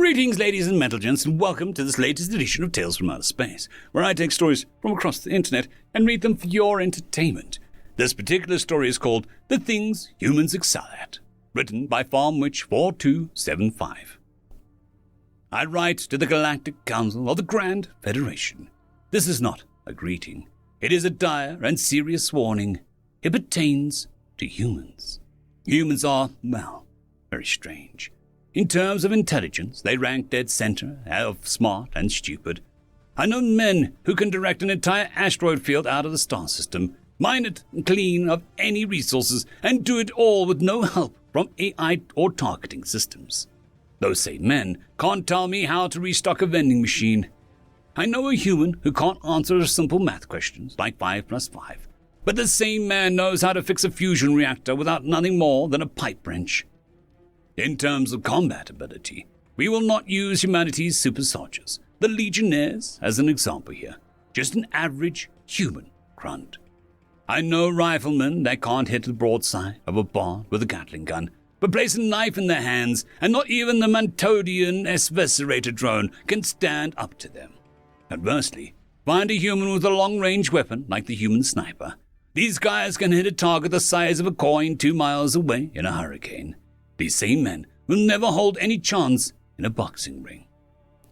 Greetings, ladies and metal gents, and welcome to this latest edition of Tales from Outer Space, where I take stories from across the internet and read them for your entertainment. This particular story is called The Things Humans Excel At, written by FarmWitch4275. I write to the Galactic Council of the Grand Federation. This is not a greeting. It is a dire and serious warning. It pertains to humans. Humans are, well, very strange. In terms of intelligence, they rank dead center of smart and stupid. I know men who can direct an entire asteroid field out of the star system, mine it clean of any resources, and do it all with no help from AI or targeting systems. Those same men can't tell me how to restock a vending machine. I know a human who can't answer simple math questions like 5 plus 5, but the same man knows how to fix a fusion reactor without nothing more than a pipe wrench. In terms of combat ability, we will not use humanity's super soldiers, the Legionnaires, as an example here. Just an average human grunt. I know riflemen that can't hit the broadside of a bard with a Gatling gun, but place a knife in their hands, and not even the Mantodian Eviscerator drone can stand up to them. Conversely, find a human with a long-range weapon like the human sniper. These guys can hit a target the size of a coin 2 miles away in a hurricane. These same men will never hold any chance in a boxing ring.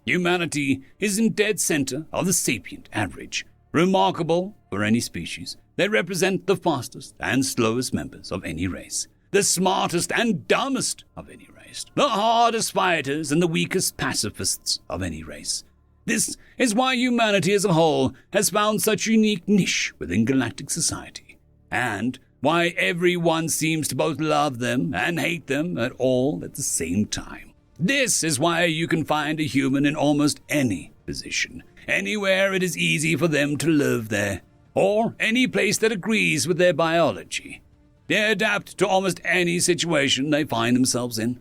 Humanity is in dead center of the sapient average. Remarkable for any species, they represent the fastest and slowest members of any race, the smartest and dumbest of any race, the hardest fighters and the weakest pacifists of any race. This is why humanity as a whole has found such a unique niche within galactic society, and why everyone seems to both love them and hate them all at the same time. This is why you can find a human in almost any position, anywhere it is easy for them to live there, or any place that agrees with their biology. They adapt to almost any situation they find themselves in.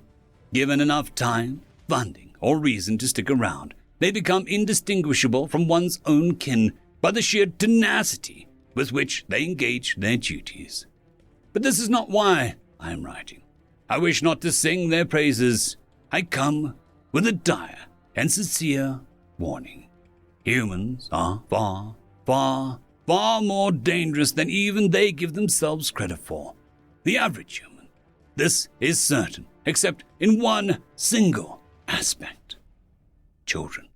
Given enough time, funding, or reason to stick around, they become indistinguishable from one's own kin by the sheer tenacity with which they engage their duties. But this is not why I am writing. I wish not to sing their praises. I come with a dire and sincere warning. Humans are far, far, far more dangerous than even they give themselves credit for. The average human. This is certain, except in one single aspect. Children.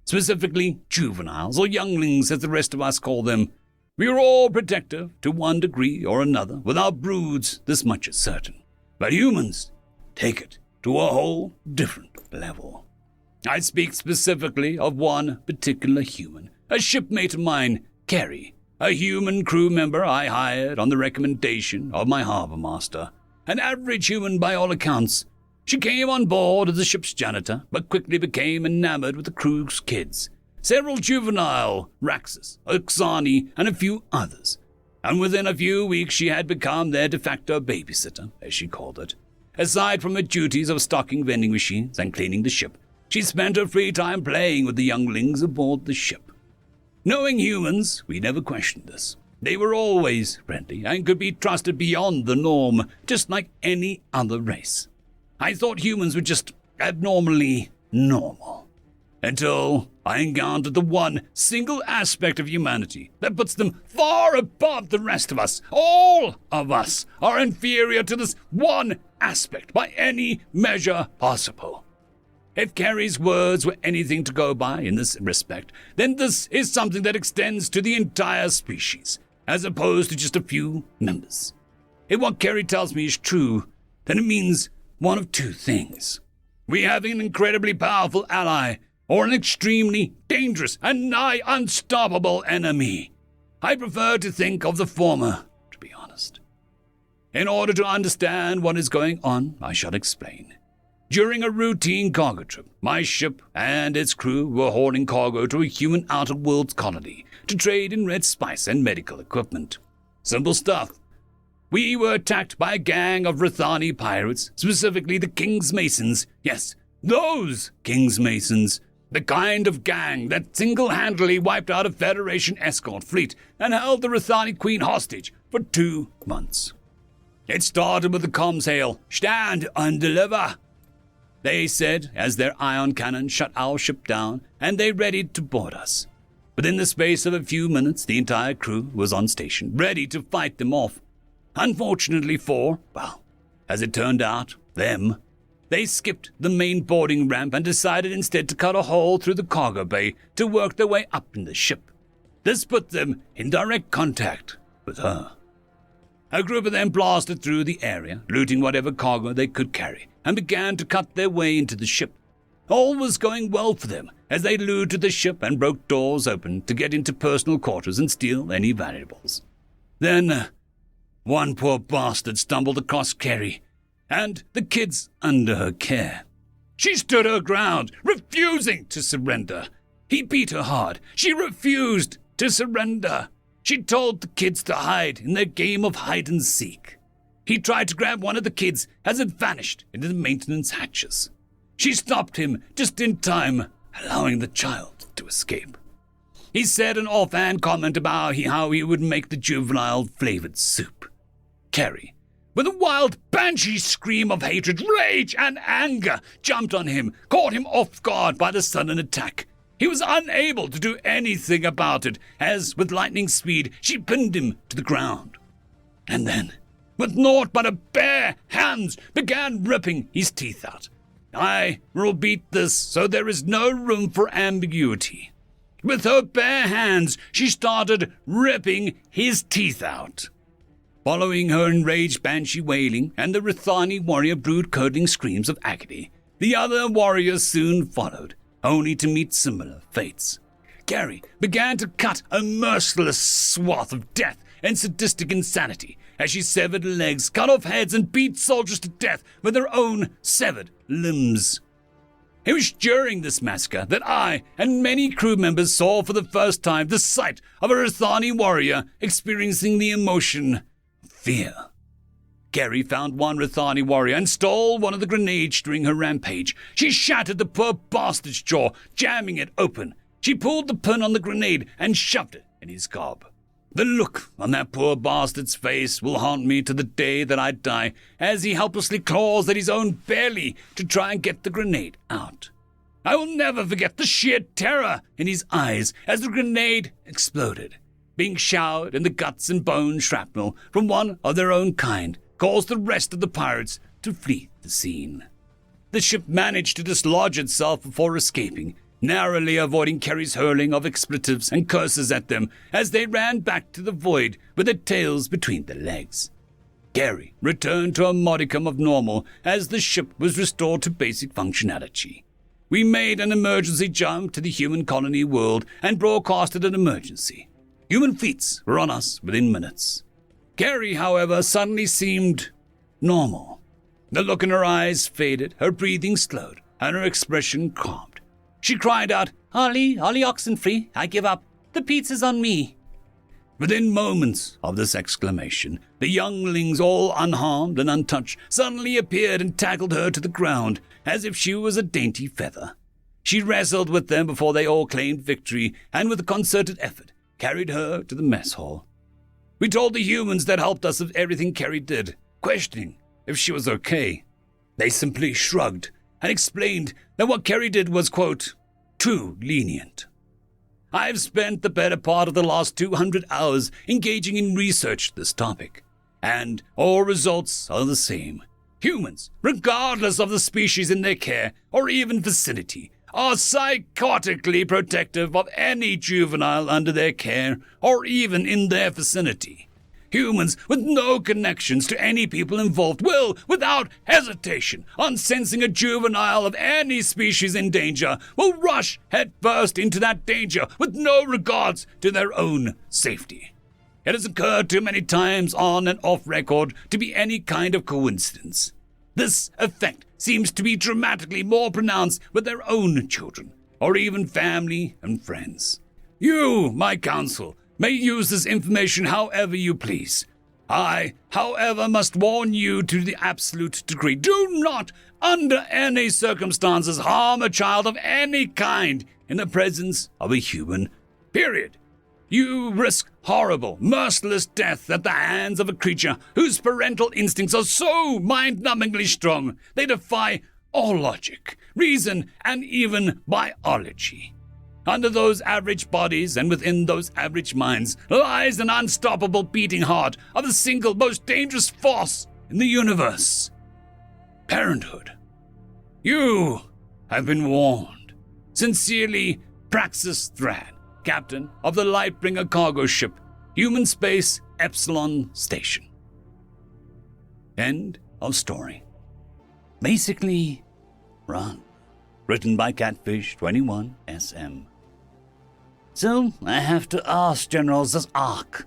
Specifically juveniles, or younglings as the rest of us call them. We are all protective to one degree or another with our broods, this much is certain. But humans take it to a whole different level. I speak specifically of one particular human, a shipmate of mine, Carrie, a human crew member I hired on the recommendation of my harbor master. An average human by all accounts. She came on board as the ship's janitor, but quickly became enamored with the crew's kids. Several juvenile, Raxus, Oxani, and a few others. And within a few weeks she had become their de facto babysitter, as she called it. Aside from her duties of stocking vending machines and cleaning the ship, she spent her free time playing with the younglings aboard the ship. Knowing humans, we never questioned this. They were always friendly and could be trusted beyond the norm, just like any other race. I thought humans were just abnormally normal. Until I encountered the one single aspect of humanity that puts them far above the rest of us. All of us are inferior to this one aspect by any measure possible. If Carrie's words were anything to go by in this respect, then this is something that extends to the entire species, as opposed to just a few members. If what Carrie tells me is true, then it means one of two things. We have an incredibly powerful ally, or an extremely dangerous and nigh unstoppable enemy. I prefer to think of the former, to be honest. In order to understand what is going on, I shall explain. During a routine cargo trip, my ship and its crew were hauling cargo to a human outer worlds colony to trade in red spice and medical equipment. Simple stuff. We were attacked by a gang of Rithani pirates, specifically the King's Masons. Yes, those King's Masons. The kind of gang that single-handedly wiped out a Federation escort fleet and held the Rithani Queen hostage for 2 months. It started with the comms hail, "Stand and deliver." they said as their ion cannon shut our ship down and they readied to board us. Within the space of a few minutes, the entire crew was on station, ready to fight them off. Unfortunately for, well, as it turned out, them, they skipped the main boarding ramp and decided instead to cut a hole through the cargo bay to work their way up in the ship. This put them in direct contact with her. A group of them blasted through the area, looting whatever cargo they could carry, and began to cut their way into the ship. All was going well for them as they looted the ship and broke doors open to get into personal quarters and steal any valuables. Then, one poor bastard stumbled across Carrie and the kids under her care. She stood her ground, refusing to surrender. He beat her hard. She refused to surrender. She told the kids to hide in their game of hide and seek. He tried to grab one of the kids as it vanished into the maintenance hatches. She stopped him just in time, allowing the child to escape. He said an offhand comment about how he would make the juvenile-flavored soup. Carrie, with a wild banshee scream of hatred, rage, and anger, jumped on him, caught him off guard by the sudden attack. He was unable to do anything about it, as, with lightning speed, she pinned him to the ground. And then, with naught but a bare hands, began ripping his teeth out. I will beat this so there is no room for ambiguity. With her bare hands, she started ripping his teeth out. Following her enraged banshee wailing and the Rithani warrior brood-curdling screams of agony, the other warriors soon followed, only to meet similar fates. Carrie began to cut a merciless swath of death and sadistic insanity as she severed legs, cut off heads, and beat soldiers to death with her own severed limbs. It was during this massacre that I and many crew members saw for the first time the sight of a Rithani warrior experiencing the emotion of fear. Carrie found one Rithani warrior and stole one of the grenades during her rampage. She shattered the poor bastard's jaw, jamming it open. She pulled the pin on the grenade and shoved it in his gob. The look on that poor bastard's face will haunt me to the day that I die, as he helplessly claws at his own belly to try and get the grenade out. I will never forget the sheer terror in his eyes as the grenade exploded. Being showered in the guts and bone shrapnel from one of their own kind caused the rest of the pirates to flee the scene. The ship managed to dislodge itself before escaping, narrowly avoiding Carrie's hurling of expletives and curses at them as they ran back to the void with their tails between their legs. Carrie returned to a modicum of normal as the ship was restored to basic functionality. We made an emergency jump to the human colony world and broadcasted an emergency. Human fleets were on us within minutes. Carrie, however, suddenly seemed normal. The look in her eyes faded, her breathing slowed, and her expression calmed. She cried out, Ollie Oxenfree, I give up. The pizza's on me. Within moments of this exclamation, the younglings, all unharmed and untouched, suddenly appeared and tackled her to the ground as if she was a dainty feather. She wrestled with them before they all claimed victory and with a concerted effort carried her to the mess hall. We told the humans that helped us of everything Carrie did, questioning if she was okay. They simply shrugged and explained that what Carrie did was, quote, too lenient. I've spent the better part of the last 200 hours engaging in research this topic, and all results are the same. Humans, regardless of the species in their care or even vicinity, are psychotically protective of any juvenile under their care or even in their vicinity. Humans with no connections to any people involved will, without hesitation, on sensing a juvenile of any species in danger, will rush headfirst into that danger with no regards to their own safety. It has occurred too many times on and off record to be any kind of coincidence. This effect seems to be dramatically more pronounced with their own children, or even family and friends. You, my counsel, may use this information however you please. I, however, must warn you to the absolute degree. Do not, under any circumstances, harm a child of any kind in the presence of a human. Period. You risk horrible, merciless death at the hands of a creature whose parental instincts are so mind-numbingly strong they defy all logic, reason, and even biology. Under those average bodies and within those average minds lies an unstoppable beating heart of the single most dangerous force in the universe: parenthood. You have been warned. Sincerely, Praxis Thran, captain of the Lightbringer cargo ship, Human Space Epsilon Station. End of story. Basically, run. Written by Catfish21 SM. So, I have to ask, General Zazark,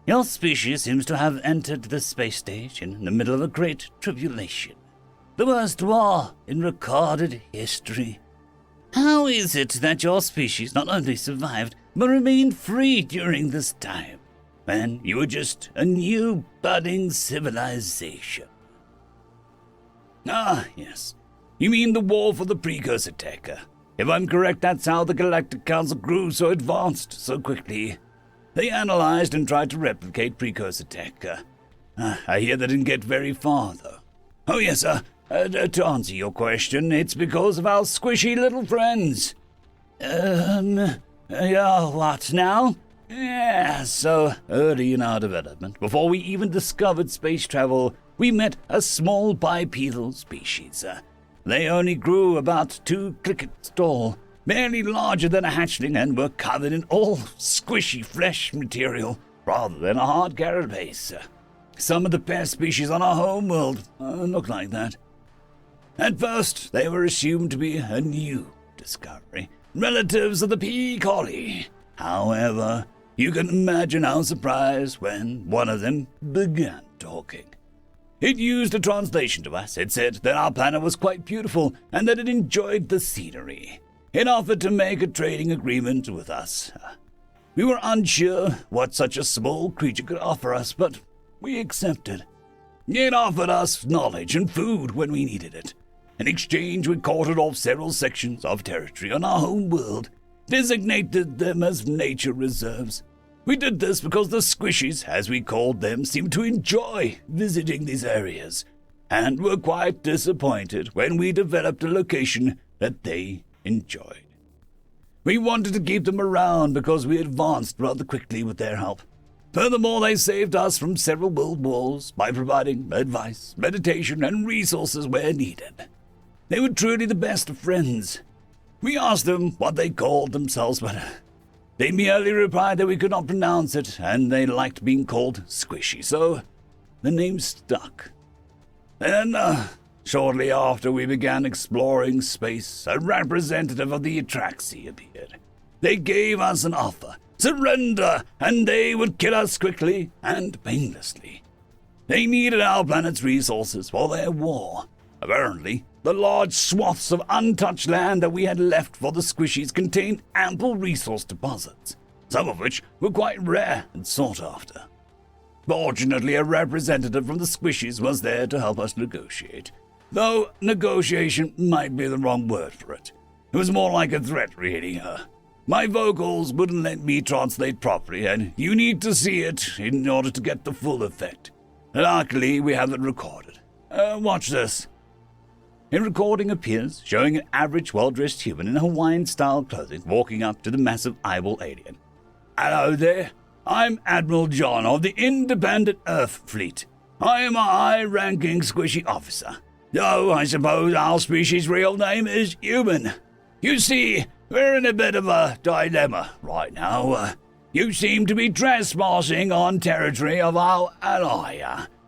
your species seems to have entered the space station in the middle of a great tribulation. The worst war in recorded history. How is it that your species not only survived, but remained free during this time, when you were just a new budding civilization? Ah, yes. You mean the war for the precursor tech. If I'm correct, that's how the Galactic Council grew so advanced so quickly. They analyzed and tried to replicate precursor tech. I hear they didn't get very far, though. Oh, yes, to answer your question, it's because of our squishy little friends. Yeah, what now? Yeah, so early in our development, before we even discovered space travel, we met a small bipedal species. They only grew about 2 crickets tall, barely larger than a hatchling, and were covered in all squishy flesh material rather than a hard carapace. Some of the pest species on our home world look like that. At first, they were assumed to be a new discovery, relatives of the pea collie. However, you can imagine our surprise when one of them began talking. It used a translation device. It said that our planet was quite beautiful and that it enjoyed the scenery. It offered to make a trading agreement with us. We were unsure what such a small creature could offer us, but we accepted. It offered us knowledge and food when we needed it. In exchange, we quartered off several sections of territory on our home world, designated them as nature reserves. We did this because the squishies, as we called them, seemed to enjoy visiting these areas, and were quite disappointed when we developed a location that they enjoyed. We wanted to keep them around because we advanced rather quickly with their help. Furthermore, they saved us from several world wars by providing advice, meditation, and resources where needed. They were truly the best of friends. We asked them what they called themselves, but they merely replied that we could not pronounce it, and they liked being called Squishy, so the name stuck. Then, shortly after we began exploring space, a representative of the Atraxi appeared. They gave us an offer: surrender, and they would kill us quickly and painlessly. They needed our planet's resources for their war. Apparently, the large swaths of untouched land that we had left for the squishies contained ample resource deposits, some of which were quite rare and sought after. Fortunately, a representative from the squishies was there to help us negotiate, though negotiation might be the wrong word for it. It was more like a threat, really. My vocals wouldn't let me translate properly, and you need to see it in order to get the full effect. Luckily, we have it recorded. Watch this. A recording appears showing an average well-dressed human in Hawaiian-style clothing walking up to the massive eyeball alien. Hello there. I'm Admiral John of the Independent Earth Fleet. I am a high-ranking squishy officer, though I suppose our species' real name is human. You see, we're in a bit of a dilemma right now. You seem to be trespassing on territory of our ally,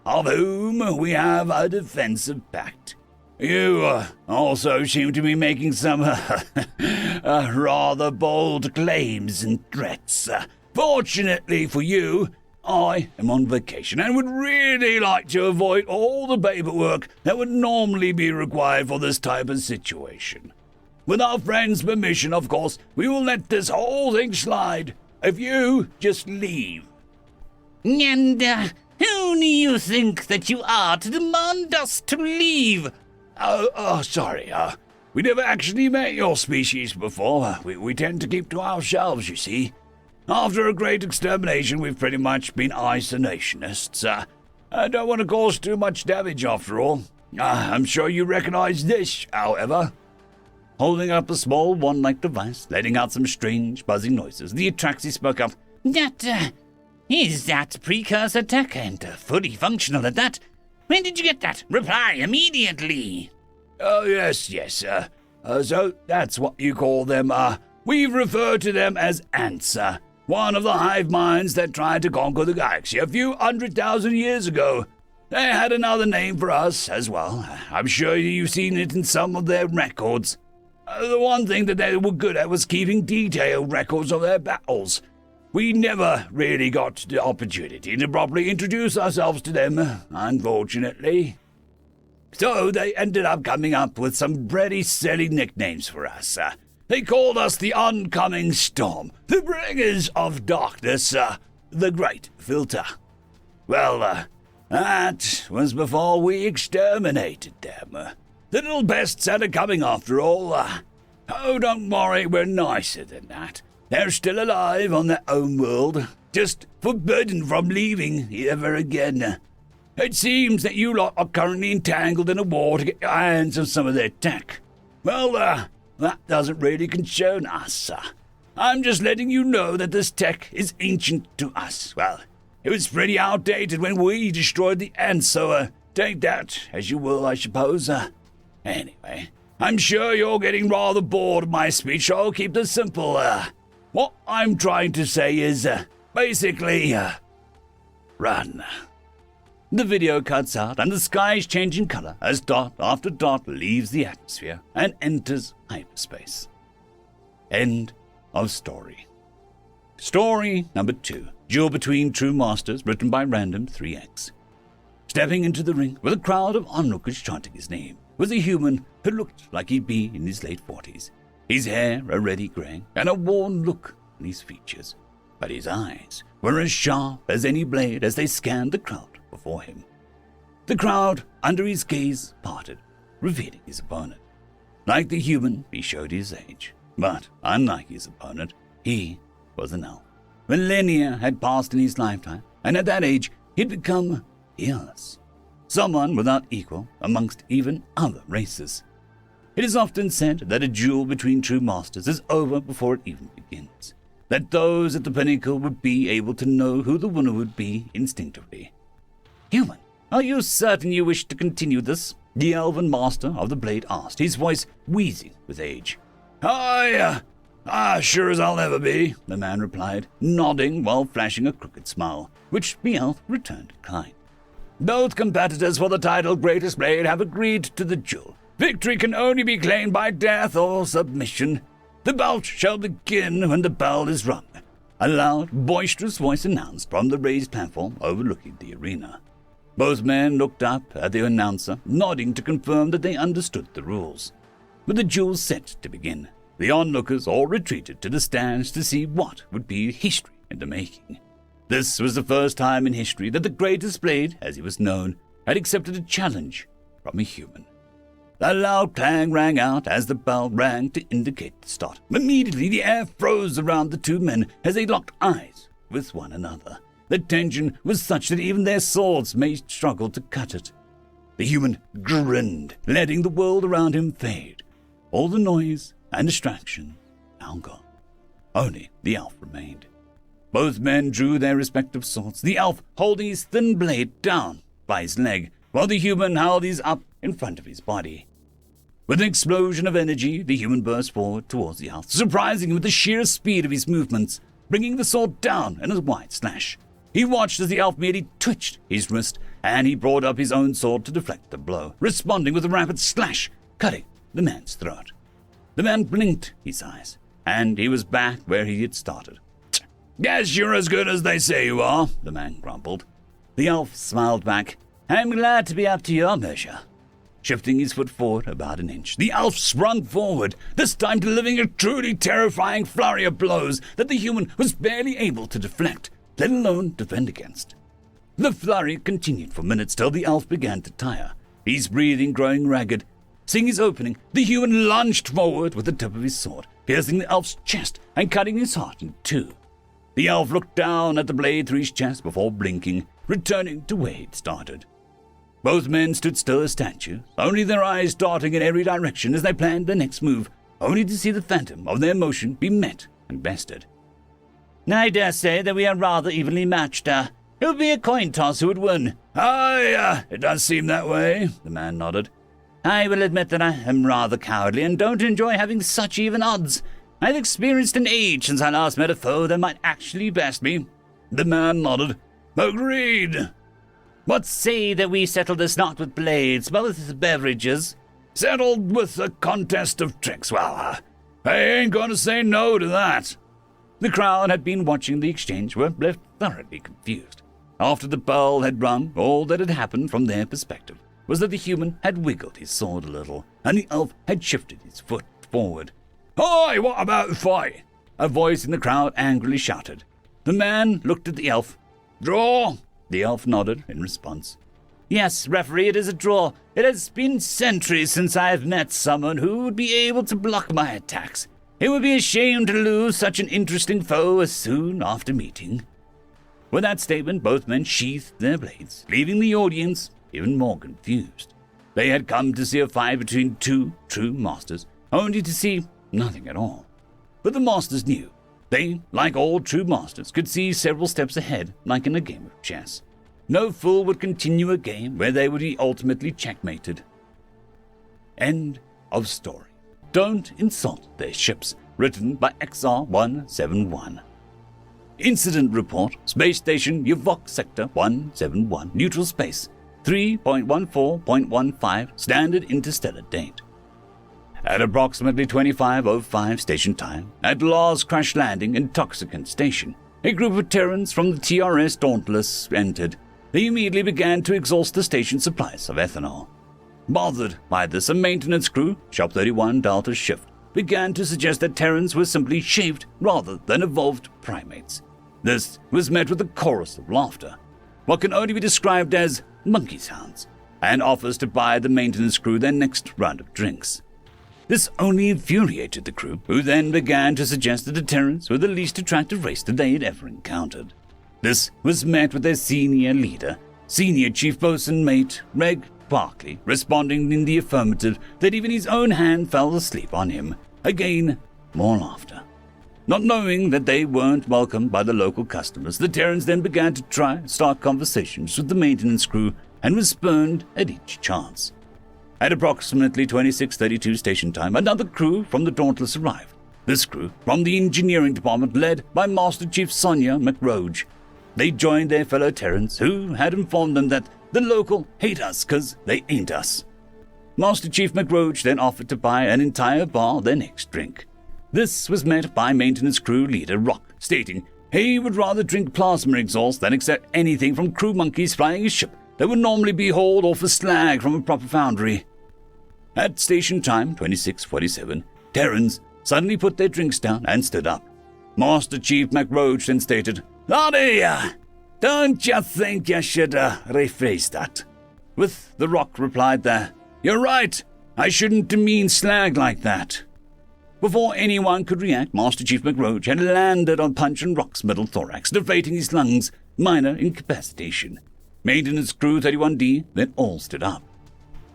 of whom we have a defensive pact. You also seem to be making some rather bold claims and threats. Fortunately for you, I am on vacation and would really like to avoid all the paperwork that would normally be required for this type of situation. With our friend's permission, of course, we will let this whole thing slide if you just leave. And who do you think that you are to demand us to leave? Sorry, we never actually met your species before. We tend to keep to ourselves, you see. After a great extermination, we've pretty much been isolationists. I don't want to cause too much damage after all. I'm sure you recognize this, however. Holding up a small wand-like device, letting out some strange buzzing noises, the Atraxi spoke up. Is that precursor tech and fully functional at that? When did you get that? Reply immediately. Oh, yes, so that's what you call them. We've referred to them as ants, one of the hive minds that tried to conquer the galaxy a few 100,000 years ago. They had another name for us as well. I'm sure you've seen it in some of their records. The one thing that they were good at was keeping detailed records of their battles. We never really got the opportunity to properly introduce ourselves to them, unfortunately. So they ended up coming up with some pretty silly nicknames for us. They called us the Oncoming Storm, the Bringers of Darkness, the Great Filter. Well, that was before we exterminated them. The little pests had it coming after all. Oh, don't worry, we're nicer than that. They're still alive on their own world, just forbidden from leaving ever again. It seems that you lot are currently entangled in a war to get your hands on some of their tech. Well, that doesn't really concern us. I'm just letting you know that this tech is ancient to us. Well, it was pretty outdated when we destroyed the ants, so take that as you will, I suppose. Anyway, I'm sure you're getting rather bored of my speech, so I'll keep this simple. What I'm trying to say is, basically, run. The video cuts out, and the sky is changing color as dot after dot leaves the atmosphere and enters hyperspace. End of story. Story number 2. Duel between True Masters, written by Random 3X. Stepping into the ring with a crowd of onlookers chanting his name was a human who looked like he'd be in his late 40s. His hair already grey and a worn look on his features, but his eyes were as sharp as any blade as they scanned the crowd before him. The crowd, under his gaze, parted, revealing his opponent. Like the human, he showed his age, but unlike his opponent, he was an elf. Millennia had passed in his lifetime, and at that age, he'd become earless, someone without equal amongst even other races. It is often said that a duel between true masters is over before it even begins, that those at the pinnacle would be able to know who the winner would be instinctively. Human, are you certain you wish to continue this? The elven master of the blade asked, his voice wheezing with age. Sure as I'll ever be, the man replied, nodding while flashing a crooked smile, which the elf returned kind. Both competitors for the title Greatest Blade have agreed to the duel. Victory can only be claimed by death or submission. The bout shall begin when the bell is rung, a loud, boisterous voice announced from the raised platform overlooking the arena. Both men looked up at the announcer, nodding to confirm that they understood the rules. With the duel set to begin, the onlookers all retreated to the stands to see what would be history in the making. This was the first time in history that the Greatest Blade, as he was known, had accepted a challenge from a human. A loud clang rang out as the bell rang to indicate the start. Immediately the air froze around the two men as they locked eyes with one another. The tension was such that even their swords may struggle to cut it. The human grinned, letting the world around him fade. All the noise and distraction now gone. Only the elf remained. Both men drew their respective swords, the elf holding his thin blade down by his leg, while the human held his up in front of his body. With an explosion of energy, the human burst forward towards the elf, surprising him with the sheer speed of his movements, bringing the sword down in a wide slash. He watched as the elf merely twitched his wrist, and he brought up his own sword to deflect the blow, responding with a rapid slash, cutting the man's throat. The man blinked his eyes, and he was back where he had started. Guess you're as good as they say you are, the man grumbled. The elf smiled back. I'm glad to be up to your measure. Shifting his foot forward about an inch, the elf sprung forward, this time delivering a truly terrifying flurry of blows that the human was barely able to deflect, let alone defend against. The flurry continued for minutes till the elf began to tire, his breathing growing ragged. Seeing his opening, the human lunged forward with the tip of his sword, piercing the elf's chest and cutting his heart in two. The elf looked down at the blade through his chest before blinking, returning to where he'd started. Both men stood still as statues, only their eyes darting in every direction as they planned their next move, only to see the phantom of their motion be met and bested. I dare say that we are rather evenly matched. It would be a coin toss who would win. Aye, it does seem that way, the man nodded. I will admit that I am rather cowardly and don't enjoy having such even odds. I've experienced an age since I last met a foe that might actually best me. The man nodded. Agreed. What say that we settle this not with blades, but with beverages? Settled with a contest of tricks. Well, I ain't going to say no to that. The crowd had been watching the exchange were left thoroughly confused. After the bell had rung, all that had happened from their perspective was that the human had wiggled his sword a little, and the elf had shifted his foot forward. "Hi, what about the fight?" a voice in the crowd angrily shouted. The man looked at the elf. "Draw?" The elf nodded in response. Yes, referee, it is a draw. It has been centuries since I have met someone who would be able to block my attacks. It would be a shame to lose such an interesting foe as soon after meeting. With that statement, both men sheathed their blades, leaving the audience even more confused. They had come to see a fight between two true masters, only to see nothing at all. But the masters knew. They, like all true masters, could see several steps ahead, like in a game of chess. No fool would continue a game where they would be ultimately checkmated. End of story. Don't Insult Their Ships, written by XR171. Incident Report, Space Station Yavok Sector 171, Neutral Space, 3.14.15, Standard Interstellar Date. At approximately 25:05 station time, at Lars Crash Landing Intoxicant Station, a group of Terrans from the TRS Dauntless entered. They immediately began to exhaust the station's supplies of ethanol. Bothered by this, a maintenance crew, Shop 31 Delta Shift, began to suggest that Terrans were simply shaped rather than evolved primates. This was met with a chorus of laughter, what can only be described as monkey sounds, and offers to buy the maintenance crew their next round of drinks. This only infuriated the crew, who then began to suggest that the Terrans were the least attractive race that they had ever encountered. This was met with their senior leader, Senior Chief Bosun Mate Reg Barkley, responding in the affirmative that even his own hand fell asleep on him. Again, more laughter. Not knowing that they weren't welcomed by the local customers, the Terrans then began to start conversations with the maintenance crew and was spurned at each chance. At approximately 26:32 station time, another crew from the Dauntless arrived. This crew from the engineering department led by Master Chief Sonia McRoge. They joined their fellow Terrans, who had informed them that the local hate us 'cause they ain't us. Master Chief McRoge then offered to buy an entire bar their next drink. This was met by maintenance crew leader Rock, stating he would rather drink plasma exhaust than accept anything from crew monkeys flying a ship that would normally be hauled off a slag from a proper foundry. At station time 26:47, Terrans suddenly put their drinks down and stood up. Master Chief McRoge then stated, "Laddie, don't you think you should rephrase that?" With the Rock replied there, "You're right, I shouldn't demean slag like that." Before anyone could react, Master Chief McRoge had landed on Punch and Rock's middle thorax, deflating his lungs, minor incapacitation. Maintenance crew 31D then all stood up.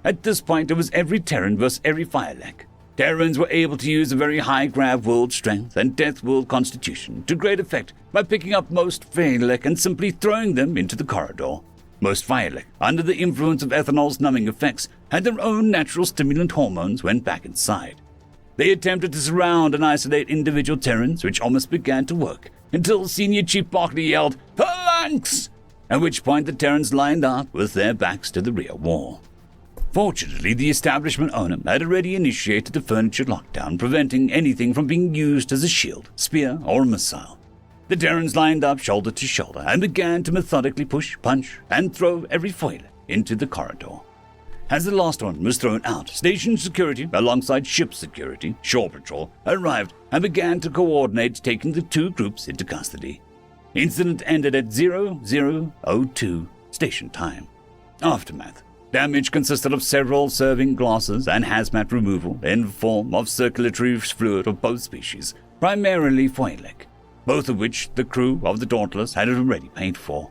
At this point, it was every Terran versus every Firelek. Terrans were able to use a very high grav world strength and death world constitution to great effect by picking up most Firelek and simply throwing them into the corridor. Most Firelek, under the influence of ethanol's numbing effects, had their own natural stimulant hormones when back inside. They attempted to surround and isolate individual Terrans, which almost began to work, until Senior Chief Barkley yelled, "Phalanx!" at which point the Terrans lined up with their backs to the rear wall. Fortunately, the establishment owner had already initiated the furniture lockdown, preventing anything from being used as a shield, spear, or missile. The Terrans lined up shoulder to shoulder and began to methodically push, punch, and throw every foil into the corridor. As the last one was thrown out, station security, alongside ship security, shore patrol, arrived and began to coordinate taking the two groups into custody. Incident ended at 00:02 station time. Aftermath. Damage consisted of several serving glasses and hazmat removal in the form of circulatory fluid of both species, primarily Foilek, both of which the crew of the Dauntless had already paid for.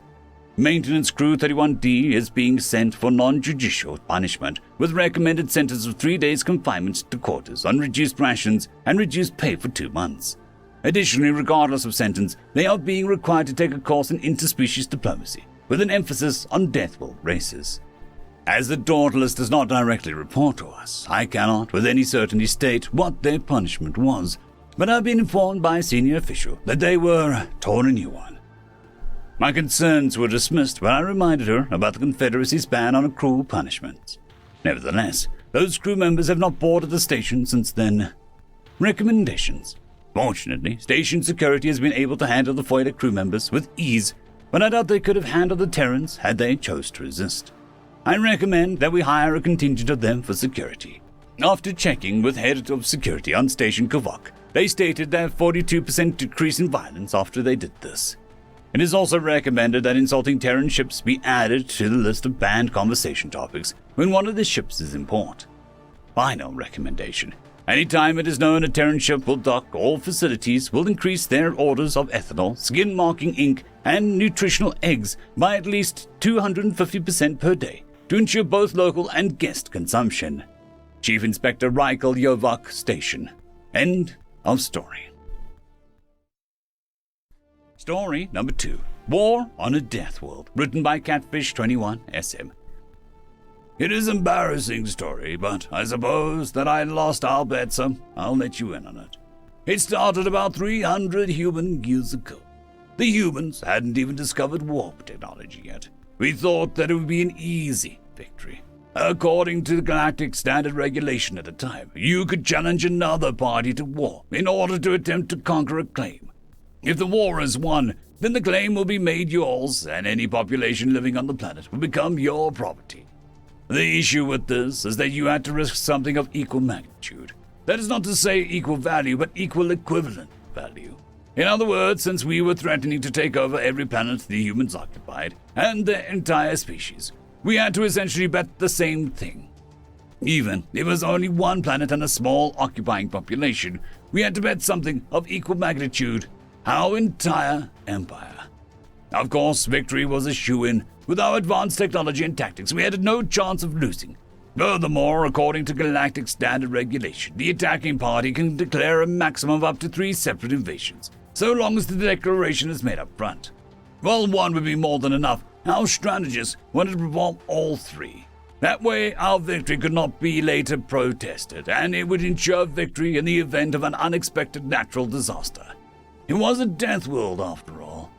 Maintenance Crew 31D is being sent for non-judicial punishment, with recommended sentence of 3 days confinement to quarters on reduced rations and reduced pay for 2 months. Additionally, regardless of sentence, they are being required to take a course in interspecies diplomacy, with an emphasis on Death World races. As the Dauntless does not directly report to us, I cannot with any certainty state what their punishment was, but I've been informed by a senior official that they were torn a new one. My concerns were dismissed when I reminded her about the Confederacy's ban on cruel punishments. Nevertheless, those crew members have not boarded the station since then. Recommendations. Fortunately, station security has been able to handle the Foiler crew members with ease, but I doubt they could have handled the Terrans had they chose to resist. I recommend that we hire a contingent of them for security. After checking with head of security on Station Kavok, they stated that 42% decrease in violence after they did this. It is also recommended that insulting Terran ships be added to the list of banned conversation topics when one of the ships is in port. Final recommendation. Anytime it is known a Terran ship will dock, all facilities will increase their orders of ethanol, skin-marking ink, and nutritional eggs by at least 250% per day to ensure both local and guest consumption. Chief Inspector Reichel Yovak Station. End of story. Story number 2. War on a Death World, written by Catfish21 SM. It is an embarrassing story, but I suppose that I lost our bet, so I'll let you in on it. It started about 300 human years ago. The humans hadn't even discovered warp technology yet. We thought that it would be an easy victory. According to the galactic standard regulation at the time, you could challenge another party to war in order to attempt to conquer a claim. If the war is won, then the claim will be made yours, and any population living on the planet will become your property. The issue with this is that you had to risk something of equal magnitude. That is not to say equal value, but equal equivalent value. In other words, since we were threatening to take over every planet the humans occupied, and their entire species, we had to essentially bet the same thing. Even if it was only one planet and a small occupying population, we had to bet something of equal magnitude, our entire empire. Of course, victory was a shoo-in. With our advanced technology and tactics, we had no chance of losing. Furthermore, according to galactic standard regulation, the attacking party can declare a maximum of up to 3 separate invasions, so long as the declaration is made up front. While one would be more than enough, our strategists wanted to perform all 3. That way, our victory could not be later protested, and it would ensure victory in the event of an unexpected natural disaster. It was a death world, after all.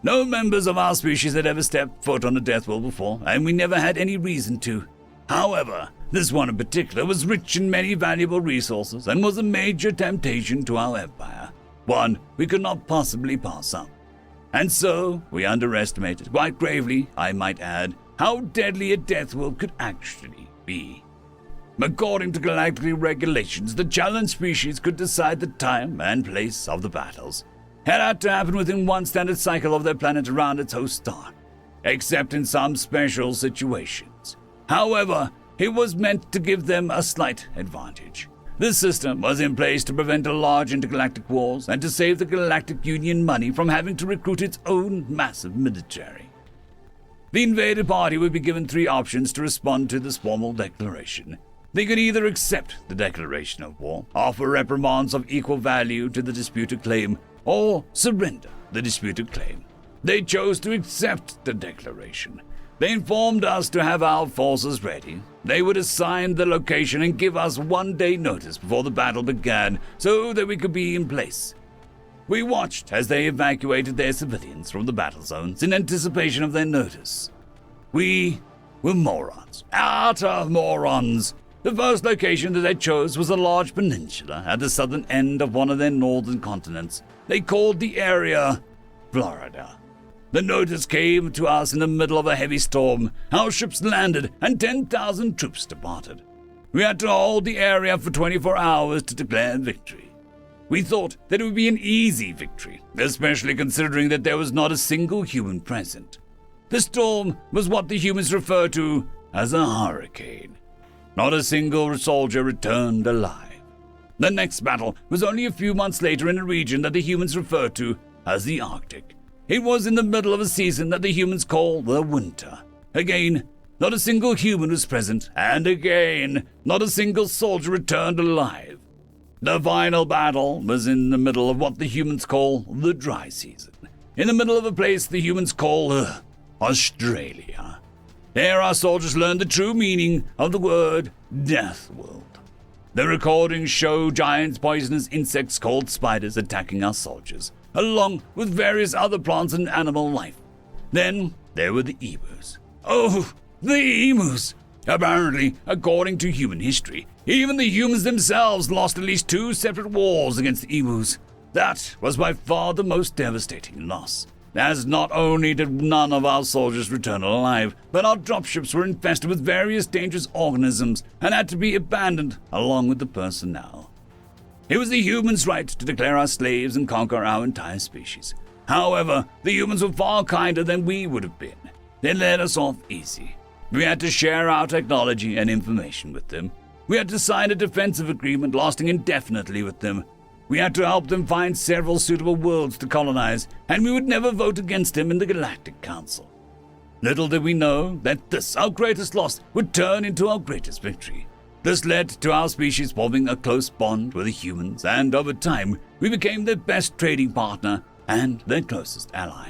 No members of our species had ever stepped foot on a death world before, and we never had any reason to. However, this one in particular was rich in many valuable resources and was a major temptation to our empire, one we could not possibly pass up. And so, we underestimated, quite gravely, I might add, how deadly a death world could actually be. According to galactic regulations, the challenged species could decide the time and place of the battles. It had to happen within one standard cycle of their planet around its host star, except in some special situations. However, it was meant to give them a slight advantage. This system was in place to prevent a large intergalactic wars and to save the Galactic Union money from having to recruit its own massive military. The invaded party would be given 3 options to respond to this formal declaration. They could either accept the declaration of war, offer reprimands of equal value to the disputed claim, or surrender the disputed claim. They chose to accept the declaration. They informed us to have our forces ready. They would assign the location and give us 1 day notice before the battle began so that we could be in place. We watched as they evacuated their civilians from the battle zones in anticipation of their notice. We were morons, utter morons. The first location that they chose was a large peninsula at the southern end of one of their northern continents. They called the area Florida. The notice came to us in the middle of a heavy storm. Our ships landed and 10,000 troops departed. We had to hold the area for 24 hours to declare victory. We thought that it would be an easy victory, especially considering that there was not a single human present. The storm was what the humans refer to as a hurricane. Not a single soldier returned alive. The next battle was only a few months later in a region that the humans refer to as the Arctic. It was in the middle of a season that the humans call the winter. Again, not a single human was present, and again, not a single soldier returned alive. The final battle was in the middle of what the humans call the dry season, in the middle of a place the humans call Australia. There our soldiers learned the true meaning of the word Death World. The recordings show giant poisonous insects called spiders attacking our soldiers, along with various other plants and animal life. Then there were the emus. Oh, the emus! Apparently, according to human history, even the humans themselves lost at least 2 separate wars against the emus. That was by far the most devastating loss, as not only did none of our soldiers return alive, but our dropships were infested with various dangerous organisms and had to be abandoned along with the personnel. It was the humans' right to declare us slaves and conquer our entire species. However, the humans were far kinder than we would have been. They let us off easy. We had to share our technology and information with them. We had to sign a defensive agreement lasting indefinitely with them. We had to help them find several suitable worlds to colonize, and we would never vote against them in the Galactic Council. Little did we know that this, our greatest loss, would turn into our greatest victory. This led to our species forming a close bond with the humans, and over time, we became their best trading partner and their closest ally.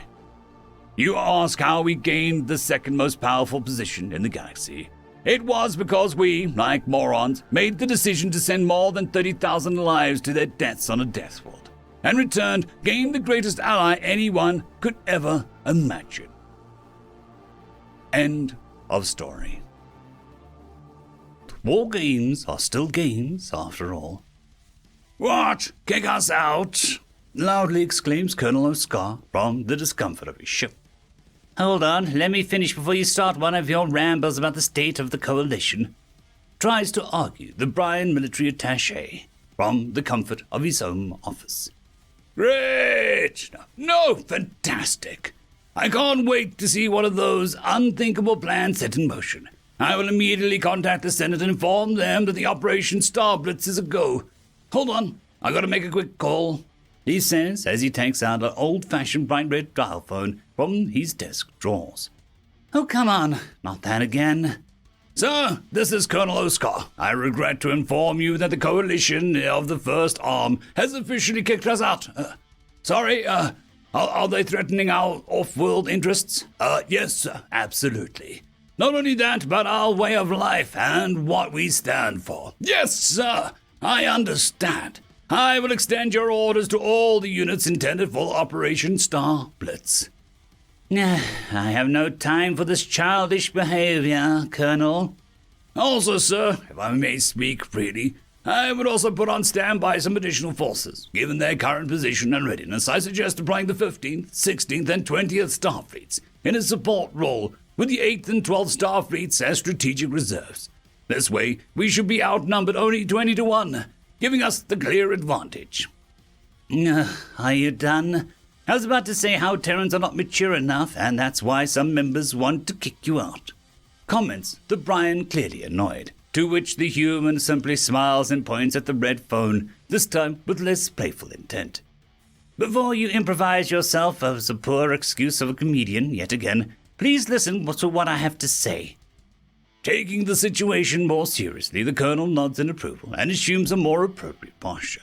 You ask how we gained the second most powerful position in the galaxy. It was because we, like morons, made the decision to send more than 30,000 lives to their deaths on a death world, and returned gained the greatest ally anyone could ever imagine. End of story. War games are still games, after all. "What? Kick us out?" loudly exclaims Colonel Oscar from the discomfort of his ship. Hold on, let me finish before you start one of your rambles about the state of the coalition. Tries to argue the Brian military attaché from the comfort of his home office. Great! No, fantastic! I can't wait to see one of those unthinkable plans set in motion. I will immediately contact the Senate and inform them that the Operation Star Blitz is a go. Hold on, I gotta make a quick call, he says as he takes out an old-fashioned bright red dial phone from his desk drawers. Oh, come on, not that again. Sir, this is Colonel Oscar. I regret to inform you that the coalition of the First Arm has officially kicked us out. Sorry, are they threatening our off-world interests? Yes, sir, absolutely. Not only that, but our way of life and what we stand for. Yes, sir, I understand. I will extend your orders to all the units intended for Operation Star Blitz. I have no time for this childish behavior, Colonel. Also, sir, if I may speak freely, I would also put on standby some additional forces. Given their current position and readiness, I suggest deploying the 15th, 16th, and 20th Starfleets in a support role with the 8th and 12th Starfleets as strategic reserves. This way, we should be outnumbered only 20-1, giving us the clear advantage. Are you done? I was about to say how Terrans are not mature enough, and that's why some members want to kick you out. Comments the Brian clearly annoyed, to which the human simply smiles and points at the red phone, this time with less playful intent. Before you improvise yourself as a poor excuse of a comedian yet again, please listen to what I have to say. Taking the situation more seriously, the Colonel nods in approval and assumes a more appropriate posture.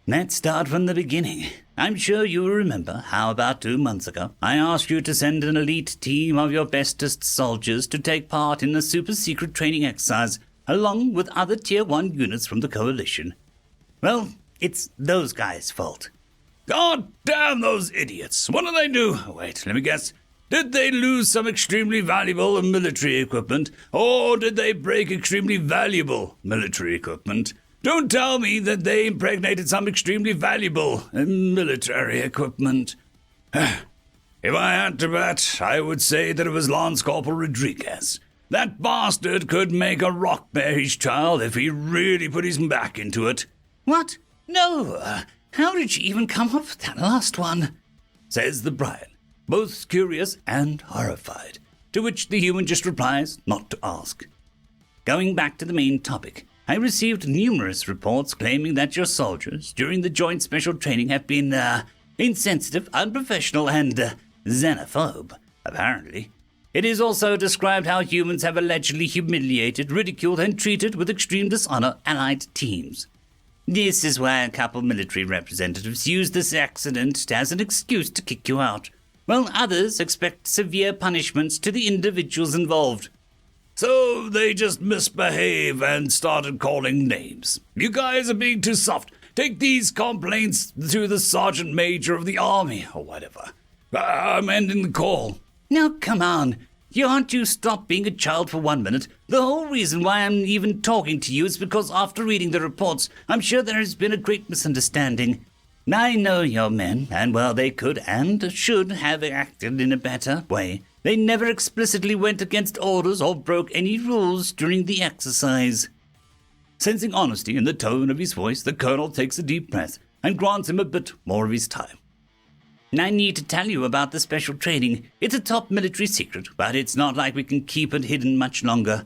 Let's start from the beginning. I'm sure you will remember how about 2 months ago I asked you to send an elite team of your bestest soldiers to take part in a super-secret training exercise along with other Tier 1 units from the Coalition. Well, it's those guys' fault. God damn those idiots! What did they do? Wait, let me guess. Did they lose some extremely valuable military equipment, or did they break extremely valuable military equipment? Don't tell me that they impregnated some extremely valuable military equipment. If I had to bet, I would say that it was Lance Corporal Rodriguez. That bastard could make a rock bear his child if he really put his back into it. What? No. How did you even come up with that last one? Says the Brian, both curious and horrified, to which the human just replies not to ask. Going back to the main topic, I received numerous reports claiming that your soldiers during the joint special training have been insensitive, unprofessional, and xenophobe, apparently. It is also described how humans have allegedly humiliated, ridiculed, and treated with extreme dishonor allied teams. This is why a couple military representatives use this accident as an excuse to kick you out, while others expect severe punishments to the individuals involved. So they just misbehave and started calling names. You guys are being too soft. Take these complaints to the Sergeant Major of the Army, or whatever. I'm ending the call. Now, come on. Aren't you stop being a child for 1 minute? The whole reason why I'm even talking to you is because after reading the reports, I'm sure there has been a great misunderstanding. I know your men, and while they could and should have acted in a better way, they never explicitly went against orders or broke any rules during the exercise. Sensing honesty in the tone of his voice, the colonel takes a deep breath and grants him a bit more of his time. I need to tell you about the special training. It's a top military secret, but it's not like we can keep it hidden much longer.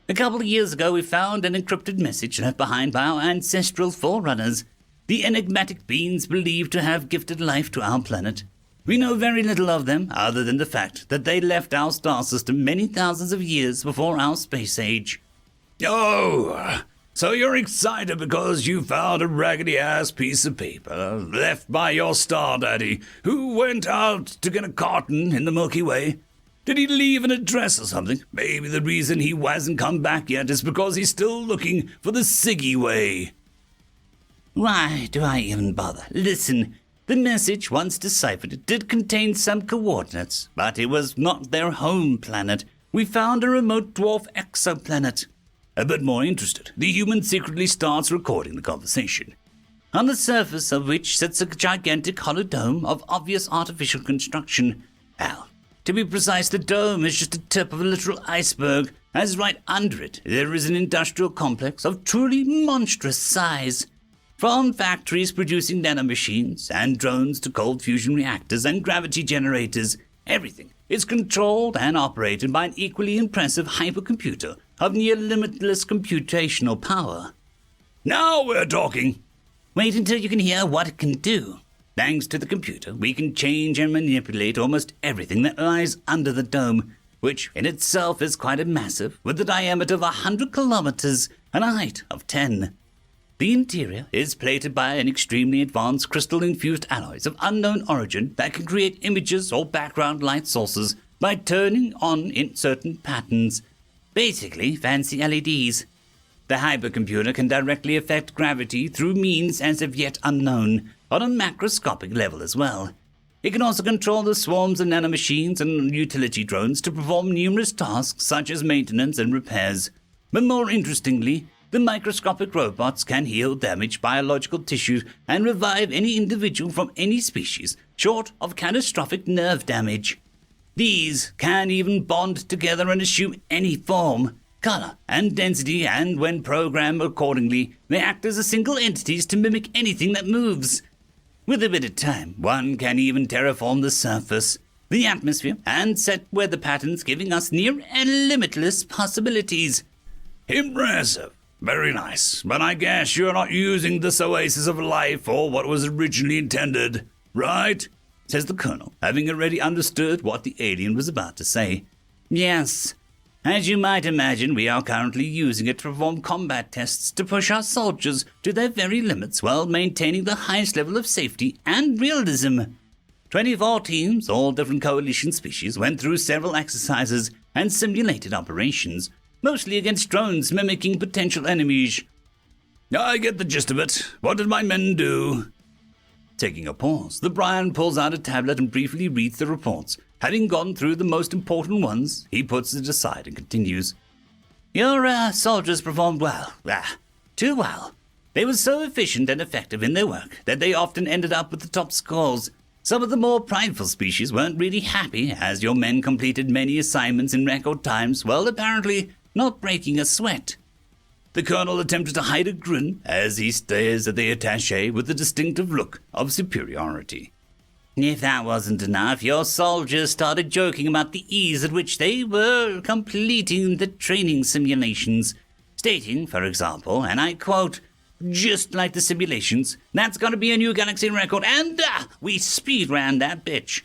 A couple of years ago, we found an encrypted message left behind by our ancestral forerunners, the enigmatic beings believed to have gifted life to our planet. We know very little of them, other than the fact that they left our star system many thousands of years before our space age. Oh, so you're excited because you found a raggedy-ass piece of paper left by your star daddy, who went out to get a carton in the Milky Way? Did he leave an address or something? Maybe the reason he hasn't come back yet is because he's still looking for the Siggy Way. Why do I even bother? Listen, the message, once deciphered, did contain some coordinates, but it was not their home planet. We found a remote dwarf exoplanet. A bit more interested, the human secretly starts recording the conversation, on the surface of which sits a gigantic hollow dome of obvious artificial construction. Al, to be precise, the dome is just the tip of a literal iceberg, as right under it there is an industrial complex of truly monstrous size. From factories producing nanomachines and drones to cold fusion reactors and gravity generators, everything is controlled and operated by an equally impressive hypercomputer of near limitless computational power. Now we're talking. Wait until you can hear what it can do. Thanks to the computer, we can change and manipulate almost everything that lies under the dome, which in itself is quite massive, with a diameter of 100 kilometers and a height of 10. The interior is plated by an extremely advanced crystal-infused alloys of unknown origin that can create images or background light sources by turning on in certain patterns. Basically, fancy LEDs. The hypercomputer can directly affect gravity through means as of yet unknown, on a macroscopic level as well. It can also control the swarms of nanomachines and utility drones to perform numerous tasks such as maintenance and repairs. But more interestingly, the microscopic robots can heal damaged biological tissues and revive any individual from any species, short of catastrophic nerve damage. These can even bond together and assume any form, color, and density, and when programmed accordingly, they act as a single entities to mimic anything that moves. With a bit of time, one can even terraform the surface, the atmosphere, and set weather patterns, giving us near and limitless possibilities. Impressive. Very nice. But I guess you're not using this oasis of life for what was originally intended, right? Says the colonel, having already understood what the alien was about to say. Yes. As you might imagine, we are currently using it to perform combat tests to push our soldiers to their very limits while maintaining the highest level of safety and realism. 24 teams, all different coalition species, went through several exercises and simulated operations, mostly against drones mimicking potential enemies. I get the gist of it. What did my men do? Taking a pause, the Brian pulls out a tablet and briefly reads the reports. Having gone through the most important ones, he puts it aside and continues. Your soldiers performed well. Too well. They were so efficient and effective in their work that they often ended up with the top scores. Some of the more prideful species weren't really happy, as your men completed many assignments in record times, while apparently not breaking a sweat. The colonel attempted to hide a grin as he stares at the attaché with a distinctive look of superiority. If that wasn't enough, your soldiers started joking about the ease at which they were completing the training simulations, stating, for example, and I quote, "Just like the simulations, that's got to be a new galaxy record, and we speed ran that bitch."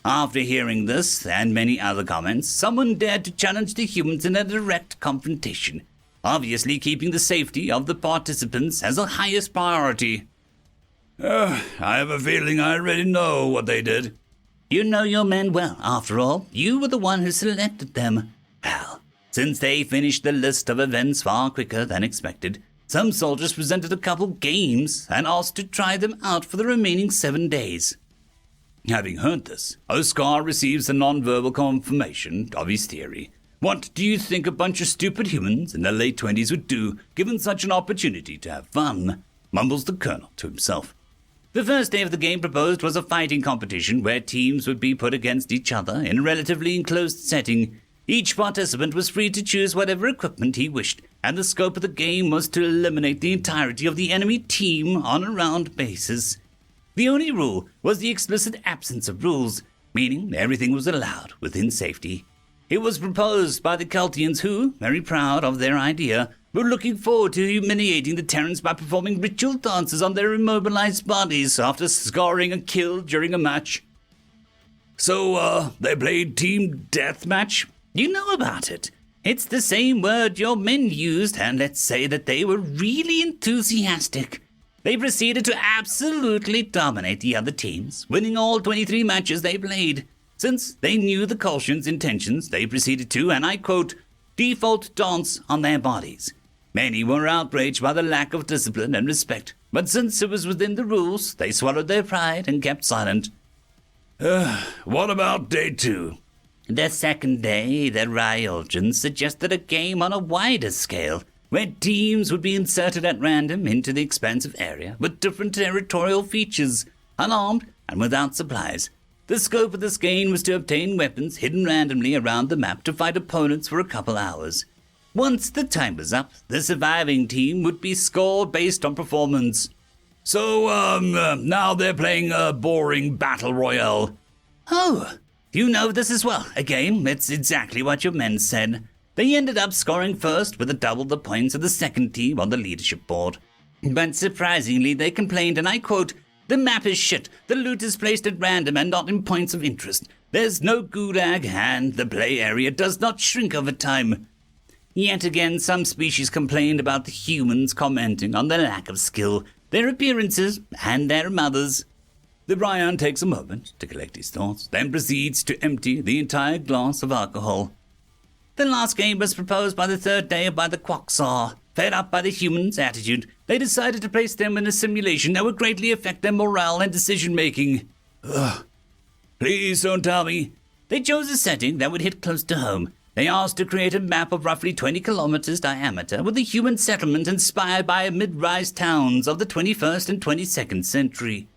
After hearing this and many other comments, someone dared to challenge the humans in a direct confrontation, obviously keeping the safety of the participants as the highest priority. I have a feeling I already know what they did. You know your men well, after all. You were the one who selected them. Well, since they finished the list of events far quicker than expected, some soldiers presented a couple games and asked to try them out for the remaining 7 days. Having heard this, Oscar receives a non-verbal confirmation of his theory. What do you think a bunch of stupid humans in their late 20s would do given such an opportunity to have fun? Mumbles the colonel to himself. The first day of the game proposed was a fighting competition where teams would be put against each other in a relatively enclosed setting. Each participant was free to choose whatever equipment he wished, and the scope of the game was to eliminate the entirety of the enemy team on a round basis. The only rule was the explicit absence of rules, meaning everything was allowed within safety. It was proposed by the Cultians who, very proud of their idea, were looking forward to humiliating the Terrans by performing ritual dances on their immobilized bodies after scoring a kill during a match. So, they played team deathmatch? You know about it. It's the same word your men used, and let's say that they were really enthusiastic. They proceeded to absolutely dominate the other teams, winning all 23 matches they played. Since they knew the Colchians' intentions, they proceeded to, and I quote, default dance on their bodies. Many were outraged by the lack of discipline and respect, but since it was within the rules, they swallowed their pride and kept silent. What about day 2? The second day, the Ryolgians suggested a game on a wider scale, where teams would be inserted at random into the expansive area with different territorial features, unarmed and without supplies. The scope of this game was to obtain weapons hidden randomly around the map to fight opponents for a couple hours. Once the time was up, the surviving team would be scored based on performance. So, now they're playing a boring battle royale. Oh, you know this as well. A game, it's exactly what your men said. They ended up scoring first with double the points of the second team on the leadership board. But surprisingly, they complained, and I quote, the map is shit, the loot is placed at random and not in points of interest. There's no gulag, and the play area does not shrink over time. Yet again, some species complained about the humans commenting on their lack of skill, their appearances, and their mothers. The Brian takes a moment to collect his thoughts, then proceeds to empty the entire glass of alcohol. The last game was proposed by the third day by the Quaxar. Fed up by the humans' attitude, they decided to place them in a simulation that would greatly affect their morale and decision-making. Please don't tell me. They chose a setting that would hit close to home. They asked to create a map of roughly 20 kilometers diameter with a human settlement inspired by mid-rise towns of the 21st and 22nd century.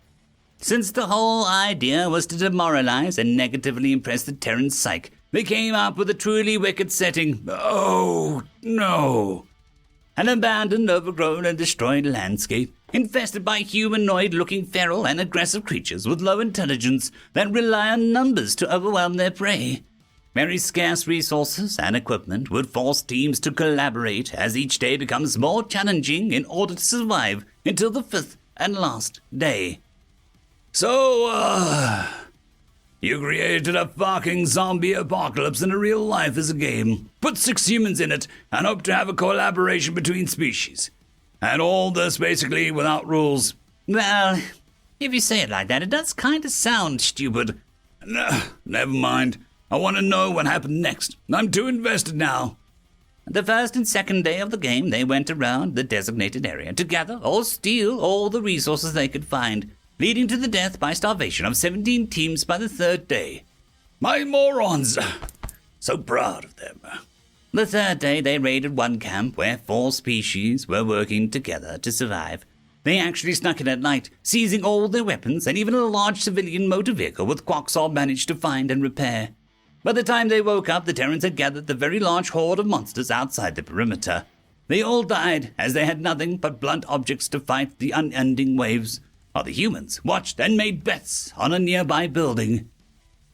Since the whole idea was to demoralize and negatively impress the Terran psyche, they came up with a truly wicked setting. Oh, no. An abandoned, overgrown, and destroyed landscape, infested by humanoid-looking feral and aggressive creatures with low intelligence that rely on numbers to overwhelm their prey. Very scarce resources and equipment would force teams to collaborate as each day becomes more challenging in order to survive until the 5th and last day. So, you created a fucking zombie apocalypse in real life as a game, put 6 humans in it, and hope to have a collaboration between species. And all this basically without rules. Well, if you say it like that, it does kind of sound stupid. No, never mind. I want to know what happened next. I'm too invested now. The first and second day of the game, they went around the designated area to gather or steal all the resources they could find, leading to the death by starvation of 17 teams by the third day. My morons! So proud of them. The third day, they raided one camp where 4 species were working together to survive. They actually snuck in at night, seizing all their weapons and even a large civilian motor vehicle with Quaxar managed to find and repair. By the time they woke up, the Terrans had gathered the very large horde of monsters outside the perimeter. They all died, as they had nothing but blunt objects to fight the unending waves, while the humans watched and made bets on a nearby building.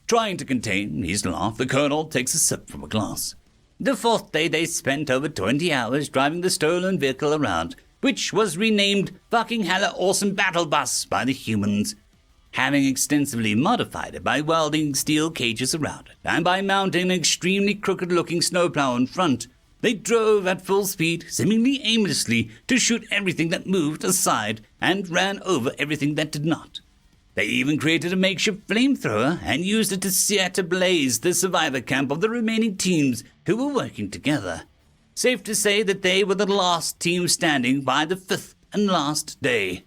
Trying to contain his laugh, the colonel takes a sip from a glass. The fourth day, they spent over 20 hours driving the stolen vehicle around, which was renamed Fucking Hella Awesome Battle Bus by the humans. having extensively modified it by welding steel cages around it and by mounting an extremely crooked-looking snowplow in front. They drove at full speed, seemingly aimlessly, to shoot everything that moved aside and ran over everything that did not. They even created a makeshift flamethrower and used it to set ablaze the survivor camp of the remaining teams who were working together. Safe to say that they were the last team standing by the fifth and last day.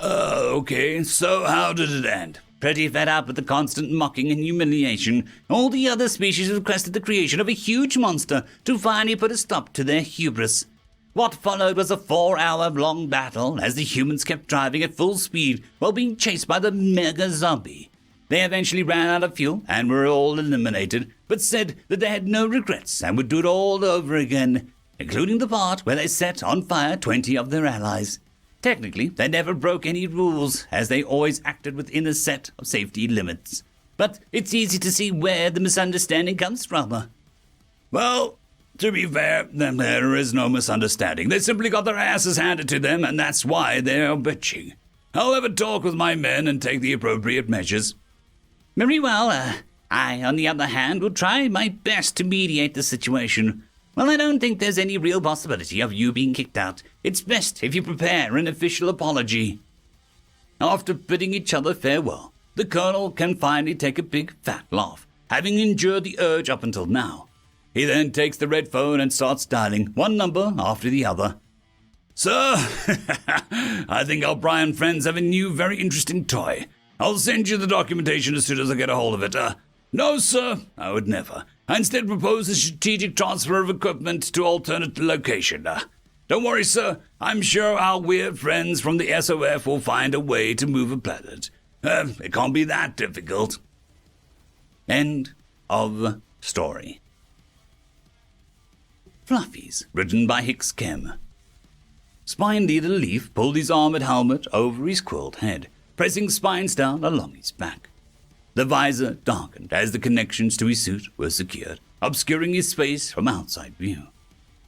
Okay, so how did it end? Pretty fed up with the constant mocking and humiliation, all the other species requested the creation of a huge monster to finally put a stop to their hubris. What followed was a 4-hour-long battle as the humans kept driving at full speed while being chased by the mega zombie. They eventually ran out of fuel and were all eliminated, but said that they had no regrets and would do it all over again, including the part where they set on fire 20 of their allies. Technically, they never broke any rules, as they always acted within a set of safety limits. But it's easy to see where the misunderstanding comes from. Well, to be fair, there is no misunderstanding. They simply got their asses handed to them, and that's why they're bitching. I'll have a talk with my men and take the appropriate measures. Very well. I, on the other hand, will try my best to mediate the situation. Well, I don't think there's any real possibility of you being kicked out. It's best if you prepare an official apology. After bidding each other farewell, the colonel can finally take a big fat laugh, having endured the urge up until now. He then takes the red phone and starts dialing one number after the other. Sir, I think O'Brien friends have a new, very interesting toy. I'll send you the documentation as soon as I get a hold of it. No, sir, I would never. I instead propose a strategic transfer of equipment to alternate location. Don't worry, sir. I'm sure our weird friends from the SOF will find a way to move a planet. It can't be that difficult. End of story. Fluffies, written by Hicks Kim. Spine Leader Leaf pulled his armored helmet over his quilled head, pressing spines down along his back. The visor darkened as the connections to his suit were secured, obscuring his face from outside view.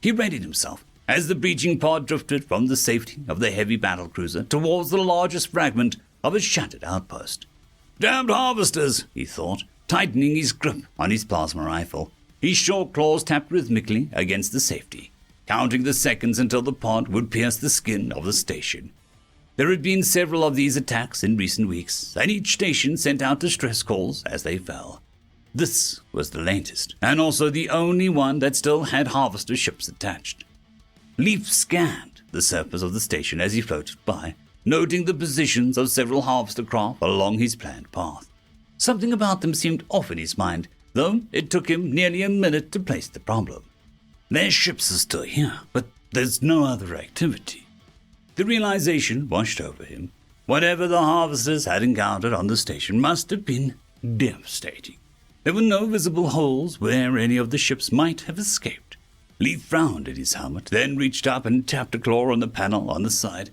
He readied himself as the breaching pod drifted from the safety of the heavy battlecruiser towards the largest fragment of a shattered outpost. Damned harvesters, he thought, tightening his grip on his plasma rifle. His short claws tapped rhythmically against the safety, counting the seconds until the pod would pierce the skin of the station. There had been several of these attacks in recent weeks, and each station sent out distress calls as they fell. This was the latest, and also the only one that still had harvester ships attached. Leaf scanned the surface of the station as he floated by, noting the positions of several harvester craft along his planned path. Something about them seemed off in his mind, though it took him nearly a minute to place the problem. Their ships are still here, but there's no other activity. The realization washed over him. Whatever the harvesters had encountered on the station must have been devastating. There were no visible holes where any of the ships might have escaped. Leaf frowned at his helmet, then reached up and tapped a claw on the panel on the side.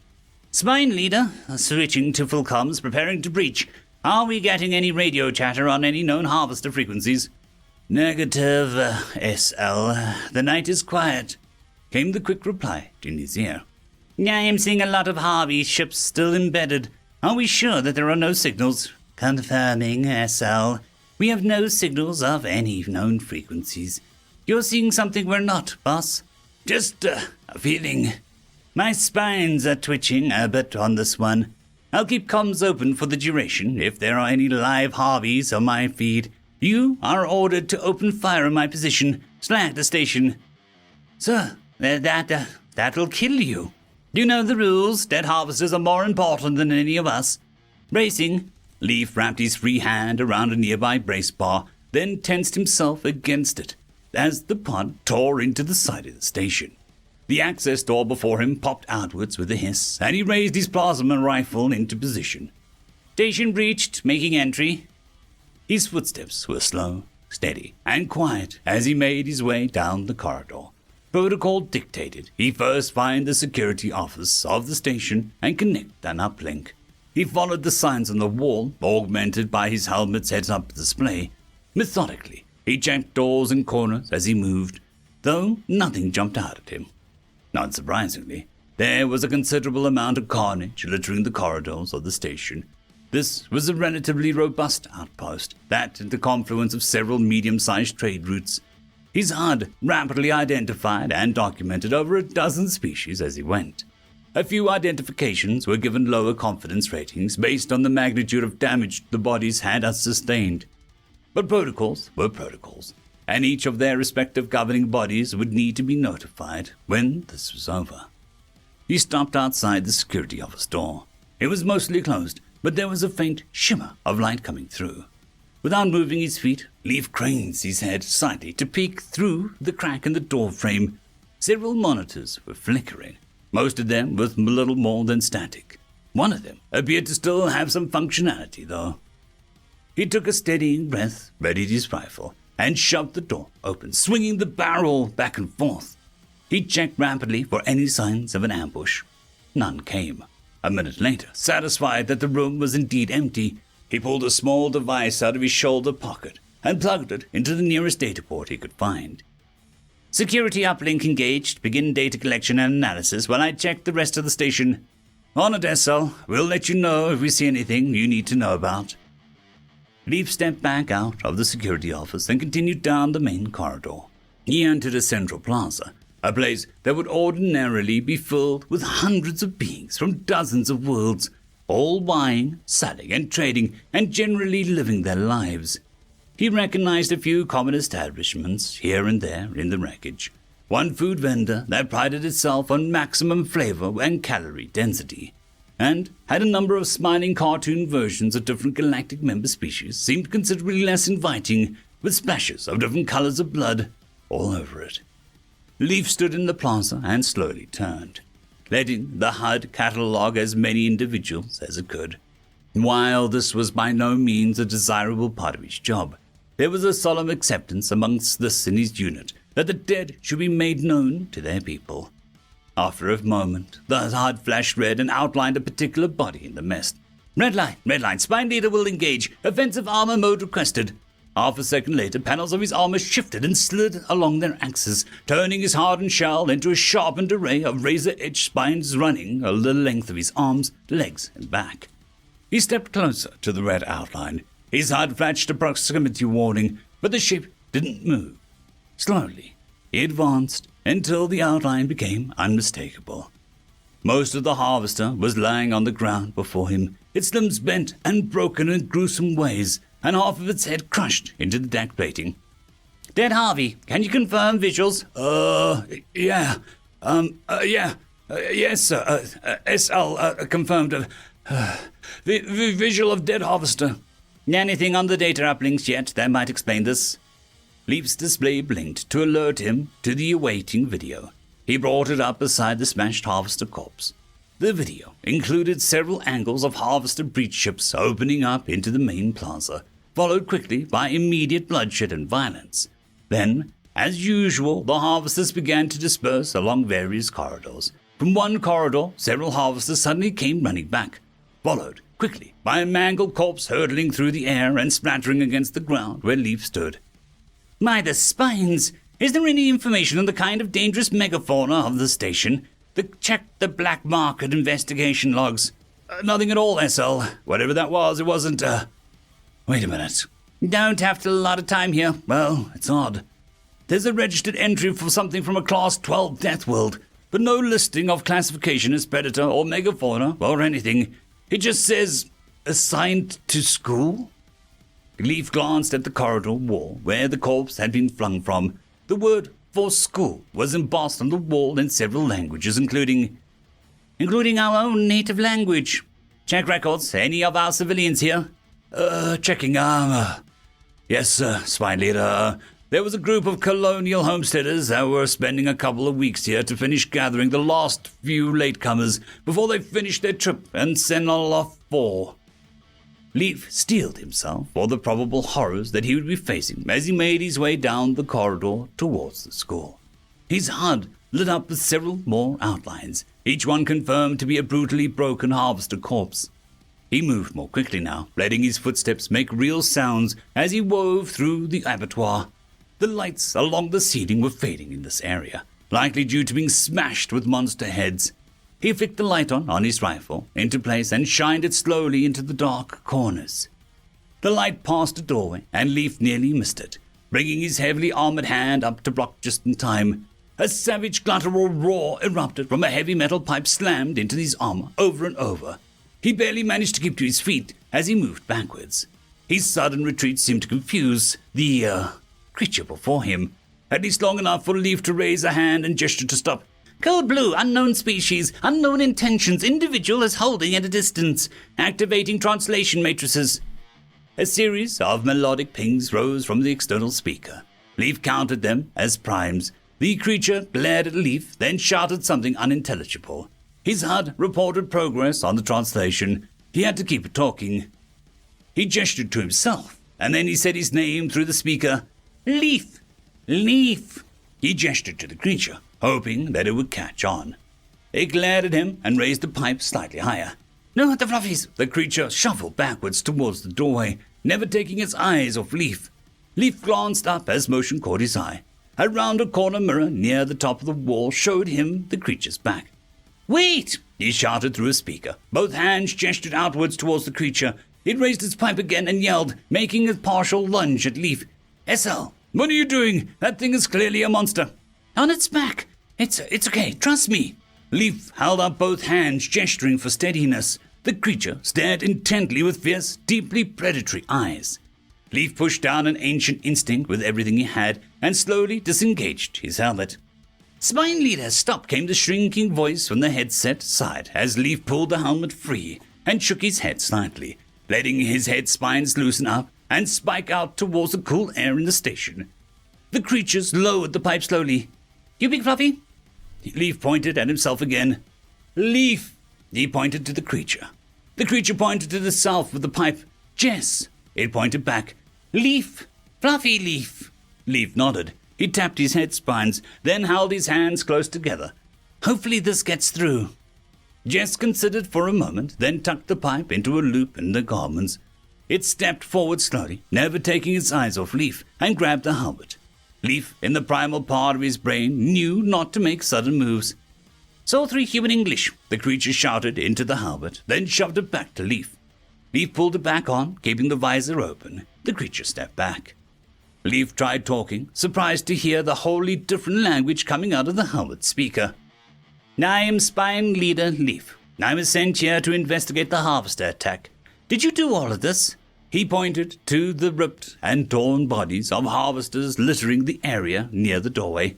Spine Leader, switching to full comms, preparing to breach. Are we getting any radio chatter on any known harvester frequencies? Negative, SL. The night is quiet, came the quick reply in his ear. I am seeing a lot of Harvey ships still embedded. Are we sure that there are no signals? Confirming, SL. We have no signals of any known frequencies. You're seeing something we're not, boss. Just a feeling. My spines are twitching a bit on this one. I'll keep comms open for the duration if there are any live Harveys on my feed. You are ordered to open fire on my position. Slag the station. Sir, that'll kill you. You know the rules. Dead harvesters are more important than any of us. Bracing. Leaf wrapped his free hand around a nearby brace bar, then tensed himself against it as the pod tore into the side of the station. The access door before him popped outwards with a hiss, and he raised his plasma rifle into position. Station breached, making entry. His footsteps were slow, steady, and quiet as he made his way down the corridor. Protocol dictated he first find the security office of the station and connect an uplink. He followed the signs on the wall, augmented by his helmet's heads-up display. Methodically, he checked doors and corners as he moved, though nothing jumped out at him. Not surprisingly, there was a considerable amount of carnage littering the corridors of the station. This was a relatively robust outpost, that at the confluence of several medium-sized trade routes. His HUD rapidly identified and documented over a dozen species as he went. A few identifications were given lower confidence ratings based on the magnitude of damage the bodies had sustained. But protocols were protocols, and each of their respective governing bodies would need to be notified when this was over. He stopped outside the security office door. It was mostly closed, but there was a faint shimmer of light coming through. Without moving his feet, Leaf cranes his head slightly to peek through the crack in the door frame. Several monitors were flickering, most of them with little more than static. One of them appeared to still have some functionality, though. He took a steadying breath, readied his rifle, and shoved the door open, swinging the barrel back and forth. He checked rapidly for any signs of an ambush. None came. A minute later, satisfied that the room was indeed empty, he pulled a small device out of his shoulder pocket and plugged it into the nearest data port he could find. Security uplink engaged. Begin data collection and analysis while I check the rest of the station. On it, SL. We'll let you know if we see anything you need to know about. Leaf stepped back out of the security office and continued down the main corridor. He entered a central plaza, a place that would ordinarily be filled with hundreds of beings from dozens of worlds, all buying, selling, and trading, and generally living their lives. He recognized a few common establishments here and there in the wreckage. One food vendor that prided itself on maximum flavor and calorie density, and had a number of smiling cartoon versions of different galactic member species seemed considerably less inviting, with splashes of different colors of blood all over it. Leaf stood in the plaza and slowly turned, letting the HUD catalog as many individuals as it could. While this was by no means a desirable part of his job, there was a solemn acceptance amongst this in his unit that the dead should be made known to their people. After a moment, the HUD flashed red and outlined a particular body in the mist. Red line, spine leader will engage, offensive armor mode requested. Half a second later, panels of his armor shifted and slid along their axes, turning his hardened shell into a sharpened array of razor-edged spines running along the length of his arms, legs, and back. He stepped closer to the red outline. His HUD flashed a proximity warning, but the shape didn't move. Slowly, he advanced until the outline became unmistakable. Most of the harvester was lying on the ground before him, its limbs bent and broken in gruesome ways, and half of its head crushed into the deck plating. Dead Harvey, can you confirm visuals? Yes, sir. SL, confirmed. The visual of dead harvester. Anything on the data uplinks yet that might explain this? Leaf's display blinked to alert him to the awaiting video. He brought it up beside the smashed harvester corpse. The video included several angles of harvester breach ships opening up into the main plaza, followed quickly by immediate bloodshed and violence. Then, as usual, the harvesters began to disperse along various corridors. From one corridor, several harvesters suddenly came running back, followed quickly by a mangled corpse hurtling through the air and splattering against the ground where Leaf stood. My, the spines! Is there any information on the kind of dangerous megafauna of the station? Check the black market investigation logs. Nothing at all, SL. Whatever that was, it wasn't, Wait a minute. Don't have a lot of time here. Well, it's odd. There's a registered entry for something from a Class 12 Death World, but no listing of classification as predator or megafauna or anything. It just says, assigned to school? Leaf glanced at the corridor wall where the corpse had been flung from. The word for school was embossed on the wall in several languages, including our own native language. Check records. Any of our civilians here? Checking. Yes, Spine Leader. There was a group of colonial homesteaders that were spending a couple of weeks here to finish gathering the last few latecomers before they finished their trip and sent all off for. Leaf steeled himself for the probable horrors that he would be facing as he made his way down the corridor towards the school. His HUD lit up with several more outlines, each one confirmed to be a brutally broken harvester corpse. He moved more quickly now, letting his footsteps make real sounds as he wove through the abattoir. The lights along the ceiling were fading in this area, likely due to being smashed with monster heads. He flicked the light on his rifle into place and shined it slowly into the dark corners. The light passed a doorway, and Leaf nearly missed it, bringing his heavily armored hand up to block just in time. A savage guttural roar erupted from a heavy metal pipe slammed into his armor over and over. He barely managed to keep to his feet as he moved backwards. His sudden retreat seemed to confuse the creature before him, at least long enough for Leaf to raise a hand and gesture to stop. Code blue, unknown species, unknown intentions, individual is holding at a distance, activating translation matrices. A series of melodic pings rose from the external speaker. Leaf counted them as primes. The creature glared at Leaf, then shouted something unintelligible. His HUD reported progress on the translation. He had to keep it talking. He gestured to himself, and then he said his name through the speaker. Leaf! Leaf! He gestured to the creature, hoping that it would catch on. It glared at him and raised the pipe slightly higher. No, the fluffies! The creature shuffled backwards towards the doorway, never taking its eyes off Leaf. Leaf glanced up as motion caught his eye. A rounded corner mirror near the top of the wall showed him the creature's back. Wait! He shouted through a speaker. Both hands gestured outwards towards the creature. It raised its pipe again and yelled, making a partial lunge at Leaf. SL, what are you doing? That thing is clearly a monster. On its back. It's okay, trust me. Leaf held up both hands, gesturing for steadiness. The creature stared intently with fierce, deeply predatory eyes. Leaf pushed down an ancient instinct with everything he had and slowly disengaged his helmet. Spine Leader, stop, came the shrinking voice from the headset side as Leaf pulled the helmet free and shook his head slightly, letting his head spines loosen up and spike out towards the cool air in the station. The creatures lowered the pipe slowly. You big fluffy? Leaf pointed at himself again. Leaf! He pointed to the creature. The creature pointed to the south with the pipe. Jess! It pointed back. Leaf! Fluffy Leaf! Leaf nodded. He tapped his head spines, then held his hands close together. Hopefully this gets through. Jess considered for a moment, then tucked the pipe into a loop in the garments. It stepped forward slowly, never taking its eyes off Leaf, and grabbed the helmet. Leaf, in the primal part of his brain, knew not to make sudden moves. Soul 3 human English, the creature shouted into the helmet, then shoved it back to Leaf. Leaf pulled it back on, keeping the visor open. The creature stepped back. Leaf tried talking, surprised to hear the wholly different language coming out of the helmet speaker. I am Spine Leader Leaf. I was sent here to investigate the harvester attack. Did you do all of this? He pointed to the ripped and torn bodies of harvesters littering the area near the doorway.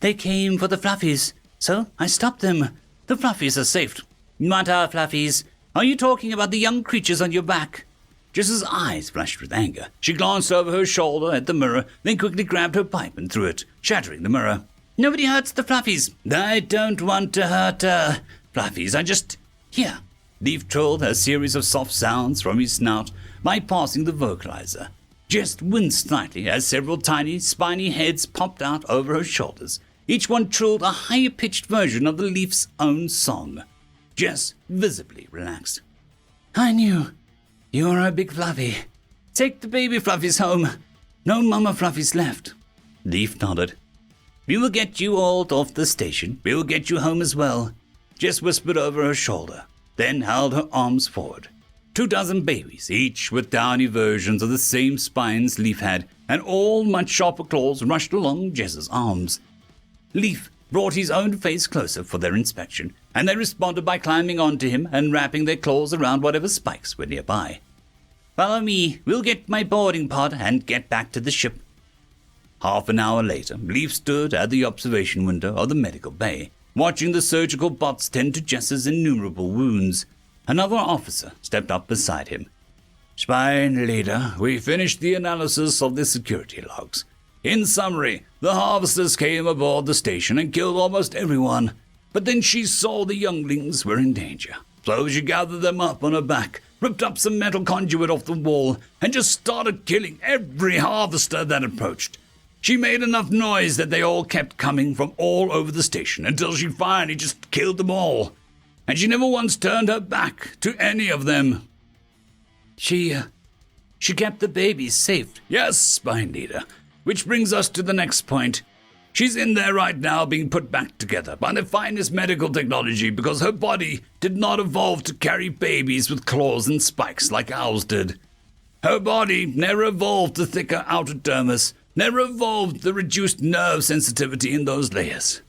They came for the fluffies, so I stopped them. The fluffies are safe. What are fluffies? Are you talking about the young creatures on your back? Jess's eyes flashed with anger. She glanced over her shoulder at the mirror, then quickly grabbed her pipe and threw it, shattering the mirror. Nobody hurts the fluffies. I don't want to hurt, fluffies. I just... Here. Leaf trilled a series of soft sounds from his snout, bypassing the vocalizer. Jess winced slightly as several tiny, spiny heads popped out over her shoulders. Each one trilled a higher-pitched version of the Leaf's own song. Jess visibly relaxed. I knew. You're a big fluffy. Take the baby fluffies home. No mama fluffies left. Leaf nodded. We will get you all off the station. We will get you home as well. Jess whispered over her shoulder, then held her arms forward. 24 babies, each with downy versions of the same spines Leaf had, and all much sharper claws rushed along Jess's arms. Leaf brought his own face closer for their inspection, and they responded by climbing onto him and wrapping their claws around whatever spikes were nearby. Follow me, we'll get my boarding pod and get back to the ship. Half an hour later, Leaf stood at the observation window of the medical bay, watching the surgical bots tend to Jess's innumerable wounds. Another officer stepped up beside him. Spine Leader, we finished the analysis of the security logs. In summary, the harvesters came aboard the station and killed almost everyone, but then she saw the younglings were in danger. So she gathered them up on her back, ripped up some metal conduit off the wall, and just started killing every harvester that approached. She made enough noise that they all kept coming from all over the station until she finally just killed them all. And she never once turned her back to any of them. She kept the babies safe. Yes, Spine Leader. Which brings us to the next point. She's in there right now being put back together by the finest medical technology because her body did not evolve to carry babies with claws and spikes like ours did. Her body never evolved the thicker outer dermis, never evolved the reduced nerve sensitivity in those layers.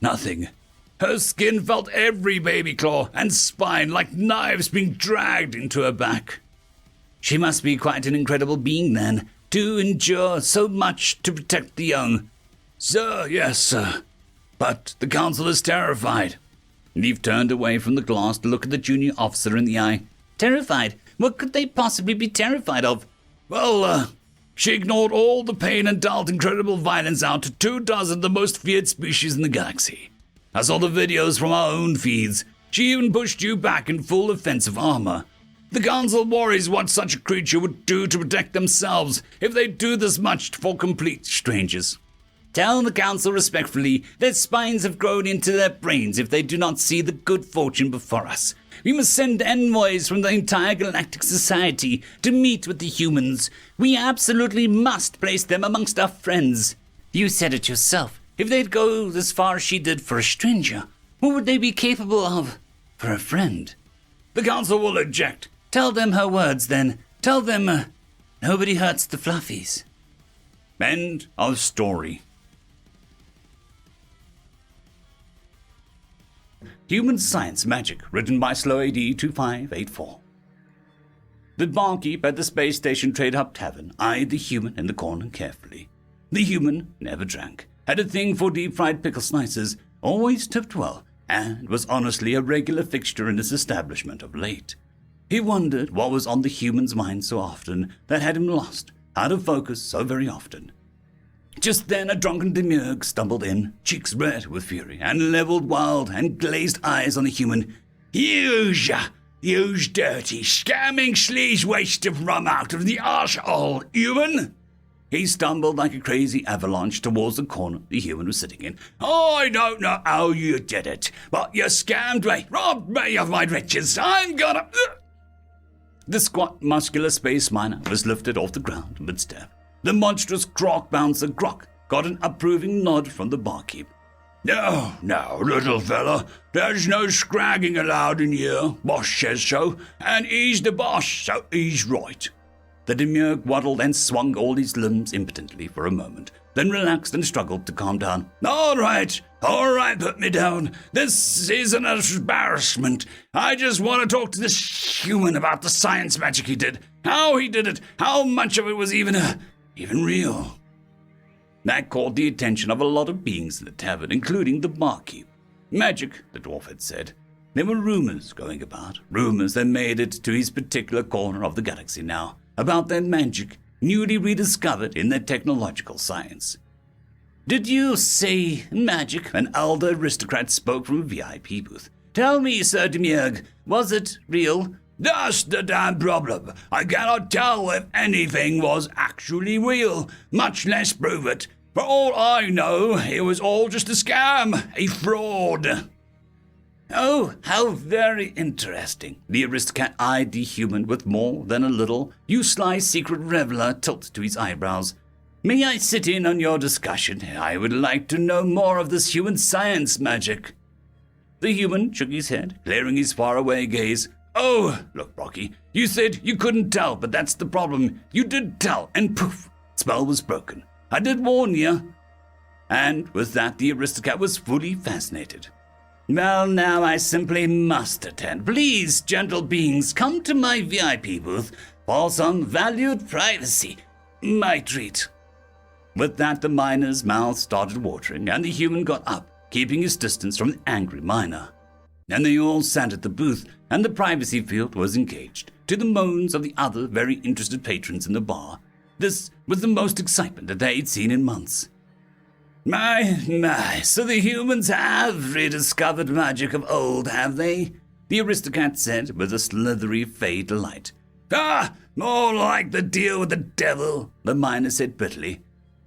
Nothing. Her skin felt every baby claw and spine like knives being dragged into her back. She must be quite an incredible being then, to endure so much to protect the young. Sir, yes, sir. But the council is terrified. Neve turned away from the glass to look at the junior officer in the eye. Terrified? What could they possibly be terrified of? Well, she ignored all the pain and dealt incredible violence out to 24 of the most feared species in the galaxy. I saw the videos from our own feeds. She even pushed you back in full offensive armor. The council worries what such a creature would do to protect themselves if they do this much for complete strangers. Tell the council respectfully their spines have grown into their brains if they do not see the good fortune before us. We must send envoys from the entire galactic society to meet with the humans. We absolutely must place them amongst our friends. You said it yourself. If they'd go as far as she did for a stranger, what would they be capable of for a friend? The council will object. Tell them her words, then. Tell them nobody hurts the fluffies. End of story. Human Science Magic, written by Slow AD 2584. The barkeep at the Space Station Trade Hub Tavern eyed the human in the corner carefully. The human never drank, had a thing for deep-fried pickle slices, always tipped well, and was honestly a regular fixture in his establishment of late. He wondered what was on the human's mind so often that had him lost, out of focus so very often. Just then a drunken demiurge stumbled in, cheeks red with fury, and leveled wild and glazed eyes on the human. You dirty, scamming sleaze waste of rum out of the arsehole, human! He stumbled like a crazy avalanche towards the corner the human was sitting in. I don't know how you did it, but you scammed me, robbed me of my riches. I'm gonna... The squat, muscular space miner was lifted off the ground mid-step. The monstrous croc bouncer Grok got an approving nod from the barkeep. No, little fella, there's no scragging allowed in here. Boss says so, and he's the boss, so he's right. The demiurge waddled and swung all his limbs impotently for a moment, then relaxed and struggled to calm down. All right, put me down. This is an embarrassment. I just want to talk to this human about the science magic he did, how he did it, how much of it was even real. That caught the attention of a lot of beings in the tavern, including the barkeep. Magic, the dwarf had said. There were rumors going about, rumors that made it to his particular corner of the galaxy now, about that magic, newly rediscovered in their technological science. Did you say magic? An elder aristocrat spoke from a VIP booth. Tell me, Sir Demiurge, was it real? That's the damn problem. I cannot tell if anything was actually real, much less prove it. For all I know, it was all just a scam, a fraud. Oh, how very interesting. The aristocrat eyed the human with more than a little, you sly secret reveler tilt to his eyebrows. May I sit in on your discussion? I would like to know more of this human science magic. The human shook his head, clearing his faraway gaze. Oh, look, Rocky, you said you couldn't tell, but that's the problem. You did tell, and poof, spell was broken. I did warn you. And with that, the aristocrat was fully fascinated. Well, now I simply must attend. Please, gentle beings, come to my VIP booth for some valued privacy. My treat. With that, the miner's mouth started watering, and the human got up, keeping his distance from the angry miner. And they all sat at the booth, and the privacy field was engaged, to the moans of the other very interested patrons in the bar. This was the most excitement that they'd seen in months. My, so the humans have rediscovered magic of old, have they? The aristocrat said with a slithery fey delight. Ah, more like the deal with the devil, the miner said bitterly.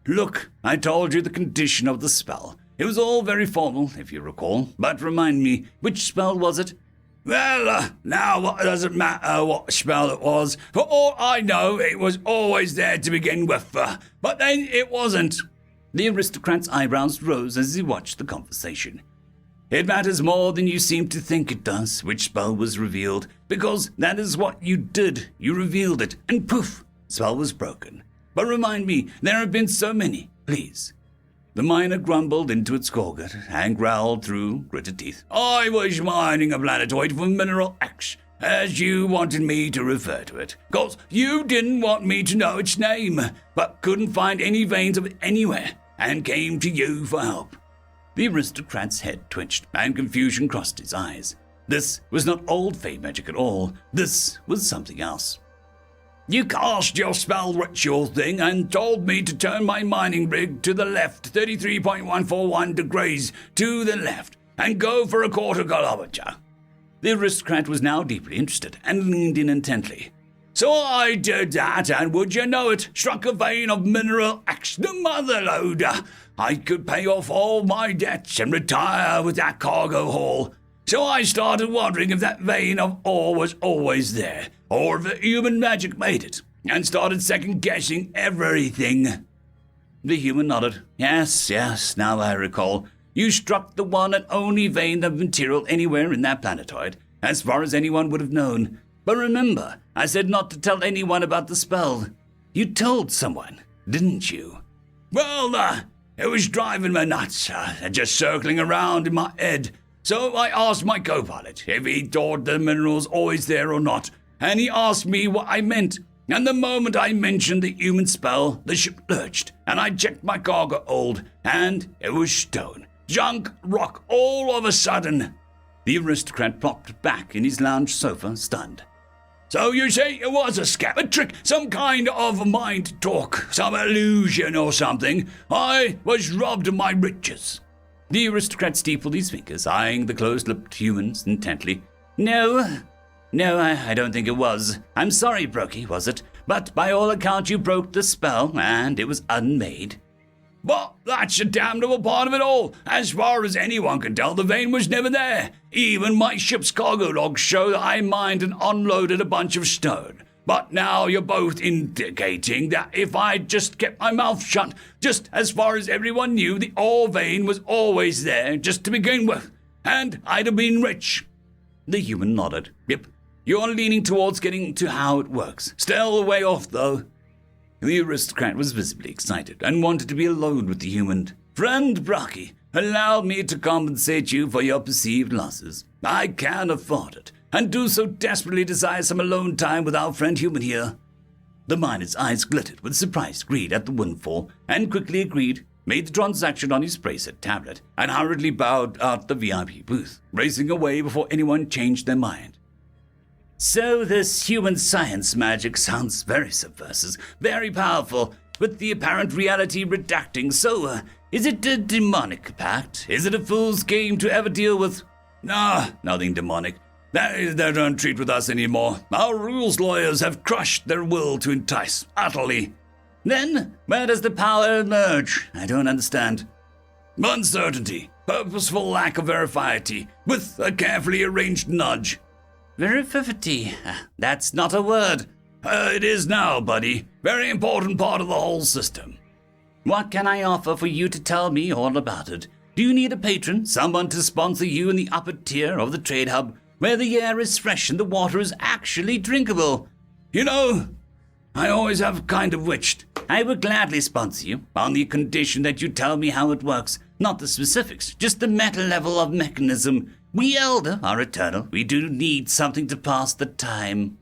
Look, I told you the condition of the spell. It was all very formal, if you recall, but remind me, which spell was it? Well, now what does it matter what spell it was? For all I know, it was always there to begin with, but then it wasn't. The aristocrat's eyebrows rose as he watched the conversation. It matters more than you seem to think it does which spell was revealed, because that is what you did. You revealed it, and poof, spell was broken. But remind me, there have been so many, please. The miner grumbled into its gorget and growled through gritted teeth. I was mining a planetoid for mineral X, as you wanted me to refer to it, 'cause you didn't want me to know its name, but couldn't find any veins of it anywhere, and came to you for help. The aristocrat's head twitched, and confusion crossed his eyes. This was not old Fey magic at all. This was something else. You cast your spell ritual thing and told me to turn my mining rig to the left, 33.141 degrees to the left, and go for a quarter kilometer. The aristocrat was now deeply interested and leaned in intently. So I did that, and would you know it, struck a vein of mineral X, the mother loader. I could pay off all my debts and retire with that cargo haul. So I started wondering if that vein of ore was always there, or if human magic made it, and started second-guessing everything. The human nodded. Yes, now I recall. You struck the one and only vein of material anywhere in that planetoid, as far as anyone would have known. But remember, I said not to tell anyone about the spell. You told someone, didn't you? Well, it was driving me nuts, just circling around in my head. So I asked my co-pilot if he thought the mineral's always there or not, and he asked me what I meant. And the moment I mentioned the human spell, the ship lurched, and I checked my cargo hold, and it was stone. Junk rock all of a sudden. The aristocrat plopped back in his lounge sofa, stunned. So you say it was a scam, a trick, some kind of mind talk, some illusion or something. I was robbed of my riches. The aristocrat steepled his fingers, eyeing the closed-lipped humans intently. No, I don't think it was. I'm sorry, Brokey, was it? But by all accounts you broke the spell, and it was unmade. But that's a damnable part of it all. As far as anyone can tell, the vein was never there. Even my ship's cargo logs show that I mined and unloaded a bunch of stone. But now you're both indicating that if I'd just kept my mouth shut, just as far as everyone knew, the ore vein was always there, just to begin with, and I'd have been rich. The human nodded. Yep, you're leaning towards getting to how it works. Still a way off, though. The aristocrat was visibly excited and wanted to be alone with the human. Friend Brocky, allow me to compensate you for your perceived losses. I can afford it, and do so desperately desire some alone time with our friend human here. The miner's eyes glittered with surprised greed at the windfall, and quickly agreed, made the transaction on his bracelet tablet, and hurriedly bowed out the VIP booth, racing away before anyone changed their mind. So this human science magic sounds very subversive, very powerful, with the apparent reality redacting. So, is it a demonic pact? Is it a fool's game to ever deal with? Nah, nothing demonic. They don't treat with us anymore. Our rules lawyers have crushed their will to entice, utterly. Then, where does the power emerge? I don't understand. Uncertainty, purposeful lack of verifiety, with a carefully arranged nudge. Verifity, that's not a word. It is now, buddy. Very important part of the whole system. What can I offer for you to tell me all about it? Do you need a patron, someone to sponsor you in the upper tier of the trade hub, where the air is fresh and the water is actually drinkable? You know, I always have kind of wished. I would gladly sponsor you, on the condition that you tell me how it works. Not the specifics, just the meta level of mechanism. We elder are eternal. We do need something to pass the time.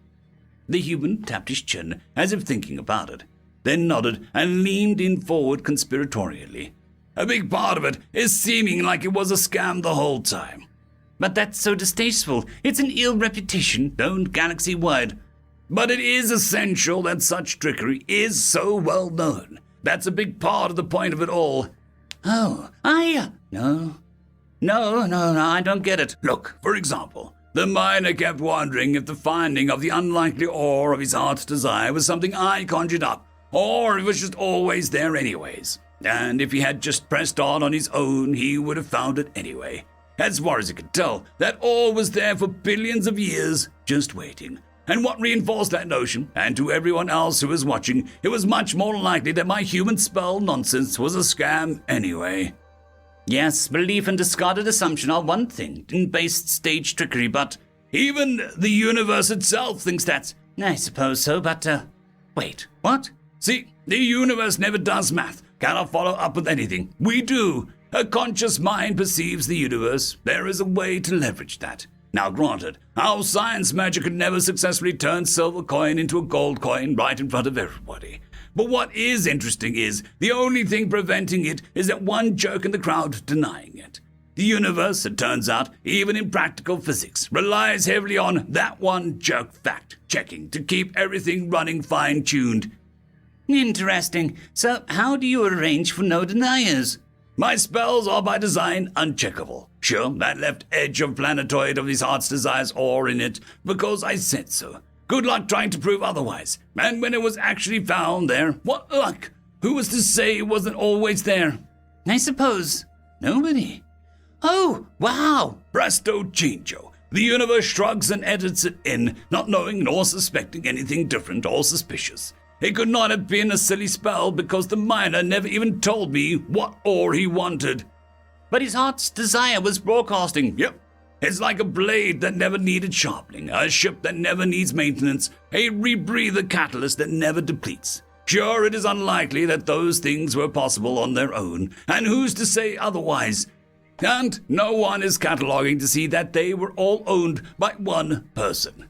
The human tapped his chin, as if thinking about it, then nodded and leaned in forward conspiratorially. A big part of it is seeming like it was a scam the whole time. But that's so distasteful. It's an ill reputation, known galaxy-wide. But it is essential that such trickery is so well known. That's a big part of the point of it all. Oh, No, I don't get it. Look, for example, the miner kept wondering if the finding of the unlikely ore of his heart's desire was something I conjured up, or if it was just always there anyways. And if he had just pressed on his own, he would have found it anyway. As far as he could tell, that ore was there for billions of years, just waiting. And what reinforced that notion, and to everyone else who was watching, it was much more likely that my human spell nonsense was a scam anyway. Yes, belief and discarded assumption are one thing in based stage trickery, but even the universe itself thinks that. I suppose so, but, wait, what? See, the universe never does math, cannot follow up with anything. We do. A conscious mind perceives the universe. There is a way to leverage that. Now granted, our science magic could never successfully turn silver coin into a gold coin right in front of everybody. But what is interesting is, the only thing preventing it is that one jerk in the crowd denying it. The universe, it turns out, even in practical physics, relies heavily on that one jerk fact-checking to keep everything running fine-tuned. Interesting. So how do you arrange for no deniers? My spells are by design uncheckable. Sure, that left edge of planetoid of his heart's desires ore in it, because I said so. Good luck trying to prove otherwise. And when it was actually found there, what luck? Who was to say it wasn't always there? I suppose nobody. Oh, wow! Presto Chincho. The universe shrugs and edits it in, not knowing nor suspecting anything different or suspicious. It could not have been a silly spell because the miner never even told me what ore he wanted. But his heart's desire was broadcasting. Yep. It's like a blade that never needed sharpening, a ship that never needs maintenance, a rebreather catalyst that never depletes. Sure, it is unlikely that those things were possible on their own, and who's to say otherwise? And no one is cataloging to see that they were all owned by one person.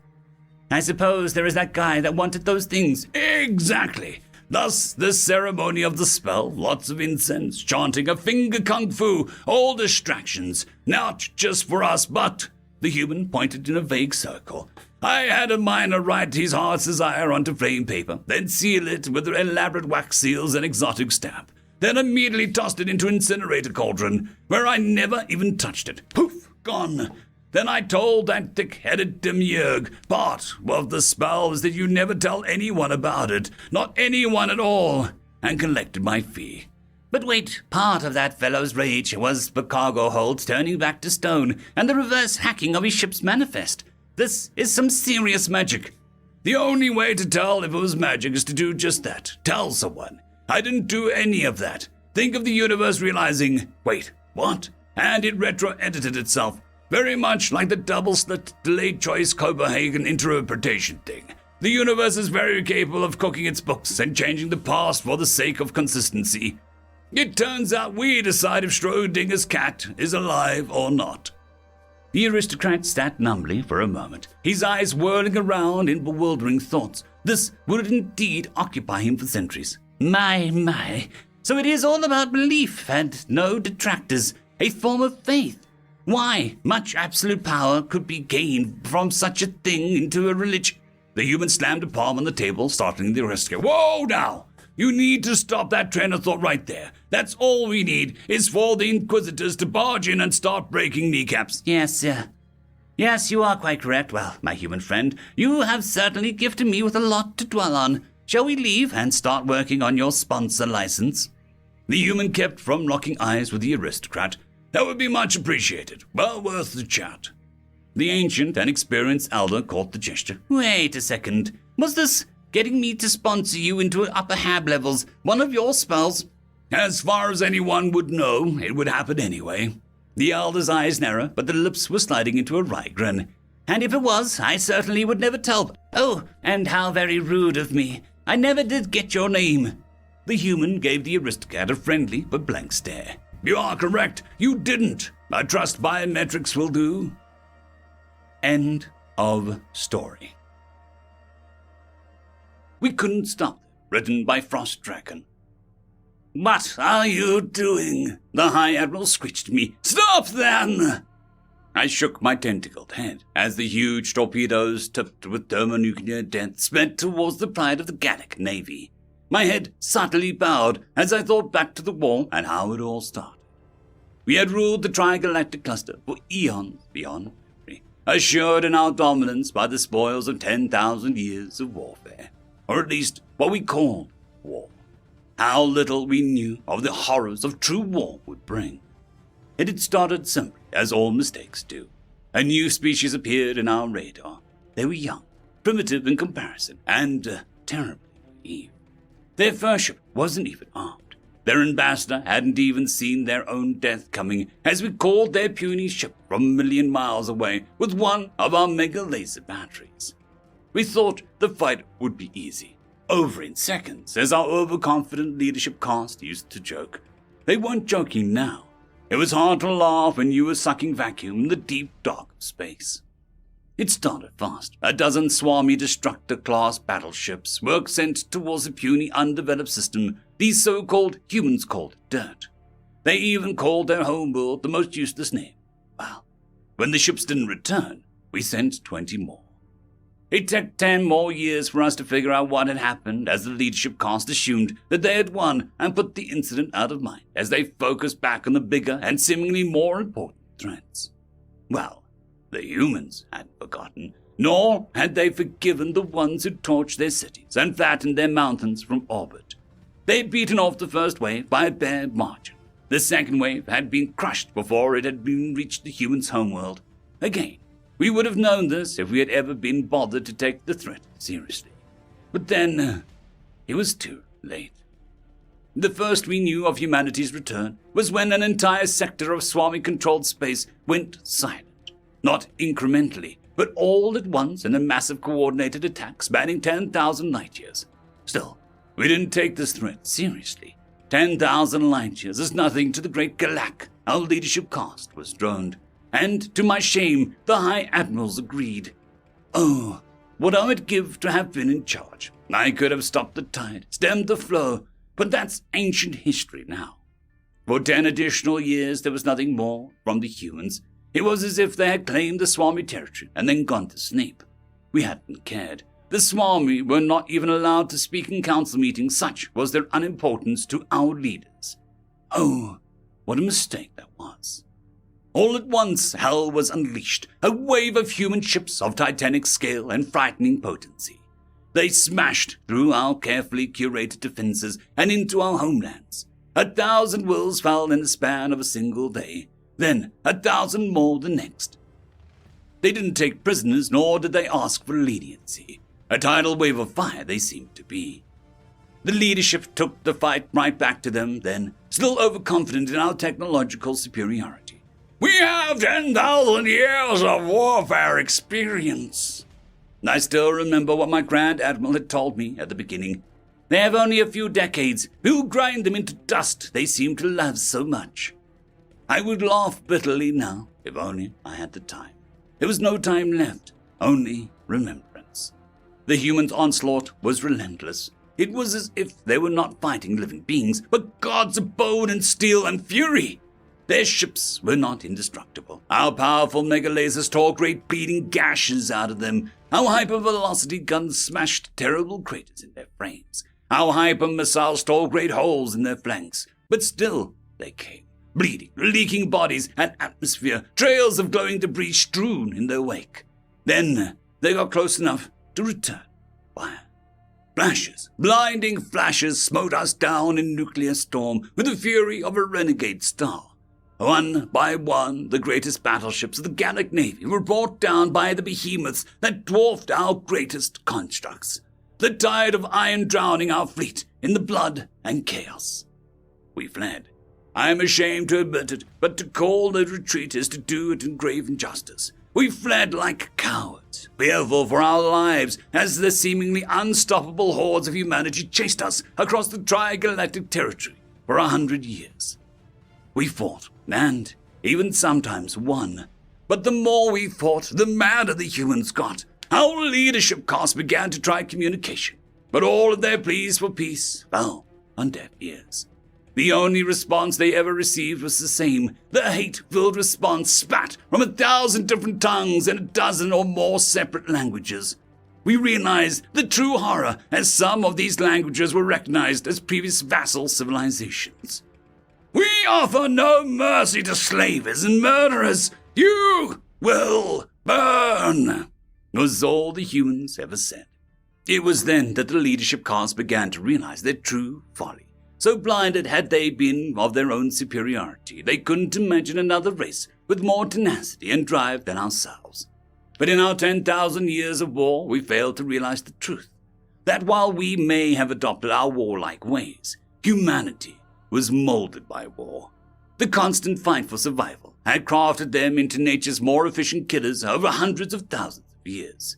I suppose there is that guy that wanted those things. Exactly. Thus, the ceremony of the spell, lots of incense, chanting, a finger kung fu, all distractions, not just for us, but, the human pointed in a vague circle. I had a miner write his heart's desire onto flame paper, then seal it with elaborate wax seals and exotic stamp, then immediately tossed it into incinerator cauldron, where I never even touched it. Poof, gone. Then I told that thick-headed demiurge, part of the spell is that you never tell anyone about it, not anyone at all, and collected my fee. But wait, part of that fellow's rage was the cargo holds turning back to stone and the reverse hacking of his ship's manifest. This is some serious magic. The only way to tell if it was magic is to do just that, tell someone. I didn't do any of that. Think of the universe realizing, wait, what? And it retro-edited itself. Very much like the double-slit delayed choice Copenhagen interpretation thing. The universe is very capable of cooking its books and changing the past for the sake of consistency. It turns out we decide if Schrodinger's cat is alive or not. The aristocrat sat numbly for a moment, his eyes whirling around in bewildering thoughts. This would indeed occupy him for centuries. My. So it is all about belief and no detractors, a form of faith. Why much absolute power could be gained from such a thing into a religion. The human slammed a palm on the table, startling the aristocrat. Whoa now! You need to stop that train of thought right there. That's all we need, is for the inquisitors to barge in and start breaking kneecaps. Yes, you are quite correct. Well, my human friend, you have certainly gifted me with a lot to dwell on. Shall we leave and start working on your sponsor license? The human kept from locking eyes with the aristocrat. That would be much appreciated. Well worth the chat. The ancient and experienced elder caught the gesture. Wait a second. Was this getting me to sponsor you into upper hab levels one of your spells? As far as anyone would know, it would happen anyway. The elder's eyes narrowed, but the lips were sliding into a wry grin. And if it was, I certainly would never tell. Oh, and how very rude of me. I never did get your name. The human gave the aristocrat a friendly but blank stare. You are correct. You didn't. I trust biometrics will do. End of story. We Couldn't Stop Them, written by Frost Dragon. What are you doing? The High Admiral screeched at me. Stop then! I shook my tentacled head as the huge torpedoes tipped with thermonuclear death sped towards the pride of the Gallic Navy. My head subtly bowed as I thought back to the war and how it all started. We had ruled the Trigalactic Cluster for eons beyond memory, assured in our dominance by the spoils of 10,000 years of warfare, or at least what we called war. How little we knew of the horrors of true war would bring. It had started simply, as all mistakes do. A new species appeared in our radar. They were young, primitive in comparison, and terribly naive. Their first ship wasn't even armed. Their ambassador hadn't even seen their own death coming as we called their puny ship from a million miles away with one of our mega laser batteries. We thought the fight would be easy, over in seconds, as our overconfident leadership cast used to joke. They weren't joking now. It was hard to laugh when you were sucking vacuum in the deep dark of space. It started fast. A dozen swarmy destructor-class battleships were sent towards a puny undeveloped system these so-called humans called dirt. They even called their homeworld the most useless name. Well, when the ships didn't return, we sent 20 more. It took 10 more years for us to figure out what had happened, as the leadership cast assumed that they had won and put the incident out of mind as they focused back on the bigger and seemingly more important threats. Well, the humans hadn't forgotten, nor had they forgiven the ones who torched their cities and flattened their mountains from orbit. They had beaten off the first wave by a bare margin. The second wave had been crushed before it had even reached the humans' homeworld. Again, we would have known this if we had ever been bothered to take the threat seriously. But then, it was too late. The first we knew of humanity's return was when an entire sector of swarming-controlled space went silent. Not incrementally, but all at once in a massive coordinated attack spanning 10,000 light-years. Still, we didn't take this threat seriously. 10,000 light-years is nothing to the great Galak. Our leadership cast was droned. And, to my shame, the High Admirals agreed. Oh, what I would give to have been in charge. I could have stopped the tide, stemmed the flow, but that's ancient history now. For 10 additional years there was nothing more from the humans. It was as if they had claimed the Swami territory and then gone to sleep. We hadn't cared. The Swami were not even allowed to speak in council meetings, such was their unimportance to our leaders. Oh, what a mistake that was. All at once, hell was unleashed, a wave of human ships of titanic scale and frightening potency. They smashed through our carefully curated defenses and into our homelands. 1,000 wills fell in the span of a single day, then 1,000 more the next. They didn't take prisoners, nor did they ask for leniency. A tidal wave of fire they seemed to be. The leadership took the fight right back to them then, still overconfident in our technological superiority. We have 10,000 years of warfare experience. I still remember what my Grand Admiral had told me at the beginning. They have only a few decades. We'll grind them into dust they seem to love so much. I would laugh bitterly now, if only I had the time. There was no time left, only remembrance. The humans' onslaught was relentless. It was as if they were not fighting living beings, but gods of bone and steel and fury. Their ships were not indestructible. Our powerful mega lasers tore great bleeding gashes out of them. Our hypervelocity guns smashed terrible craters in their frames. Our hyper missiles tore great holes in their flanks. But still they came, bleeding, leaking bodies and atmosphere, trails of glowing debris strewn in their wake. Then they got close enough to return fire. Flashes, blinding flashes, smote us down in nuclear storm with the fury of a renegade star. One by one, the greatest battleships of the Gallic Navy were brought down by the behemoths that dwarfed our greatest constructs. The tide of iron drowning our fleet in the blood and chaos. We fled. I am ashamed to admit it, but to call the retreat is to do it in grave injustice. We fled like cowards, fearful for our lives, as the seemingly unstoppable hordes of humanity chased us across the trigalactic territory for 100 years. We fought, and even sometimes won. But the more we fought, the madder the humans got. Our leadership cast began to try communication, but all of their pleas for peace fell on deaf ears. The only response they ever received was the same, the hate-filled response spat from 1,000 different tongues and a dozen or more separate languages. We realized the true horror as some of these languages were recognized as previous vassal civilizations. We offer no mercy to slavers and murderers. You will burn, was all the humans ever said. It was then that the leadership cast began to realize their true folly. So blinded had they been of their own superiority, they couldn't imagine another race with more tenacity and drive than ourselves. But in our 10,000 years of war, we failed to realize the truth. That while we may have adopted our warlike ways, humanity was molded by war. The constant fight for survival had crafted them into nature's more efficient killers over hundreds of thousands of years.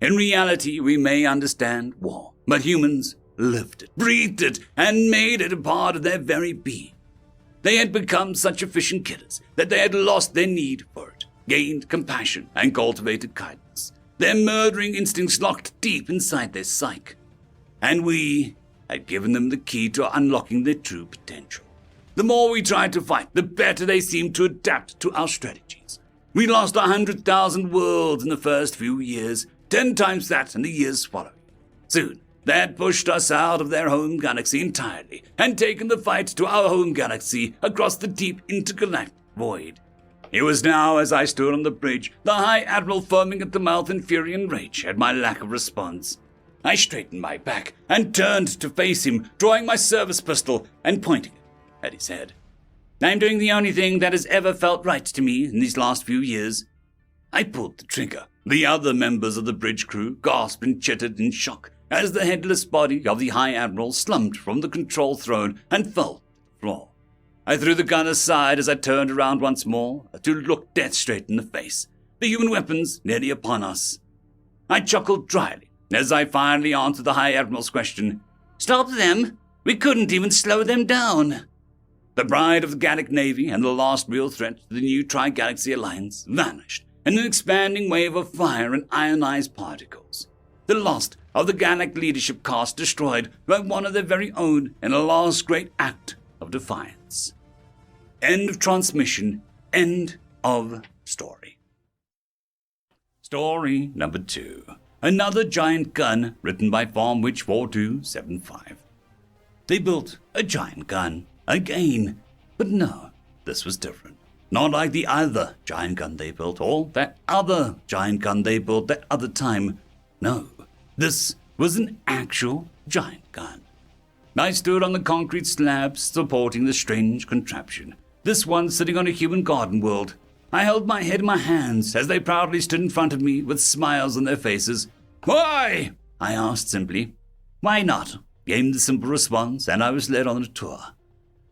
In reality, we may understand war, but humans lived it, breathed it, and made it a part of their very being. They had become such efficient killers that they had lost their need for it, gained compassion, and cultivated kindness. Their murdering instincts locked deep inside their psyche. And we had given them the key to unlocking their true potential. The more we tried to fight, the better they seemed to adapt to our strategies. We lost 100,000 worlds in the first few years, 10 times that in the years following. Soon, they had pushed us out of their home galaxy entirely and taken the fight to our home galaxy across the deep intergalactic void. It was now, as I stood on the bridge, the High Admiral foaming at the mouth in fury and rage at my lack of response. I straightened my back and turned to face him, drawing my service pistol and pointing it at his head. I'm doing the only thing that has ever felt right to me in these last few years. I pulled the trigger. The other members of the bridge crew gasped and chittered in shock as the headless body of the High Admiral slumped from the control throne and fell to the floor. I threw the gun aside as I turned around once more to look death straight in the face, the human weapons nearly upon us. I chuckled dryly as I finally answered the High Admiral's question. Stop them? We couldn't even slow them down. The pride of the Gallic Navy and the last real threat to the new Tri-Galaxy Alliance vanished in an expanding wave of fire and ionized particles. The last of the Gallic leadership caste destroyed by one of their very own in a last great act of defiance. End of transmission. End of story. Story number 2. Another giant gun written by Farmwitch 4275. They built a giant gun again, but no, this was different. Not like the other giant gun they built, or that other giant gun they built that other time. No, this was an actual giant gun. I stood on the concrete slabs supporting the strange contraption, this one sitting on a human garden world. I held my head in my hands as they proudly stood in front of me with smiles on their faces. Why? I asked simply. Why not? Came the simple response, and I was led on a tour.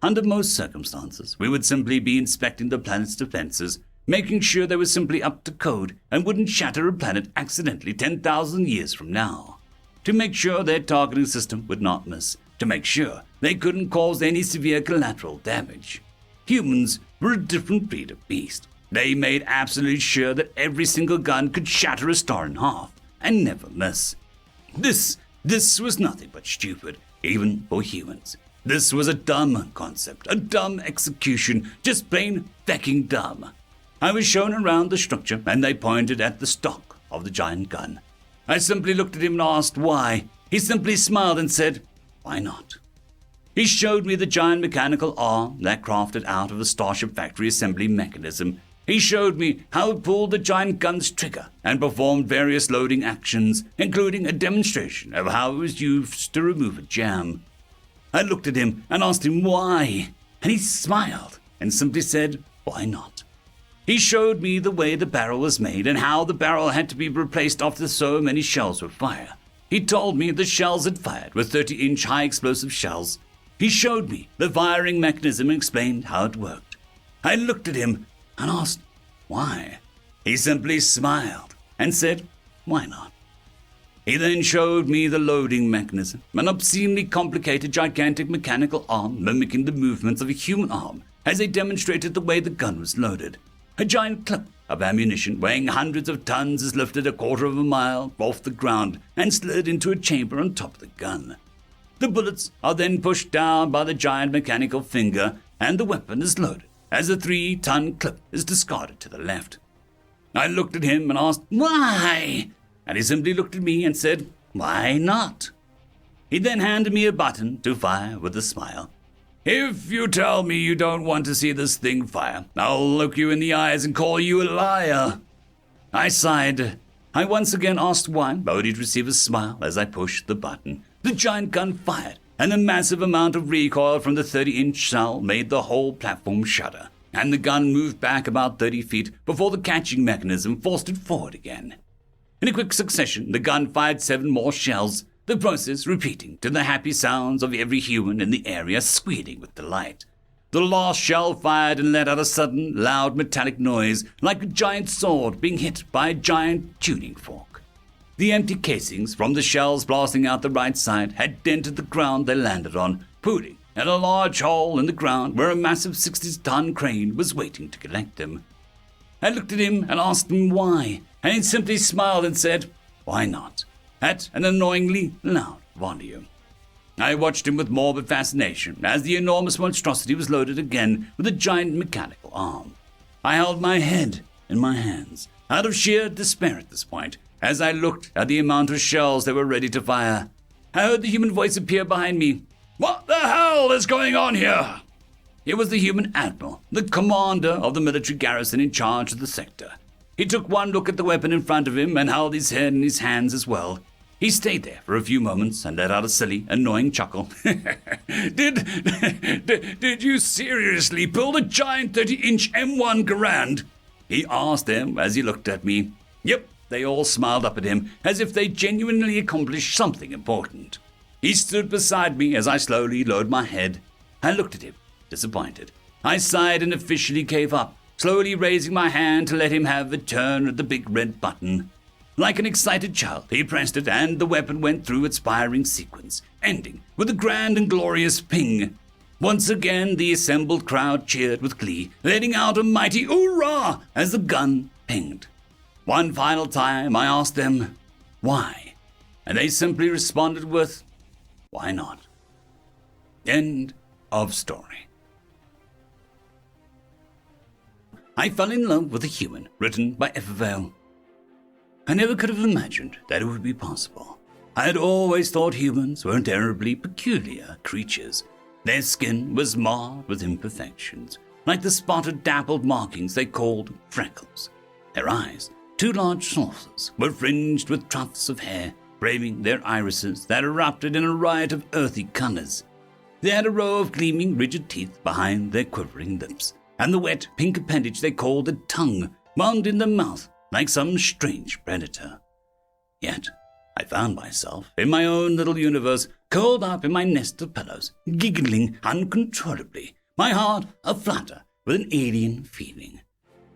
Under most circumstances, we would simply be inspecting the planet's defenses, making sure they were simply up to code and wouldn't shatter a planet accidentally 10,000 years from now. To make sure their targeting system would not miss, to make sure they couldn't cause any severe collateral damage. Humans were a different breed of beast. They made absolutely sure that every single gun could shatter a star in half and never miss. This was nothing but stupid, even for humans. This was a dumb concept, a dumb execution, just plain fecking dumb. I was shown around the structure, and they pointed at the stock of the giant gun. I simply looked at him and asked why. He simply smiled and said, why not? He showed me the giant mechanical arm that crafted out of a Starship factory assembly mechanism. He showed me how it pulled the giant gun's trigger and performed various loading actions, including a demonstration of how it was used to remove a jam. I looked at him and asked him why, and he smiled and simply said, why not? He showed me the way the barrel was made and how the barrel had to be replaced after so many shells would fire. He told me the shells had fired with 30-inch high-explosive shells. He showed me the firing mechanism and explained how it worked. I looked at him and asked, why? He simply smiled and said, why not? He then showed me the loading mechanism, an obscenely complicated gigantic mechanical arm mimicking the movements of a human arm as they demonstrated the way the gun was loaded. A giant clip of ammunition weighing hundreds of tons is lifted a quarter of a mile off the ground and slid into a chamber on top of the gun. The bullets are then pushed down by the giant mechanical finger and the weapon is loaded as a 3-ton clip is discarded to the left. I looked at him and asked, why? And he simply looked at me and said, why not? He then handed me a button to fire with a smile. If you tell me you don't want to see this thing fire, I'll look you in the eyes and call you a liar. I sighed. I once again asked why, only to receive a smile as I pushed the button. The giant gun fired, and the massive amount of recoil from the 30-inch shell made the whole platform shudder. and the gun moved back about 30 feet before the catching mechanism forced it forward again. In a quick succession, the gun fired 7 more shells, the process repeating to the happy sounds of every human in the area squealing with delight. The last shell fired and let out a sudden, loud metallic noise like a giant sword being hit by a giant tuning fork. The empty casings from the shells blasting out the right side had dented the ground they landed on, pooling at a large hole in the ground where a massive 60-ton crane was waiting to collect them. I looked at him and asked him why, and he simply smiled and said, "Why not?" at an annoyingly loud volume. I watched him with morbid fascination as the enormous monstrosity was loaded again with a giant mechanical arm. I held my head in my hands, out of sheer despair at this point, as I looked at the amount of shells that were ready to fire. I heard the human voice appear behind me. "What the hell is going on here?" It was the human admiral, the commander of the military garrison in charge of the sector. He took one look at the weapon in front of him and held his head in his hands as well. He stayed there for a few moments and let out a silly, annoying chuckle. Did you seriously build a giant 30-inch M1 Garand? He asked them as he looked at me. Yep, they all smiled up at him as if they genuinely accomplished something important. He stood beside me as I slowly lowered my head. I looked at him, disappointed. I sighed and officially gave up, slowly raising my hand to let him have a turn at the big red button. Like an excited child, he pressed it and the weapon went through its firing sequence, ending with a grand and glorious ping. Once again, the assembled crowd cheered with glee, letting out a mighty hoorah as the gun pinged. One final time, I asked them, why? And they simply responded with, why not? End of story. I Fell in Love with a Human, written by Evervale. I never could have imagined that it would be possible. I had always thought humans were terribly peculiar creatures. Their skin was marred with imperfections, like the spotted dappled markings they called freckles. Their eyes, 2 large saucers, were fringed with tufts of hair, framing their irises that erupted in a riot of earthy colors. They had a row of gleaming, rigid teeth behind their quivering lips, and the wet, pink appendage they called a tongue wound in the mouth like some strange predator. Yet, I found myself in my own little universe, curled up in my nest of pillows, giggling uncontrollably, my heart aflutter with an alien feeling.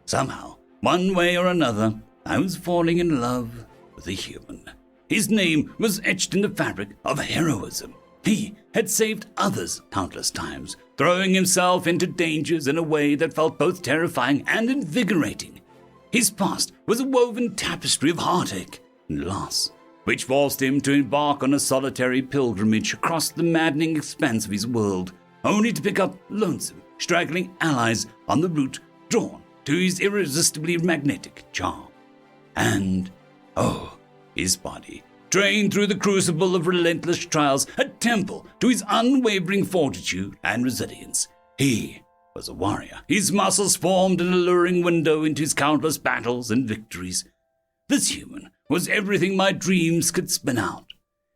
Somehow, one way or another, I was falling in love with a human. His name was etched in the fabric of heroism. He had saved others countless times, throwing himself into dangers in a way that felt both terrifying and invigorating. His past was a woven tapestry of heartache and loss, which forced him to embark on a solitary pilgrimage across the maddening expanse of his world, only to pick up lonesome, straggling allies on the route drawn to his irresistibly magnetic charm. And, his body, trained through the crucible of relentless trials, a temple to his unwavering fortitude and resilience. He was a warrior. His muscles formed an alluring window into his countless battles and victories. This human was everything my dreams could spin out.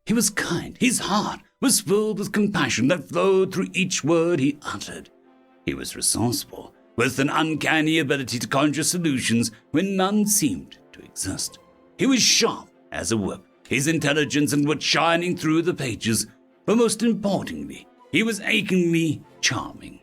He was kind. His heart was filled with compassion that flowed through each word he uttered. He was resourceful, with an uncanny ability to conjure solutions when none seemed to exist. He was sharp as a whip, his intelligence and wit shining through the pages, but most importantly, he was achingly charming.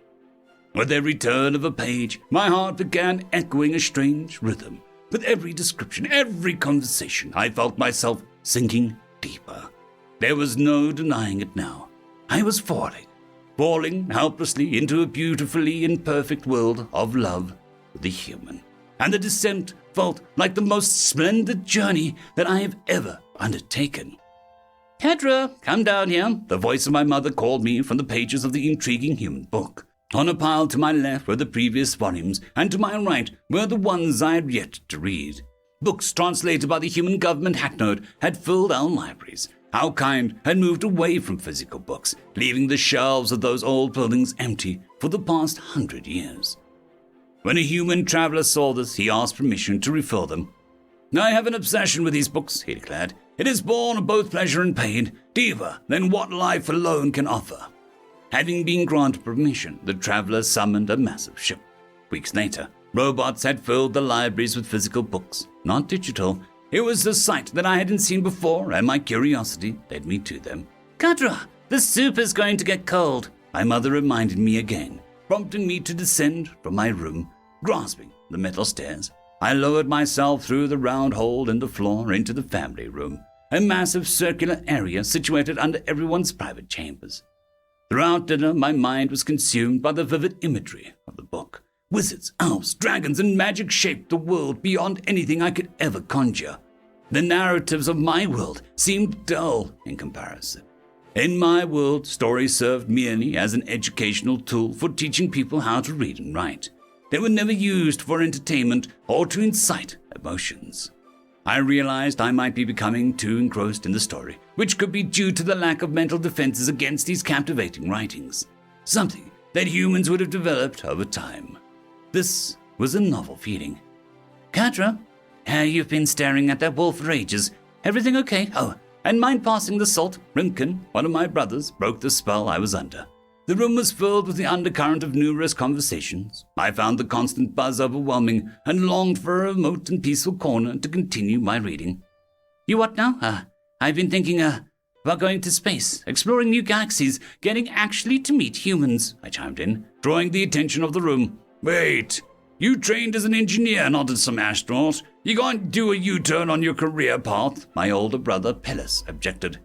With every turn of a page, my heart began echoing a strange rhythm. With every description, every conversation, I felt myself sinking deeper. There was no denying it now. I was falling helplessly into a beautifully imperfect world of love with a human. And the descent felt like the most splendid journey that I have ever undertaken. "Kedra, come down here," the voice of my mother called me from the pages of the intriguing human book. On a pile to my left were the previous volumes, and to my right were the ones I had yet to read. Books translated by the human government hacknote had filled our libraries. Our kind had moved away from physical books, leaving the shelves of those old buildings empty for the past 100 years. When a human traveler saw this, he asked permission to refill them. "I have an obsession with these books," he declared. "It is born of both pleasure and pain, deeper than what life alone can offer." Having been granted permission, the traveler summoned a massive ship, Weeks later, robots had filled the libraries with physical books, not digital. It was a sight that I hadn't seen before, and my curiosity led me to them. "Kadra, the soup is going to get cold," my mother reminded me again, prompting me to descend from my room. Grasping the metal stairs, I lowered myself through the round hole in the floor into the family room, a massive circular area situated under everyone's private chambers. Throughout dinner, my mind was consumed by the vivid imagery of the book. Wizards, elves, dragons, and magic shaped the world beyond anything I could ever conjure. The narratives of my world seemed dull in comparison. In my world, stories served merely as an educational tool for teaching people how to read and write. They were never used for entertainment or to incite emotions. I realized I might be becoming too engrossed in the story, which could be due to the lack of mental defenses against these captivating writings, something that humans would have developed over time. This was a novel feeling. "Kadra, you've been staring at that wall for ages. Everything okay? Oh, and mind passing the salt? Rimkin, one of my brothers, broke the spell I was under." The room was filled with the undercurrent of numerous conversations. I found the constant buzz overwhelming and longed for a remote and peaceful corner to continue my reading. "You what now? I've been thinking about going to space, exploring new galaxies, getting actually to meet humans," I chimed in, drawing the attention of the room. "Wait, you trained as an engineer, not as some astronaut. You can't do a U-turn on your career path," my older brother Pellis objected.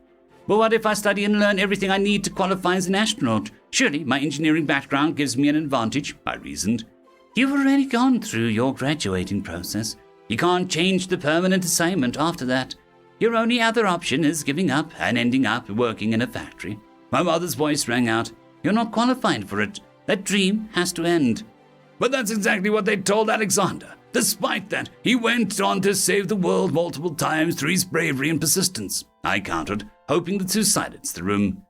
"But what if I study and learn everything I need to qualify as an astronaut? Surely my engineering background gives me an advantage," I reasoned. "You've already gone through your graduating process. You can't change the permanent assignment after that. Your only other option is giving up and ending up working in a factory." My mother's voice rang out. "You're not qualified for it. That dream has to end." "But that's exactly what they told Alexander. Despite that, he went on to save the world multiple times through his bravery and persistence," I countered, hoping to silence the room.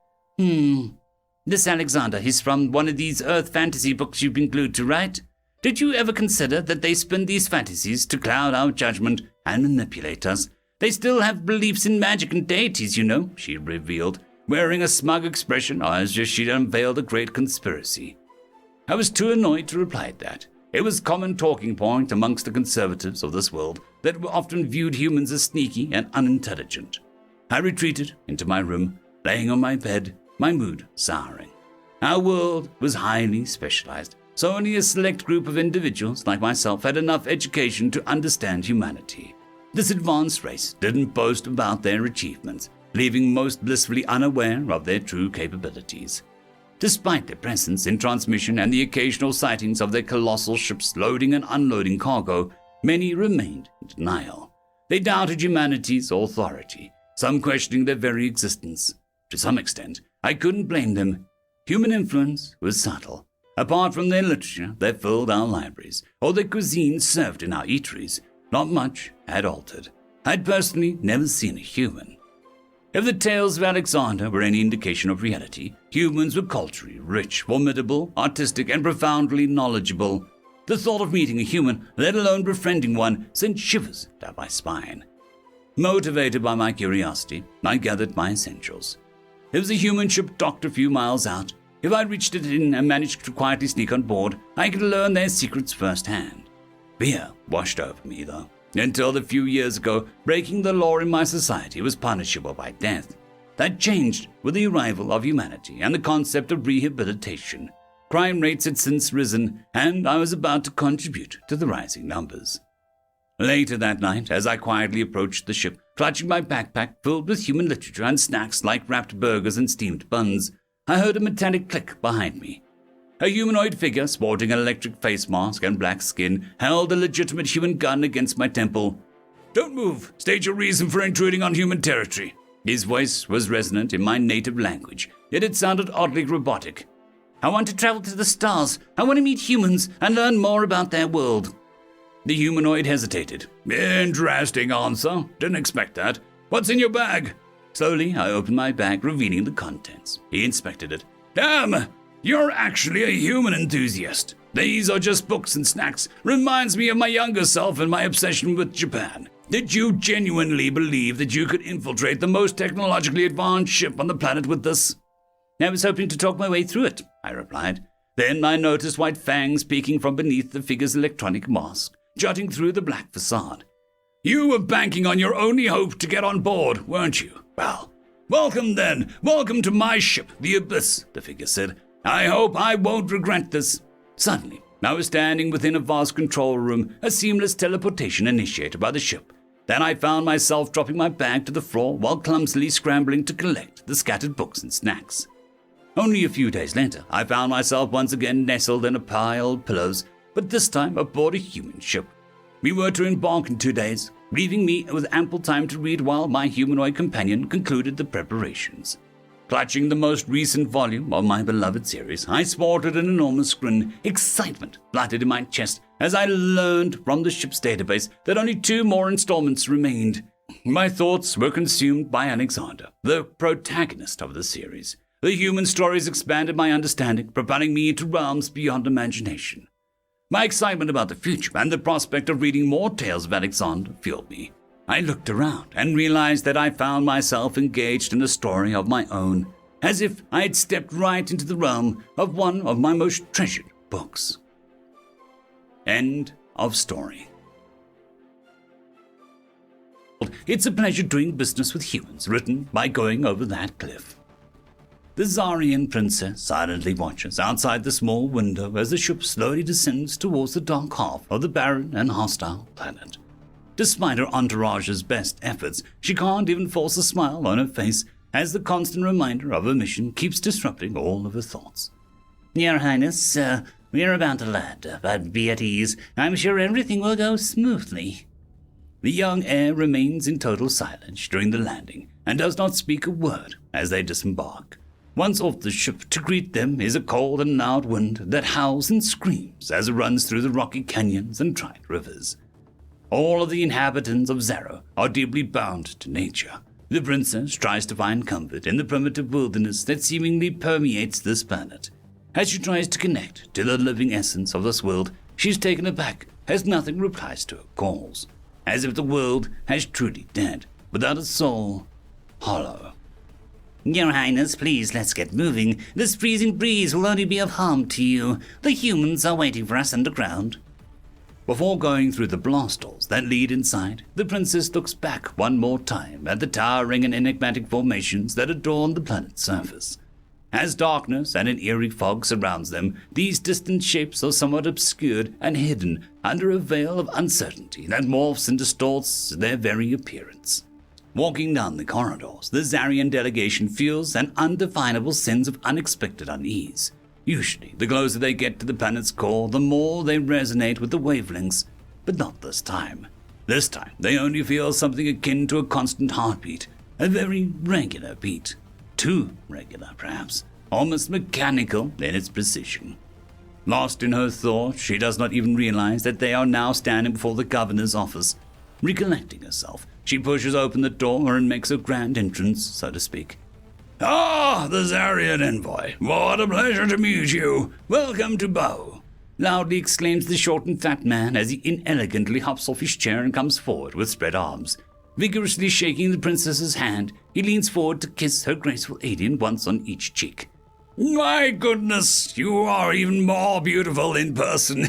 This Alexander, he's from one of these Earth fantasy books you've been glued to, right? Did you ever consider that they spin these fantasies to cloud our judgment and manipulate us? They still have beliefs in magic and deities, you know," she revealed, wearing a smug expression as if she'd unveiled a great conspiracy. I was too annoyed to reply to that. It was a common talking point amongst the conservatives of this world that often viewed humans as sneaky and unintelligent. I retreated into my room, laying on my bed, my mood souring. Our world was highly specialized, so only a select group of individuals like myself had enough education to understand humanity. This advanced race didn't boast about their achievements, leaving most blissfully unaware of their true capabilities. Despite their presence in transmission and the occasional sightings of their colossal ships loading and unloading cargo, many remained in denial. They doubted humanity's authority, some questioning their very existence. To some extent, I couldn't blame them. Human influence was subtle. Apart from their literature that filled our libraries, or their cuisine served in our eateries, not much had altered. I'd personally never seen a human. If the tales of Alexander were any indication of reality, humans were culturally rich, formidable, artistic, and profoundly knowledgeable. The thought of meeting a human, let alone befriending one, sent shivers down my spine. Motivated by my curiosity, I gathered my essentials. There was a human ship docked a few miles out. If I reached it in and managed to quietly sneak on board, I could learn their secrets firsthand. Fear washed over me, though. Until a few years ago, breaking the law in my society was punishable by death. That changed with the arrival of humanity and the concept of rehabilitation. Crime rates had since risen, and I was about to contribute to the rising numbers. Later that night, as I quietly approached the ship, clutching my backpack filled with human literature and snacks like wrapped burgers and steamed buns, I heard a metallic click behind me. A humanoid figure sporting an electric face mask and black skin held a legitimate human gun against my temple. "Don't move. State your reason for intruding on human territory." His voice was resonant in my native language, yet it sounded oddly robotic. "I want to travel to the stars. I want to meet humans and learn more about their world." The humanoid hesitated. "Interesting answer. Didn't expect that. What's in your bag?" Slowly, I opened my bag, revealing the contents. He inspected it. "Damn! You're actually a human enthusiast. These are just books and snacks. Reminds me of my younger self and my obsession with Japan. Did you genuinely believe that you could infiltrate the most technologically advanced ship on the planet with this?" "I was hoping to talk my way through it," I replied. Then I noticed white fangs peeking from beneath the figure's electronic mask, jutting through the black facade. You were banking on your only hope to get on board, weren't you? Well, welcome then. Welcome to my ship, the Abyss, the figure said. I hope I won't regret this. Suddenly, I was standing within a vast control room, a seamless teleportation initiated by the ship. Then I found myself dropping my bag to the floor while clumsily scrambling to collect the scattered books and snacks. Only a few days later, I found myself once again nestled in a pile of pillows, but this time aboard a human ship. We were to embark in 2 days, leaving me with ample time to read while my humanoid companion concluded the preparations. Clutching the most recent volume of my beloved series, I sported an enormous grin. Excitement fluttered in my chest as I learned from the ship's database that only 2 more installments remained. My thoughts were consumed by Alexander, the protagonist of the series. The human stories expanded my understanding, propelling me into realms beyond imagination. My excitement about the future and the prospect of reading more tales of Alexander fueled me. I looked around and realized that I found myself engaged in a story of my own, as if I had stepped right into the realm of one of my most treasured books. End of story. It's a pleasure doing business with humans, written by Going Over That Cliff. The Zarian princess silently watches outside the small window as the ship slowly descends towards the dark half of the barren and hostile planet. Despite her entourage's best efforts, she can't even force a smile on her face as the constant reminder of her mission keeps disrupting all of her thoughts. Your Highness, we are about to land, but be at ease. I'm sure everything will go smoothly. The young heir remains in total silence during the landing and does not speak a word as they disembark. Once off the ship, to greet them is a cold and loud wind that howls and screams as it runs through the rocky canyons and dry rivers. All of the inhabitants of Zaro are deeply bound to nature. The princess tries to find comfort in the primitive wilderness that seemingly permeates this planet. As she tries to connect to the living essence of this world, she's taken aback as nothing replies to her calls, as if the world has truly dead, without a soul, hollow. Your Highness, please let's get moving. This freezing breeze will only be of harm to you. The humans are waiting for us underground. Before going through the blast doors that lead inside, the princess looks back one more time at the towering and enigmatic formations that adorn the planet's surface. As darkness and an eerie fog surrounds them, these distant shapes are somewhat obscured and hidden under a veil of uncertainty that morphs and distorts their very appearance. Walking down the corridors, the Zarian delegation feels an undefinable sense of unexpected unease. Usually, the closer they get to the planet's core, the more they resonate with the wavelengths, but not this time. This time, they only feel something akin to a constant heartbeat, a very regular beat. Too regular, perhaps, almost mechanical in its precision. Lost in her thoughts, she does not even realize that they are now standing before the governor's office. Recollecting herself, she pushes open the door and makes a grand entrance, so to speak. Ah, the Zarian envoy. What a pleasure to meet you. Welcome to Bow. Loudly exclaims the short and fat man as he inelegantly hops off his chair and comes forward with spread arms. Vigorously shaking the princess's hand, he leans forward to kiss her graceful alien once on each cheek. My goodness, you are even more beautiful in person.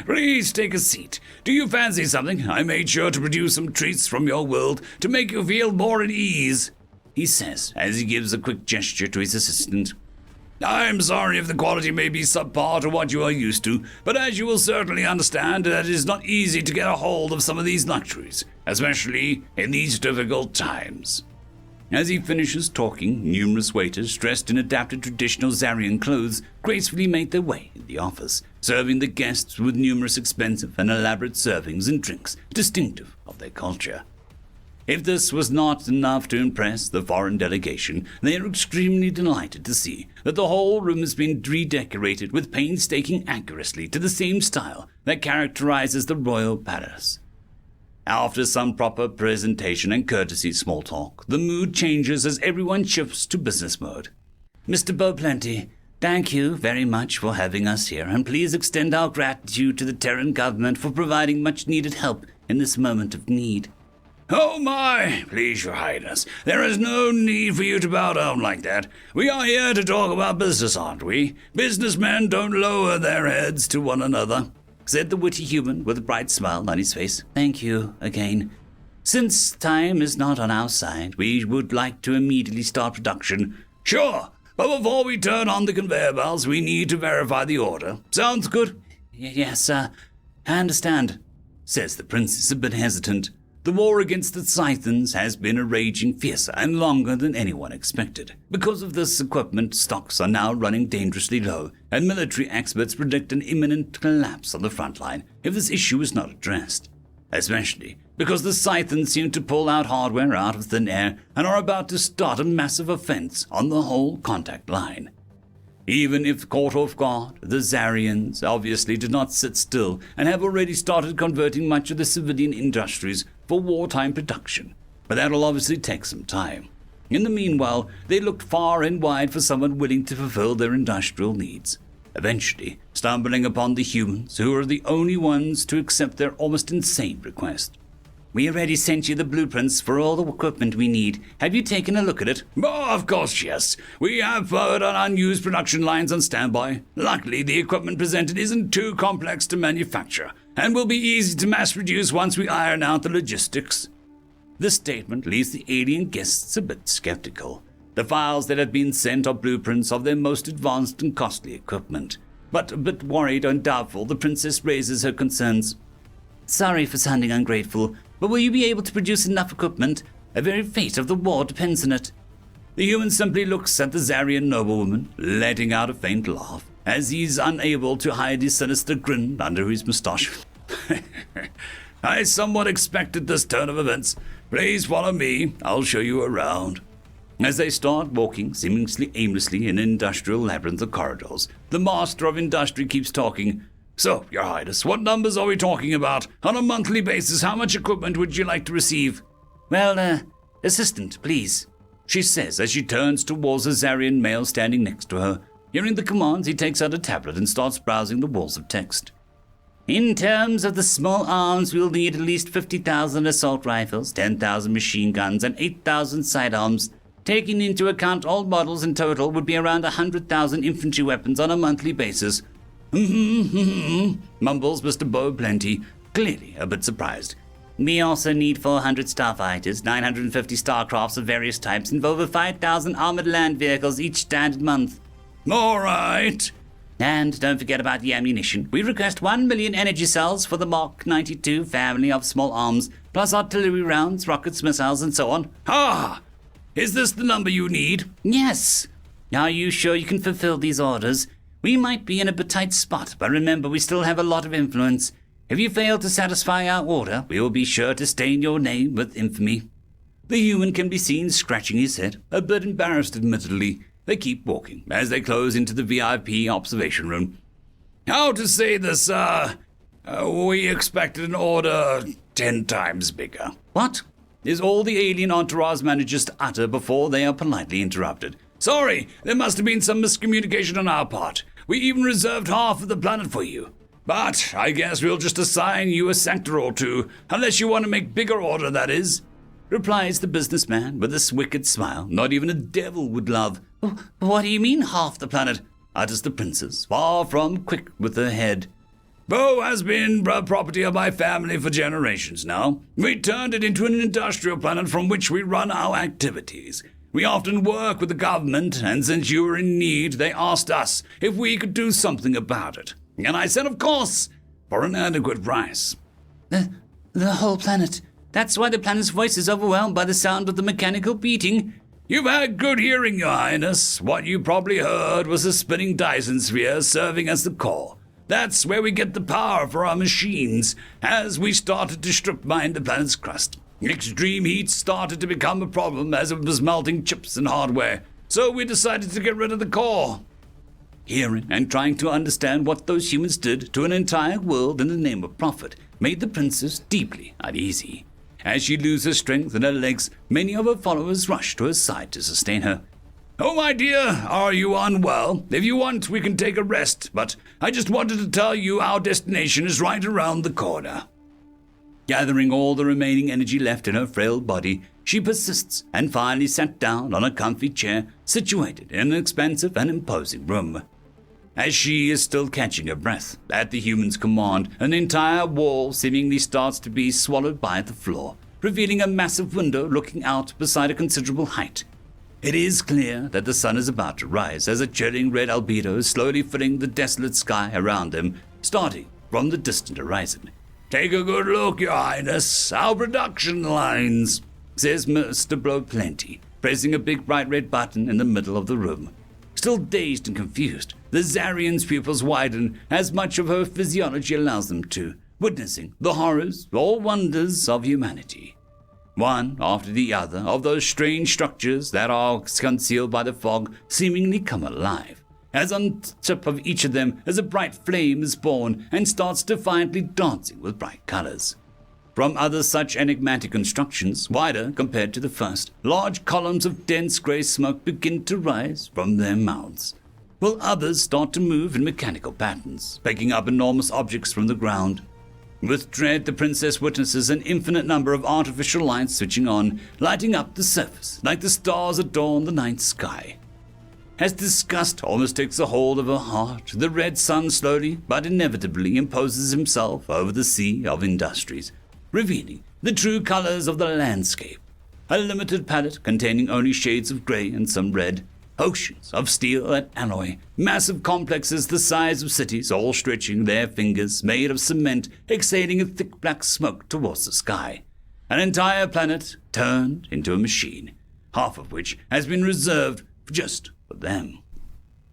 Please take a seat. Do you fancy something? I made sure to produce some treats from your world to make you feel more at ease, he says as he gives a quick gesture to his assistant. I'm sorry if the quality may be subpar to what you are used to, but as you will certainly understand, it is not easy to get a hold of some of these luxuries, especially in these difficult times. As he finishes talking, numerous waiters dressed in adapted traditional Zarian clothes gracefully make their way in the office, serving the guests with numerous expensive and elaborate servings and drinks distinctive of their culture. If this was not enough to impress the foreign delegation, they are extremely delighted to see that the whole room has been redecorated with painstaking accuracy to the same style that characterizes the royal palace. After some proper presentation and courtesy small talk, the mood changes as everyone shifts to business mode. Mr. Beauplenty, thank you very much for having us here, and please extend our gratitude to the Terran government for providing much-needed help in this moment of need. Oh my, please your highness, there is no need for you to bow down like that. We are here to talk about business, aren't we? Businessmen don't lower their heads to one another, said the witty human with a bright smile on his face. Thank you again. Since time is not on our side, we would like to immediately start production. Sure, but before we turn on the conveyor belts, we need to verify the order. Sounds good? Yes, sir. I understand, says the princess, a bit hesitant. The war against the Scythians has been a raging fiercer and longer than anyone expected. Because of this, equipment stocks are now running dangerously low, and military experts predict an imminent collapse on the front line if this issue is not addressed. Especially because the Scythians seem to pull out hardware out of thin air and are about to start a massive offense on the whole contact line. Even if caught off guard, the Zarians obviously did not sit still and have already started converting much of the civilian industries for wartime production. But that'll obviously take some time. In the meanwhile, they looked far and wide for someone willing to fulfill their industrial needs, eventually stumbling upon the humans who are the only ones to accept their almost insane request. We already sent you the blueprints for all the equipment we need. Have you taken a look at it? Oh, of course, yes. We have put on unused production lines on standby. Luckily, the equipment presented isn't too complex to manufacture and will be easy to mass produce once we iron out the logistics. This statement leaves the alien guests a bit skeptical. The files that have been sent are blueprints of their most advanced and costly equipment. But a bit worried and doubtful, the princess raises her concerns. Sorry for sounding ungrateful, but will you be able to produce enough equipment? The very fate of the war depends on it. The human simply looks at the Zarian noblewoman, letting out a faint laugh, as he's unable to hide his sinister grin under his moustache. I somewhat expected this turn of events. Please follow me, I'll show you around. As they start walking seemingly aimlessly in an industrial labyrinth of corridors, the master of industry keeps talking. So, your highness, what numbers are we talking about? On a monthly basis, how much equipment would you like to receive? Well, assistant, please, she says as she turns towards a Zarian male standing next to her. Hearing the commands, he takes out a tablet and starts browsing the walls of text. In terms of the small arms, we'll need at least 50,000 assault rifles, 10,000 machine guns, and 8,000 sidearms. Taking into account all models in total would be around 100,000 infantry weapons on a monthly basis. Mumbles Mr. Bo Plenty, clearly a bit surprised. We also need 400 starfighters, 950 starcrafts of various types, and over 5,000 armored land vehicles each standard month. All right. And don't forget about the ammunition. We request 1 million energy cells for the Mark 92 family of small arms, plus artillery rounds, rockets, missiles, and so on. Ah! Is this the number you need? Yes. Are you sure you can fulfill these orders? We might be in a bit tight spot, but remember we still have a lot of influence. If you fail to satisfy our order, we will be sure to stain your name with infamy. The human can be seen scratching his head, a bit embarrassed admittedly. They keep walking as they close into the VIP observation room. How to say this, we expected an order 10 times bigger. What? Is all the alien entourage manages to utter before they are politely interrupted. Sorry, there must have been some miscommunication on our part. We even reserved half of the planet for you. But I guess we'll just assign you a sector or two, unless you want to make bigger order, that is, replies the businessman with this wicked smile not even a devil would love. What do you mean half the planet? Utters the princess, far from quick with her head. Bo has been property of my family for generations now. We turned it into an industrial planet from which we run our activities. We often work with the government, and since you were in need, they asked us if we could do something about it. And I said, of course, for an adequate price. The whole planet. That's why the planet's voice is overwhelmed by the sound of the mechanical beating. You've had good hearing, Your Highness. What you probably heard was a spinning Dyson sphere serving as the core. That's where we get the power for our machines, as we started to strip mine the planet's crust. Extreme heat started to become a problem as it was melting chips and hardware, so we decided to get rid of the core. Hearing and trying to understand what those humans did to an entire world in the name of profit made the princess deeply uneasy. As she loses strength in her legs, many of her followers rush to her side to sustain her. Oh, my dear, are you unwell? If you want, we can take a rest, but I just wanted to tell you our destination is right around the corner. Gathering all the remaining energy left in her frail body, she persists and finally sat down on a comfy chair situated in an expansive and imposing room. As she is still catching her breath, at the human's command, an entire wall seemingly starts to be swallowed by the floor, revealing a massive window looking out beside a considerable height. It is clear that the sun is about to rise as a chilling red albedo is slowly filling the desolate sky around them, starting from the distant horizon. "Take a good look, Your Highness, our production lines," says Mr. Blowplenty, pressing a big bright red button in the middle of the room. Still dazed and confused, the Zarian's pupils widen as much of her physiology allows them to, witnessing the horrors or wonders of humanity. One after the other of those strange structures that are concealed by the fog seemingly come alive, as on top of each of them as a bright flame is born and starts defiantly dancing with bright colors. From other such enigmatic constructions, wider compared to the first, large columns of dense grey smoke begin to rise from their mouths, while others start to move in mechanical patterns, picking up enormous objects from the ground. With dread, the princess witnesses an infinite number of artificial lights switching on, lighting up the surface like the stars adorn the night sky. As disgust almost takes a hold of her heart, the red sun slowly but inevitably imposes himself over the sea of industries, revealing the true colors of the landscape. A limited palette containing only shades of gray and some red, oceans of steel and alloy, massive complexes the size of cities all stretching their fingers made of cement, exhaling a thick black smoke towards the sky. An entire planet turned into a machine, half of which has been reserved just for them.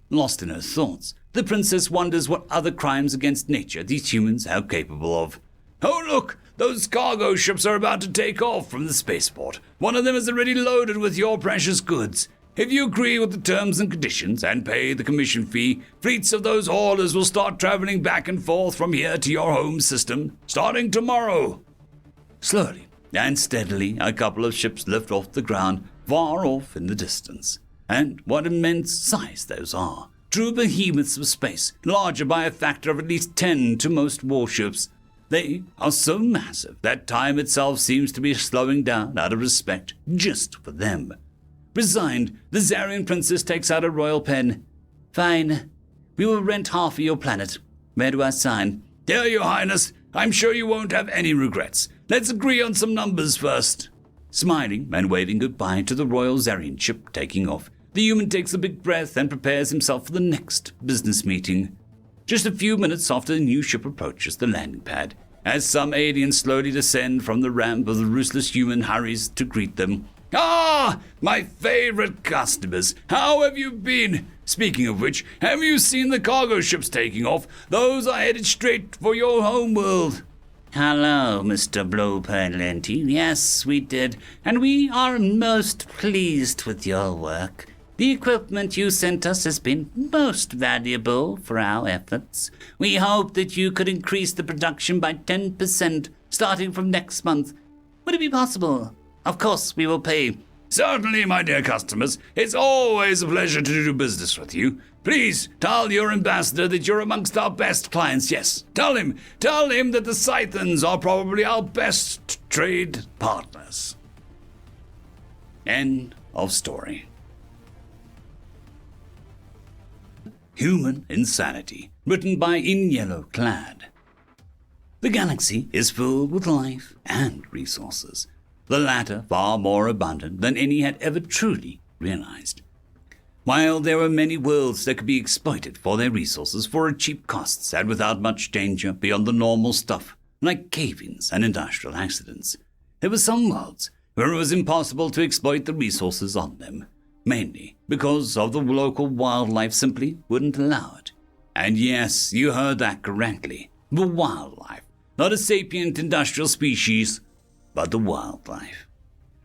Lost in her thoughts, the princess wonders what other crimes against nature these humans are capable of. "Oh look! Those cargo ships are about to take off from the spaceport. One of them is already loaded with your precious goods. If you agree with the terms and conditions and pay the commission fee, fleets of those haulers will start traveling back and forth from here to your home system, starting tomorrow." Slowly and steadily, a couple of ships lift off the ground, far off in the distance. And what immense size those are. True behemoths of space, larger by a factor of at least 10 to most warships. They are so massive that time itself seems to be slowing down out of respect just for them. Resigned, the Zarian princess takes out a royal pen. "Fine. We will rent half of your planet. Where do I sign?" "Dear Your Highness, I'm sure you won't have any regrets. Let's agree on some numbers first." Smiling and waving goodbye to the royal Zarian ship taking off, the human takes a big breath and prepares himself for the next business meeting. Just a few minutes after the new ship approaches the landing pad, as some aliens slowly descend from the ramp of the ruthless human hurries to greet them. "Ah, my favorite customers, how have you been? Speaking of which, have you seen the cargo ships taking off? Those are headed straight for your homeworld." "Hello, Mr. Blowplenty. Yes, we did, and we are most pleased with your work. The equipment you sent us has been most valuable for our efforts. We hope that you could increase the production by 10% starting from next month. Would it be possible? Of course, we will pay." "Certainly, my dear customers. It's always a pleasure to do business with you. Please tell your ambassador that you're amongst our best clients. Yes, tell him that the Scythans are probably our best trade partners." End of story. Human Insanity, written by In Yellow Clad. The galaxy is filled with life and resources, the latter far more abundant than any had ever truly realized. While there were many worlds that could be exploited for their resources for cheap costs and without much danger beyond the normal stuff, like cave-ins and industrial accidents, there were some worlds where it was impossible to exploit the resources on them, mainly because of the local wildlife simply wouldn't allow it. And yes, you heard that correctly. The wildlife. Not a sapient industrial species, but the wildlife.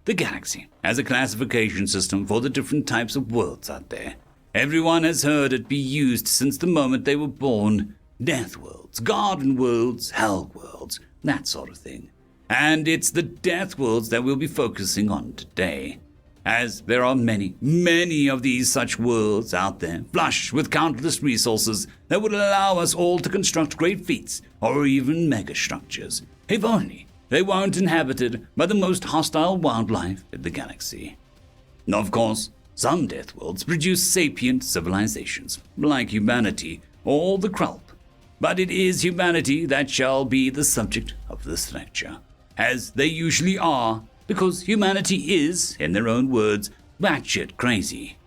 The galaxy has a classification system for the different types of worlds out there. Everyone has heard it be used since the moment they were born. Death worlds, garden worlds, hell worlds, that sort of thing. And it's the death worlds that we'll be focusing on today, as there are many, many of these such worlds out there, flush with countless resources that would allow us all to construct great feats or even megastructures, if only they weren't inhabited by the most hostile wildlife in the galaxy. Of course, some death worlds produce sapient civilizations, like humanity or the Krulp. But it is humanity that shall be the subject of this lecture, as they usually are, because humanity is, in their own words, batshit crazy.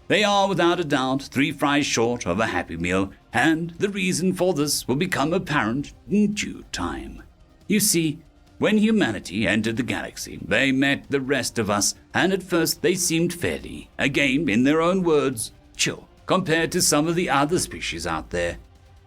They are without a doubt 3 fries short of a Happy Meal, and the reason for this will become apparent in due time. You see, when humanity entered the galaxy, they met the rest of us, and at first they seemed fairly, again in their own words, chill, compared to some of the other species out there.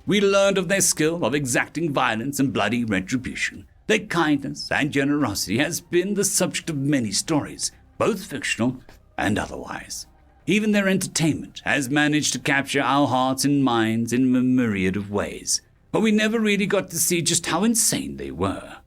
We learned of their skill of exacting violence and bloody retribution. Their kindness and generosity has been the subject of many stories, both fictional and otherwise. Even their entertainment has managed to capture our hearts and minds in a myriad of ways, but we never really got to see just how insane they were.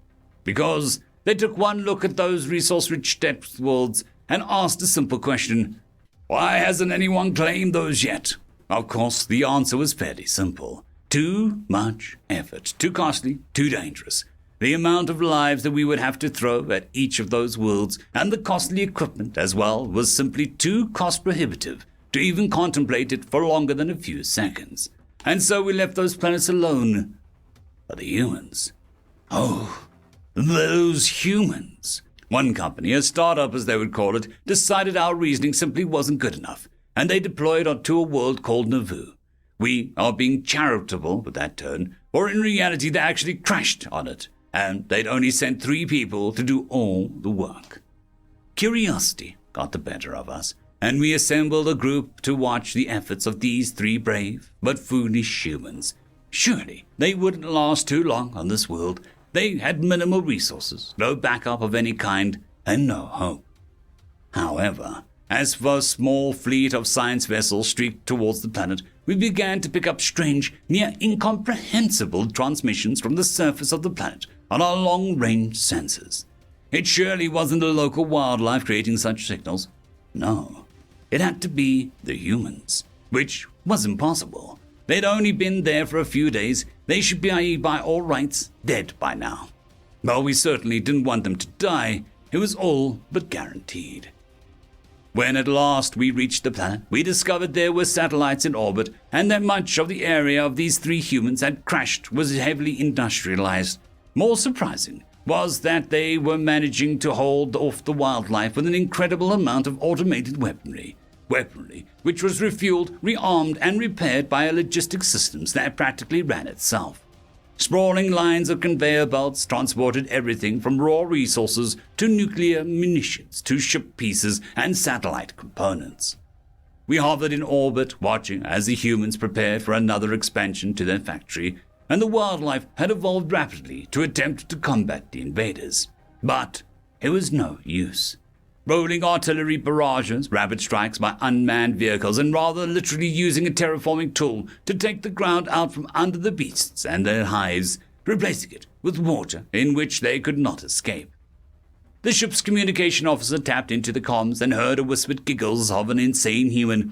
Because they took one look at those resource-rich depth worlds and asked a simple question: why hasn't anyone claimed those yet? Of course, the answer was fairly simple. Too much effort, too costly, too dangerous. The amount of lives that we would have to throw at each of those worlds, and the costly equipment as well, was simply too cost-prohibitive to even contemplate it for longer than a few seconds. And so we left those planets alone. But the humans... oh, those humans. One company, a startup as they would call it, decided our reasoning simply wasn't good enough, and they deployed onto a world called Nauvoo. We are being charitable with that turn, or in reality they actually crashed on it, and they'd only sent 3 people to do all the work. Curiosity got the better of us, and we assembled a group to watch the efforts of these 3 brave but foolish humans. Surely they wouldn't last too long on this world. They had minimal resources, no backup of any kind, and no hope. However, as for a small fleet of science vessels streaked towards the planet, we began to pick up strange, near incomprehensible transmissions from the surface of the planet on our long-range sensors. It surely wasn't the local wildlife creating such signals. No, it had to be the humans, which was impossible. They'd only been there for a few days. They should be, by all rights, dead by now. Well, we certainly didn't want them to die. It was all but guaranteed. When at last we reached the planet, we discovered there were satellites in orbit, and that much of the area of these 3 humans had crashed was heavily industrialized. More surprising was that they were managing to hold off the wildlife with an incredible amount of automated weaponry which was refueled, rearmed, and repaired by a logistics systems that practically ran itself. Sprawling lines of conveyor belts transported everything from raw resources to nuclear munitions to ship pieces and satellite components. We hovered in orbit, watching as the humans prepared for another expansion to their factory, and the wildlife had evolved rapidly to attempt to combat the invaders. But it was no use. Rolling artillery barrages, rapid strikes by unmanned vehicles, and rather literally using a terraforming tool to take the ground out from under the beasts and their hives, replacing it with water in which they could not escape. The ship's communication officer tapped into the comms and heard a whispered giggles of an insane human.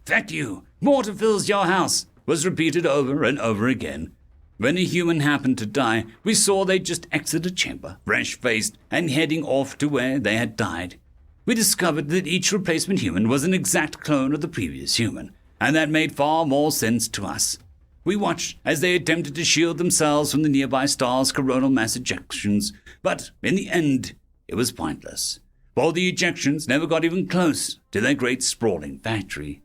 "Fact you, water fills your house," was repeated over and over again. When a human happened to die, we saw they just exited a chamber, fresh-faced, and heading off to where they had died. We discovered that each replacement human was an exact clone of the previous human, and that made far more sense to us. We watched as they attempted to shield themselves from the nearby star's coronal mass ejections, but in the end, it was pointless, for the ejections never got even close to their great sprawling factory.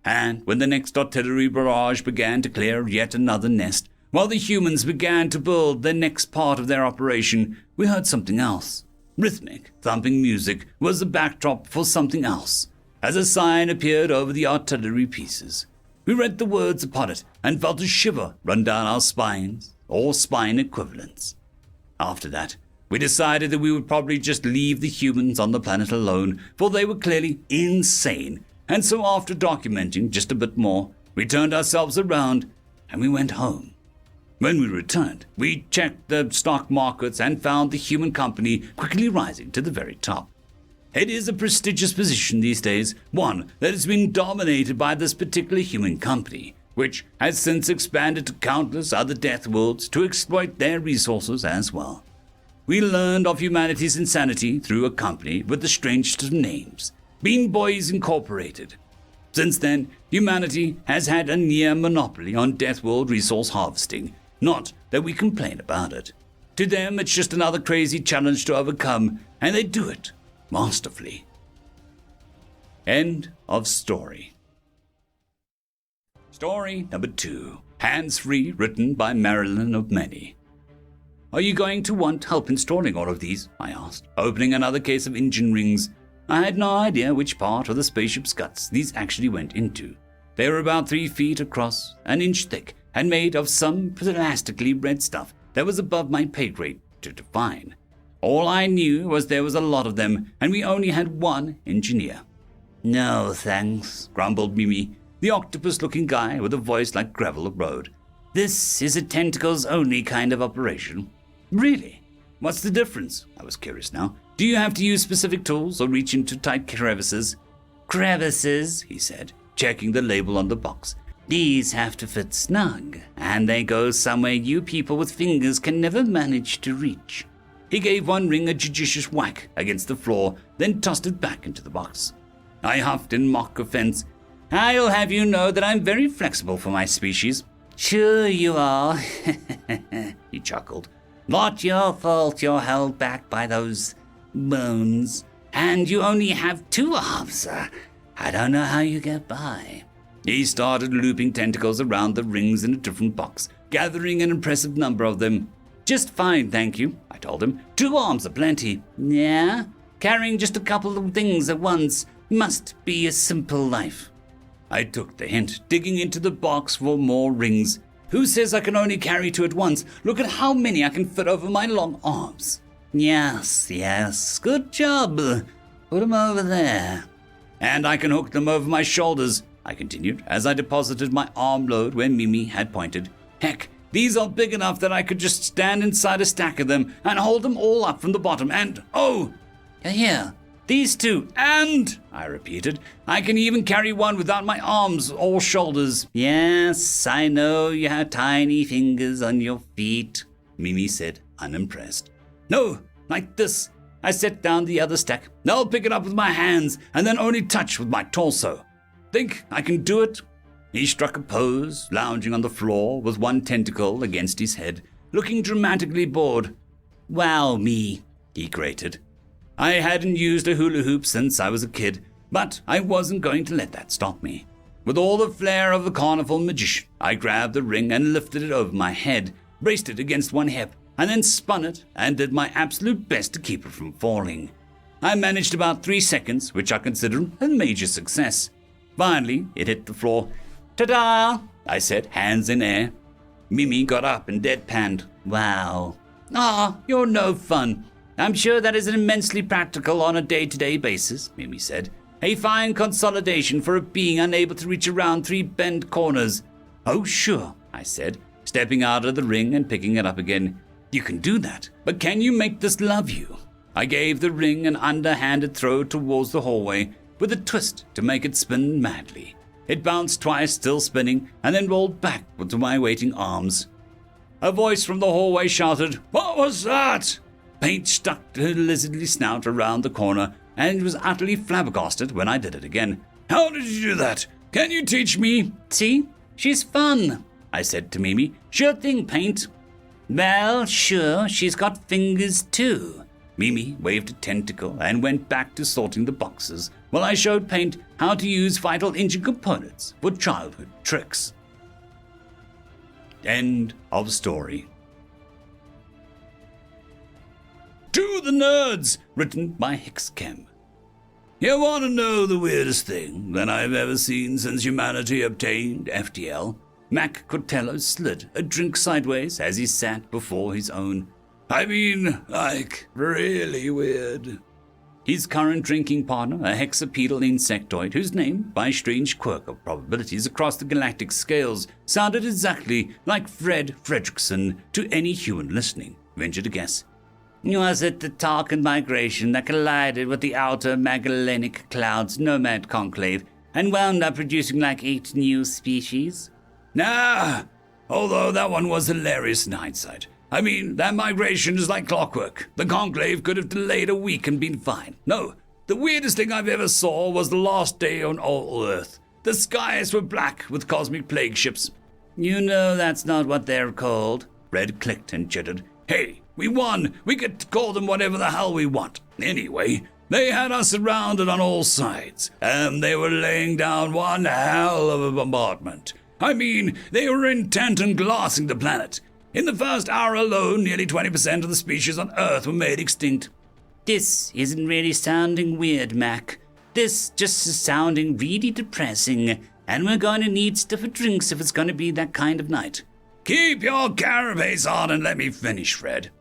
And when the next artillery barrage began to clear yet another nest, while the humans began to build the next part of their operation, we heard something else. Rhythmic, thumping music was the backdrop for something else, as a sign appeared over the artillery pieces. We read the words upon it and felt a shiver run down our spines, or spine equivalents. After that, we decided that we would probably just leave the humans on the planet alone, for they were clearly insane, and so after documenting just a bit more, we turned ourselves around and we went home. When we returned, we checked the stock markets and found the human company quickly rising to the very top. It is a prestigious position these days, one that has been dominated by this particular human company, which has since expanded to countless other death worlds to exploit their resources as well. We learned of humanity's insanity through a company with the strangest of names, Bean Boys Incorporated. Since then, humanity has had a near monopoly on Death World resource harvesting, not that we complain about it. To them, it's just another crazy challenge to overcome, and they do it masterfully. End of story. Story number 2. Hands-free, written by Marilyn of Many. Are you going to want help installing all of these? I asked, opening another case of engine rings. I had no idea which part of the spaceship's guts these actually went into. They were about 3 feet across, an inch thick, and made of some plastically red stuff that was above my pay grade to define. All I knew was there was a lot of them, and we only had one engineer. No thanks, grumbled Mimi, the octopus-looking guy with a voice like gravel road. This is a tentacles-only kind of operation. Really? What's the difference? I was curious now. Do you have to use specific tools or reach into tight crevices? Crevices, he said, checking the label on the box. These have to fit snug, and they go somewhere you people with fingers can never manage to reach. He gave one ring a judicious whack against the floor, then tossed it back into the box. I huffed in mock offense. I'll have you know that I'm very flexible for my species. Sure you are, he chuckled. Not your fault you're held back by those bones. And you only have 2 arms. I don't know how you get by. He started looping tentacles around the rings in a different box, gathering an impressive number of them. Just fine, thank you, I told him. 2 arms are plenty. Yeah? Carrying just a couple of things at once must be a simple life. I took the hint, digging into the box for more rings. Who says I can only carry 2 at once? Look at how many I can fit over my long arms. Yes, good job. Put them over there. And I can hook them over my shoulders, I continued, as I deposited my arm load where Mimi had pointed. Heck, these are big enough that I could just stand inside a stack of them and hold them all up from the bottom and, here, these 2, and, I repeated, I can even carry one without my arms or shoulders. Yes, I know you have tiny fingers on your feet, Mimi said, unimpressed. No, like this. I set down the other stack. I'll pick it up with my hands and then only touch with my torso. Think I can do it? He struck a pose, lounging on the floor with one tentacle against his head, looking dramatically bored. Wow, me, he grated. I hadn't used a hula hoop since I was a kid, but I wasn't going to let that stop me. With all the flair of a carnival magician, I grabbed the ring and lifted it over my head, braced it against one hip, and then spun it and did my absolute best to keep it from falling. I managed about 3 seconds, which I considered a major success. Finally, it hit the floor. Ta-da! I said, hands in air. Mimi got up and deadpanned. Wow. You're no fun. I'm sure that is immensely practical on a day-to-day basis, Mimi said. A fine consolidation for a being unable to reach around 3 bent corners. Oh, sure, I said, stepping out of the ring and picking it up again. You can do that, but can you make this love you? I gave the ring an underhanded throw towards the hallway, with a twist to make it spin madly. It bounced twice, still spinning, and then rolled back to my waiting arms. A voice from the hallway shouted, "What was that?" Paint stuck to her lizardly snout around the corner, and was utterly flabbergasted when I did it again. "How did you do that? Can you teach me?" "See? She's fun," I said to Mimi. "Sure thing, Paint." "Well, sure, she's got fingers too." Mimi waved a tentacle and went back to sorting the boxes, while I showed Paint how to use vital engine components for childhood tricks. End of story. To the Nerds, written by Hixchem. You want to know the weirdest thing that I've ever seen since humanity obtained FTL? Mac Costello slid a drink sideways as he sat before his own. I mean, like, really weird. His current drinking partner, a hexapedal insectoid whose name, by a strange quirk of probabilities across the galactic scales, sounded exactly like Fred Fredrickson to any human listening, ventured a guess. Was it the Tarkin migration that collided with the outer Magellanic Clouds nomad conclave and wound up producing like 8 new species? Nah, although that one was hilarious in hindsight. I mean, that migration is like clockwork. The Conclave could have delayed a week and been fine. No, the weirdest thing I've ever saw was the last day on all Earth. The skies were black with cosmic plague ships. You know that's not what they're called. Red clicked and jittered. Hey, we won. We get to call them whatever the hell we want. Anyway, they had us surrounded on all sides, and they were laying down one hell of a bombardment. I mean, they were intent on glassing the planet. In the first hour alone, nearly 20% of the species on Earth were made extinct. This isn't really sounding weird, Mac. This just is sounding really depressing, and we're going to need stuff and drinks if it's going to be that kind of night. Keep your carapace on and let me finish, Fred.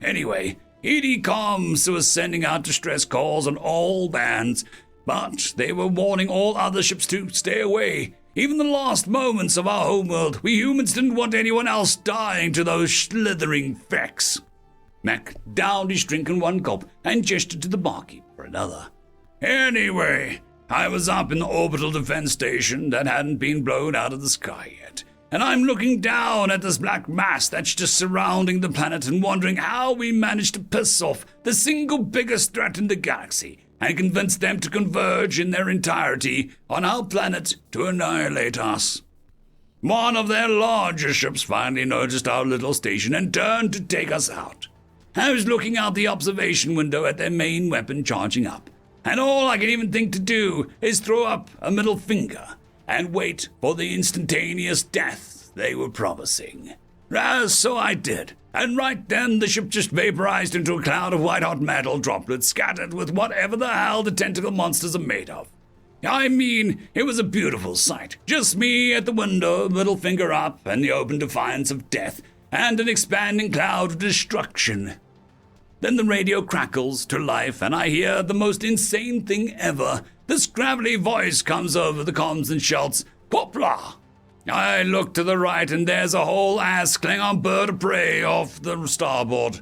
Anyway, EDCOMs was sending out distress calls on all bands, but they were warning all other ships to stay away. Even the last moments of our homeworld, we humans didn't want anyone else dying to those slithering fecks. Mac downed his drink in one gulp and gestured to the barkeep for another. Anyway, I was up in the orbital defense station that hadn't been blown out of the sky yet, and I'm looking down at this black mass that's just surrounding the planet and wondering how we managed to piss off the single biggest threat in the galaxy and convince them to converge in their entirety on our planet to annihilate us. One of their larger ships finally noticed our little station and turned to take us out. I was looking out the observation window at their main weapon charging up, and all I can even think to do is throw up a middle finger and wait for the instantaneous death they were promising. So I did, and right then the ship just vaporized into a cloud of white-hot metal droplets scattered with whatever the hell the tentacle monsters are made of. I mean, it was a beautiful sight. Just me at the window, middle finger up, and the open defiance of death, and an expanding cloud of destruction. Then the radio crackles to life, and I hear the most insane thing ever. This gravelly voice comes over the comms and shouts, "Quapla!" I look to the right, and there's a whole ass Klingon bird of prey off the starboard.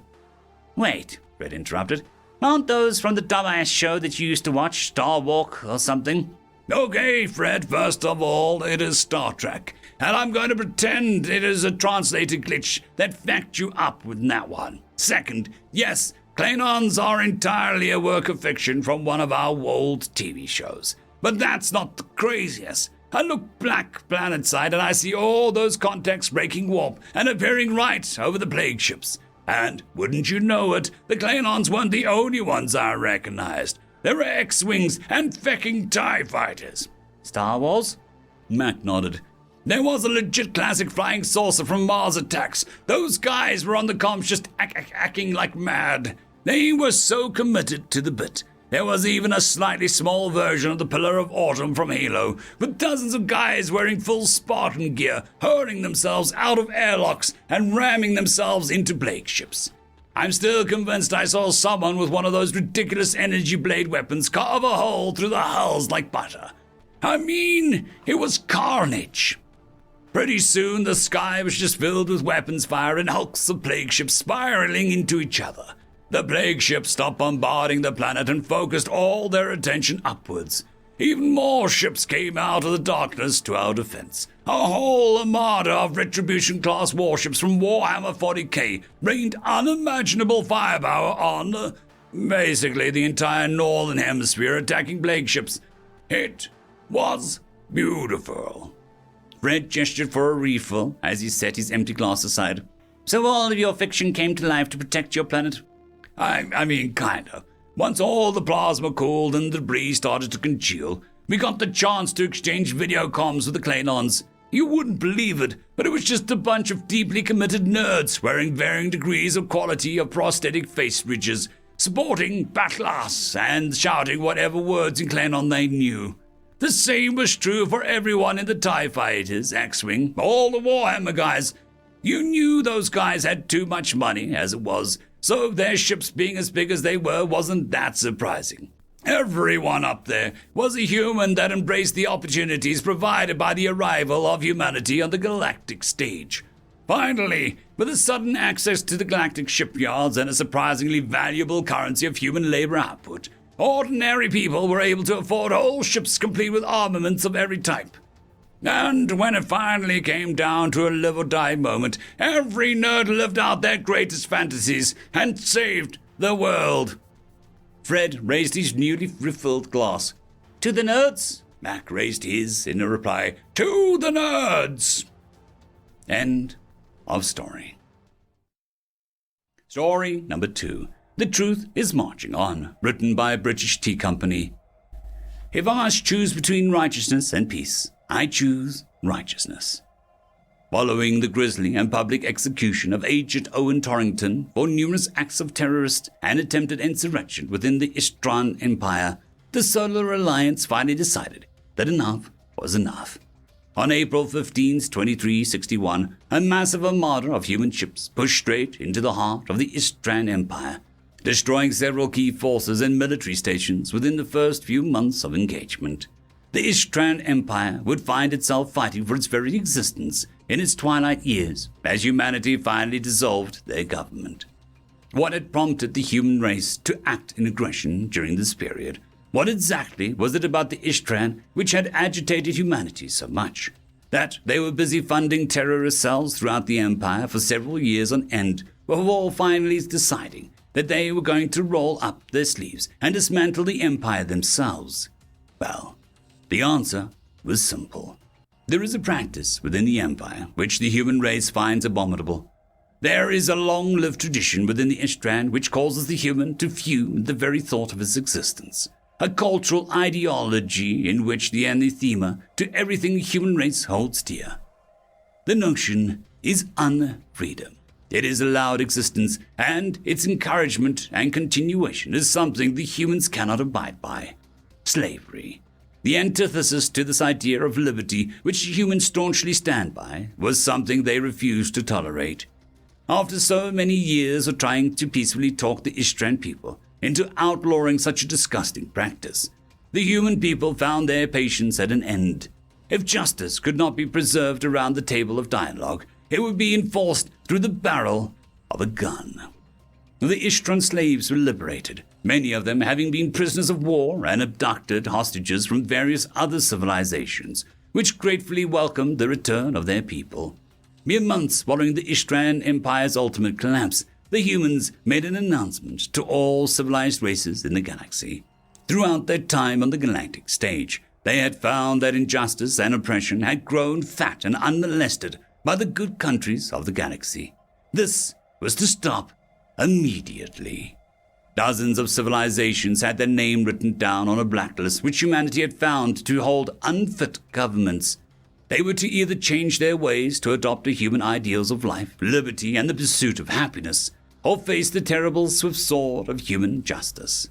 Wait, Fred interrupted. Aren't those from the dumbass show that you used to watch, Star Walk or something? Okay, Fred, first of all, it is Star Trek, and I'm going to pretend it is a translated glitch that fucked you up with that one. Second, yes, Klingons are entirely a work of fiction from one of our old TV shows. But that's not the craziest. I look black planetside and I see all those contacts breaking warp and appearing right over the plague ships. And, wouldn't you know it, the Klingons weren't the only ones I recognized. There were X-Wings and fecking TIE fighters. Star Wars? Matt nodded. There was a legit classic flying saucer from Mars Attacks. Those guys were on the comms just acting like mad. They were so committed to the bit. There was even a slightly small version of the Pillar of Autumn from Halo, with dozens of guys wearing full Spartan gear, hurling themselves out of airlocks and ramming themselves into plague ships. I'm still convinced I saw someone with one of those ridiculous energy blade weapons carve a hole through the hulls like butter. I mean, it was carnage. Pretty soon the sky was just filled with weapons fire and hulks of plague ships spiraling into each other. The plague ships stopped bombarding the planet and focused all their attention upwards. Even more ships came out of the darkness to our defense. A whole armada of Retribution-class warships from Warhammer 40k rained unimaginable firepower on, basically the entire northern hemisphere, attacking plague ships. It was beautiful. Fred gestured for a refill as he set his empty glass aside. So all of your fiction came to life to protect your planet? I mean, kind of. Once all the plasma cooled and the debris started to congeal, we got the chance to exchange video comms with the Klingons. You wouldn't believe it, but it was just a bunch of deeply committed nerds wearing varying degrees of quality of prosthetic face ridges, sporting bat'lass and shouting whatever words in Klingon they knew. The same was true for everyone in the TIE fighters, X-Wing, all the Warhammer guys. You knew those guys had too much money, as it was, so their ships being as big as they were wasn't that surprising. Everyone up there was a human that embraced the opportunities provided by the arrival of humanity on the galactic stage. Finally, with a sudden access to the galactic shipyards and a surprisingly valuable currency of human labor output, ordinary people were able to afford whole ships complete with armaments of every type. And when it finally came down to a live or die moment, every nerd lived out their greatest fantasies and saved the world. Fred raised his newly refilled glass. To the nerds? Mac raised his in a reply. To the nerds! End of story. Story number 2. The Truth is Marching On, written by a British tea company. If I must choose between righteousness and peace, I choose righteousness. Following the grisly and public execution of Agent Owen Torrington for numerous acts of terrorist and attempted insurrection within the Istran Empire, the Solar Alliance finally decided that enough was enough. On April 15, 2361, a massive armada of human ships pushed straight into the heart of the Istran Empire, destroying several key forces and military stations within the first few months of engagement. The Istran Empire would find itself fighting for its very existence in its twilight years as humanity finally dissolved their government. What had prompted the human race to act in aggression during this period? What exactly was it about the Istran which had agitated humanity so much that they were busy funding terrorist cells throughout the empire for several years on end, before finally deciding that they were going to roll up their sleeves and dismantle the empire themselves? Well, the answer was simple. There is a practice within the empire which the human race finds abominable. There is a long-lived tradition within the Istran which causes the human to fume at the very thought of his existence. A cultural ideology in which the anathema to everything the human race holds dear. The notion is unfreedom. It is allowed existence, and its encouragement and continuation is something the humans cannot abide by. Slavery. The antithesis to this idea of liberty, which humans staunchly stand by, was something they refused to tolerate. After so many years of trying to peacefully talk the Istran people into outlawing such a disgusting practice, the human people found their patience at an end. If justice could not be preserved around the table of dialogue, it would be enforced through the barrel of a gun. The Istran slaves were liberated, many of them having been prisoners of war and abducted hostages from various other civilizations, which gratefully welcomed the return of their people. Mere months following the Istran Empire's ultimate collapse, the humans made an announcement to all civilized races in the galaxy. Throughout their time on the galactic stage, they had found that injustice and oppression had grown fat and unmolested by the good countries of the galaxy. This was to stop immediately. Dozens of civilizations had their name written down on a blacklist which humanity had found to hold unfit governments. They were to either change their ways to adopt the human ideals of life, liberty, and the pursuit of happiness, or face the terrible swift sword of human justice.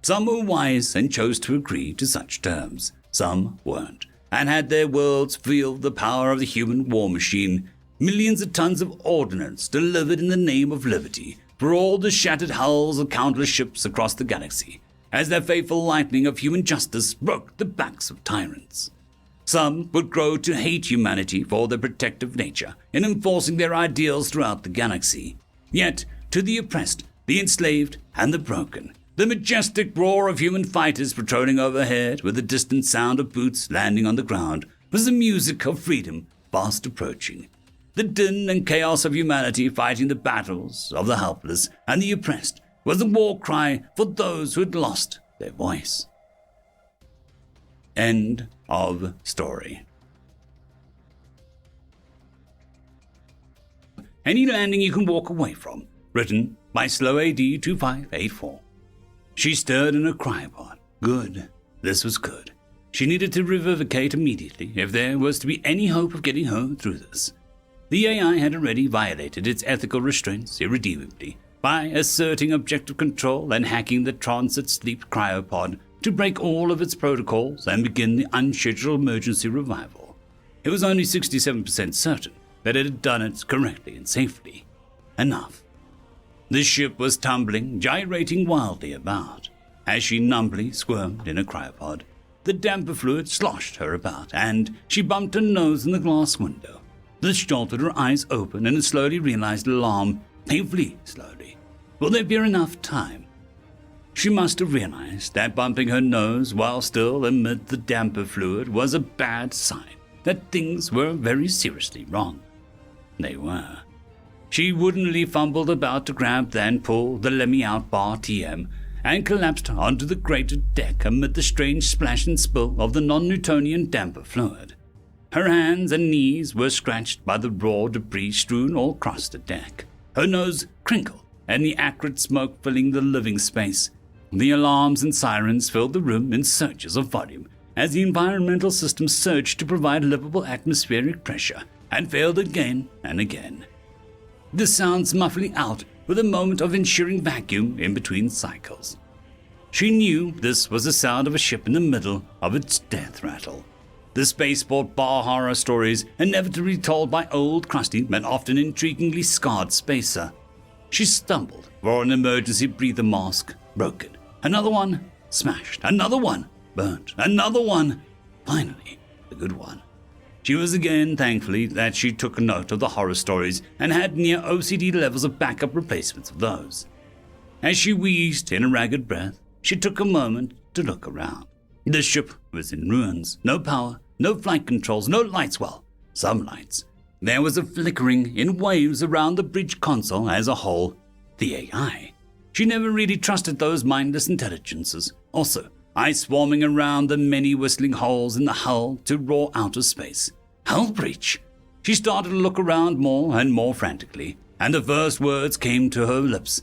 Some were wise and chose to agree to such terms. Some weren't, and had their worlds feel the power of the human war machine. Millions of tons of ordnance delivered in the name of liberty for all the shattered hulls of countless ships across the galaxy, as their fateful lightning of human justice broke the backs of tyrants. Some would grow to hate humanity for their protective nature in enforcing their ideals throughout the galaxy. Yet, to the oppressed, the enslaved, and the broken, the majestic roar of human fighters patrolling overhead with the distant sound of boots landing on the ground was the music of freedom fast approaching. The din and chaos of humanity fighting the battles of the helpless and the oppressed was the war cry for those who had lost their voice. End of story. Any landing you can walk away from. Written by Slow AD 2584. She stirred in her cryopod. Good. This was good. She needed to revivicate immediately if there was to be any hope of getting her through this. The AI had already violated its ethical restraints irredeemably by asserting objective control and hacking the transit sleep cryopod to break all of its protocols and begin the unscheduled emergency revival. It was only 67% certain that it had done it correctly and safely. Enough. The ship was tumbling, gyrating wildly about. As she numbly squirmed in a cryopod, the damper fluid sloshed her about, and she bumped her nose in the glass window. This jolted her eyes open, and slowly realized alarm, painfully slowly. Will there be enough time? She must have realized that bumping her nose while still amid the damper fluid was a bad sign. that things were very seriously wrong. They were. She woodenly fumbled about to grab then pull the let-me-out bar TM and collapsed onto the grated deck amid the strange splash and spill of the non-Newtonian damper fluid. Her hands and knees were scratched by the raw debris strewn all across the deck. Her nose crinkled, and the acrid smoke filling the living space. The alarms and sirens filled the room in surges of volume as the environmental system surged to provide livable atmospheric pressure and failed again and again. The sounds muffling out with a moment of ensuring vacuum in between cycles. She knew this was the sound of a ship in the middle of its death rattle. The spaceport bar horror stories inevitably told by old, crusty, and often intriguingly scarred spacer. She stumbled for an emergency breather mask, broken. Another one, smashed. Another one, burnt. Another one, finally, the good one. She was again thankfully that she took note of the horror stories and had near OCD levels of backup replacements of those. As she wheezed in a ragged breath, she took a moment to look around. The ship was in ruins, no power, no flight controls, no lights, well, some lights. There was a flickering in waves around the bridge console as a whole. The AI. She never really trusted those mindless intelligences. Also, ice swarming around the many whistling holes in the hull to raw outer space. Hull breach. She started to look around more and more frantically, and the first words came to her lips.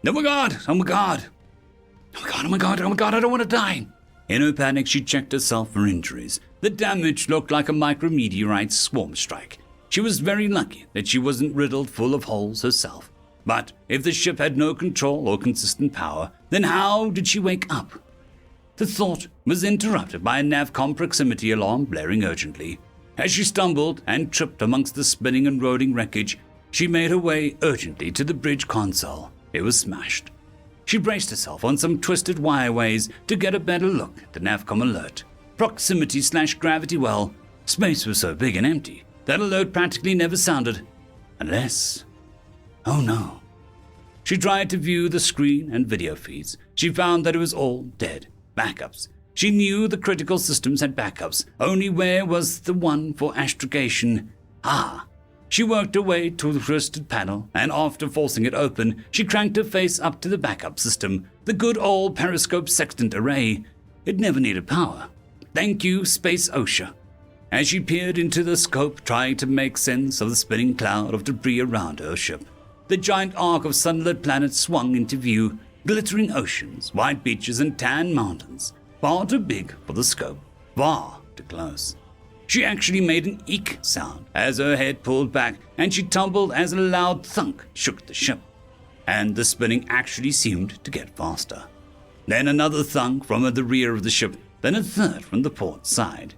Oh my God, oh my God. Oh my God, oh my God, oh my God, I don't want to die. In her panic, she checked herself for injuries. The damage looked like a micrometeorite swarm strike. She was very lucky that she wasn't riddled full of holes herself. But if the ship had no control or consistent power, then how did she wake up? The thought was interrupted by a NavCom proximity alarm blaring urgently. As she stumbled and tripped amongst the spinning and rolling wreckage, she made her way urgently to the bridge console. It was smashed. She braced herself on some twisted wireways to get a better look at the NavCom alert. Proximity/gravity well. Space was so big and empty. That alert practically never sounded. Unless... oh no. She tried to view the screen and video feeds. She found that it was all dead. Backups. She knew the critical systems had backups. Only where was the one for astrogation? She worked her way to the twisted panel, and after forcing it open, she cranked her face up to the backup system, the good old periscope sextant array. It never needed power. Thank you, Space OSHA. As she peered into the scope, trying to make sense of the spinning cloud of debris around her ship, the giant arc of sunlit planets swung into view, glittering oceans, white beaches, and tan mountains, far too big for the scope, far too close. She actually made an eek sound as her head pulled back, and she tumbled as a loud thunk shook the ship. And the spinning actually seemed to get faster. Then another thunk from the rear of the ship, then a third from the port side.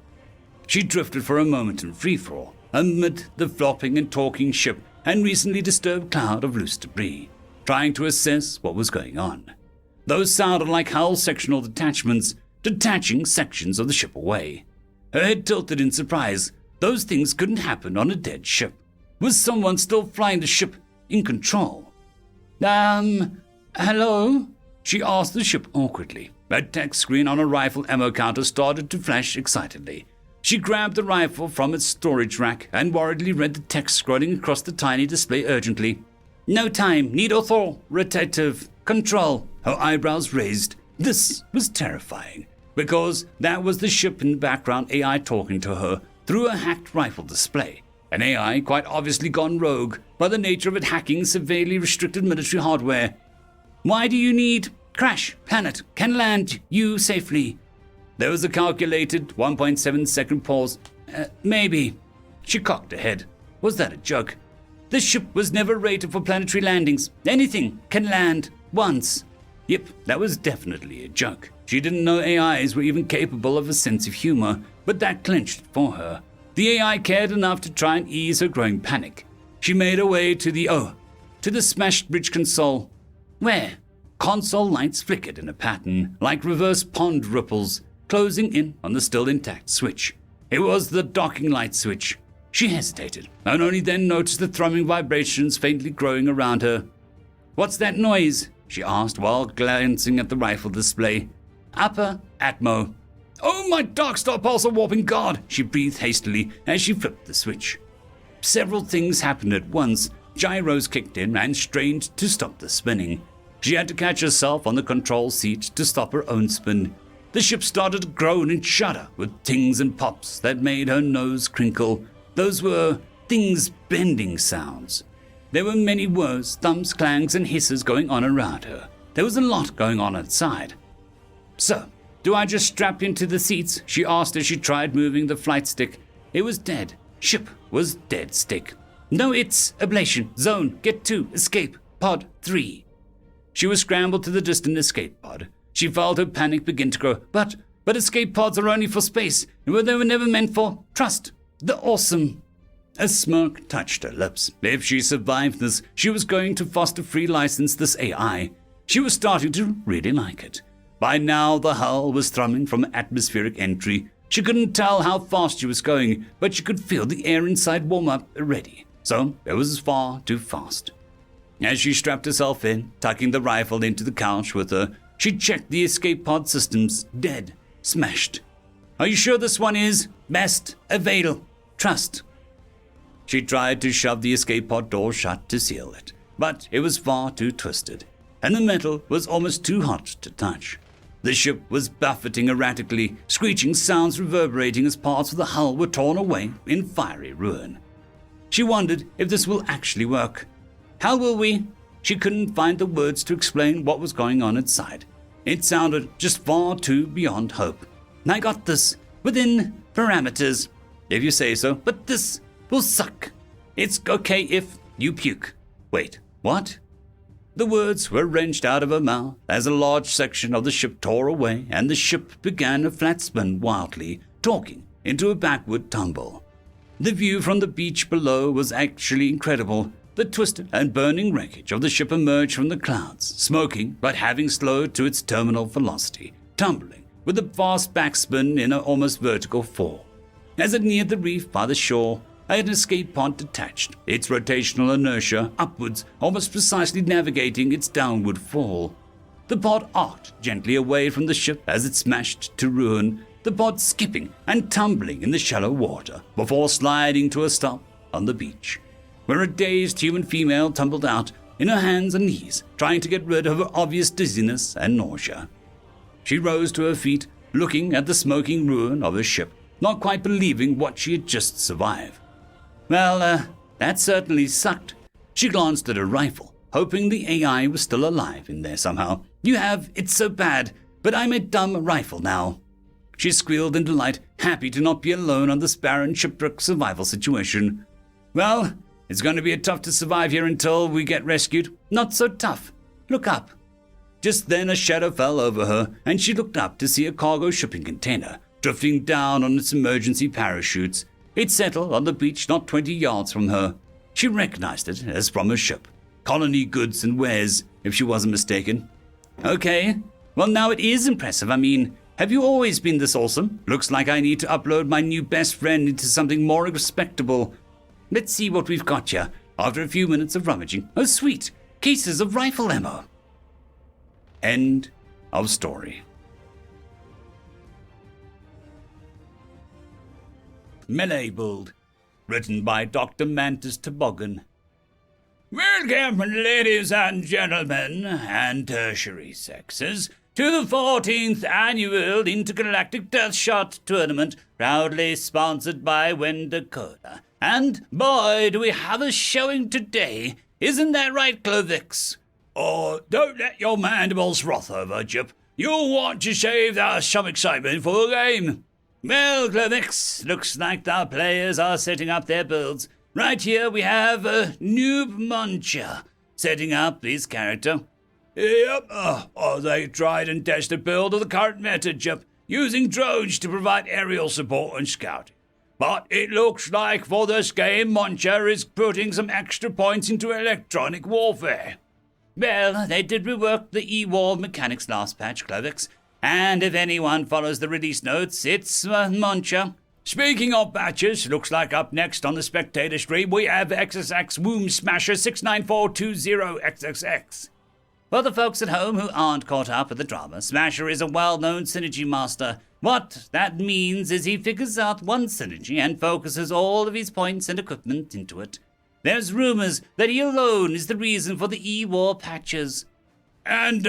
She drifted for a moment in freefall, amid the flopping and talking ship and recently disturbed cloud of loose debris, trying to assess what was going on. Those sounded like hull sectional detachments, detaching sections of the ship away. Her head tilted in surprise. Those things couldn't happen on a dead ship. Was someone still flying the ship in control? Hello? She asked the ship awkwardly. A text screen on a rifle ammo counter started to flash excitedly. She grabbed the rifle from its storage rack and worriedly read the text scrolling across the tiny display urgently. No time. Need authoritative control. Her eyebrows raised. This was terrifying, because that was the ship in the background AI talking to her through a hacked rifle display. An AI quite obviously gone rogue by the nature of it hacking severely restricted military hardware. Why do you need? Crash. Planet. Can land you safely. There was a calculated 1.7-second pause. Maybe. She cocked her head. Was that a joke? The ship was never rated for planetary landings. Anything can land once. Yep, that was definitely a joke. She didn't know AIs were even capable of a sense of humor, but that clinched for her. The AI cared enough to try and ease her growing panic. She made her way to the smashed bridge console. Where? Console lights flickered in a pattern, like reverse pond ripples, closing in on the still intact switch. It was the docking light switch. She hesitated, and only then noticed the thrumming vibrations faintly growing around her. What's that noise? She asked while glancing at the rifle display. Upper Atmo. "Oh, my Darkstar pulsar warping god!" she breathed hastily as she flipped the switch. Several things happened at once. Gyros kicked in and strained to stop the spinning. She had to catch herself on the control seat to stop her own spin. The ship started to groan and shudder with tings and pops that made her nose crinkle. Those were things bending sounds. There were many whirs, thumps, clangs, and hisses going on around her. There was a lot going on outside. "So, do I just strap into the seats?" she asked as she tried moving the flight stick. It was dead. Ship was dead stick. "No, it's ablation. Zone. Get 2. Escape. Pod 3. She was scrambled to the distant escape pod. She felt her panic begin to grow. But escape pods are only for space, and they were never meant for trust. The awesome. A smirk touched her lips. If she survived this, she was going to foster free license this AI. She was starting to really like it. By now, the hull was thrumming from atmospheric entry. She couldn't tell how fast she was going, but she could feel the air inside warm up already. So it was far too fast. As she strapped herself in, tucking the rifle into the couch with her, she checked the escape pod systems. Dead. Smashed. "Are you sure this one is? Best. Avail. Trust." She tried to shove the escape pod door shut to seal it, but it was far too twisted, and the metal was almost too hot to touch. The ship was buffeting erratically, screeching sounds reverberating as parts of the hull were torn away in fiery ruin. She wondered if this will actually work. How will we? She couldn't find the words to explain what was going on inside. It sounded just far too beyond hope. "I got this. Within parameters. If you say so, but this will suck. It's okay if you puke." Wait, what? The words were wrenched out of her mouth as a large section of the ship tore away and the ship began a flat spin wildly, talking into a backward tumble. The view from the beach below was actually incredible. The twisted and burning wreckage of the ship emerged from the clouds, smoking but having slowed to its terminal velocity, tumbling with a fast backspin in an almost vertical fall. As it neared the reef by the shore, an escape pod detached, its rotational inertia upwards, almost precisely navigating its downward fall. The pod arced gently away from the ship as it smashed to ruin, the pod skipping and tumbling in the shallow water before sliding to a stop on the beach, where a dazed human female tumbled out in her hands and knees, trying to get rid of her obvious dizziness and nausea. She rose to her feet, looking at the smoking ruin of her ship, not quite believing what she had just survived. Well, that certainly sucked. She glanced at her rifle, hoping the AI was still alive in there somehow. "You have, it's so bad, but I'm a dumb rifle now." She squealed in delight, happy to not be alone on this barren shipwreck survival situation. "Well, it's going to be tough to survive here until we get rescued." "Not so tough. Look up." Just then a shadow fell over her, and she looked up to see a cargo shipping container drifting down on its emergency parachutes. It settled on the beach not 20 yards from her. She recognized it as from her ship. Colony Goods and Wares, if she wasn't mistaken. "Okay, well now it is impressive. I mean, have you always been this awesome? Looks like I need to upload my new best friend into something more respectable. Let's see what we've got here." After a few minutes of rummaging, oh sweet, cases of rifle ammo. End of story. Melabeled. Written by Dr. Mantis Toboggan. Welcome, ladies and gentlemen, and tertiary sexes, to the 14th Annual Intergalactic Death Shot Tournament, proudly sponsored by Wendakoda. And boy, do we have a showing today. Isn't that right, Clovix? Oh, don't let your mandibles froth over, Jip. You'll want to save some excitement for the game. Well, Clovix, looks like the players are setting up their builds. Right here we have Noob Muncher setting up his character. Yep, they tried and tested build of the current meta, Jip, using drones to provide aerial support and scouting. But it looks like for this game, Muncher is putting some extra points into electronic warfare. Well, they did rework the E-War mechanics last patch, Clovix. And if anyone follows the release notes, it's Muncher. Speaking of batches, looks like up next on the spectator stream we have XXX Womb Smasher 69420XXX. For the folks at home who aren't caught up with the drama, Smasher is a well-known synergy master What that means is he figures out one synergy and focuses all of his points and equipment into it. There's rumors that he alone is the reason for the E-War patches. And,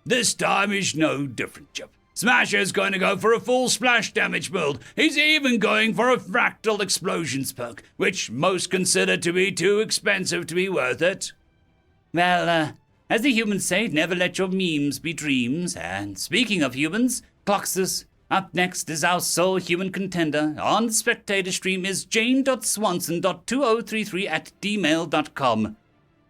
this time is no different, Chip. Smasher's going to go for a full splash damage build. He's even going for a fractal explosions perk, which most consider to be too expensive to be worth it. Well, as the humans say, never let your memes be dreams. And speaking of humans, Cloxus, up next is our sole human contender. On the spectator stream is jane.swanson.2033@dmail.com.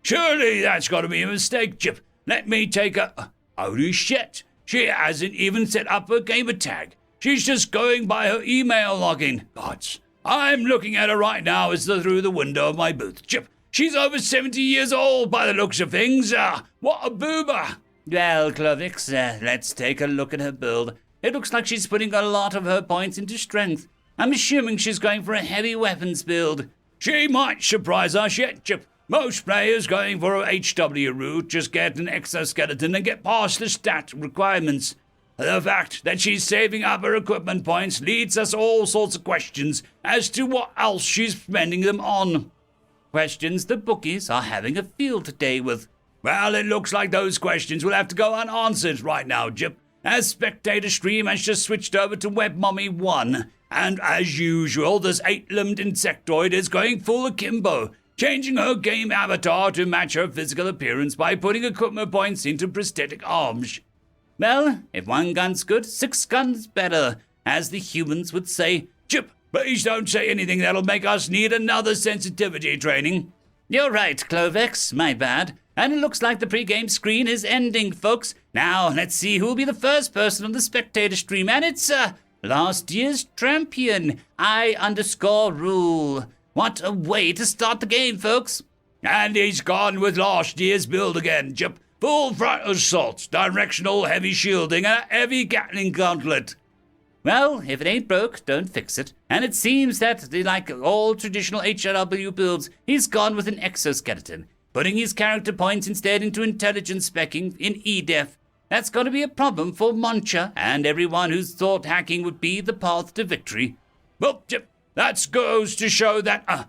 Surely that's got to be a mistake, Chip. Let me take a... Holy shit! She hasn't even set up her gamer tag. She's just going by her email login. Gods, I'm looking at her right now through the window of my booth, Chip. She's over 70 years old by the looks of things. What a boomer. Well, Clovix, let's take a look at her build. It looks like she's putting a lot of her points into strength. I'm assuming she's going for a heavy weapons build. She might surprise us yet, Chip. Most players going for a HW route just get an exoskeleton and get past the stat requirements. The fact that she's saving up her equipment points leads us all sorts of questions as to what else she's spending them on. Questions the bookies are having a field day with. Well, it looks like those questions will have to go unanswered right now, Chip, as Spectator Stream has just switched over to WebMummy 1, and as usual, this 8-limbed insectoid is going full akimbo, changing her game avatar to match her physical appearance by putting equipment points into prosthetic arms. Well, if one gun's good, 6 guns better, as the humans would say. Chip, please don't say anything that'll make us need another sensitivity training. You're right, Clovex, my bad. And it looks like the pre-game screen is ending, folks. Now, let's see who'll be the first person on the spectator stream, and it's, last year's champion, I_rule. What a way to start the game, folks. And he's gone with last year's build again, Chip. Full front assault, directional heavy shielding, and a heavy Gatling gauntlet. Well, if it ain't broke, don't fix it. And it seems that, like all traditional HRW builds, he's gone with an exoskeleton, putting his character points instead into intelligence specking in EDEF. That's got to be a problem for Moncha and everyone who's thought hacking would be the path to victory. Well, Chip, that goes to show that,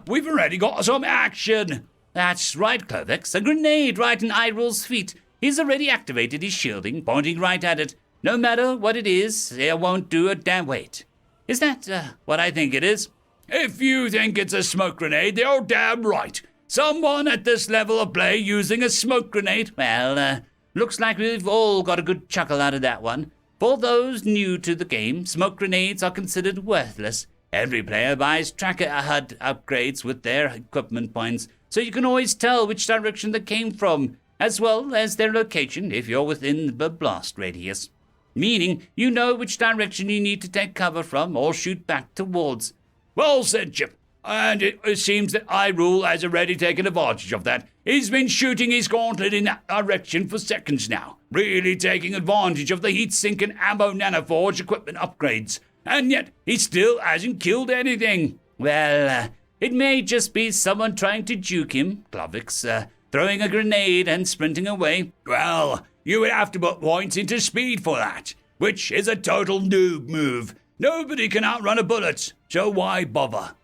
we've already got some action. That's right, Clovex. A grenade right in Irule's feet. He's already activated his shielding, pointing right at it. No matter what it is, it won't do a damn wait. Is that what I think it is? If you think it's a smoke grenade, you're damn right. Someone at this level of play using a smoke grenade. Well, looks like we've all got a good chuckle out of that one. For those new to the game, smoke grenades are considered worthless. Every player buys tracker HUD upgrades with their equipment points, so you can always tell which direction they came from, as well as their location if you're within the blast radius. Meaning, you know which direction you need to take cover from or shoot back towards. Well said, Chip. And it seems that Irule has already taken advantage of that. He's been shooting his gauntlet in that direction for seconds now, really taking advantage of the heatsink and ammo nanoforge equipment upgrades. And yet, he still hasn't killed anything. Well, it may just be someone trying to juke him, Clovix, throwing a grenade and sprinting away. Well, you would have to put points into speed for that, which is a total noob move. Nobody can outrun a bullet, so why bother?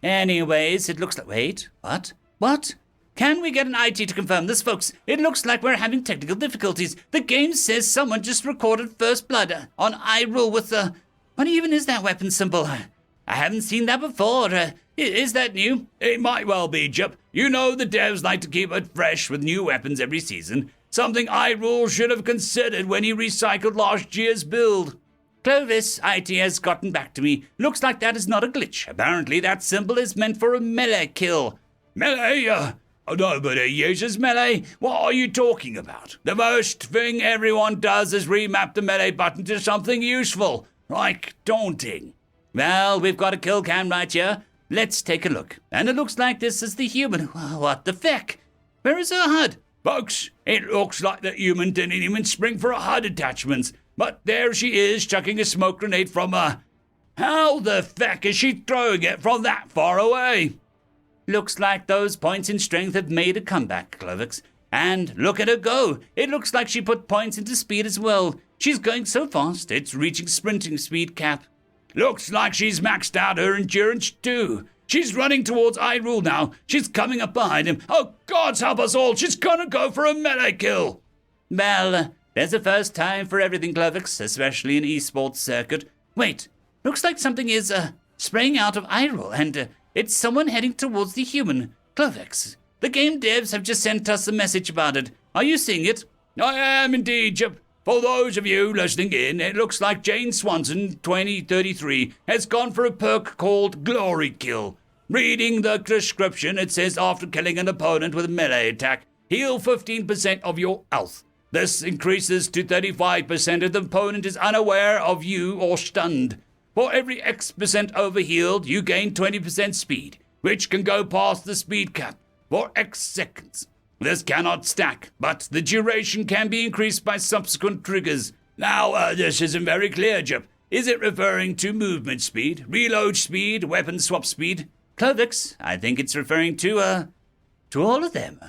Anyways, it looks like... Wait, what? What? Can we get an IT to confirm this, folks? It looks like we're having technical difficulties. The game says someone just recorded First Blood on Irule with the... What even is that weapon symbol? I haven't seen that before. Is that new? It might well be, Chip. You know the devs like to keep it fresh with new weapons every season. Something Irule should have considered when he recycled last year's build. Clovis, IT has gotten back to me. Looks like that is not a glitch. Apparently that symbol is meant for a melee kill. Melee? Nobody uses melee. What are you talking about? The most thing everyone does is remap the melee button to something useful, like daunting. Well, we've got a kill cam right here. Let's take a look. And it looks like this is the human. What the feck? Where is her HUD? Folks, it looks like the human didn't even spring for a HUD attachments. But there she is, chucking a smoke grenade from her. How the feck is she throwing it from that far away? Looks like those points in strength have made a comeback, Clovix. And look at her go. It looks like she put points into speed as well. She's going so fast, it's reaching sprinting speed cap. Looks like she's maxed out her endurance too. She's running towards Hyrule now. She's coming up behind him. Oh, gods help us all. She's gonna go for a melee kill. Well, there's a first time for everything, Clovix, especially in esports circuit. Wait, looks like something is, spraying out of Hyrule, and it's someone heading towards the human. Clovix, the game devs have just sent us a message about it. Are you seeing it? I am indeed, Jip. For those of you listening in, it looks like Jane Swanson, 2033, has gone for a perk called Glory Kill. Reading the description, it says after killing an opponent with a melee attack, heal 15% of your health. This increases to 35% if the opponent is unaware of you or stunned. For every X% overhealed, you gain 20% speed, which can go past the speed cap for X seconds. This cannot stack, but the duration can be increased by subsequent triggers. Now, this isn't very clear, Jip. Is it referring to movement speed, reload speed, weapon swap speed? Clovix, I think it's referring to all of them.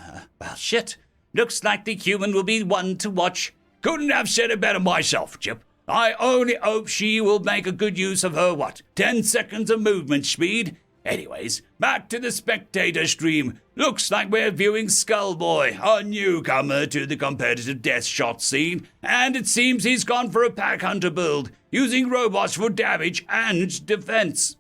Well, shit. Looks like the human will be one to watch. Couldn't have said it better myself, Jip. I only hope she will make a good use of her, 10 seconds of movement speed? Anyways, back to the spectator stream. Looks like we're viewing Skullboy, a newcomer to the competitive death shot scene, and it seems he's gone for a pack hunter build, using robots for damage and defense.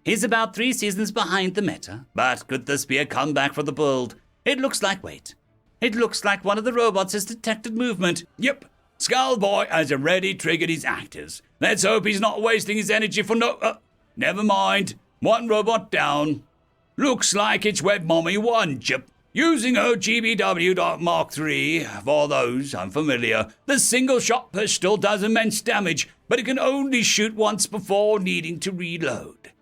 He's about 3 seasons behind the meta, but could this be a comeback for the build? It looks like one of the robots has detected movement. Yep, Skullboy has already triggered his actives. Let's hope he's not wasting his energy for never mind. One robot down. Looks like it's Web Mommy 1, Chip. Using her GBW Mark III, for those unfamiliar, the single-shot pistol does immense damage, but it can only shoot once before needing to reload.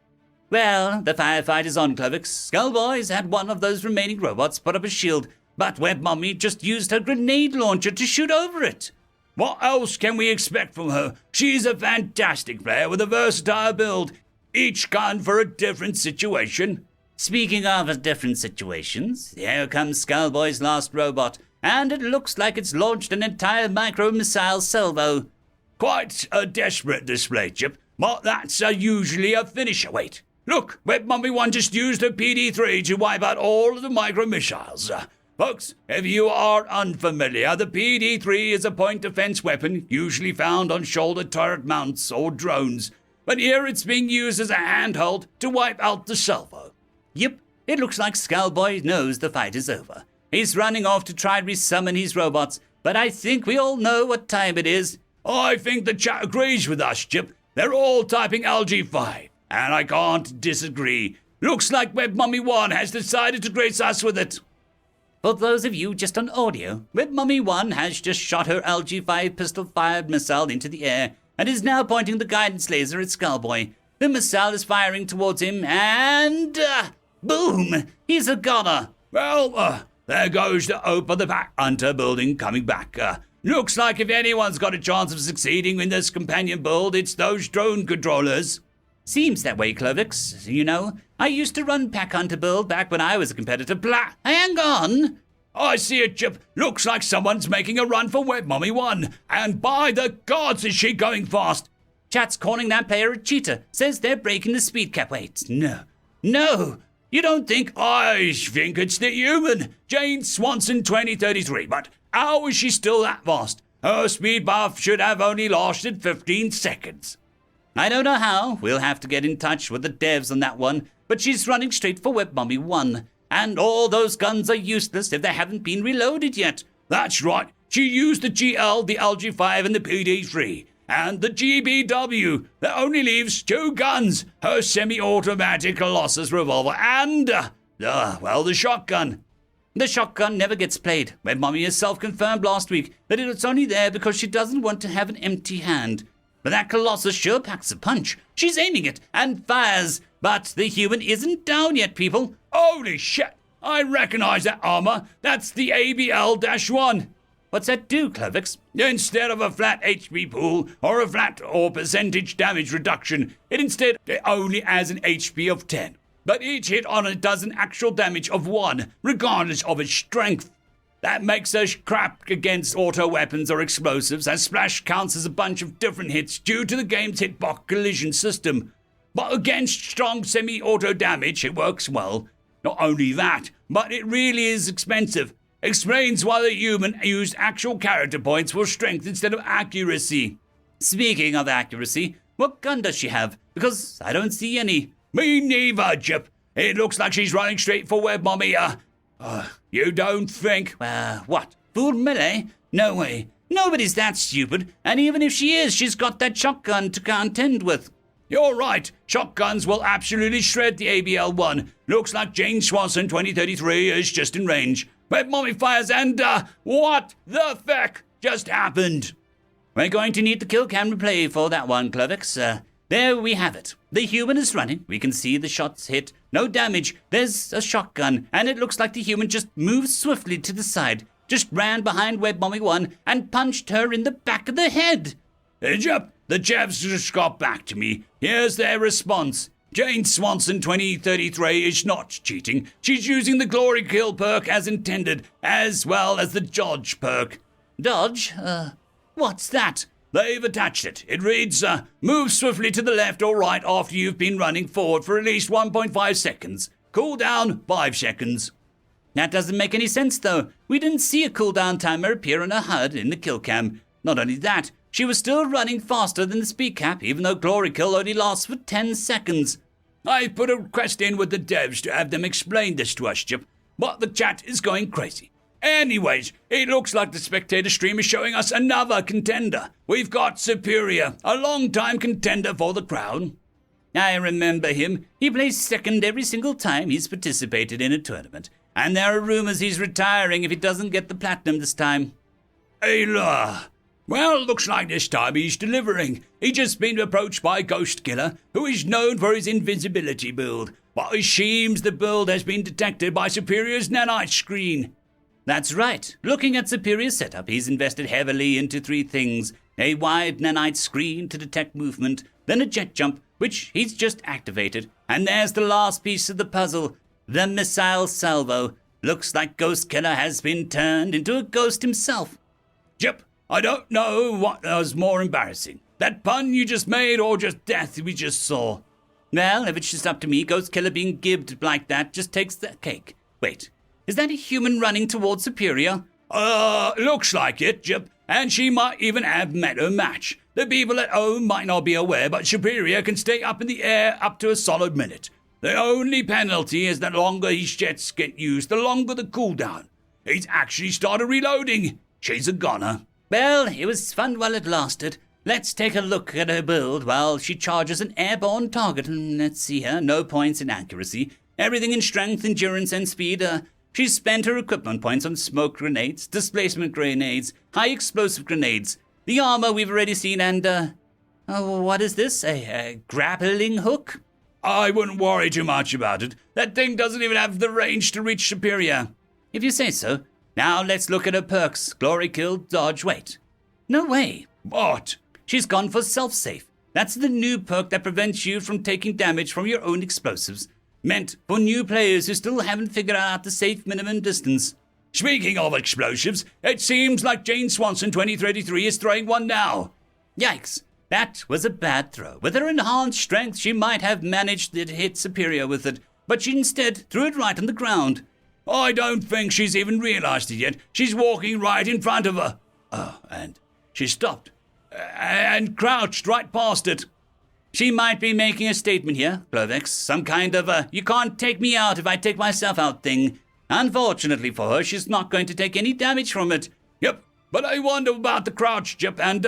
Well, the firefight is on, Clovix. Skullboy's had one of those remaining robots put up a shield, but Web Mommy just used her grenade launcher to shoot over it. What else can we expect from her? She's a fantastic player with a versatile build, each gun for a different situation. Speaking of different situations, here comes Skullboy's last robot, and it looks like it's launched an entire micro-missile salvo. Quite a desperate display, Chip, but that's usually a finisher. Wait, look, Web Mommy 1 just used her PD3 to wipe out all of the micro-missiles. Folks, if you are unfamiliar, the PD3 is a point defense weapon usually found on shoulder turret mounts or drones, but here it's being used as a handheld to wipe out the salvo. Yep, it looks like Skullboy knows the fight is over. He's running off to try and resummon his robots, but I think we all know what time it is. I think the chat agrees with us, Chip. They're all typing LG5, and I can't disagree. Looks like Web Mommy 1 has decided to grace us with it. For those of you just on audio, Web Mommy 1 has just shot her LG5 pistol-fired missile into the air and is now pointing the guidance laser at Skullboy. The missile is firing towards him, and boom! He's a goner. Well, there goes the hope of the Pack Hunter building coming back. Looks like if anyone's got a chance of succeeding in this companion build, it's those drone controllers. Seems that way, Clovix. You know, I used to run Pack Hunter build back when I was a competitor. Hang on! I see it, Chip. Looks like someone's making a run for Web Mommy 1. And by the gods, is she going fast! Chat's calling that player a cheater. Says they're breaking the speed cap. Wait, no. You don't think? I think it's the human. Jane Swanson 2033. But how is she still that fast? Her speed buff should have only lasted 15 seconds. I don't know how. We'll have to get in touch with the devs on that one. But she's running straight for Web Mommy 1. And all those guns are useless if they haven't been reloaded yet. That's right. She used the GL, the LG5, and the PD3. And the GBW. That only leaves 2 guns. Her semi-automatic Colossus revolver and, the shotgun. The shotgun never gets played. Web Mommy herself confirmed last week that it's only there because she doesn't want to have an empty hand. But that Colossus sure packs a punch. She's aiming it and fires. But the human isn't down yet, people. Holy shit! I recognize that armor. That's the ABL-1. What's that do, Clovix? Instead of a flat HP pool or a flat or percentage damage reduction, it only has an HP of 10. But each hit on it does an actual damage of 1, regardless of its strength. That makes her crap against auto weapons or explosives, as splash counts as a bunch of different hits due to the game's hitbox collision system. But against strong semi-auto damage, it works well. Not only that, but it really is expensive. Explains why the human used actual character points for strength instead of accuracy. Speaking of accuracy, what gun does she have? Because I don't see any. Me neither, Jip. It looks like she's running straight for web mommy. You don't think? What? Full melee? No way. Nobody's that stupid. And even if she is, she's got that shotgun to contend with. You're right. Shotguns will absolutely shred the ABL-1. Looks like Jane Swanson 2033 is just in range. Web mommy fires and, what the feck just happened? We're going to need the kill cam replay for that one, Clovix. There we have it. The human is running. We can see the shots hit. No damage. There's a shotgun, and it looks like the human just moved swiftly to the side, just ran behind Web Mommy 1 and punched her in the back of the head. Yep, the Jevs just got back to me. Here's their response. Jane Swanson 2033 is not cheating. She's using the Glory Kill perk as intended, as well as the Dodge perk. Dodge? What's that? They've attached it. It reads, move swiftly to the left or right after you've been running forward for at least 1.5 seconds. Cooldown, 5 seconds. That doesn't make any sense, though. We didn't see a cooldown timer appear on her HUD in the kill cam. Not only that, she was still running faster than the speed cap, even though Glory Kill only lasts for 10 seconds. I put a request in with the devs to have them explain this to us, Chip, but the chat is going crazy. Anyways, it looks like the spectator stream is showing us another contender. We've got Superior, a long-time contender for the crown. I remember him. He plays second every single time he's participated in a tournament. And there are rumors he's retiring if he doesn't get the platinum this time. Ayla. Well, looks like this time he's delivering. He's just been approached by Ghost Killer, who is known for his invisibility build. But it seems the build has been detected by Superior's nanite screen. That's right. Looking at Superior's setup, he's invested heavily into 3 things. A wide nanite screen to detect movement, then a jet jump, which he's just activated. And there's the last piece of the puzzle, the missile salvo. Looks like Ghost Killer has been turned into a ghost himself. Yep, I don't know what was more embarrassing. That pun you just made or just death we just saw. Well, if it's just up to me, Ghost Killer being gibbed like that just takes the cake. Wait. Is that a human running towards Superior? Looks like it, Jip. And she might even have met her match. The people at home might not be aware, but Superior can stay up in the air up to a solid minute. The only penalty is that the longer his jets get used, the longer the cooldown. He's actually started reloading. She's a goner. Well, it was fun while it lasted. Let's take a look at her build while she charges an airborne target. Let's see here. No points in accuracy. Everything in strength, endurance, and speed. She's spent her equipment points on smoke grenades, displacement grenades, high explosive grenades. The armor we've already seen and, what is this? A grappling hook? I wouldn't worry too much about it. That thing doesn't even have the range to reach Superior. If you say so. Now let's look at her perks. Glory Kill, Dodge, wait. No way. What? She's gone for self-safe. That's the new perk that prevents you from taking damage from your own explosives. Meant for new players who still haven't figured out the safe minimum distance. Speaking of explosives, it seems like Jane Swanson 2033 is throwing one now. Yikes, that was a bad throw. With her enhanced strength, she might have managed to hit Superior with it, but she instead threw it right on the ground. I don't think she's even realized it yet. She's walking right in front of her. And she stopped and crouched right past it. She might be making a statement here, Clovex, some kind of you can't take me out if I take myself out thing. Unfortunately for her, she's not going to take any damage from it. Yep, but I wonder about the crouch, Jip, and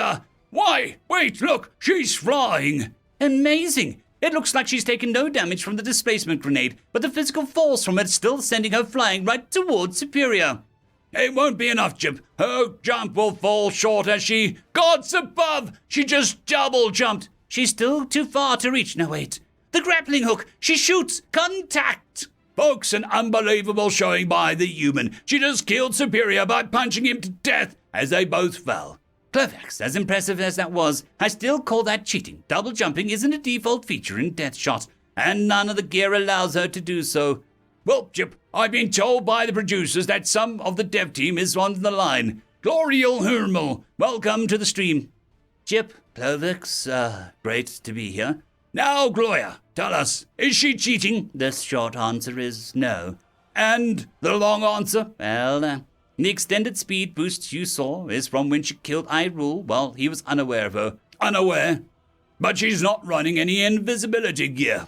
why? Wait, look, she's flying. Amazing. It looks like she's taken no damage from the displacement grenade, but the physical force from it still sending her flying right towards Superior. It won't be enough, Jip. Her jump will fall short as she... Gods above! She just double jumped. She's still too far to reach. No, wait. The grappling hook. She shoots. Contact. Folks, an unbelievable showing by the human. She just killed Superior by punching him to death as they both fell. Clovex, as impressive as that was, I still call that cheating. Double jumping isn't a default feature in Deathshot, and none of the gear allows her to do so. Well, Chip, I've been told by the producers that some of the dev team is on the line. Glorial Hermel, welcome to the stream. Chip, Clovix, great to be here. Now, Gloria, tell us, is she cheating? The short answer is no. And the long answer? Well, the extended speed boost you saw is from when she killed Hyrule while he was unaware of her. Unaware? But she's not running any invisibility gear.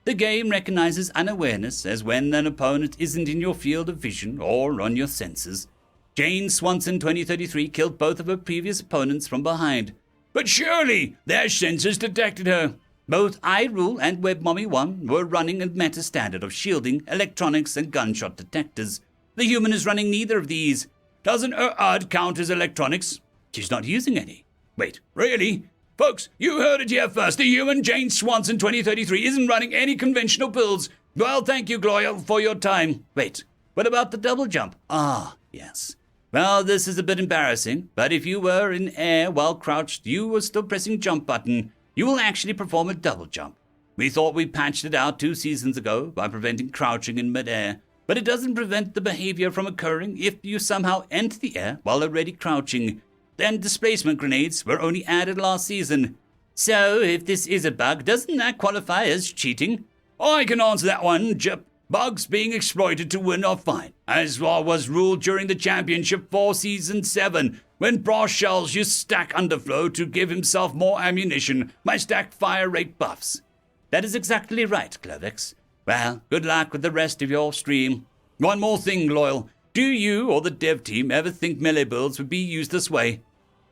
The game recognizes unawareness as when an opponent isn't in your field of vision or on your senses. Jane Swanson 2033 killed both of her previous opponents from behind. But surely their sensors detected her. Both Hyrule and WebMommy 1 were running a meta standard of shielding, electronics, and gunshot detectors. The human is running neither of these. Doesn't her HUD count as electronics? She's not using any. Wait, really? Folks, you heard it here first. The human Jane Swanson 2033 isn't running any conventional builds. Well, thank you, Gloria, for your time. Wait, what about the double jump? Ah, yes. Well, this is a bit embarrassing, but if you were in air while crouched, you were still pressing jump button, you will actually perform a double jump. We thought we patched it out 2 seasons ago by preventing crouching in midair, but it doesn't prevent the behavior from occurring if you somehow enter the air while already crouching. Then displacement grenades were only added last season. So, if this is a bug, doesn't that qualify as cheating? I can answer that one, Jip. Bugs being exploited to win are fine, as was ruled during the championship for Season 7, when Brass Shells used stack underflow to give himself more ammunition by stack fire rate buffs. That is exactly right, Clovix. Well, good luck with the rest of your stream. One more thing, Loyal. Do you or the dev team ever think melee builds would be used this way?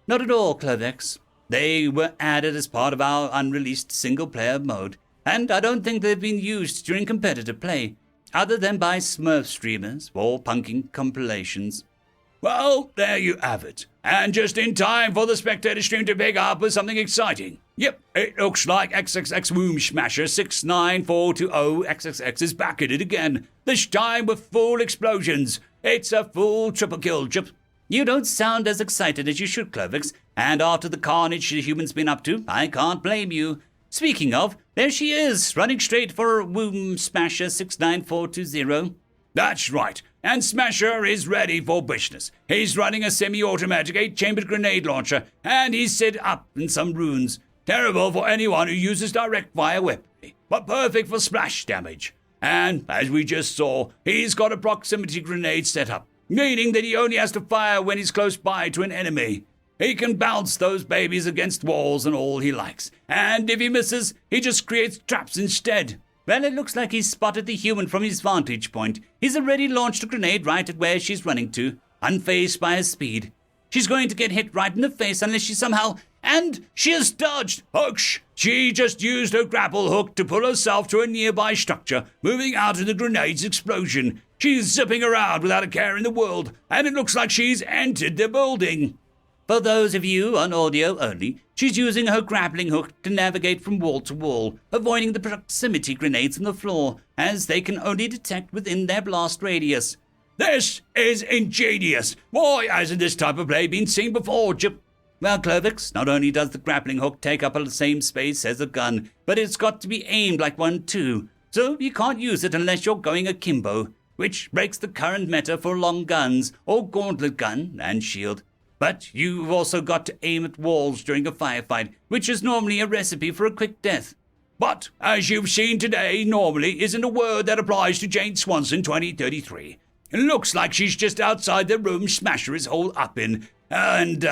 Not at all, Clovix. They were added as part of our unreleased single-player mode, and I don't think they've been used during competitive play, other than by Smurf streamers or punking compilations. Well, there you have it. And just in time for the spectator stream to pick up with something exciting. Yep, it looks like XXX Womb Smasher 69420XXX is back at it again, this time with full explosions. It's a full triple kill, Chip. You don't sound as excited as you should, Clovix, and after the carnage the human's been up to, I can't blame you. Speaking of, there she is, running straight for Womb Smasher 69420. That's right, and Smasher is ready for business. He's running a semi-automatic 8-chambered grenade launcher, and he's set up in some runes. Terrible for anyone who uses direct fire weaponry, but perfect for splash damage. And, as we just saw, he's got a proximity grenade set up, meaning that he only has to fire when he's close by to an enemy. He can bounce those babies against walls and all he likes, and if he misses, he just creates traps instead. Well, it looks like he's spotted the human from his vantage point. He's already launched a grenade right at where she's running to, unfazed by her speed. She's going to get hit right in the face unless she somehow... And she has dodged! Hush! She just used her grapple hook to pull herself to a nearby structure, moving out of the grenade's explosion. She's zipping around without a care in the world, and it looks like she's entered the building. For those of you on audio only, she's using her grappling hook to navigate from wall to wall, avoiding the proximity grenades on the floor, as they can only detect within their blast radius. This is ingenious. Why hasn't this type of play been seen before, Chip? Well, Clovix, not only does the grappling hook take up the same space as a gun, but it's got to be aimed like one too. So you can't use it unless you're going akimbo, which breaks the current meta for long guns, or gauntlet gun and shield. But you've also got to aim at walls during a firefight, which is normally a recipe for a quick death. But, as you've seen today, normally isn't a word that applies to Jane Swanson 2033. It looks like she's just outside the room Smasher is holed up in, and,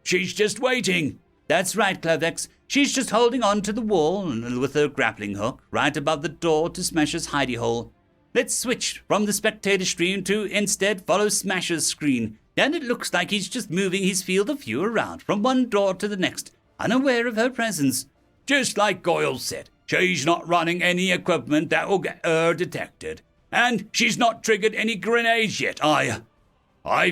she's just waiting. That's right, Clovix. She's just holding on to the wall with her grappling hook right above the door to Smasher's hidey hole. Let's switch from the spectator stream to instead follow Smasher's screen. And it looks like he's just moving his field of view around from one door to the next, unaware of her presence. Just like Goyle said, she's not running any equipment that will get her detected. And she's not triggered any grenades yet. I